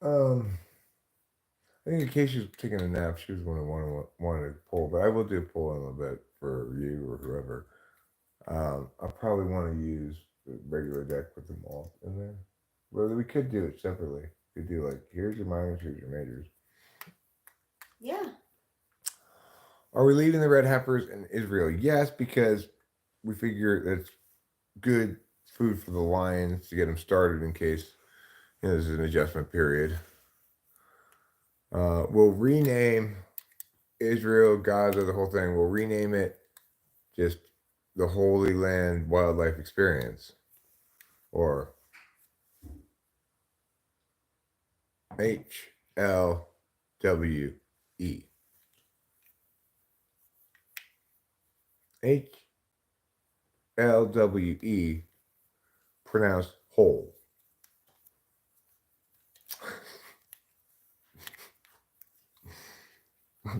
I think in case she was taking a nap, she was the one who wanted to pull, but I will do a pull in a little bit for you or whoever. I probably want to use the regular deck with them all in there. Well, we could do it separately. We could do like, here's your minors, here's your majors. Yeah. Are we leaving the red heifers in Israel? Yes, because we figure that's good food for the lions to get them started in case there's an adjustment period. We'll rename Israel, Gaza, the whole thing. We'll rename it just the Holy Land Wildlife Experience, or HLWE. HLWE, pronounced whole.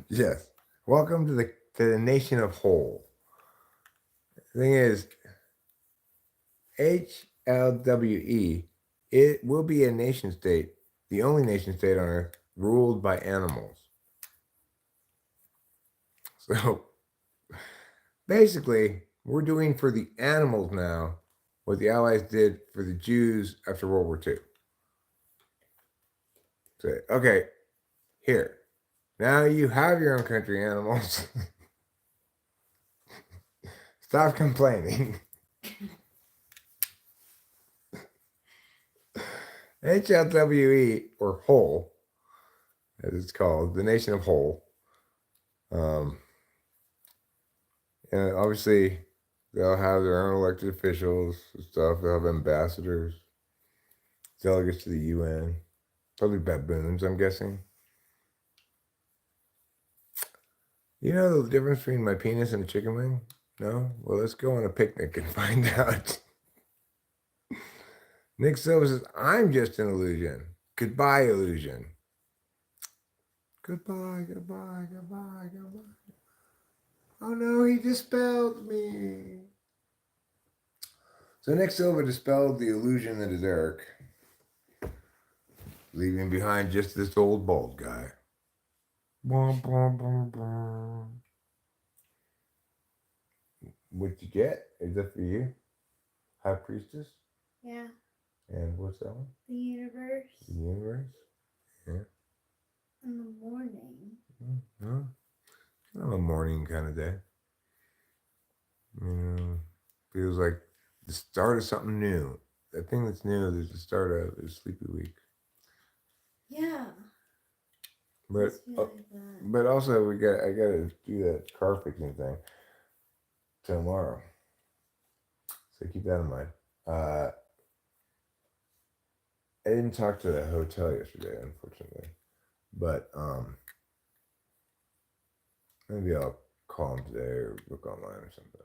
Yes. Welcome to the nation of whole. The thing is, HLWE, it will be a nation state, the only nation state on Earth ruled by animals. So basically, we're doing for the animals now what the Allies did for the Jews after World War II. So, okay, here. Now you have your own country, animals. Stop complaining. HLWE, or whole, as it's called, the nation of whole. And obviously, they'll have their own elected officials and stuff. They'll have ambassadors, delegates to the UN, probably baboons, I'm guessing. You know the difference between my penis and a chicken wing? No? Well, let's go on a picnic and find out. Nick Silva says, I'm just an illusion. Goodbye, illusion. Goodbye, goodbye, goodbye, goodbye. Oh no, he dispelled me. So Nick Silva dispelled the illusion that is Eric, leaving behind just this old bald guy. What'd you get? Is that for you? High Priestess? Yeah. And what's that one? The universe. The universe? Yeah. In the morning. No. Kind of a morning kind of day. Feels like the start of something new. that thing that's new. There's the start of is Sleepy Week. Yeah. But Must be like that. but also I gotta do that car fixing thing tomorrow. So keep that in mind. I didn't talk to the hotel yesterday, unfortunately. But maybe I'll call them today or look online or something.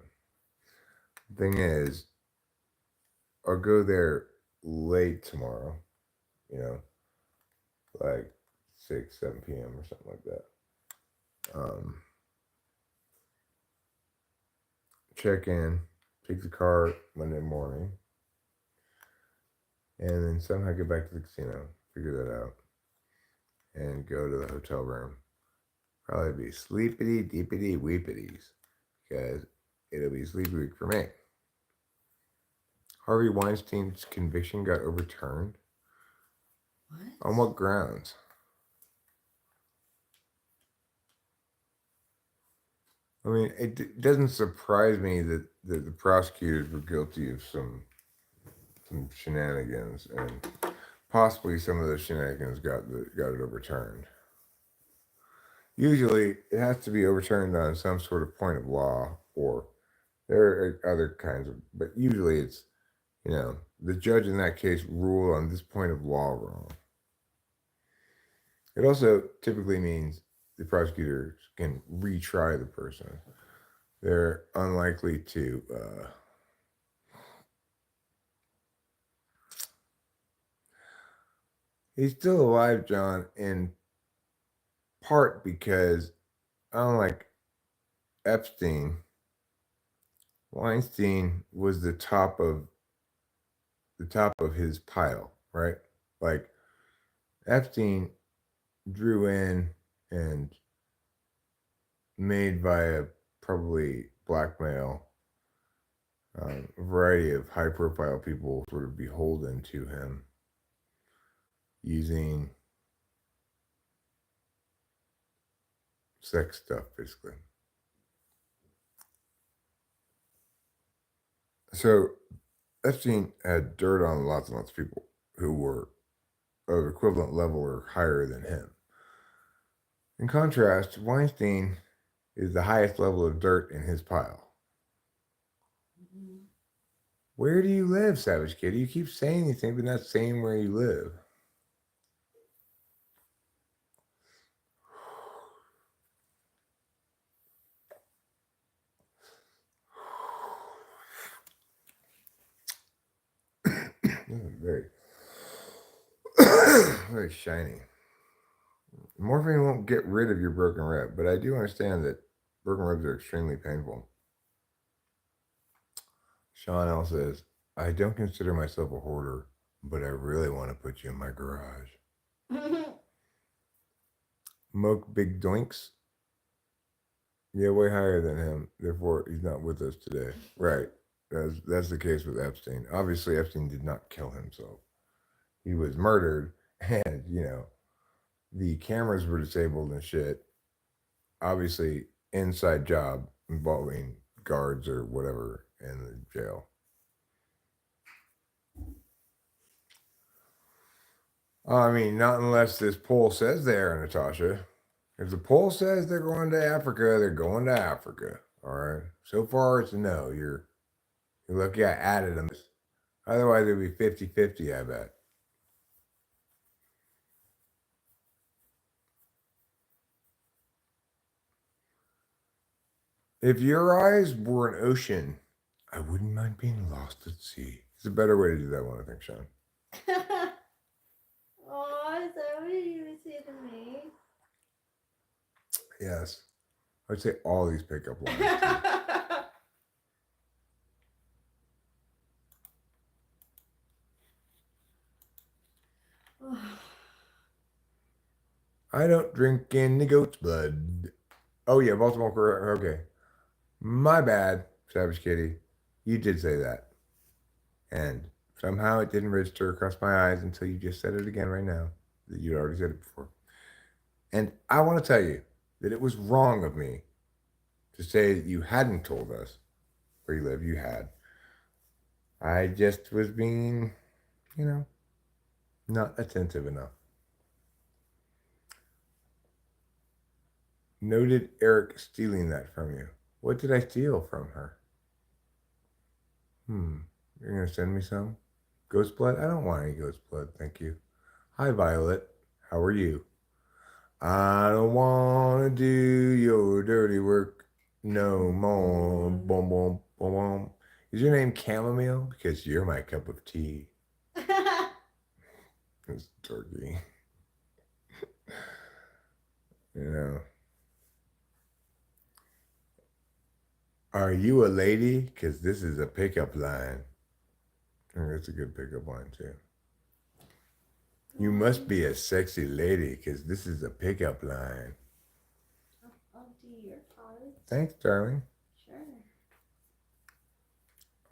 The thing is, I'll go there late tomorrow, you know, like 6, 7 p.m. or something like that. Check in, take the car Monday morning, and then somehow get back to the casino, figure that out, and go to the hotel room. Probably be sleepity deepity weepity, because it'll be sleepy week for me. Harvey Weinstein's conviction got overturned. What? On what grounds? I mean, it doesn't surprise me that the prosecutors were guilty of some shenanigans, and possibly some of those shenanigans got it overturned. Usually, it has to be overturned on some sort of point of law, or there are other kinds of. But usually, it's the judge in that case ruled on this point of law wrong. It also typically means the prosecutors can retry the person. They're unlikely to. He's still alive, John, in part because, unlike Epstein, Weinstein was the top of his pile, right? Like Epstein drew in and made via probably blackmail a variety of high profile people sort of beholden to him using sex stuff, basically. So Epstein had dirt on lots and lots of people who were of equivalent level or higher than him. In contrast, Weinstein is the highest level of dirt in his pile. Mm-hmm. Where do you live, Savage Kitty? You keep saying these things, but not saying where you live. Very, very shiny. Morphine won't get rid of your broken rib, but I do understand that broken ribs are extremely painful. Sean L says, I don't consider myself a hoarder, but I really want to put you in my garage. Moke Big Doinks. Yeah, way higher than him. Therefore, he's not with us today. Right. That's the case with Epstein. Obviously, Epstein did not kill himself. He was murdered, and the cameras were disabled and shit. Obviously, inside job involving guards or whatever in the jail. I mean, not unless this poll says they are, Natasha. If the poll says they're going to Africa, they're going to Africa. All right. So far, it's a no. You're lucky I added them. Otherwise, it would be 50-50, I bet. If your eyes were an ocean, I wouldn't mind being lost at sea. It's a better way to do that one, I think, Sean. Oh, is that what you would say to me? Yes. I'd say all these pickup lines. I don't drink any goat's blood. Oh, yeah, Baltimore. Okay. My bad, Savage Kitty. You did say that. And somehow it didn't register across my eyes until you just said it again right now. That you'd already said it before. And I want to tell you that it was wrong of me to say that you hadn't told us where you live. You had. I just was being, not attentive enough. Noted Eric stealing that from you. What did I steal from her? You're going to send me some? Ghost blood? I don't want any ghost blood, thank you. Hi, Violet. How are you? I don't want to do your dirty work no more. Boom, boom, boom, boom. Is your name Chamomile? Because you're my cup of tea. It's turkey. You know. Are you a lady? Because this is a pickup line. I think that's a good pickup line, too. You must be a sexy lady, because this is a pickup line. I'll do your cards. Thanks, darling. Sure.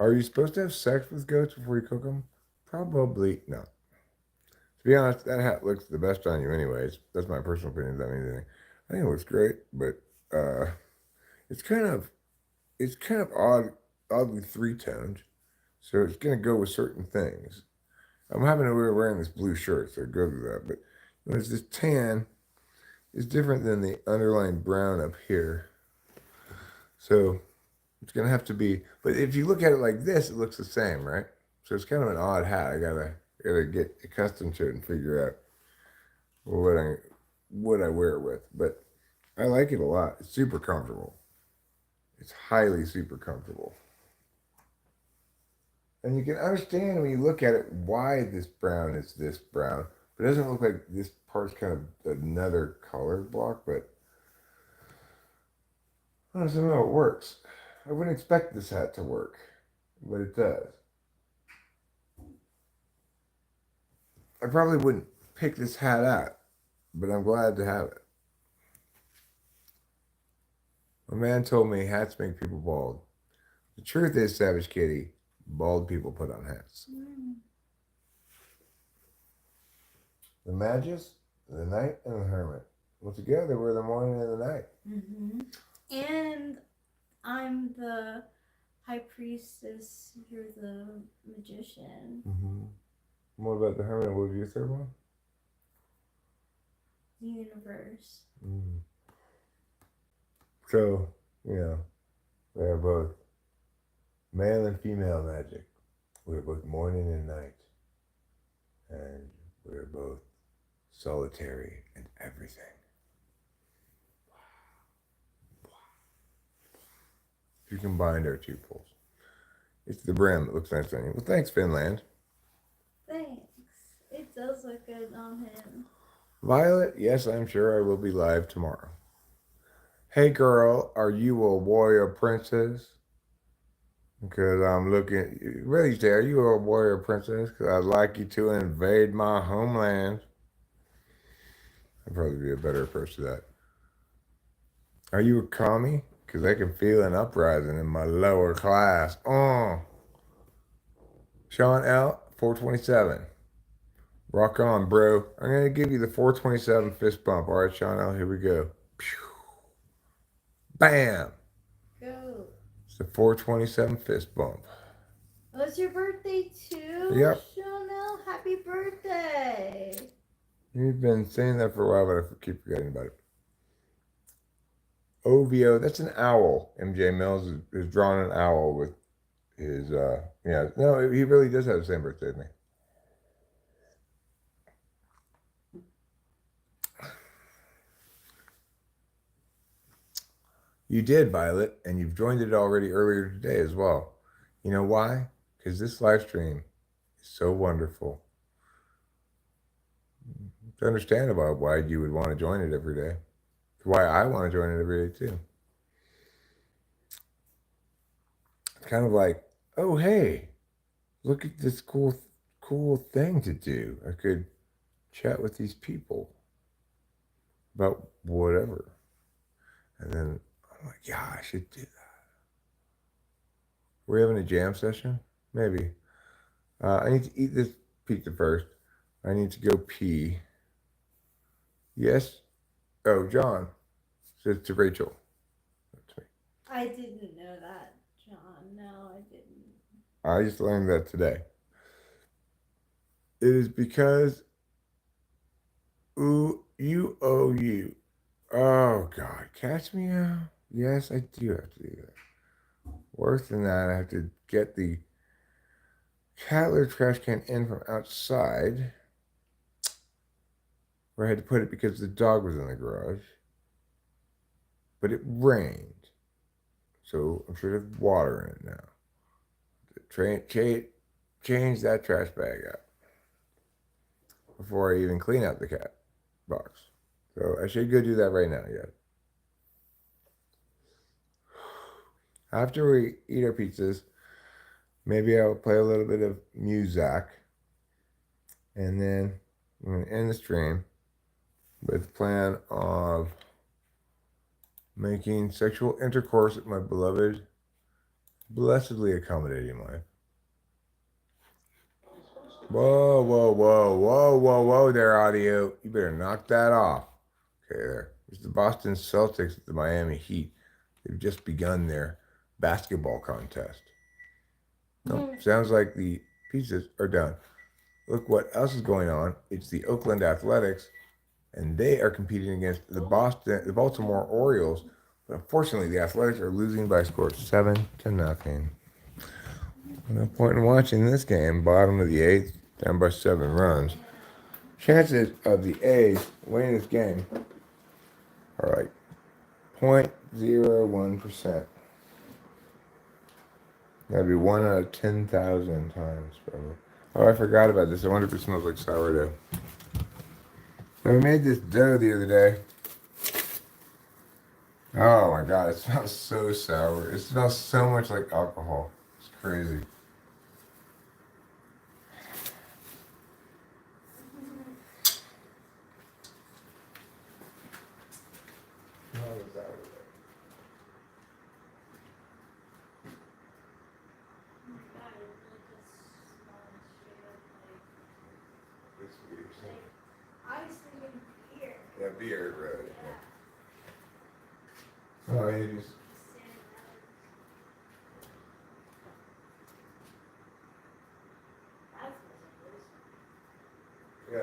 Are you supposed to have sex with goats before you cook them? Probably not. To be honest, that hat looks the best on you anyways. That's my personal opinion. That means anything. I think it looks great, but it's kind of oddly three-toned. So it's gonna go with certain things. I'm having to wearing this blue shirt, so it goes with that. But there's this tan is different than the underlying brown up here. So it's gonna have to be. But if you look at it like this, it looks the same, right? So it's kind of an odd hat. I gotta get accustomed to it and figure out what I wear it with. But I like it a lot. It's super comfortable. It's highly super comfortable. And you can understand when you look at it why this brown is this brown. But it doesn't look like this part's kind of another color block, but I don't know how it works. I wouldn't expect this hat to work, but it does. I probably wouldn't pick this hat out, but I'm glad to have it. A man told me hats make people bald. The truth is, Savage Kitty, bald people put on hats. The Magus, the Knight, and the Hermit. Well, together we're the morning and the night. Mm-hmm. And I'm the High Priestess. You're the Magician. Mm-hmm. What about the Hermit? What was your third one? The Universe. Mm. So, we are both male and female magic. We're both morning and night. And we're both solitary and everything. If you combined our two poles. It's the brim that looks nice on you. Well, thanks, Finland. Thanks. It does look good on him. Violet, yes, I'm sure I will be live tomorrow. Hey girl, are you a warrior princess? Because I'm looking, really say, are you a warrior princess? Because I'd like you to invade my homeland. I'd probably be a better approach to that. Are you a commie? Because I can feel an uprising in my lower class. Sean L, 427. Rock on, bro. I'm going to give you the 427 fist bump. All right, Sean L, here we go. Pew. Bam. Go. It's the 427 fist bump. Oh, it's your birthday too? Yep. Chanel, happy birthday. You've been saying that for a while, but I keep forgetting about it. OVO, that's an owl. MJ Mills has drawn an owl with his, no, he really does have the same birthday as me. You did, Violet, and you've joined it already earlier today as well. You know why? Because this live stream is so wonderful. It's understandable why you would want to join it every day. It's why I want to join it every day too. It's kind of like, oh hey, look at this cool thing to do. I could chat with these people about whatever. And then I'm like, yeah, I should do that. We're having a jam session? Maybe. I need to eat this pizza first. I need to go pee. Yes? Oh, John says to Rachel. That's me. I didn't know that, John. No, I didn't. I just learned that today. It is because you. Oh God, catch me out. Yes, I do have to do that. Worse than that, I have to get the cat litter trash can in from outside, where I had to put it because the dog was in the garage. But it rained, so I'm sure there's water in it now. Change that trash bag out before I even clean out the cat box. So I should go do that right now, yeah. After we eat our pizzas, maybe I'll play a little bit of music, and then I'm going to end the stream with the plan of making sexual intercourse with my beloved, blessedly accommodating wife. Whoa, whoa, whoa, whoa, whoa, whoa there, audio. You better knock that off. Okay, there. It's the Boston Celtics at the Miami Heat. They've just begun their basketball contest. No, sounds like the pizzas are done. Look what else is going on. It's the Oakland Athletics, and they are competing against the Baltimore Orioles. But unfortunately, the Athletics are losing by a score of 7-0. No point in watching this game. Bottom of the eighth, down by 7 runs. Chances of the A's winning this game are like 0.01%. That'd be 1 out of 10,000 times, probably. Oh, I forgot about this. I wonder if it smells like sourdough. So we made this dough the other day. Oh my God, it smells so sour. It smells so much like alcohol. It's crazy. Yeah, beer, right. Yeah. Oh, you just. Yeah,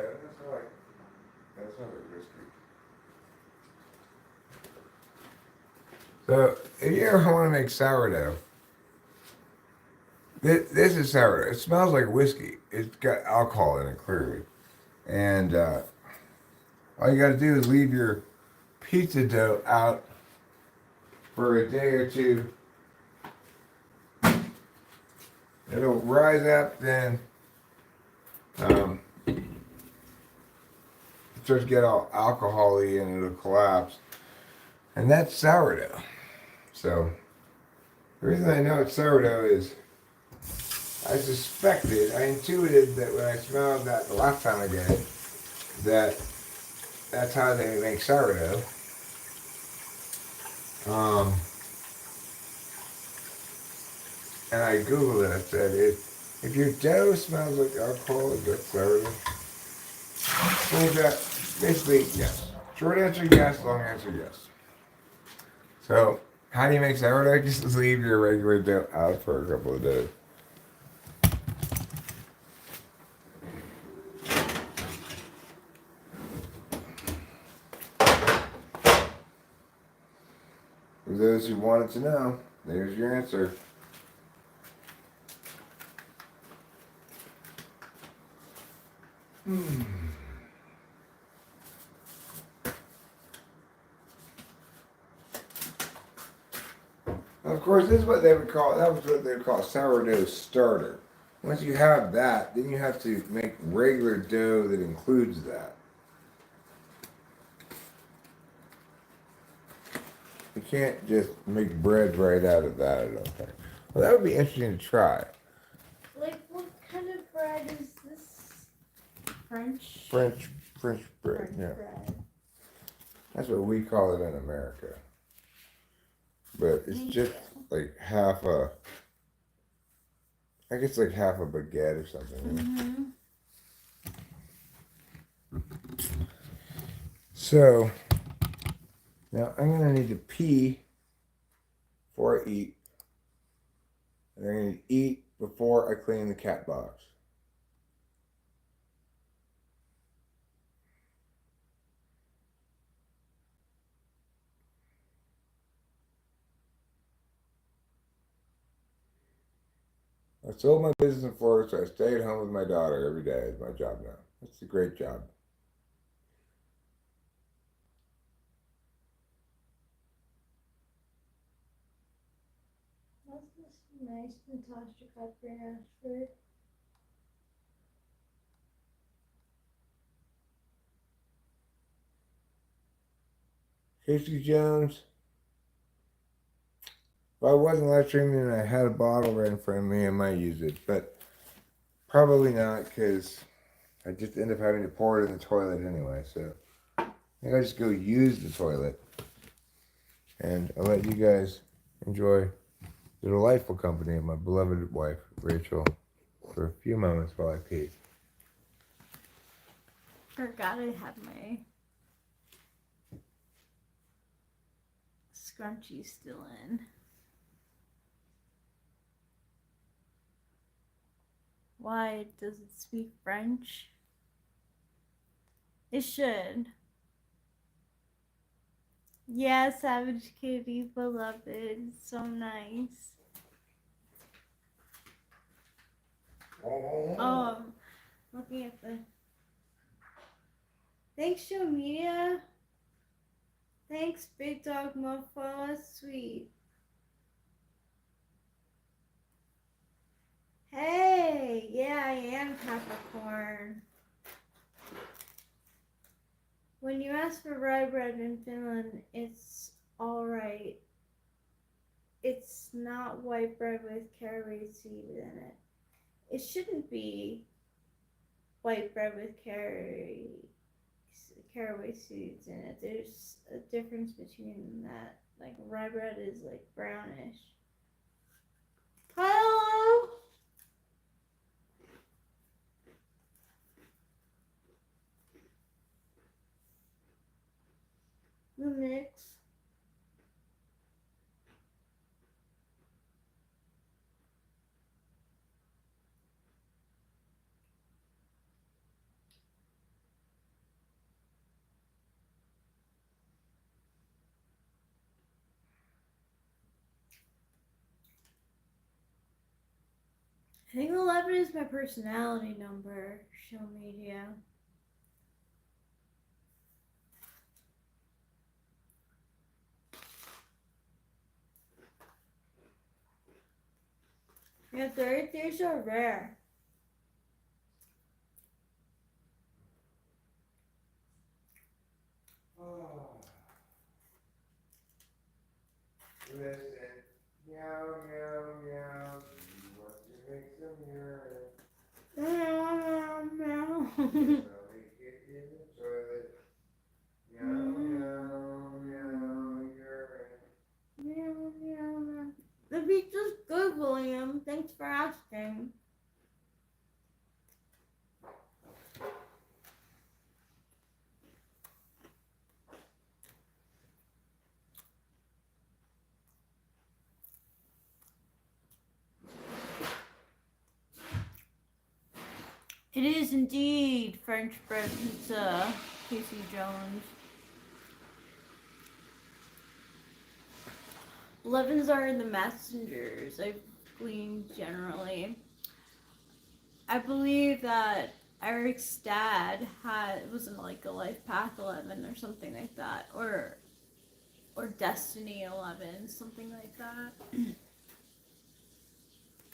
that's not like whiskey. So, if you ever want to make sourdough, this is sourdough. It smells like whiskey. It's got alcohol in it, clearly. And all you got to do is leave your pizza dough out for a day or two. It'll rise up, then it starts to get all alcohol-y and it'll collapse. And that's sourdough. So, the reason I know it's sourdough is I intuited that when I smelled that the last time I did it, that's how they make sourdough. And I Googled it. I said, if your dough smells like alcohol, that's sourdough. So basically, yes. Short answer, yes. Long answer, yes. So, how do you make sourdough? Just leave your regular dough out for a couple of days. For those who wanted to know, there's your answer. Of course, this is what they would call, that was what they would call sourdough starter. Once you have that, then you have to make regular dough that includes that. You can't just make bread right out of that, I don't think. Well, that would be interesting to try. Like, what kind of bread is this? French French bread, French yeah. bread. That's what we call it in America. But it's just like half a, I guess like half a baguette or something. So, now I'm going to need to pee before I eat. And I'm going to eat before I clean the cat box. I sold my business in Florida, so I stay at home with my daughter every day. It's my job now. It's a great job. That's just nice, Natasha Cuthbert Ashford. Casey Jones. If I wasn't live streaming and I had a bottle right in front of me, I might use it, but probably not because I just end up having to pour it in the toilet anyway. So I think I just go use the toilet, and I'll let you guys enjoy the delightful company of my beloved wife, Rachel, for a few moments while I pee. Forgot I had my scrunchie still in. Why does it speak French? It should. Yeah, Savage Kitty, beloved. So nice. Oh, I'm looking at the. Thanks, Show Media. Thanks, Big Dog Mofo. That's sweet. Hey, yeah, I am Capricorn. When you ask for rye bread in Finland, it's alright. It's not white bread with caraway seed in it. It shouldn't be white bread with caraway seeds in it. There's a difference between that. Like rye bread is like brownish. Hello. The mix. I think 11 is my personality number, Show Media. Yeah, 33s are rare. Listen, meow, meow, meow. You want to make some urine? Meow, meow. Let me get in the toilet. Meow, meow, meow, urine. Meow, meow, meow. The pizza's good, William. Thanks for asking. It is indeed French bread pizza, Casey Jones. 11s are in the messengers, I've gleaned generally. I believe that Eric's dad wasn't like a Life Path 11 or something like that, or Destiny 11, something like that.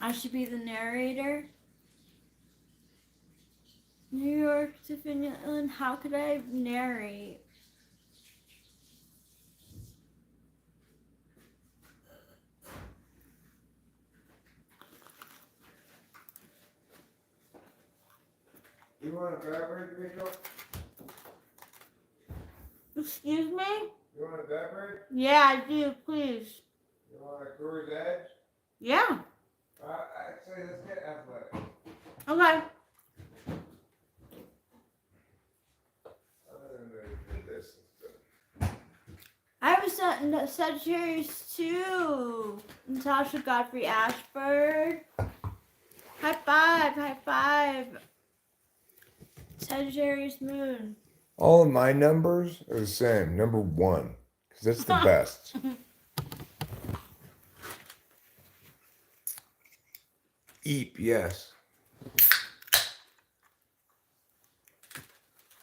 I should be the narrator. New York to Finland, how could I narrate? You want a beverage, Rachel? Excuse me? You want a beverage? Yeah, I do, please. You want a Coors Edge? Yeah. Actually, let's get athletic. Okay. I have a Sagittarius too. Natasha Godfrey Ashford. High five, high five. Sagittarius moon. All of my numbers are the same. Number 1. Because that's the best. Eep, yes.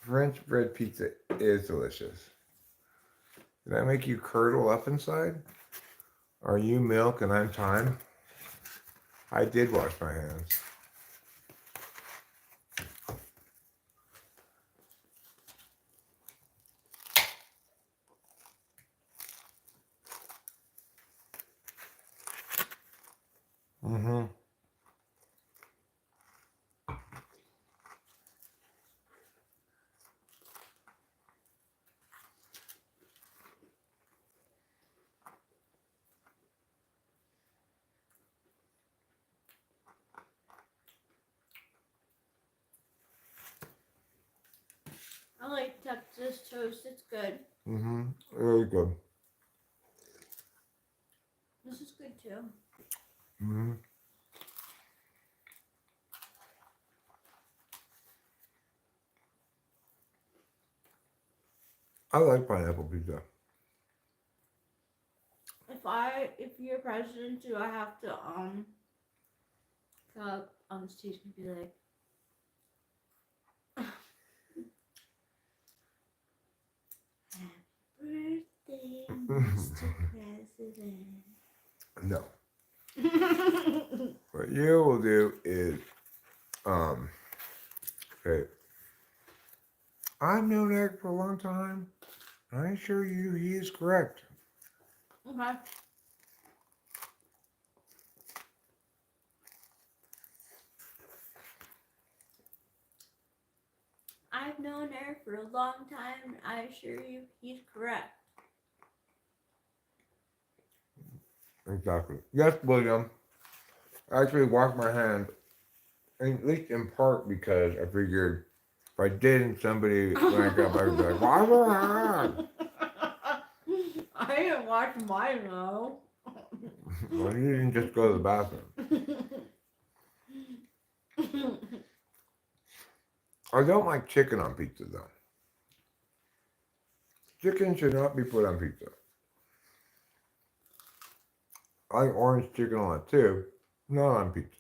French bread pizza is delicious. Did I make you curdle up inside? Are you milk and I'm time? I did wash my hands. Mm-hmm. I like Texas toast. It's good. Mm-hmm. Really good. This is good too. Mm-hmm. I like pineapple pizza. If you're president, do I have to on stage and be like, happy birthday, Mr. President. No. What you will do is, okay. I've known Eric for a long time. I assure you he is correct. Okay. I've known Eric for a long time, and I assure you he's correct. Exactly. Yes, William. I actually washed my hands, at least in part because I figured if I didn't, somebody when I got back would be like, wash your hands. I didn't wash mine though. Well, you didn't just go to the bathroom. I don't like chicken on pizza though. Chicken should not be put on pizza. I like orange chicken on it too, not on pizza.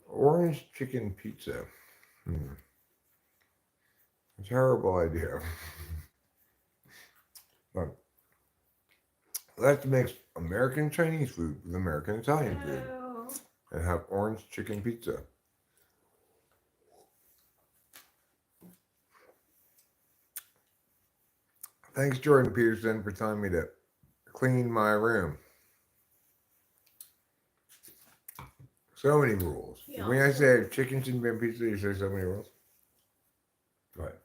Orange chicken pizza. A terrible idea. But let's mix American Chinese food with American Italian food and have orange chicken pizza. Thanks, Jordan Peterson, for telling me to clean my room. So many rules. Yeah. When I say chicken shouldn't be on pizza, you say so many rules. Go ahead.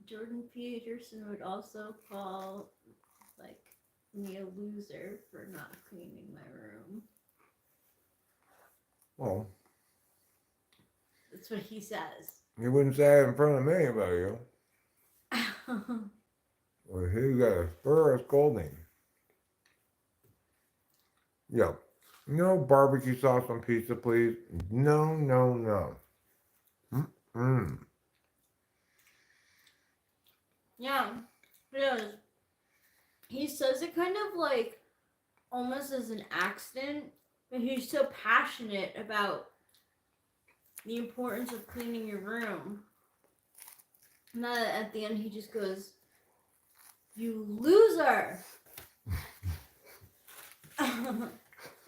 Jordan Peterson would also call me a loser for not cleaning my room. Well, that's what he says. He wouldn't say it in front of me about you. Well, he got a thorough scolding. Yeah. No barbecue sauce on pizza, please. No, no, no. Mm-mm. Yeah, he does. He says it kind of like almost as an accident, but he's so passionate about the importance of cleaning your room. And then at the end he just goes, "You loser!" And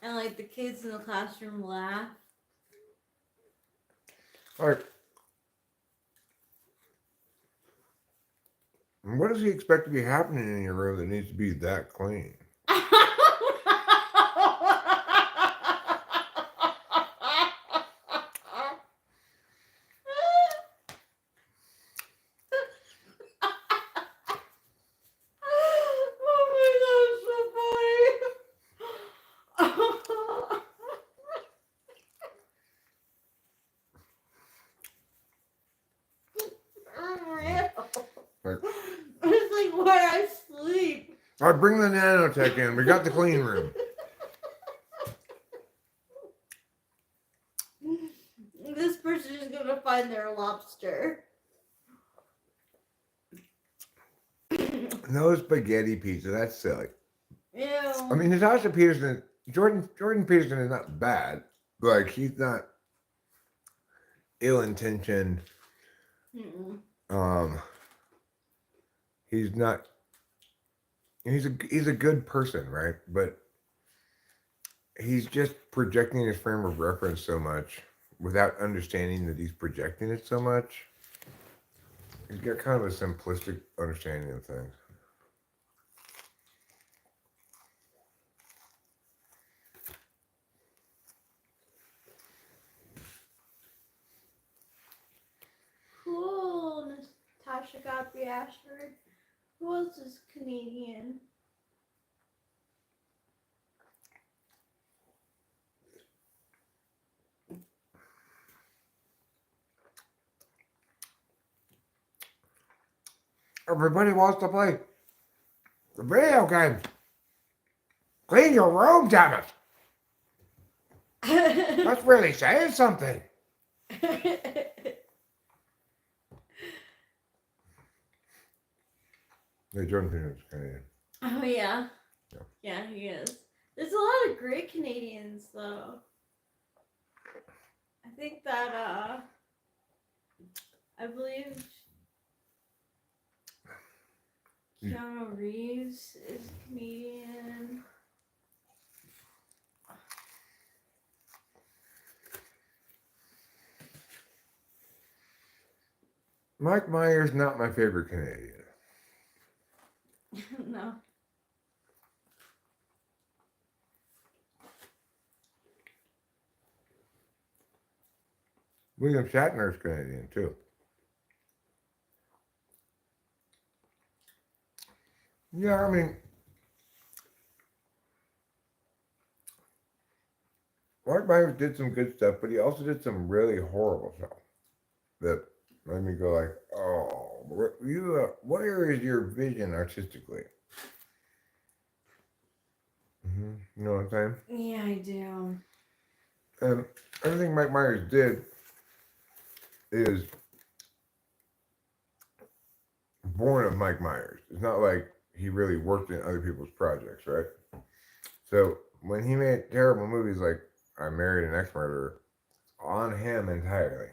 like the kids in the classroom laugh. All right. What does he expect to be happening in your room that needs to be that clean? It's like where I sleep. All right, bring the nanotech in. We got the clean room. This person is gonna find their lobster. No spaghetti pizza. That's silly. Ew. I mean, Natasha Peterson, Jordan Peterson is not bad. Like, he's not ill-intentioned. Mm-mm. He's not. He's a good person, right? But he's just projecting his frame of reference so much without understanding that he's projecting it so much. He's got kind of a simplistic understanding of things. Cool. Natasha Godfrey Ashford. Who else is Canadian? Everybody wants to play the video games. Clean your room, damn it. That's really saying something. Hey, Jordan Peterson's Canadian. Oh yeah. Yeah. Yeah, he is. There's a lot of great Canadians though. I think that I believe Keanu Reeves is Canadian. Mike Myers, not my favorite Canadian. No. William Shatner's Canadian too. Yeah, I mean, Mike Myers did some good stuff, but he also did some really horrible stuff that made me go like, "Oh, where is your vision artistically?" You know what I'm saying? Yeah, I do. And everything Mike Myers did is born of Mike Myers. It's not like he really worked in other people's projects, right? So when he made terrible movies like I Married an Ex-Murderer, on him entirely.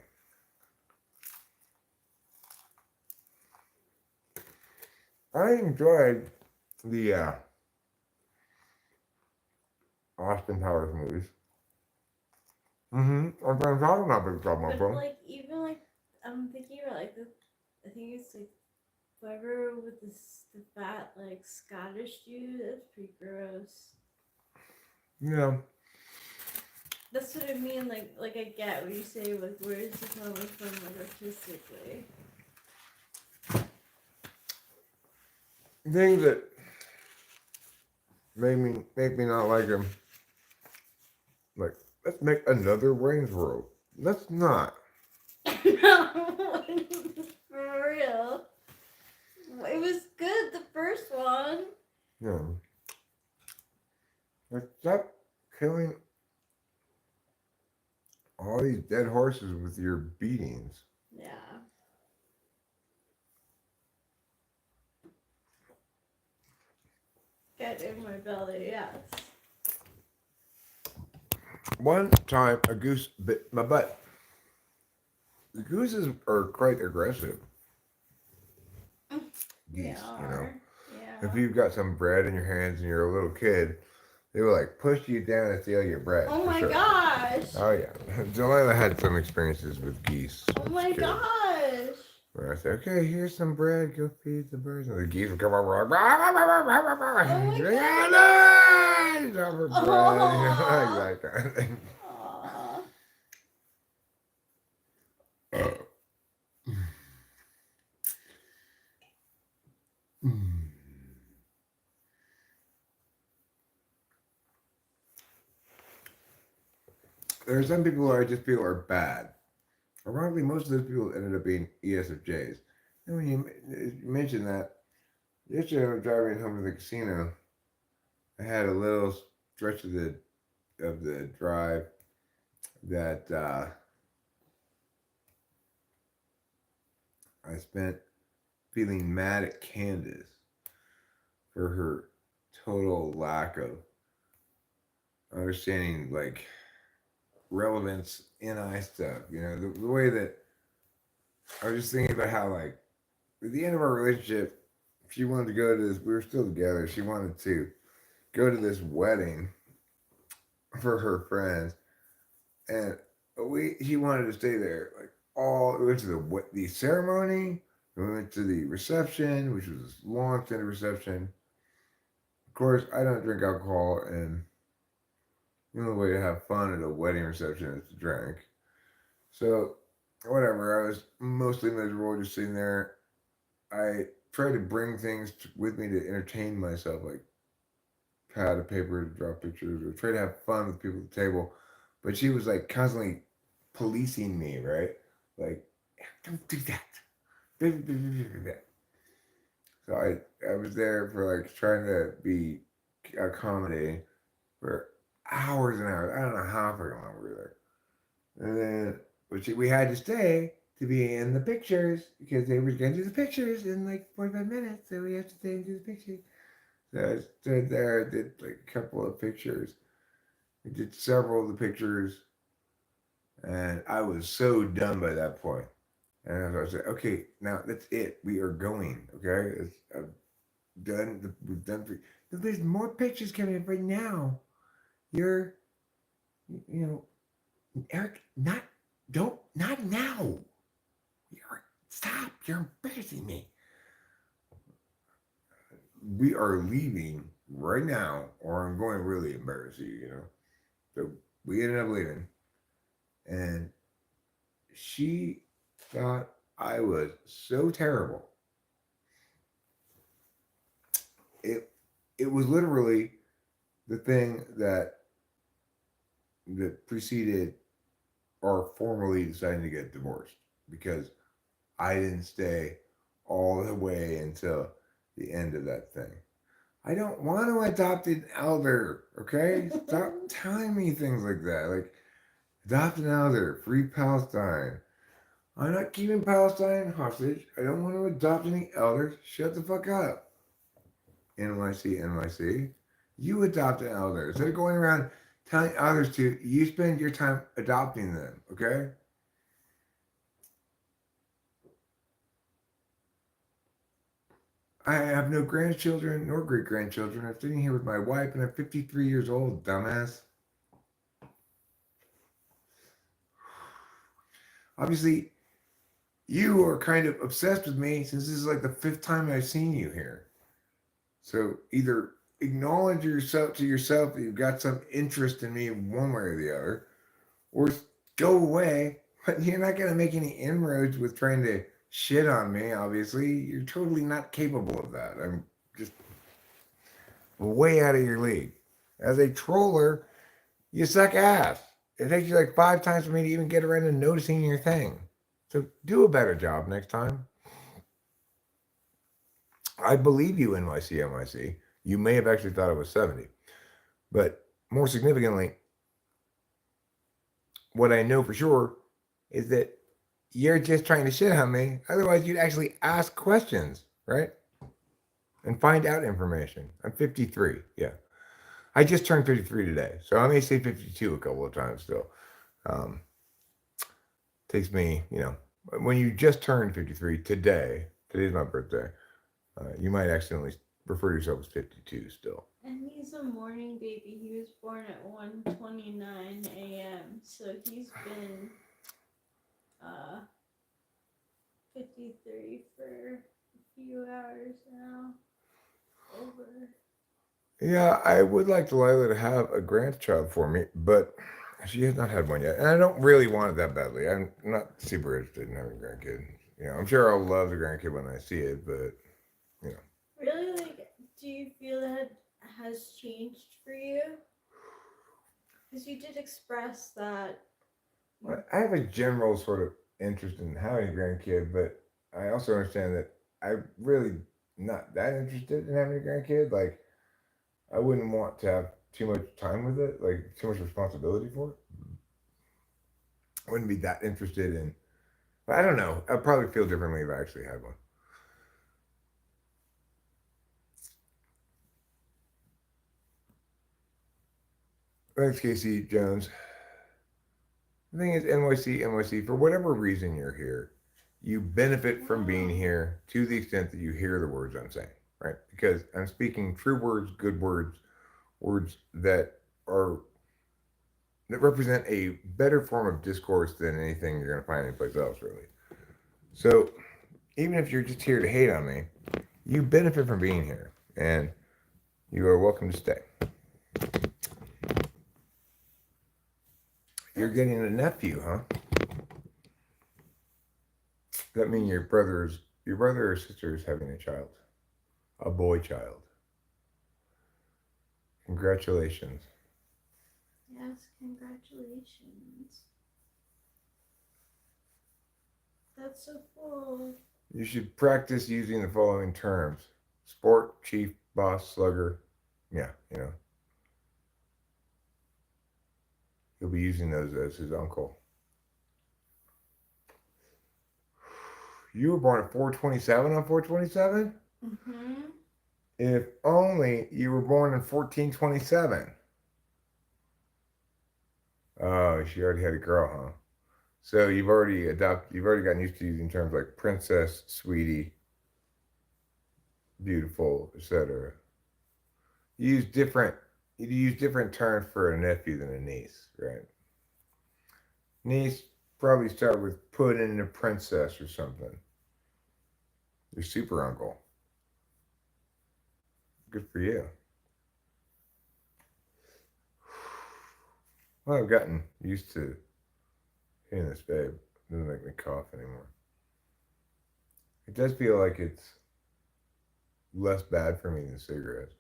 I enjoyed the Austin Powers movies. I'm talking about Big Trouble in But Little. like even like I'm thinking about like the I think it's like whoever with the fat like Scottish dude, that's pretty gross. Yeah. That's what I mean, like I get what you say, like where is he coming from like artistically? Things that make me not like him. Like, let's make another Wayne's World. Let's not. No, for real. It was good, the first one. Yeah. Like, stop killing all these dead horses with your beatings. Yeah. Get in my belly, yes. One time, a goose bit my butt. The gooses are quite aggressive. Geese, you know. Yeah. If you've got some bread in your hands and you're a little kid, they will like push you down and steal your bread. Oh my sure. gosh. Oh yeah. Delilah had some experiences with geese. Oh my gosh. Where I said, okay, here's some bread, go feed the birds. And the geese would come over like, Oh my God. Over bread, like that kind of thing. There are some people who I just feel are bad. Ironically, most of those people ended up being ESFJs. And when you mention that, yesterday I was driving home to the casino. I had a little stretch of the drive that I spent feeling mad at Candace for her total lack of understanding like relevance in I stuff. You know, the way that I was just thinking about how like at the end of our relationship, she wanted to go to this. We were still together. She wanted to go to this wedding for her friends, and she wanted to stay there. Like all we went to the ceremony, we went to the reception, which was this long extended reception. Of course, I don't drink alcohol, and the only way to have fun at a wedding reception is to drink. So, whatever. I was mostly miserable, just sitting there. I tried to bring things with me to entertain myself, like pad of paper to draw pictures, or try to have fun with people at the table. But she was like constantly policing me, right? Like, don't do that. Don't do that. So I was there for like trying to be accommodating for hours and hours. I don't know how fucking long we were there. And then we had to stay to be in the pictures because they were going to do the pictures in like 45 minutes. So we have to stay and do the pictures. So I stood there, did like a couple of pictures. I did several of the pictures. And I was so done by that point. And I was like, okay, now that's it. We are going. Okay, I've done. We've done. There's more pictures coming in right now. You're, you know, Eric. Not now. Stop. You're embarrassing me. We are leaving right now, or I'm going to really embarrass you. You know. So we ended up leaving, and she thought I was so terrible. It was literally the thing that preceded our formally deciding to get divorced because I didn't stay all the way until the end of that thing. I don't want to adopt an elder, okay? Stop telling me things like that. Like, adopt an elder, free Palestine. I'm not keeping Palestine hostage. I don't want to adopt any elders. Shut the fuck up. NYC, NYC. You adopt an elder. Instead of going around telling others to, you spend your time adopting them, okay? I have no grandchildren nor great grandchildren. I'm sitting here with my wife and I'm 53 years old, dumbass. Obviously, you are kind of obsessed with me since this is like the 5th time I've seen you here. So either acknowledge yourself to yourself that you've got some interest in me one way or the other, or go away. But you're not going to make any inroads with trying to shit on me, obviously. You're totally not capable of that. I'm just way out of your league. As a troller, you suck ass. It takes you like 5 times for me to even get around to noticing your thing. So do a better job next time. I believe you, NYC, NYC. You may have actually thought it was 70. But more significantly, what I know for sure is that you're just trying to shit on me. Otherwise, you'd actually ask questions, right? And find out information. I'm 53. Yeah. I just turned 53 today. So I may say 52 a couple of times still. Takes me, when you just turned 53 today's my birthday, you might accidentally refer to yourself as 52 still. And he's a morning baby. He was born at 1:29 a.m. So he's been 53 for a few hours now. Over. Yeah, I would like Delilah to have a grandchild for me, but she has not had one yet. And I don't really want it that badly. I'm not super interested in having a grandkid. I'm sure I'll love the grandkid when I see it, but, Really, do you feel that has changed for you? Because you did express that. I have a general sort of interest in having a grandkid, but I also understand that I really not that interested in having a grandkid. Like, I wouldn't want to have too much time with it, like too much responsibility for it. I wouldn't be that interested in. I don't know. I'd probably feel differently if I actually had one. Thanks, Casey Jones. The thing is, NYC, for whatever reason you're here, you benefit from being here to the extent that you hear the words I'm saying, right? Because I'm speaking true words, good words, words that represent a better form of discourse than anything you're going to find anyplace else, really. So, even if you're just here to hate on me, you benefit from being here, and you are welcome to stay. You're getting a nephew, huh? That means your brother or sister is having a child, a boy child. Congratulations. Yes, congratulations. That's so cool. You should practice using the following terms: sport, chief, boss, slugger. Yeah, he'll be using those as his uncle. You were born at 427 on 427? Mm-hmm. If only you were born in 1427. Oh, she already had a girl, huh? So you've already gotten used to using terms like princess, sweetie, beautiful, etc. You use different terms for a nephew than a niece, right? Niece probably start with put in a princess or something. Your super uncle. Good for you. Well, I've gotten used to hearing this, babe. It doesn't make me cough anymore. It does feel like it's less bad for me than cigarettes.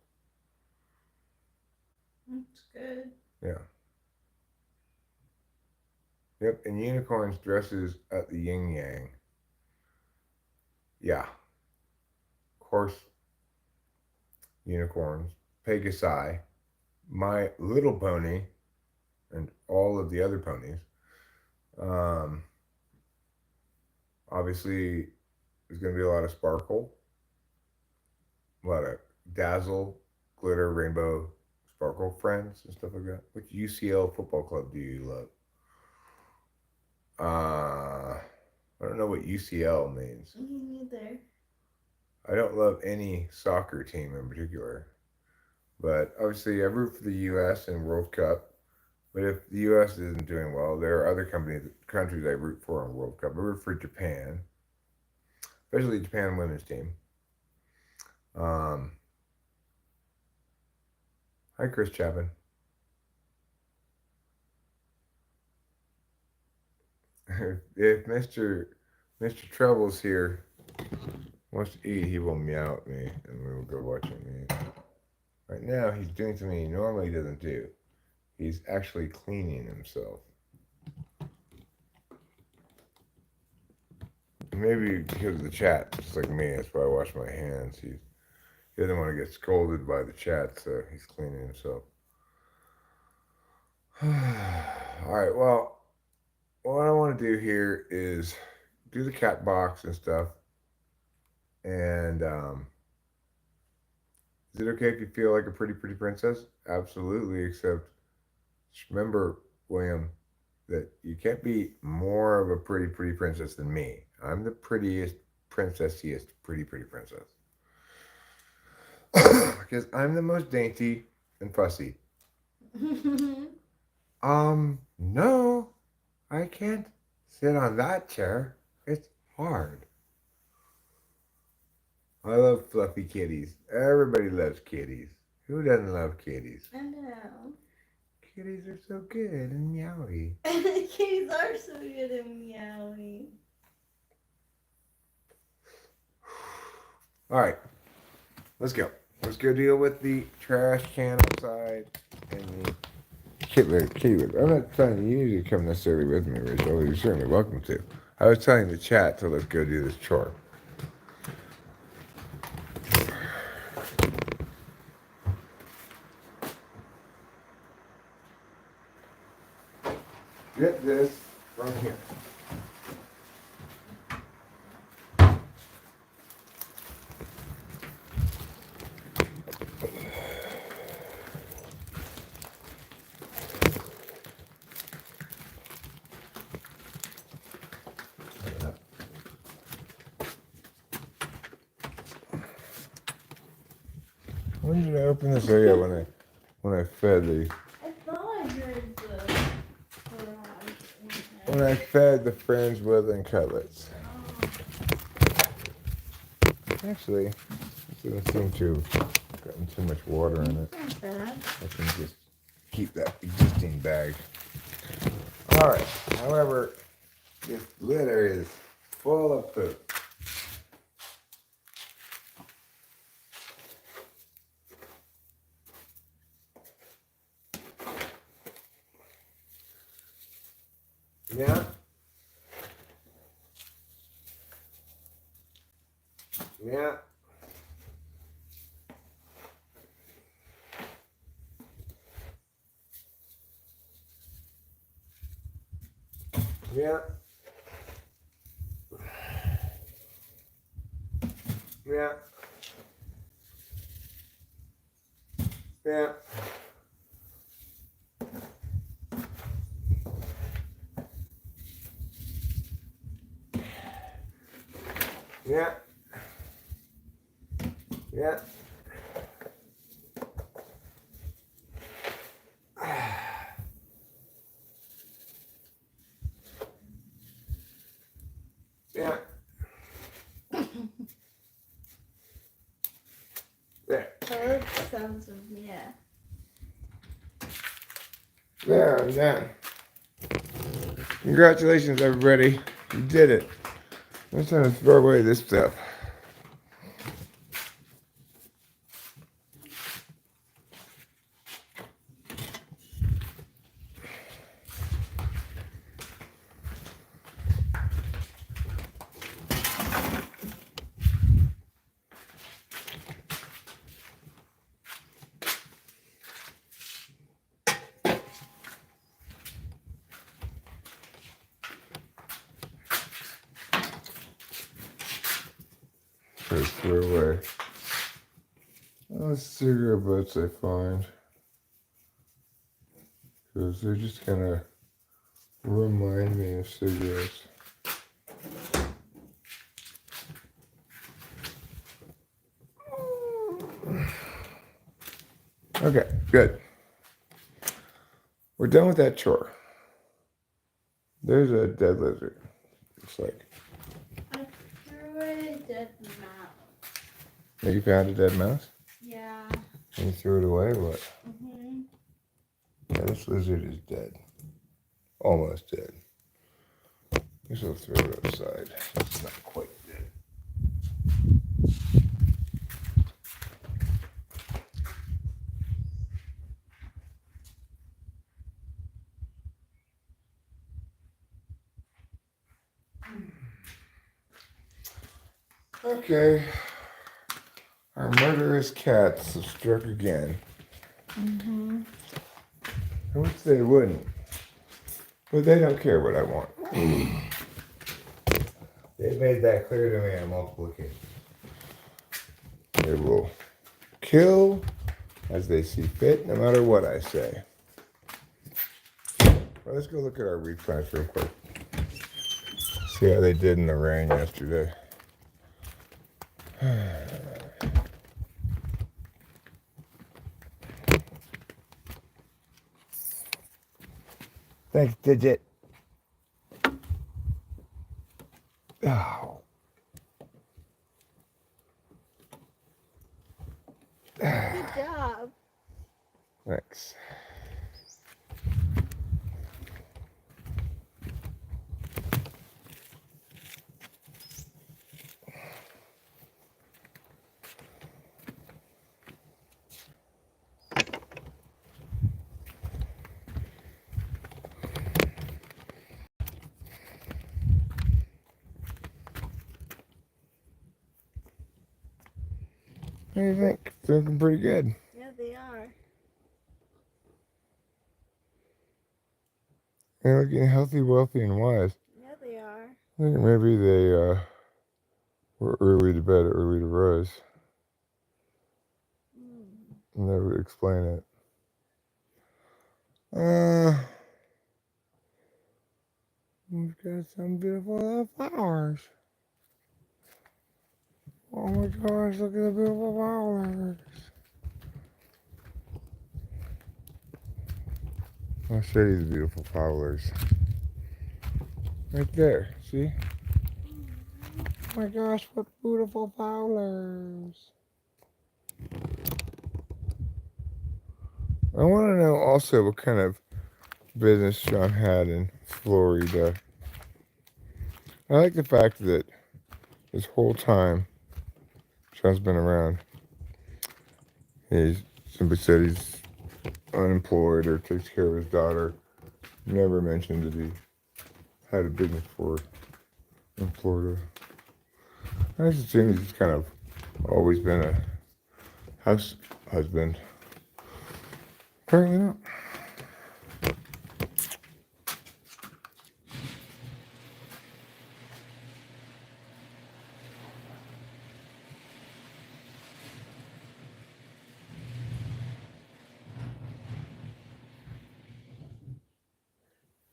That's good. Yeah. Yep, and unicorns dresses at the yin yang. Yeah. Of course, unicorns, Pegasi, My Little Pony, and all of the other ponies. Obviously, there's going to be a lot of sparkle, a lot of dazzle, glitter, rainbow, sparkle friends and stuff like that. Which UCL football club do you love? I don't know what UCL means. Me neither. I don't love any soccer team in particular, but obviously I root for the U.S. in World Cup. But if the U.S. isn't doing well, there are other countries I root for in World Cup. I root for Japan, especially the Japan women's team. Hi, Chris Chapin. If Mr. Trouble's here wants to eat, he will meow at me, and we will go watch him eat. Right now, he's doing something he normally doesn't do. He's actually cleaning himself. Maybe because of the chat, just like me. That's why I wash my hands. He doesn't want to get scolded by the chat, so he's cleaning himself. All right, well, what I want to do here is do the cat box and stuff. And is it okay if you feel like a pretty princess? Absolutely, except just remember, William, that you can't be more of a pretty princess than me. I'm the prettiest, princessiest, pretty princess. Because I'm the most dainty and fussy. No, I can't sit on that chair. It's hard. I love fluffy kitties. Everybody loves kitties. Who doesn't love kitties? I know. Kitties are so good and meowy. Kitties are so good and meowy. All right, let's go. Let's go deal with the trash can outside and the Caleb. I'm not telling you to come necessarily with me, Rachel. You're certainly welcome to. I was telling the chat to let's go do this chore. get this from here. When did I open this? Oh yeah, when I fed the. I thought I heard the garage in there. When I fed the friends with and cutlets. Actually, it doesn't seem to have gotten too much water in it. Not bad. I can just keep that existing bag. Alright, however, this litter is full of poop. Yeah? Yeah? Yeah? Yeah? Yeah? Yeah? Yeah? Yeah? There. Heard sounds of yeah. There, I'm done. Congratulations, everybody. You did it. Let's try to throw away this stuff. Let's throw away all the cigarette butts I find. Because they're just gonna remind me of cigarettes. Okay, good. We're done with that chore. There's a dead lizard. It's like, I threw away a dead mouse. you found a dead mouse? Yeah. And you threw it away? What? Mm-hmm. Yeah, this lizard is dead. Almost dead. I guess I'll throw it outside. It's not quite dead. Okay. Our murderous cats have struck again. Mm-hmm. I wish they wouldn't. But they don't care what I want. They've made that clear to me on multiple occasions. They will kill as they see fit, no matter what I say. Well, let's go look at our wheat plants real quick. See how they did in the rain yesterday. Thanks, Digit. Oh. Good job. Thanks. What do you think? It's looking pretty good. Yeah, they are. They're looking healthy, wealthy, and wise. Yeah, they are. I think maybe they were early to bed, early to rise. And that would explain it. We've got some beautiful flowers. Oh my gosh, look at the beautiful flowers. I'll show you the beautiful flowers. Right there, see? Oh my gosh, what beautiful flowers. I want to know also what kind of business Sean had in Florida. I like the fact that this whole time Sean's been around, he's simply said he's unemployed or takes care of his daughter. Never mentioned that he had a business in Florida. I just assume he's kind of always been a house husband. Apparently not.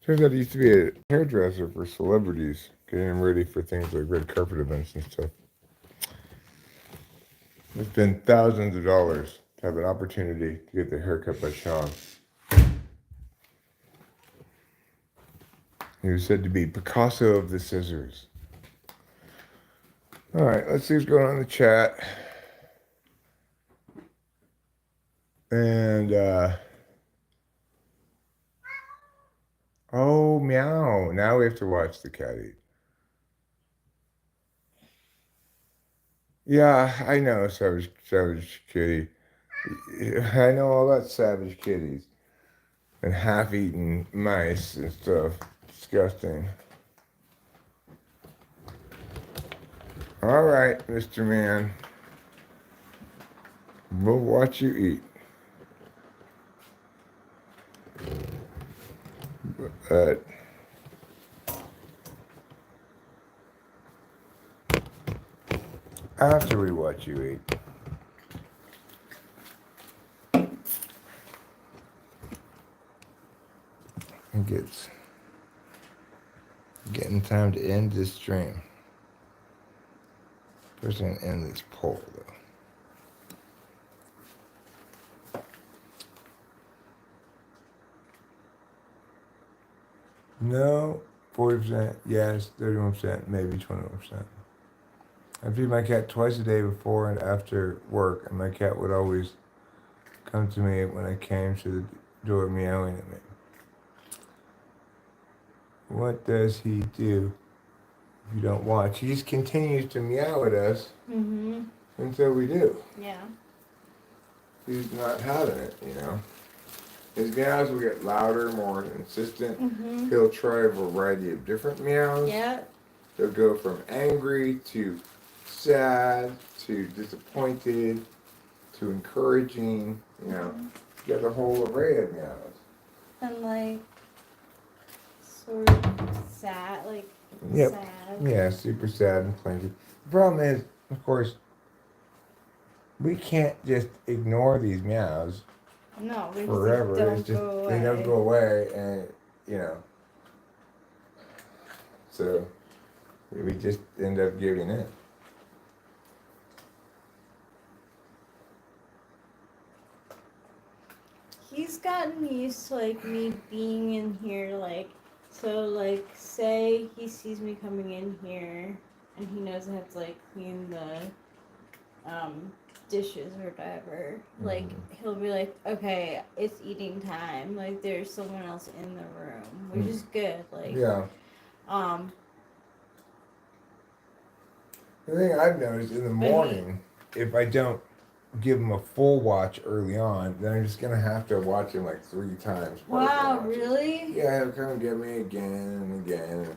Turns out he used to be a hairdresser for celebrities, getting them ready for things like red carpet events and stuff. It's been thousands of dollars to have an opportunity to get their hair cut by Sean. He was said to be Picasso of the scissors. All right, let's see what's going on in the chat. And, oh, meow. Now we have to watch the cat eat. Yeah, I know, Savage Kitty. I know all about Savage Kitties. And half-eaten mice and stuff. Disgusting. All right, Mr. Man. We'll watch you eat. But after we watch you eat, I think it's getting time to end this stream. First, I'm gonna end this poll, though. No, 40%, yes, 31%, maybe 21%. I feed my cat twice a day before and after work, and my cat would always come to me when I came to the door meowing at me. What does he do if you don't watch? He just continues to meow at us until we do. Yeah. He's not having it, you know. His meows will get louder, more insistent. He'll try a variety of different meows. Yeah. He'll go from angry to sad to disappointed to encouraging, you know. You got the whole array of meows. And like sort of sad, like Yep. sad. Yeah, super sad and plaintive. The problem is, of course, we can't just ignore these meows No, they forever. just don't go away. They don't go away, and you know. So we just end up giving in. He's gotten used to like me being in here, like so like say he sees me coming in here and he knows I have to like clean the dishes or whatever. Like he'll be like, okay, it's eating time. Like there's someone else in the room, which is good. Like Yeah. The thing I've noticed in the morning, if I don't give him a full watch early on, then I'm just gonna have to watch him like 3 times. Wow, really? Yeah, he'll come and get me again and again.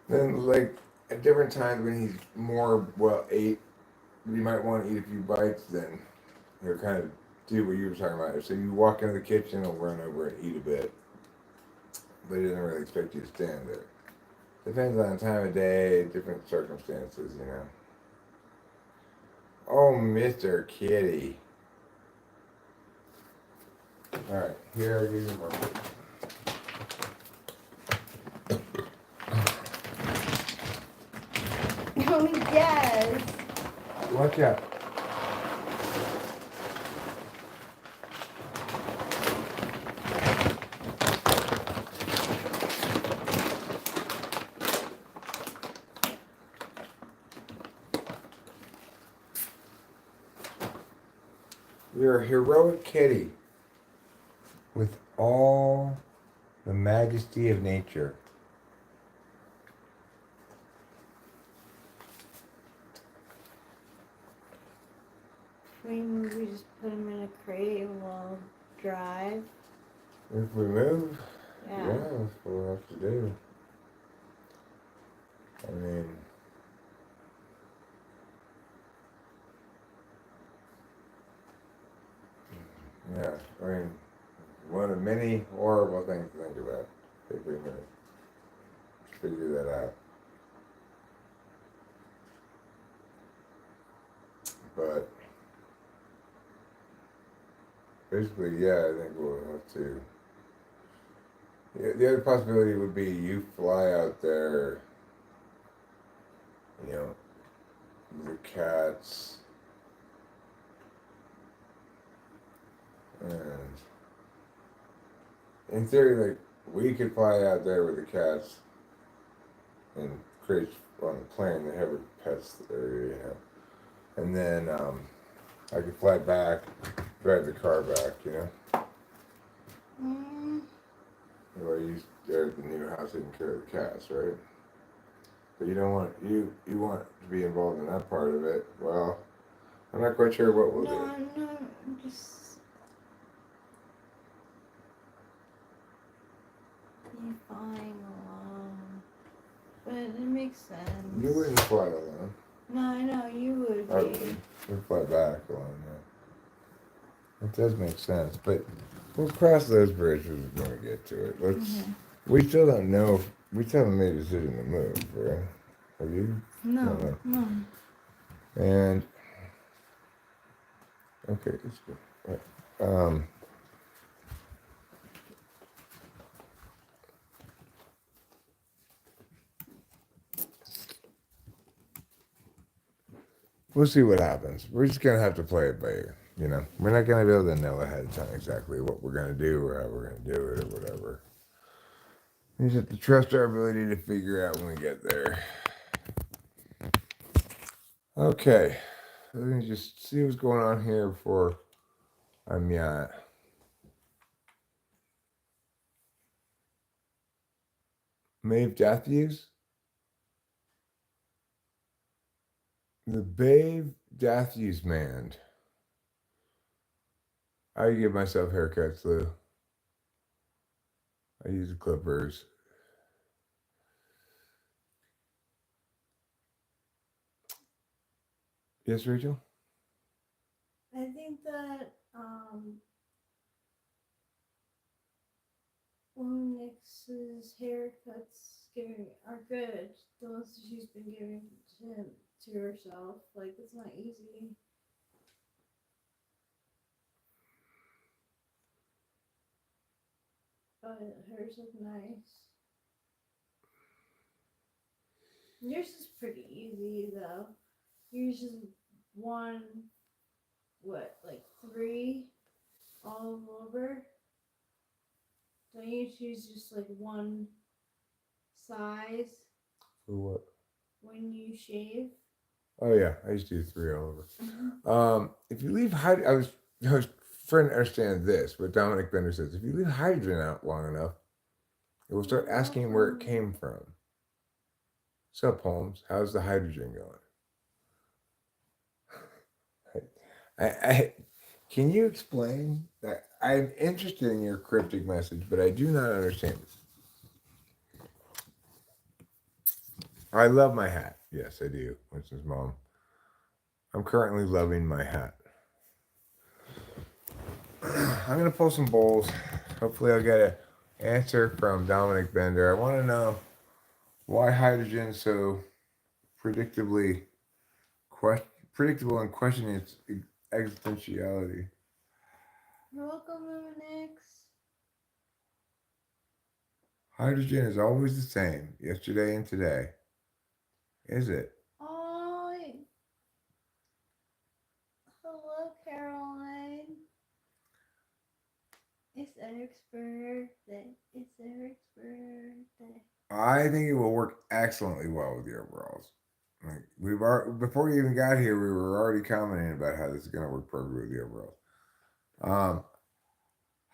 Then like at different times when he's more ate, you might want to eat a few bites, then he'll kind of do what you were talking about. So you walk into the kitchen, he'll run over and eat a bit. but he doesn't really expect you to stand there. Depends on the time of day, different circumstances, you know. Oh, Mr. Kitty. Alright, here I give you more. Oh, yes. Watch out. You're a heroic kitty with all the majesty of nature. We just put him in a crate and we'll drive. If we move, Yeah. that's what we'll have to do. I mean, yeah, I mean, one of many horrible things to think about. If we can figure that out. But basically, yeah, I think we'll have to. Yeah, the other possibility would be you fly out there, you know, the cats, and in theory, like, we could fly out there with the cats and create on the plane and have pets there, you know. And then I could fly back, drive the car back, you know. Or you there at the new house taking care of the cats, right? But you don't want you want to be involved in that part of it. Well, I'm not quite sure what we'll do. No, just be flying alone. But it makes sense. You wouldn't fly alone. No, I know you would I be. would fly back alone. Yeah. It does make sense, but we'll cross those bridges when we get to it. Let's. We still don't know. We still haven't made a decision to move, right? Have you? No. And okay, it's good. Right. We'll see what happens. We're just gonna have to play it by ear, you know. We're not gonna be able to know ahead of time exactly what we're gonna do or how we're gonna do it or whatever. We just have to trust our ability to figure out when we get there. Okay, let me just see what's going on here before I'm yacht. Maeve Matthews? The Babe Matthews man. I give myself haircuts, Lou. I use the clippers. Yes, Rachel? I think that Nix's haircuts are good. The ones that she's been giving to herself. Like, it's not easy. But hers look nice. Yours is pretty easy though. Yours is three all over. Don't you choose just like one size For what? when you shave? Oh yeah, I used to do 3 all over. If you leave I was trying to understand this. What Dominic Bender says: if you leave hydrogen out long enough, it will start asking where it came from. Sup, Holmes? How's the hydrogen going? Can you explain that? I'm interested in your cryptic message, but I do not understand it. I love my hat. Yes, I do. Winston's mom. I'm currently loving my hat. I'm gonna pull some bowls. Hopefully, I'll get Answer from Dominic Bender. I want to know why hydrogen is so predictably predictable and questioning its existentiality. You're welcome, Luminix. Hydrogen is always the same, yesterday and today. Is it? Oh, hello, Caroline. It's Eric's birthday. It's Eric's birthday. I think it will work excellently well with the overalls. Like before we even got here, we were already commenting about how this is going to work perfectly with the overalls.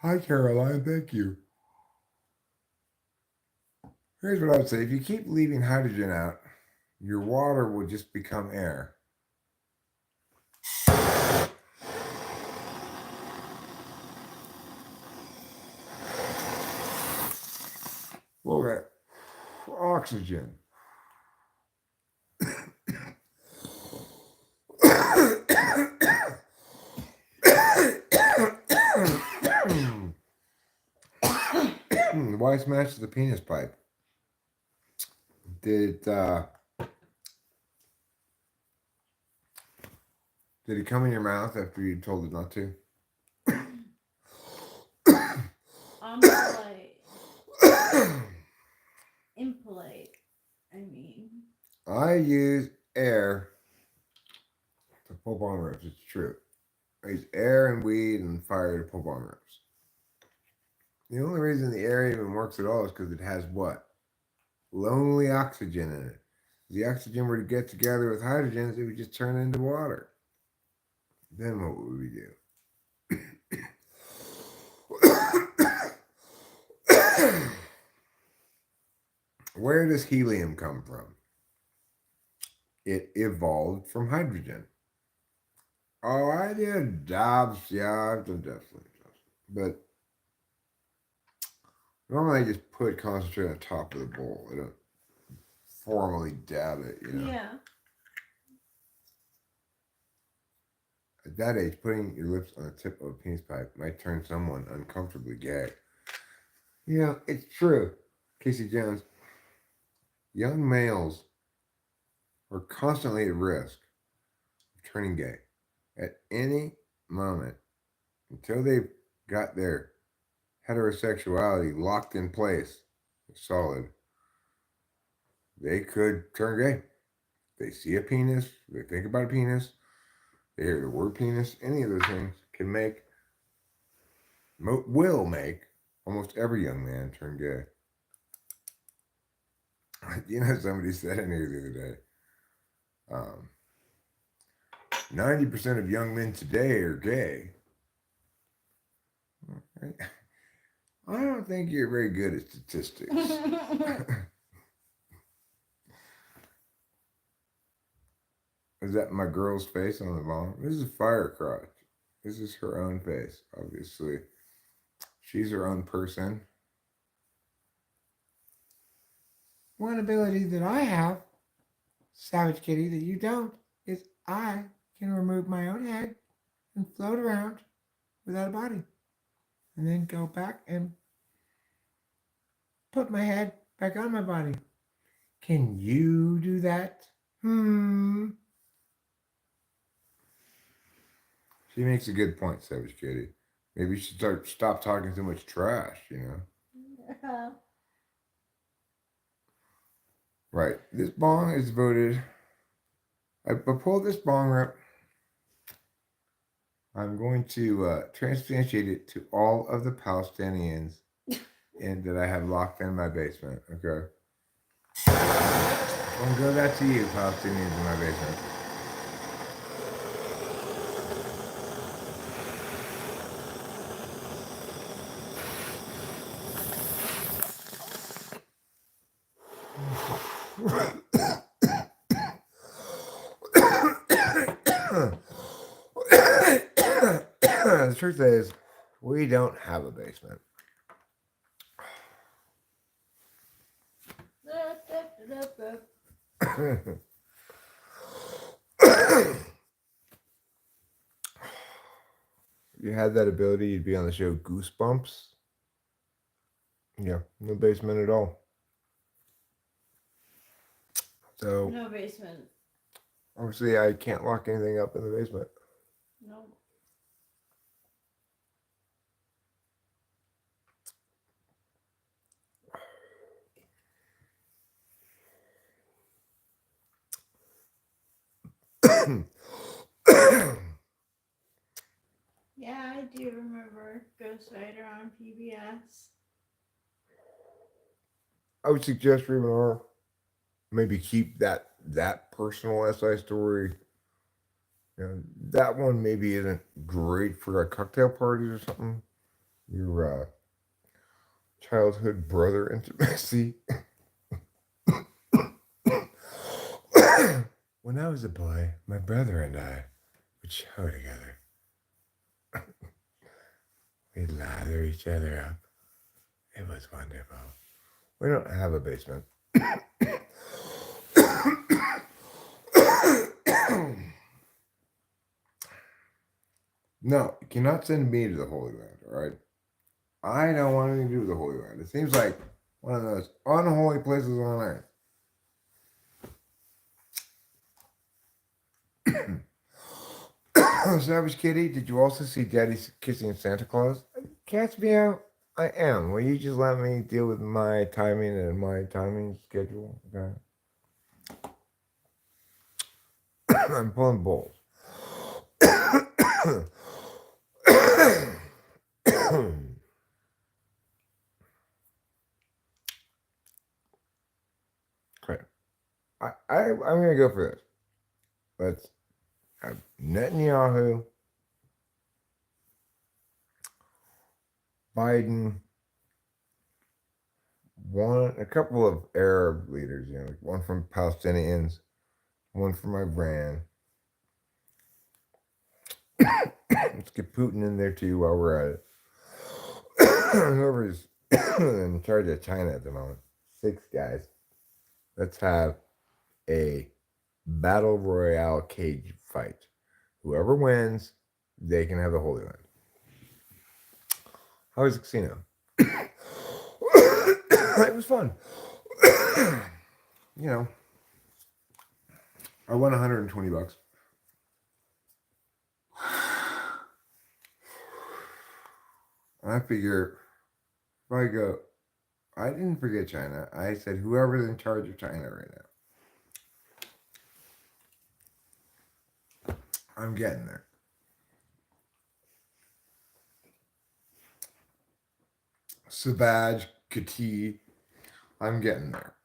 Hi Caroline, thank you. Here's what I would say: if you keep leaving hydrogen out, your water will just become air. Look at oxygen. Why smash the penis pipe? Did it come in your mouth after you told it not to? I'm polite. Impolite, I mean. I use air to pull bomb ropes. It's true. I use air and weed and fire to pull bomb ropes. The only reason the air even works at all is because it has what? Lonely oxygen in it. If the oxygen were to get together with hydrogens, it would just turn into water. Then what would we do? Where does helium come from? It evolved from hydrogen. Oh, I did jobs. Yeah, I've done definitely. But normally I just put concentrate on top of the bowl. I don't formally dab it, you know. Yeah. At that age, putting your lips on the tip of a penis pipe might turn someone uncomfortably gay. You know, it's true. Casey Jones, young males are constantly at risk of turning gay at any moment until they've got their heterosexuality locked in place, solid. They could turn gay. They see a penis, they think about a penis, they hear the word penis, any of those things will make almost every young man turn gay. You know, somebody said in here the other day, 90% of young men today are gay. I don't think you're very good at statistics. Is that my girl's face on the bottom? This is a fire crotch. This is her own face, obviously. She's her own person. One ability that I have, Savage Kitty, that you don't, is I can remove my own head and float around without a body. And then go back and put my head back on my body. Can you do that? She makes a good point, Savage Kitty. Maybe you should stop talking so much trash, you know? Yeah. Right. This bong is voted. I pulled this bong up. I'm going to transubstantiate it to all of the Palestinians that I have locked in my basement. Okay. I'm going to go that to you, Palestinians in my basement. The truth is, we don't have a basement. You had that ability, you'd be on the show Goosebumps. Yeah, no basement at all. So No basement. obviously I can't lock anything up in the basement. No. Yeah, I do remember Ghost Rider on PBS. I would suggest reading or maybe keep that personal SI story. You know, that one maybe isn't great for like cocktail parties or something. Your childhood brother intimacy. When I was a boy, my brother and I would shower together. We'd lather each other up. It was wonderful. We don't have a basement. No, you cannot send me to the Holy Land, all right? I don't want anything to do with the Holy Land. It seems like one of those unholy places on earth. Savage Kitty, did you also see Daddy kissing Santa Claus? Catch me out. I am. Will you just let me deal with my timing and my timing schedule? Okay. I'm pulling balls. Okay. I'm gonna go for this. Let's have Netanyahu, Biden, a couple of Arab leaders, you know, like one from Palestinians, one from Iran. Let's get Putin in there too while we're at it. Whoever's in charge of China at the moment, 6 guys. Let's have a battle royale cage fight. Whoever wins, they can have the Holy Land. How was the casino? It was fun. You know, I won $120. I figure if I go, I didn't forget China. I said whoever's in charge of China right now. I'm getting there. Savage, Kati, I'm getting there.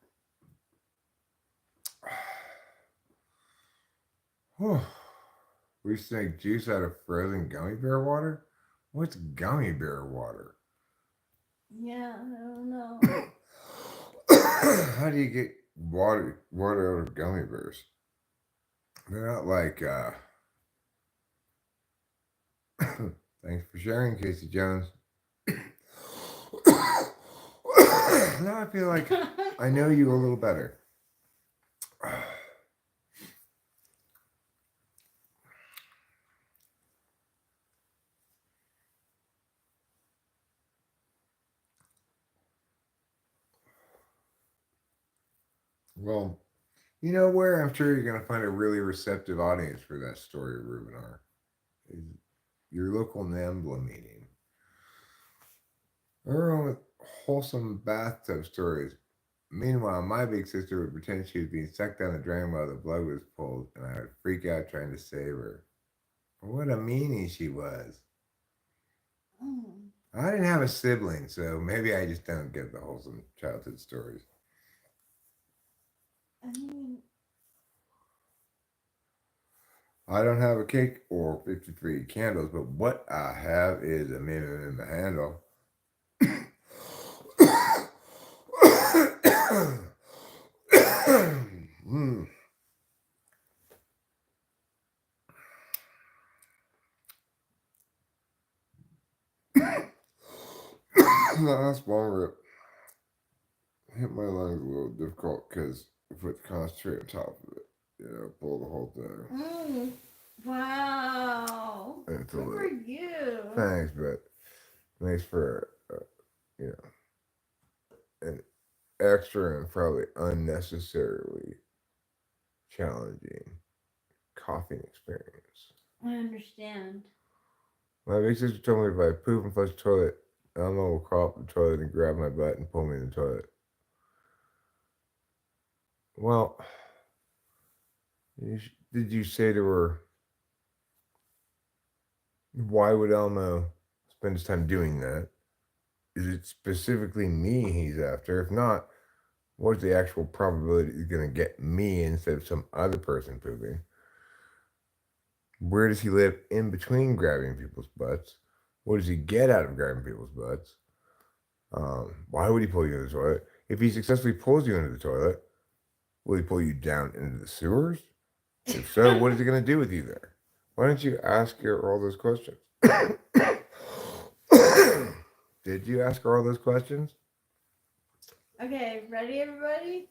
We used to make juice out of frozen gummy bear water? What's gummy bear water? Yeah, I don't know. How do you get water out of gummy bears? They're not like thanks for sharing, Casey Jones. Now I feel like I know you a little better. Well, you know where I'm sure you're going to find a really receptive audience for that story, Rubenar, is your local NAMBLA meeting. Everyone with wholesome bathtub stories. Meanwhile, my big sister would pretend she was being sucked down the drain while the blood was pulled, and I would freak out trying to save her. What a meanie she was. I didn't have a sibling, so maybe I just don't get the wholesome childhood stories. I mean, I don't have a cake or 53 candles, but what I have is a minute in the handle. The last long rip hit my lungs a little difficult because I put concentrate on top of it. You know, pull the whole thing. Wow. It's Good for you. Thanks, but thanks for, you know. extra and probably unnecessarily challenging coughing experience. I understand. My big sister told me if I poop and flush the toilet, Elmo will crawl up the toilet and grab my butt and pull me in the toilet. Well, did you say to her, why would Elmo spend his time doing that? Is it specifically me he's after? If not, what's the actual probability he's going to get me instead of some other person pooping? Where does he live in between grabbing people's butts? What does he get out of grabbing people's butts? Why would he pull you into the toilet? If he successfully pulls you into the toilet, will he pull you down into the sewers? If so, what is he going to do with you there? Why don't you ask her all those questions? Did you ask her all those questions? Okay, ready, everybody?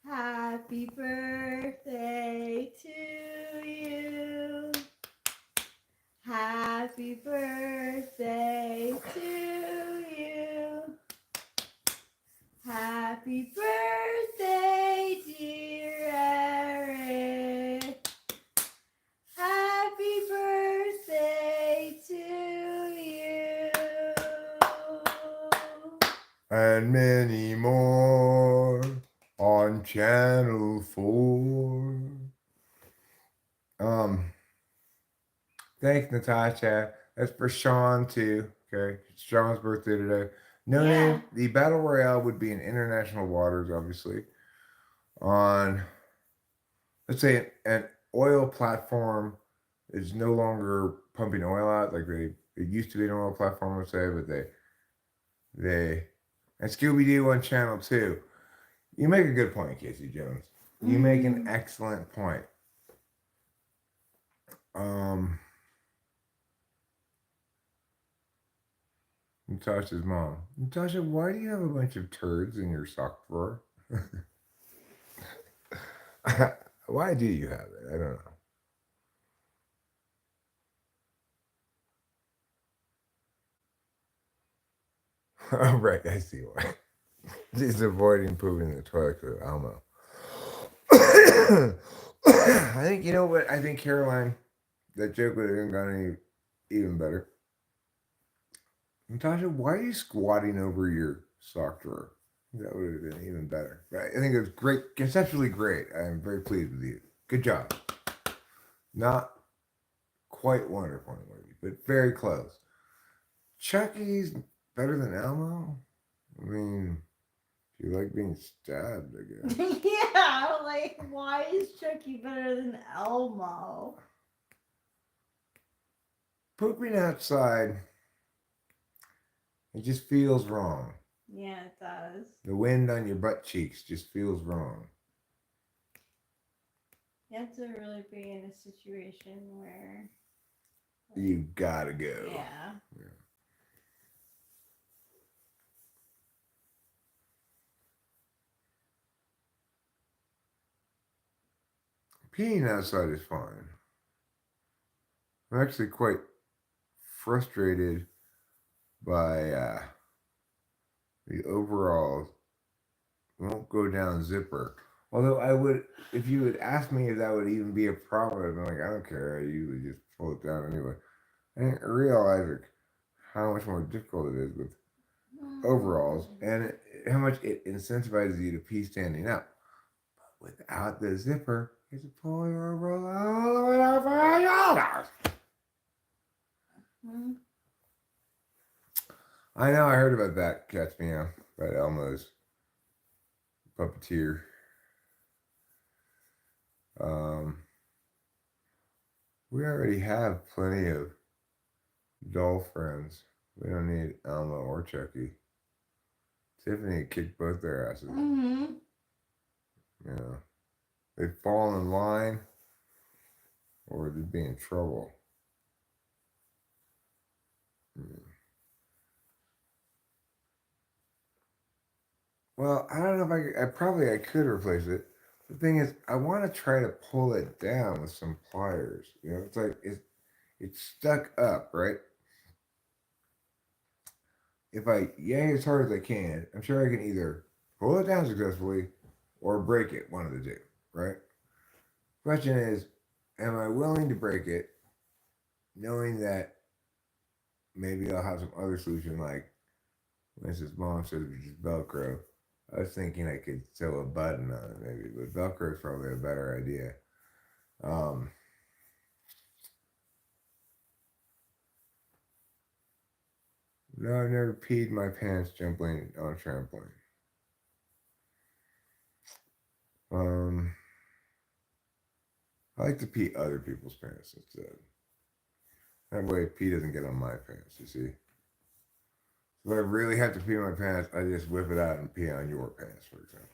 Happy birthday to you. Happy birthday to you. Happy birthday, dear Eric. Happy birthday to you. And many more on Channel 4. Thanks, Natasha. That's for Sean, too. Okay, it's Sean's birthday today. No name. The Battle Royale would be in international waters, obviously. On, let's say, an oil platform is no longer pumping oil out like it used to be an oil platform, let's say, but and Scooby-Doo on Channel 2. You make a good point, Casey Jones. You make an excellent point. Natasha's mom. Natasha, why do you have a bunch of turds in your sock drawer? Why do you have it? I don't know. Oh, right, I see why. She's avoiding pooping in the toilet because of Elmo. I think, you know what? I think, Caroline, that joke would have gone even better. Natasha, why are you squatting over your sock drawer? That would have been even better. Right? I think it was great, conceptually great. I am very pleased with you. Good job. Not quite wonderful, but very close. Chucky's better than Elmo? I mean, if you like being stabbed, I guess. Yeah, like, why is Chucky better than Elmo? Pooping outside, it just feels wrong. Yeah, it does. The wind on your butt cheeks just feels wrong. You have to really be in a situation where you gotta go. Yeah. Peeing outside is fine. I'm actually quite frustrated by the overall won't go down zipper. Although I would, if you had asked me if that would even be a problem, I'd be like, I don't care. I usually just pull it down anyway. I didn't realize how much more difficult it is with overalls and how much it incentivizes you to pee standing up. But without the zipper, you have to pull your overall all the way up for your shoulders. I know, I heard about that, Catch Meow, about Elmo's puppeteer. We already have plenty of doll friends. We don't need Elmo or Chucky. Tiffany kicked both their asses. Yeah. They'd fall in line or they'd be in trouble. Well, I don't know if I could replace it. The thing is, I want to try to pull it down with some pliers. You know, it's like it's stuck up, right? if I yank as hard as I can, I'm sure I can either pull it down successfully or break it, one of the two, right? Question is, am I willing to break it knowing that maybe I'll have some other solution, like Mrs. Mom says, which is Velcro. I was thinking I could sew a button on it maybe, but Velcro is probably a better idea. No, I've never peed my pants jumping on a trampoline. I like to pee other people's pants instead. That way pee doesn't get on my pants, you see. So if I really have to pee my pants, I just whip it out and pee on your pants, for example.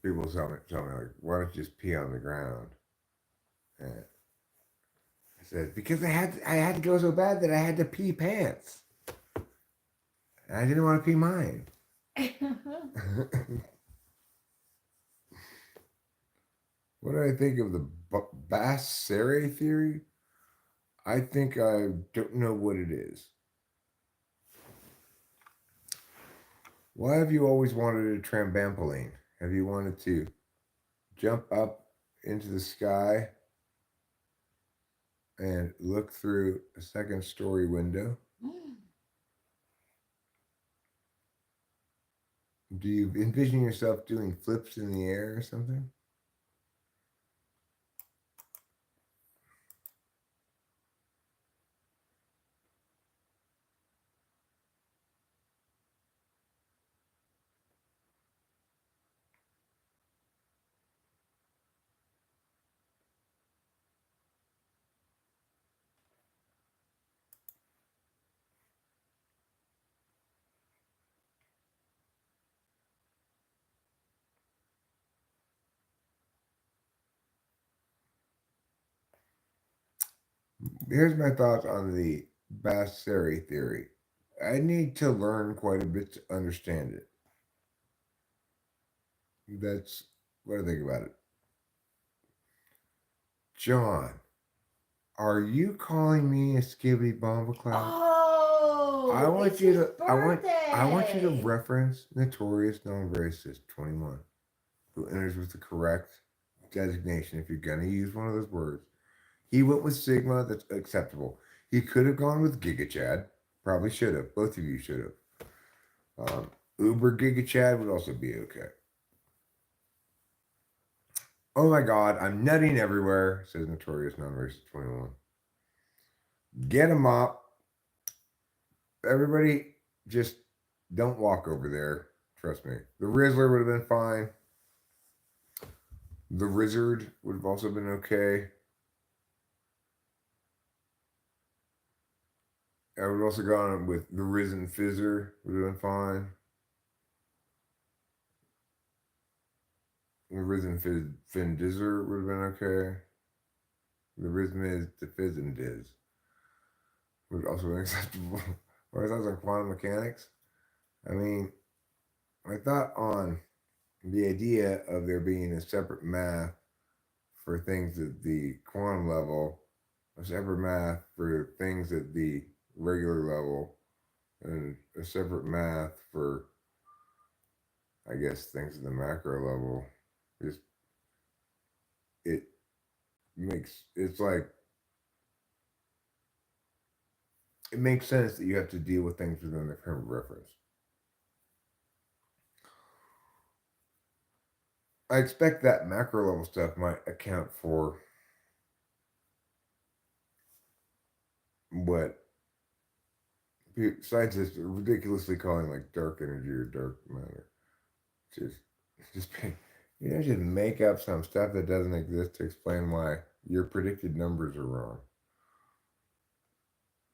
People tell me like, why don't you just pee on the ground? And I said, because I had to go so bad that I had to pee pants. And I didn't want to pee mine. What do I think of the Bassere theory? I think I don't know what it is. Why have you always wanted a trampoline? Have you wanted to jump up into the sky and look through a second story window? Do you envision yourself doing flips in the air or something? Here's my thoughts on the Basseri theory. I need to learn quite a bit to understand it. That's what I think about it. John, are you calling me a skibby bomba cloud? Oh, I want it's you his to I want you to birthday. reference notorious non-racist 21, who enters with the correct designation if you're gonna use one of those words. He went with Sigma, that's acceptable. He could have gone with Giga Chad. Probably should have. Both of you should have. Uber Giga Chad would also be okay. Oh my god, I'm nutting everywhere, says Notorious Non-Racist 21. Get a mop. Everybody just don't walk over there. Trust me. The Rizzler would have been fine. The Rizzard would have also been okay. I would have also gone with the Risen Fizzer, would have been fine. The Risen Fin Dizzer would have been okay. The Risen is the Fizz and Diz would have also been acceptable. Or I thought on quantum mechanics. I mean, my thought on the idea of there being a separate math for things at the quantum level, a separate math for things at the regular level, and a separate math for, I guess, things at the macro level. Just it makes it's like it makes sense that you have to deal with things within the frame of reference. I expect that macro level stuff might account for what scientists are ridiculously calling like dark energy or dark matter. Just you don't just make up some stuff that doesn't exist to explain why your predicted numbers are wrong.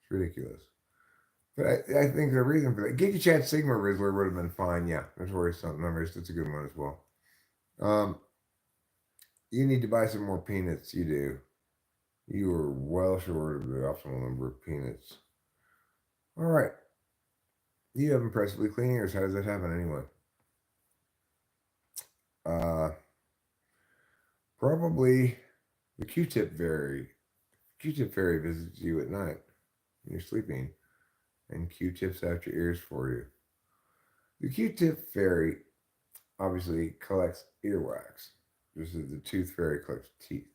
It's ridiculous. But I think the reason for that, Giga Chad Sigma Rizzler would have been fine. Yeah, Notorious Numbers. That's a good one as well. You need to buy some more peanuts. You do. You are well short of the optimal number of peanuts. All right. You have impressively clean ears. How does that happen anyway? Probably the Q-tip theory. Q-tip fairy visits you at night when you're sleeping and Q-tips out your ears for you. The Q-tip fairy obviously collects earwax, just as the tooth fairy collects teeth.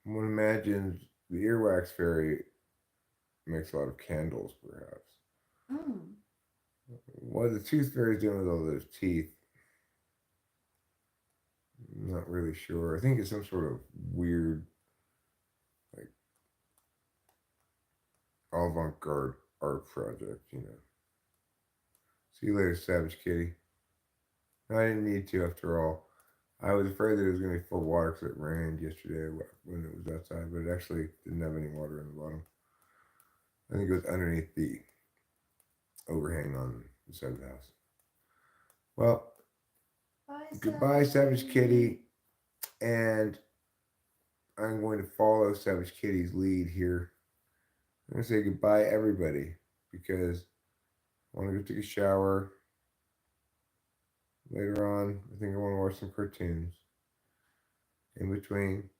One imagines the earwax fairy makes a lot of candles, perhaps. What the tooth fairy's doing with all those teeth, I'm not really sure. I think it's some sort of weird, like, avant-garde art project, you know. See you later, Savage Kitty. No, I didn't need to after all. I was afraid that it was going to be full of water because it rained yesterday when it was outside, but it actually didn't have any water in the bottom. I think it was underneath the overhang on the side of the house. Well, goodbye, Savage Kitty. And I'm going to follow Savage Kitty's lead here. I'm going to say goodbye, everybody, because I want to go take a shower. Later on, I think I want to watch some cartoons. In between,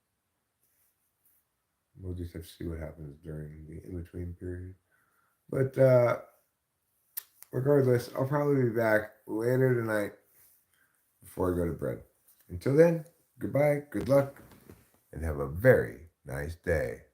we'll just have to see what happens during the in-between period. But regardless, I'll probably be back later tonight before I go to bed. Until then, goodbye, good luck, and have a very nice day.